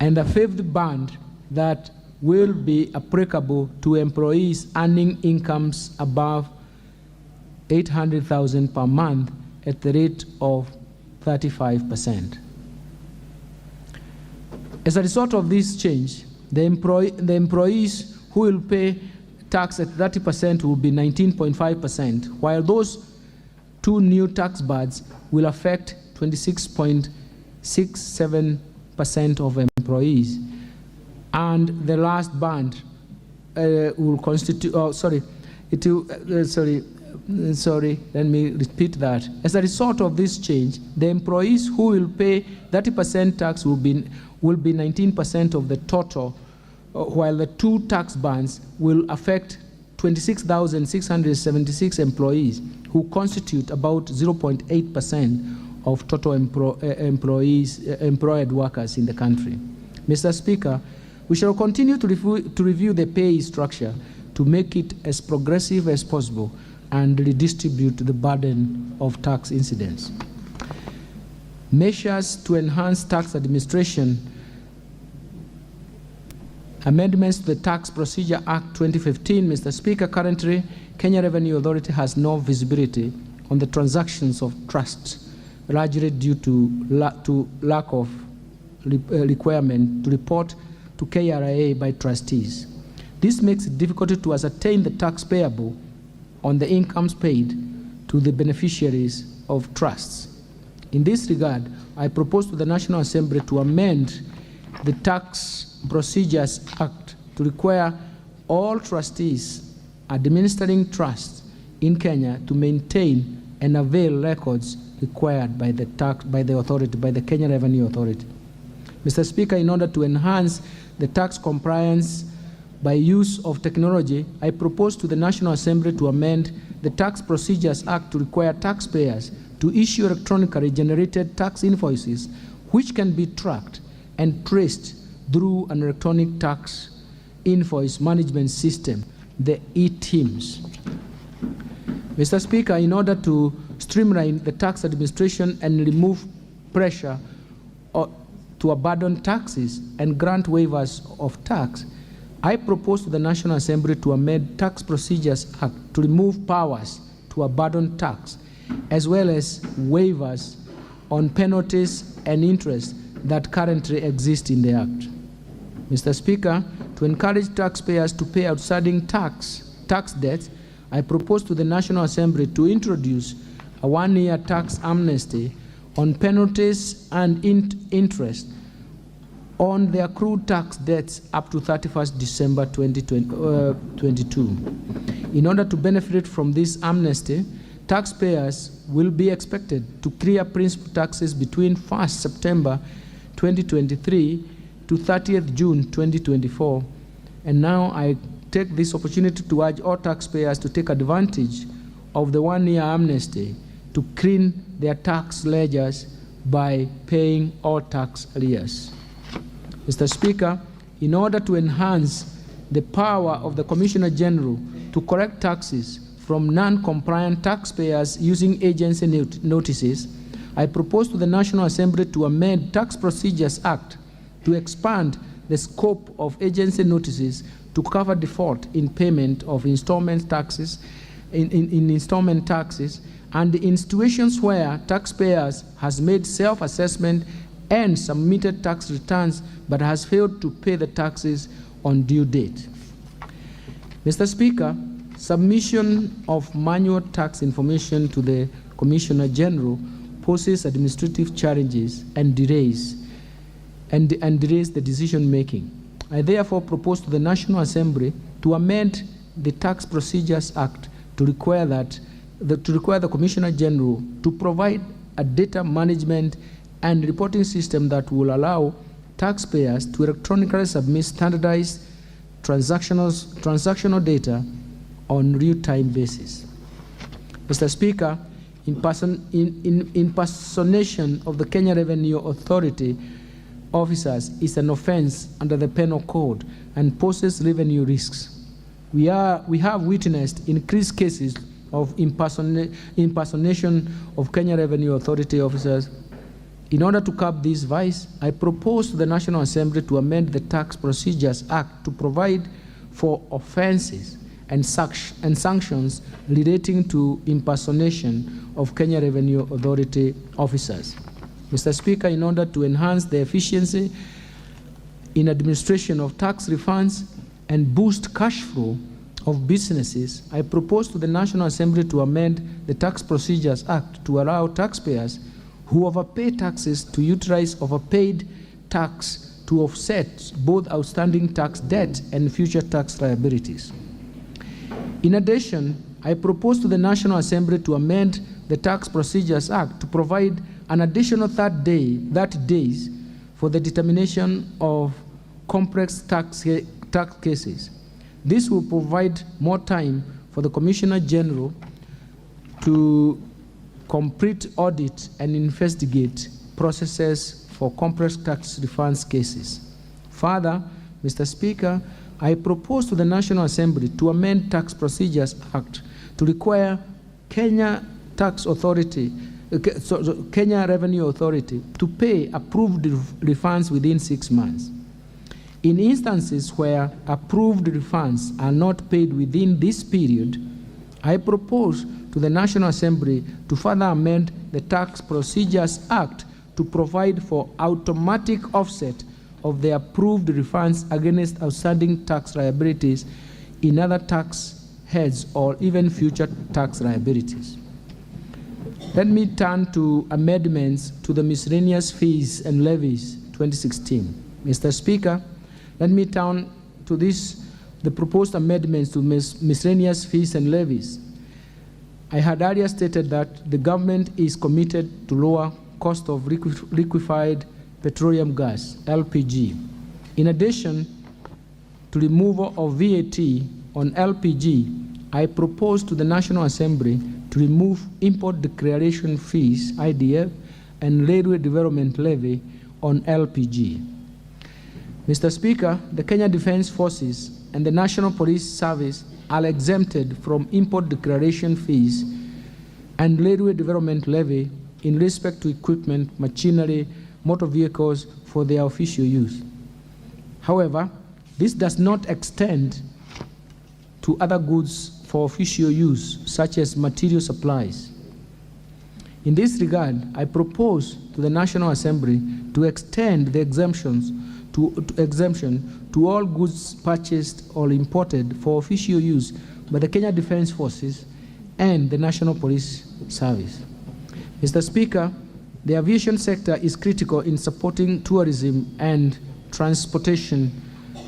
And a 5th band that will be applicable to employees earning incomes above 800,000 per month at the rate of 35%. As a result of this change, the employees who will pay tax at 30% will be 19.5%, while those 2 new tax bands will affect 26.67% of employees. And the last band will constitute, let me repeat that. As a result of this change, the employees who will pay 30% tax will be 19% of the total, while the 2 tax bands will affect 26,676 employees who constitute about 0.8% of total employed workers in the country. Mr. Speaker, we shall continue to review the pay structure to make it as progressive as possible and redistribute the burden of tax incidents. Measures to enhance tax administration. Amendments to the Tax Procedure Act 2015, Mr. Speaker, currently Kenya Revenue Authority has no visibility on the transactions of trusts, largely due to lack of requirement to report to KRA by trustees. This makes it difficult to ascertain the tax payable on the incomes paid to the beneficiaries of trusts. In this regard, I propose to the National Assembly to amend the Tax Procedures Act to require all trustees administering trusts in Kenya to maintain and avail records required by the Kenya Revenue Authority. Mr. Speaker, in order to enhance the tax compliance by use of technology, I propose to the National Assembly to amend the Tax Procedures Act to require taxpayers to issue electronically generated tax invoices which can be tracked and traced through an electronic tax invoice management system, the e-TIMS. Mr. Speaker, in order to streamline the tax administration and remove pressure to abandon taxes and grant waivers of tax, I propose to the National Assembly to amend Tax Procedures Act to remove powers to abandon tax, as well as waivers on penalties and interest that currently exist in the Act. Mr. Speaker, to encourage taxpayers to pay outstanding tax debts, I propose to the National Assembly to introduce a 1-year tax amnesty on penalties and interest on the accrued tax debts up to 31st December 2022. In order to benefit from this amnesty, taxpayers will be expected to clear principal taxes between 1st September 2023 to 30th June 2024. And now I take this opportunity to urge all taxpayers to take advantage of the 1-year amnesty to clean their tax ledgers by paying all tax arrears. Mr. Speaker, in order to enhance the power of the Commissioner General to correct taxes from non-compliant taxpayers using agency notices, I propose to the National Assembly to amend Tax Procedures Act to expand the scope of agency notices to cover default in payment of installment taxes, installment taxes, and in situations where taxpayers has made self-assessment and submitted tax returns but has failed to pay the taxes on due date. Mr. Speaker, submission of manual tax information to the Commissioner General poses administrative challenges and delays the decision making. I therefore propose to the National Assembly to amend the Tax Procedures Act to require that the Commissioner General to provide a data management and reporting system that will allow taxpayers to electronically submit standardized transactional data on real-time basis. Mr. Speaker, impersonation of the Kenya Revenue Authority officers is an offense under the Penal Code and poses revenue risks. We have witnessed increased cases of impersonation of Kenya Revenue Authority officers. In order to curb this vice, I propose to the National Assembly to amend the Tax Procedures Act to provide for offenses and sanctions relating to impersonation of Kenya Revenue Authority officers. Mr. Speaker, in order to enhance the efficiency in administration of tax refunds and boost cash flow of businesses, I propose to the National Assembly to amend the Tax Procedures Act to allow taxpayers who overpay taxes to utilize overpaid tax to offset both outstanding tax debt and future tax liabilities. In addition, I propose to the National Assembly to amend the Tax Procedures Act to provide an additional 30 days for the determination of complex tax cases. This will provide more time for the Commissioner General to complete audit and investigate processes for complex tax refunds cases. Further, Mr. Speaker, I propose to the National Assembly to amend Tax Procedures Act to require Kenya Revenue Authority to pay approved refunds within 6 months. In instances where approved refunds are not paid within this period, I propose to the National Assembly to further amend the Tax Procedures Act to provide for automatic offset of the approved refunds against outstanding tax liabilities in other tax heads or even future tax liabilities. Let me turn to amendments to the miscellaneous fees and levies 2016. Mr. Speaker, let me turn to the proposed amendments to miscellaneous fees and levies. I had earlier stated that the government is committed to lower cost of liquefied petroleum gas, LPG. In addition to removal of VAT on LPG, I propose to the National Assembly to remove import declaration fees, IDF, and railway development levy on LPG. Mr. Speaker, the Kenya Defence Forces and the National Police Service are exempted from import declaration fees and railway development levy in respect to equipment, machinery, motor vehicles for their official use. However, this does not extend to other goods for official use, such as material supplies. In this regard, I propose to the National Assembly to extend the exemption to all goods purchased or imported for official use by the Kenya Defence Forces and the National Police Service. Mr. Speaker, the aviation sector is critical in supporting tourism and transportation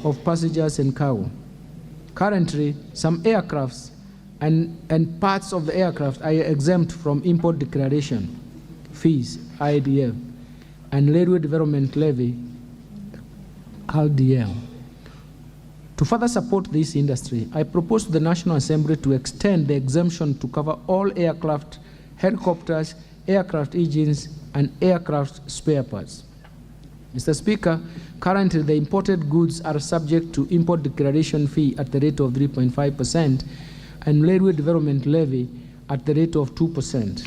of passengers and cargo. Currently, some aircrafts and parts of the aircraft are exempt from import declaration fees, IDF, and railway development levy, RDL. To further support this industry, I propose to the National Assembly to extend the exemption to cover all aircraft, helicopters, aircraft engines, and aircraft spare parts. Mr. Speaker, currently the imported goods are subject to import declaration fee at the rate of 3.5% and railway development levy at the rate of 2%.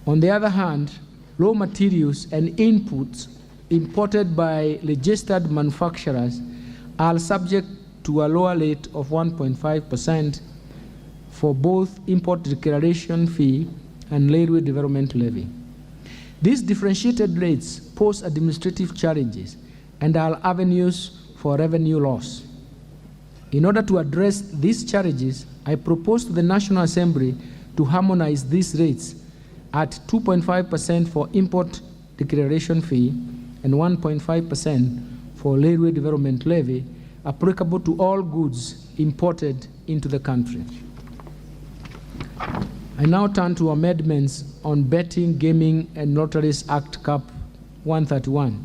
On the other hand, raw materials and inputs imported by registered manufacturers are subject to a lower rate of 1.5% for both import declaration fee and railway development levy. These differentiated rates pose administrative challenges and are avenues for revenue loss. In order to address these challenges, I propose to the National Assembly to harmonize these rates at 2.5% for import declaration fee and 1.5% for railway development levy applicable to all goods imported into the country. I now turn to amendments on Betting, Gaming and Lotteries Act Cap 131.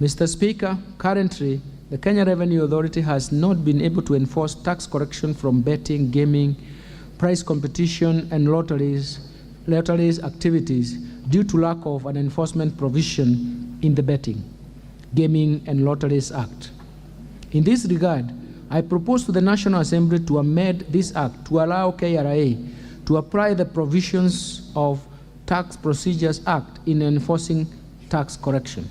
Mr. Speaker, currently, the Kenya Revenue Authority has not been able to enforce tax correction from betting, gaming, prize competition and lotteries activities due to lack of an enforcement provision in the Betting, Gaming and Lotteries Act. In this regard, I propose to the National Assembly to amend this act to allow KRA to apply the provisions of Tax Procedures Act in enforcing tax correction.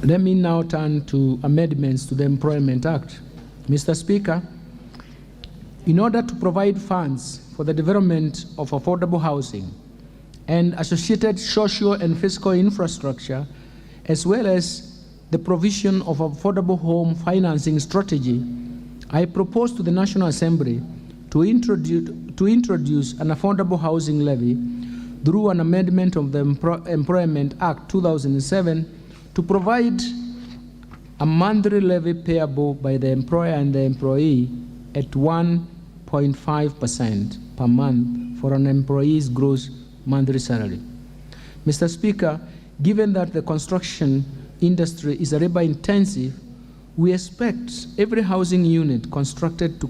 Let me now turn to amendments to the Employment Act. Mr. Speaker, in order to provide funds for the development of affordable housing and associated social and fiscal infrastructure, as well as the provision of affordable home financing strategy, I propose to the National Assembly to introduce an affordable housing levy through an amendment of the Employment Act 2007 to provide a monthly levy payable by the employer and the employee at 1.5% per month for an employee's gross monthly salary. Mr. Speaker, given that the construction industry is labor intensive, we expect every housing unit constructed will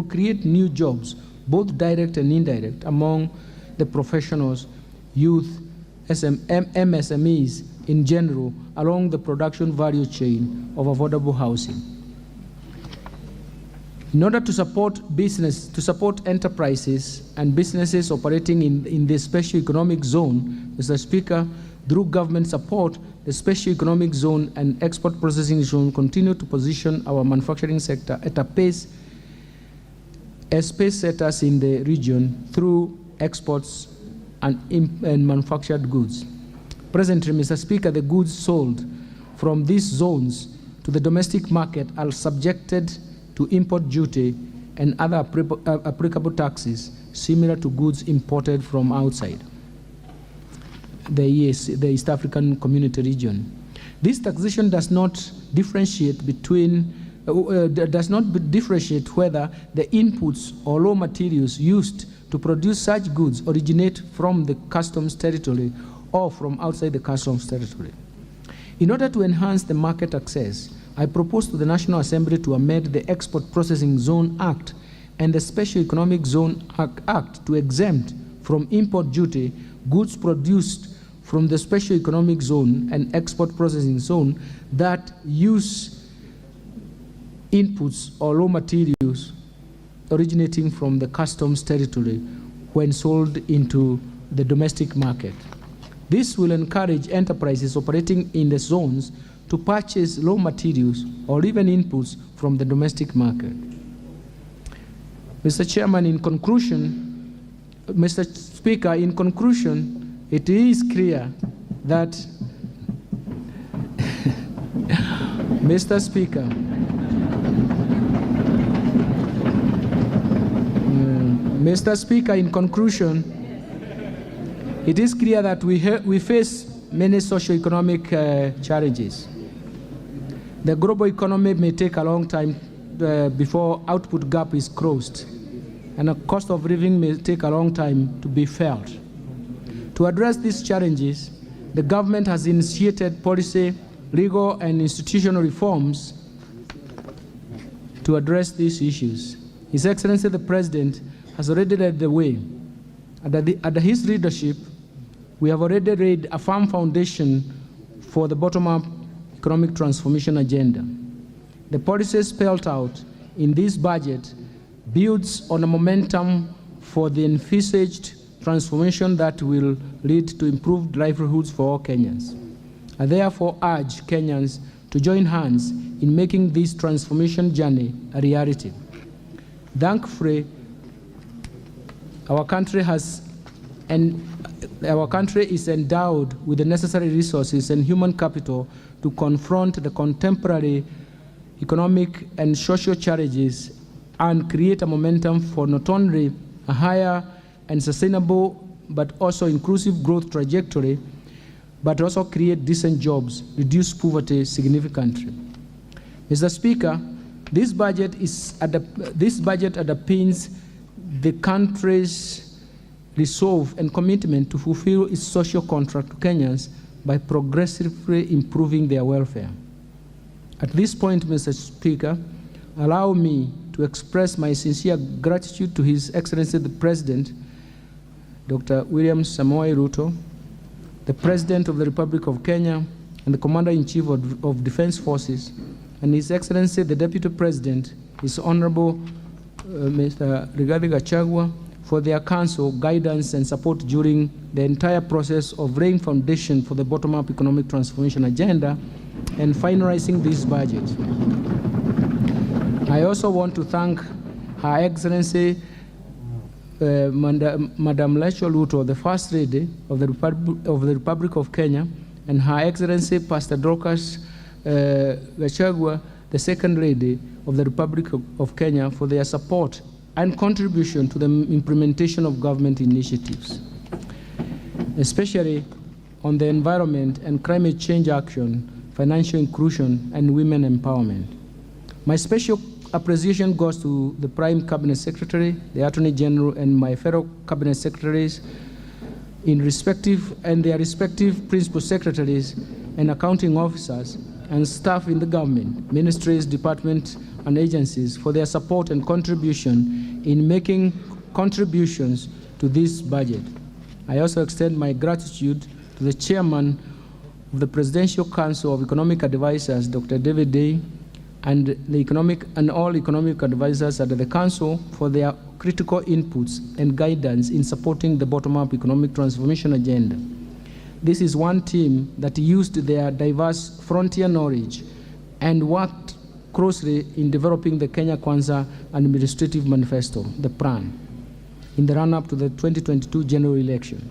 create new jobs, both direct and indirect, among the professionals, youth, MSMEs in general, along the production value chain of affordable housing. In order to support enterprises and businesses operating in the special economic zone, Mr. Speaker, through government support, the special economic zone and export processing zone continue to position our manufacturing sector at a pace as pace setters in the region through exports and manufactured goods. Presently, Mr. Speaker, the goods sold from these zones to the domestic market are subjected to import duty and other applicable taxes similar to goods imported from outside the East African Community region. This taxation does not differentiate whether the inputs or raw materials used to produce such goods originate from the customs territory or from outside the customs territory. In order to enhance the market access, I propose to the National Assembly to amend the Export Processing Zone Act and the Special Economic Zone Act to exempt from import duty goods produced from the Special Economic Zone and Export Processing Zone that use inputs or raw materials originating from the customs territory when sold into the domestic market. This will encourage enterprises operating in the zones to purchase raw materials or even inputs from the domestic market. Mr. Chairman, in conclusion, Mr. Speaker, in conclusion, it is clear that Mr. Speaker, Mr. Speaker, in conclusion, it is clear that we face many socio-economic challenges. The global economy may take a long time before output gap is crossed, and the cost of living may take a long time to be felt. To address these challenges, the government has initiated policy, legal, and institutional reforms to address these issues. His Excellency the President has already led the way. Under his leadership, we have already laid a firm foundation for the bottom-up economic transformation agenda. The policies spelled out in this budget builds on a momentum for the envisaged transformation that will lead to improved livelihoods for all Kenyans. I therefore urge Kenyans to join hands in making this transformation journey a reality. Thankfully, our country is endowed with the necessary resources and human capital to confront the contemporary economic and social challenges and create a momentum for not only a higher and sustainable but also inclusive growth trajectory but also create decent jobs, reduce poverty significantly. Mr. Speaker, this budget underpins the country's resolve and commitment to fulfill its social contract to Kenyans by progressively improving their welfare. At this point, Mr. Speaker, allow me to express my sincere gratitude to His Excellency the President, Dr. William Samoei Ruto, the President of the Republic of Kenya, and the Commander-in-Chief of Defense Forces, and His Excellency the Deputy President, His Honorable Mr. Rigathi Gachagua, for their counsel, guidance, and support during the entire process of laying foundation for the bottom-up economic transformation agenda and finalizing this budget. I also want to thank Her Excellency Madam Rachel Ruto, the First Lady of the Republic of Kenya, and Her Excellency Pastor Dorcas Gachagua, the Second Lady of the Republic of Kenya, for their support and contribution to the implementation of government initiatives, especially on the environment and climate change action, financial inclusion, and women empowerment. My special appreciation goes to the Prime Cabinet Secretary, the Attorney General, and my fellow Cabinet Secretaries in their respective Principal Secretaries and accounting officers and staff in the government, ministries, departments, and agencies for their support and contribution in making contributions to this budget. I also extend my gratitude to the Chairman of the Presidential Council of Economic Advisors, Dr. David Day, and all economic advisors at the Council for their critical inputs and guidance in supporting the bottom-up economic transformation agenda. This is one team that used their diverse frontier knowledge and worked closely in developing the Kenyakwanza Administrative Manifesto, the PRAN, in the run-up to the 2022 general election.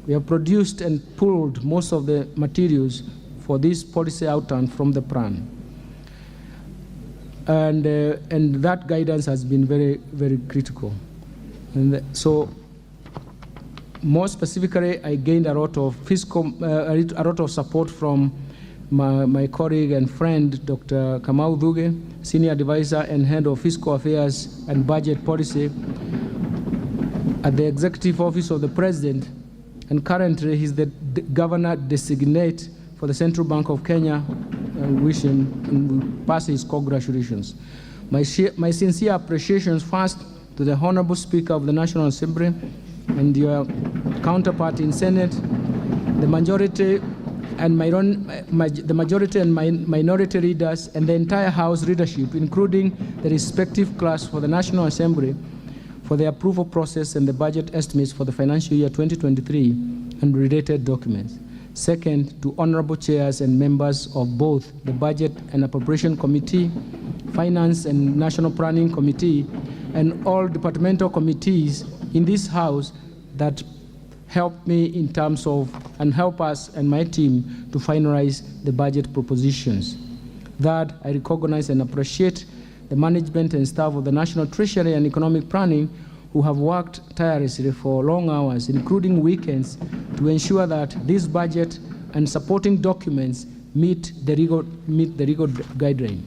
We have produced and pulled most of the materials for this policy outturn from the PRAN. And that guidance has been very, very critical. And so, more specifically, I gained a lot of support from my colleague and friend, Dr. Kamau Dhuge, Senior Advisor and Head of Fiscal Affairs and Budget Policy at the Executive Office of the President, and currently he's the Governor Designate for the Central Bank of Kenya, and wish him and pass his congratulations. My sincere appreciations first to the Honorable Speaker of the National Assembly and your counterpart in Senate, the majority and minority leaders, and the entire House leadership, including the respective class for the National Assembly, for the approval process and the budget estimates for the financial year 2023 and related documents. Second, to honorable chairs and members of both the Budget and Appropriation Committee, Finance and National Planning Committee, and all departmental committees in this House that helped me in terms of, and help us and my team to finalize the budget propositions. Third, I recognize and appreciate the management and staff of the National Treasury and Economic Planning who have worked tirelessly for long hours, including weekends, to ensure that this budget and supporting documents meet the legal guideline.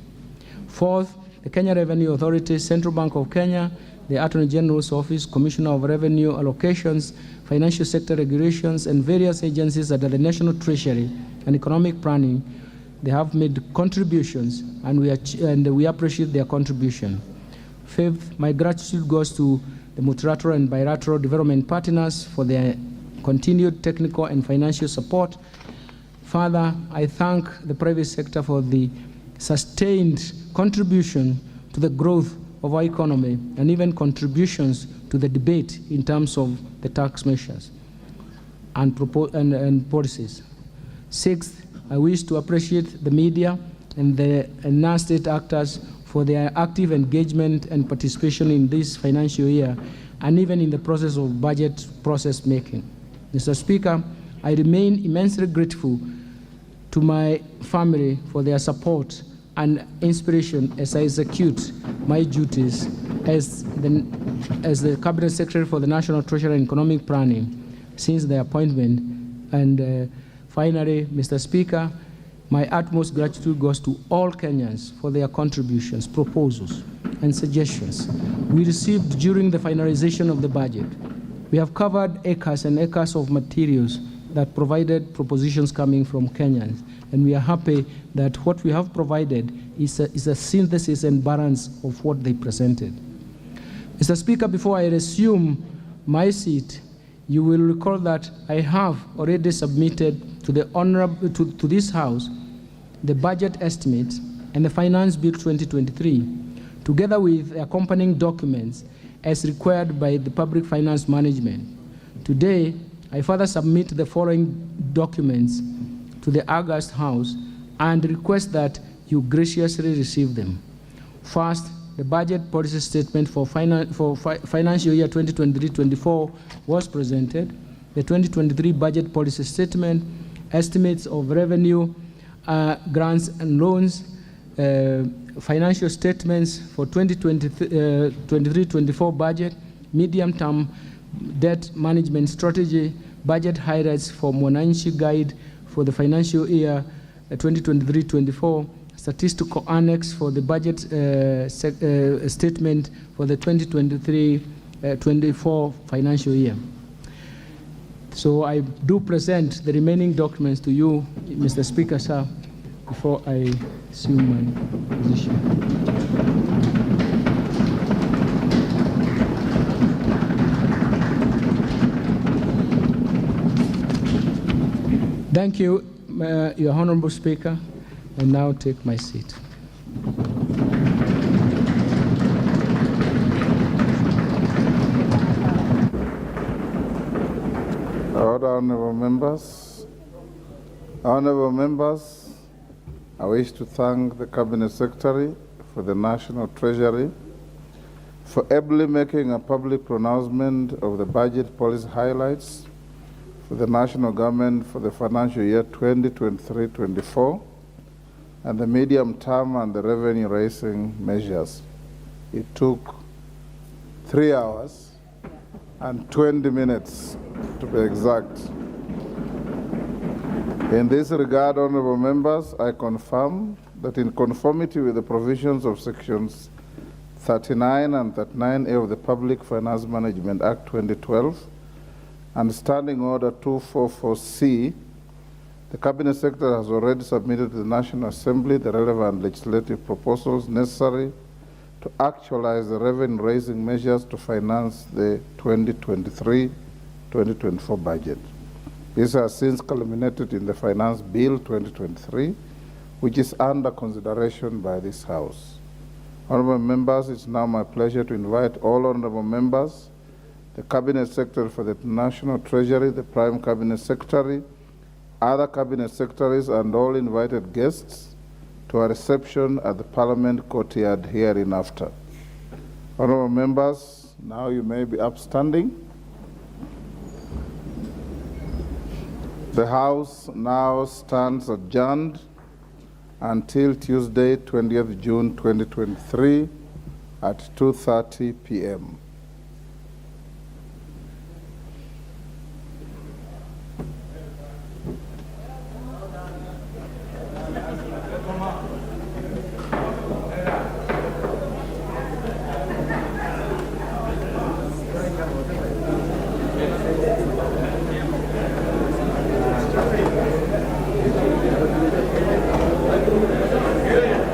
Fourth, the Kenya Revenue Authority, Central Bank of Kenya, the Attorney General's Office, Commissioner of Revenue Allocations, Financial Sector Regulations, and various agencies under the National Treasury and Economic Planning. They have made contributions, and we appreciate their contribution. Fifth, my gratitude goes to the multilateral and bilateral development partners for their continued technical and financial support. Further, I thank the private sector for the sustained contribution to the growth of our economy and even contributions to the debate in terms of the tax measures and policies. Sixth, I wish to appreciate the media and the non-state actors for their active engagement and participation in this financial year and even in the process of budget process making. Mr. Speaker, I remain immensely grateful to my family for their support and inspiration as I execute my duties as the Cabinet Secretary for the National Treasury and Economic Planning since the appointment, and Finally, Mr. Speaker, my utmost gratitude goes to all Kenyans for their contributions, proposals, and suggestions we received during the finalization of the budget. We have covered acres and acres of materials that provided propositions coming from Kenyans, and we are happy that what we have provided is a synthesis and balance of what they presented. Mr. Speaker, before I resume my seat, you will recall that I have already submitted to the honorable to this House the budget estimate and the Finance Bill 2023, together with accompanying documents as required by the Public Finance Management. Today, I further submit the following documents to the August House and request that you graciously receive them. First, the budget policy statement for financial year 2023-24 was presented. The 2023 budget policy statement, estimates of revenue, grants and loans, financial statements for 2023-24 budget, medium-term debt management strategy, budget highlights for Mwananchi guide for the financial year 2023-24, statistical annex for the budget statement for the 2023-24 financial year. So I do present the remaining documents to you, Mr. Speaker, sir, before I assume my position. Thank you, Your Honorable Speaker. I now take my seat. Honorable members, I wish to thank the Cabinet Secretary for the National Treasury for ably making a public pronouncement of the budget policy highlights for the national government for the financial year 2023-24 and the medium term and the revenue raising measures. It took 3 hours and 20 minutes to be exact. In this regard, honorable members, I confirm that in conformity with the provisions of sections 39 and 39A of the Public Finance Management Act 2012 and Standing Order 244C, the Cabinet Secretary has already submitted to the National Assembly the relevant legislative proposals necessary to actualize the revenue-raising measures to finance the 2023-2024 budget. This has since culminated in the Finance Bill 2023, which is under consideration by this House. Honorable members, it's now my pleasure to invite all honorable members, the Cabinet Secretary for the National Treasury, the Prime Cabinet Secretary, other Cabinet Secretaries, and all invited guests to a reception at the Parliament courtyard hereinafter. Honorable members, now you may be upstanding. The House now stands adjourned until Tuesday, 20th June 2023 at 2:30 p.m.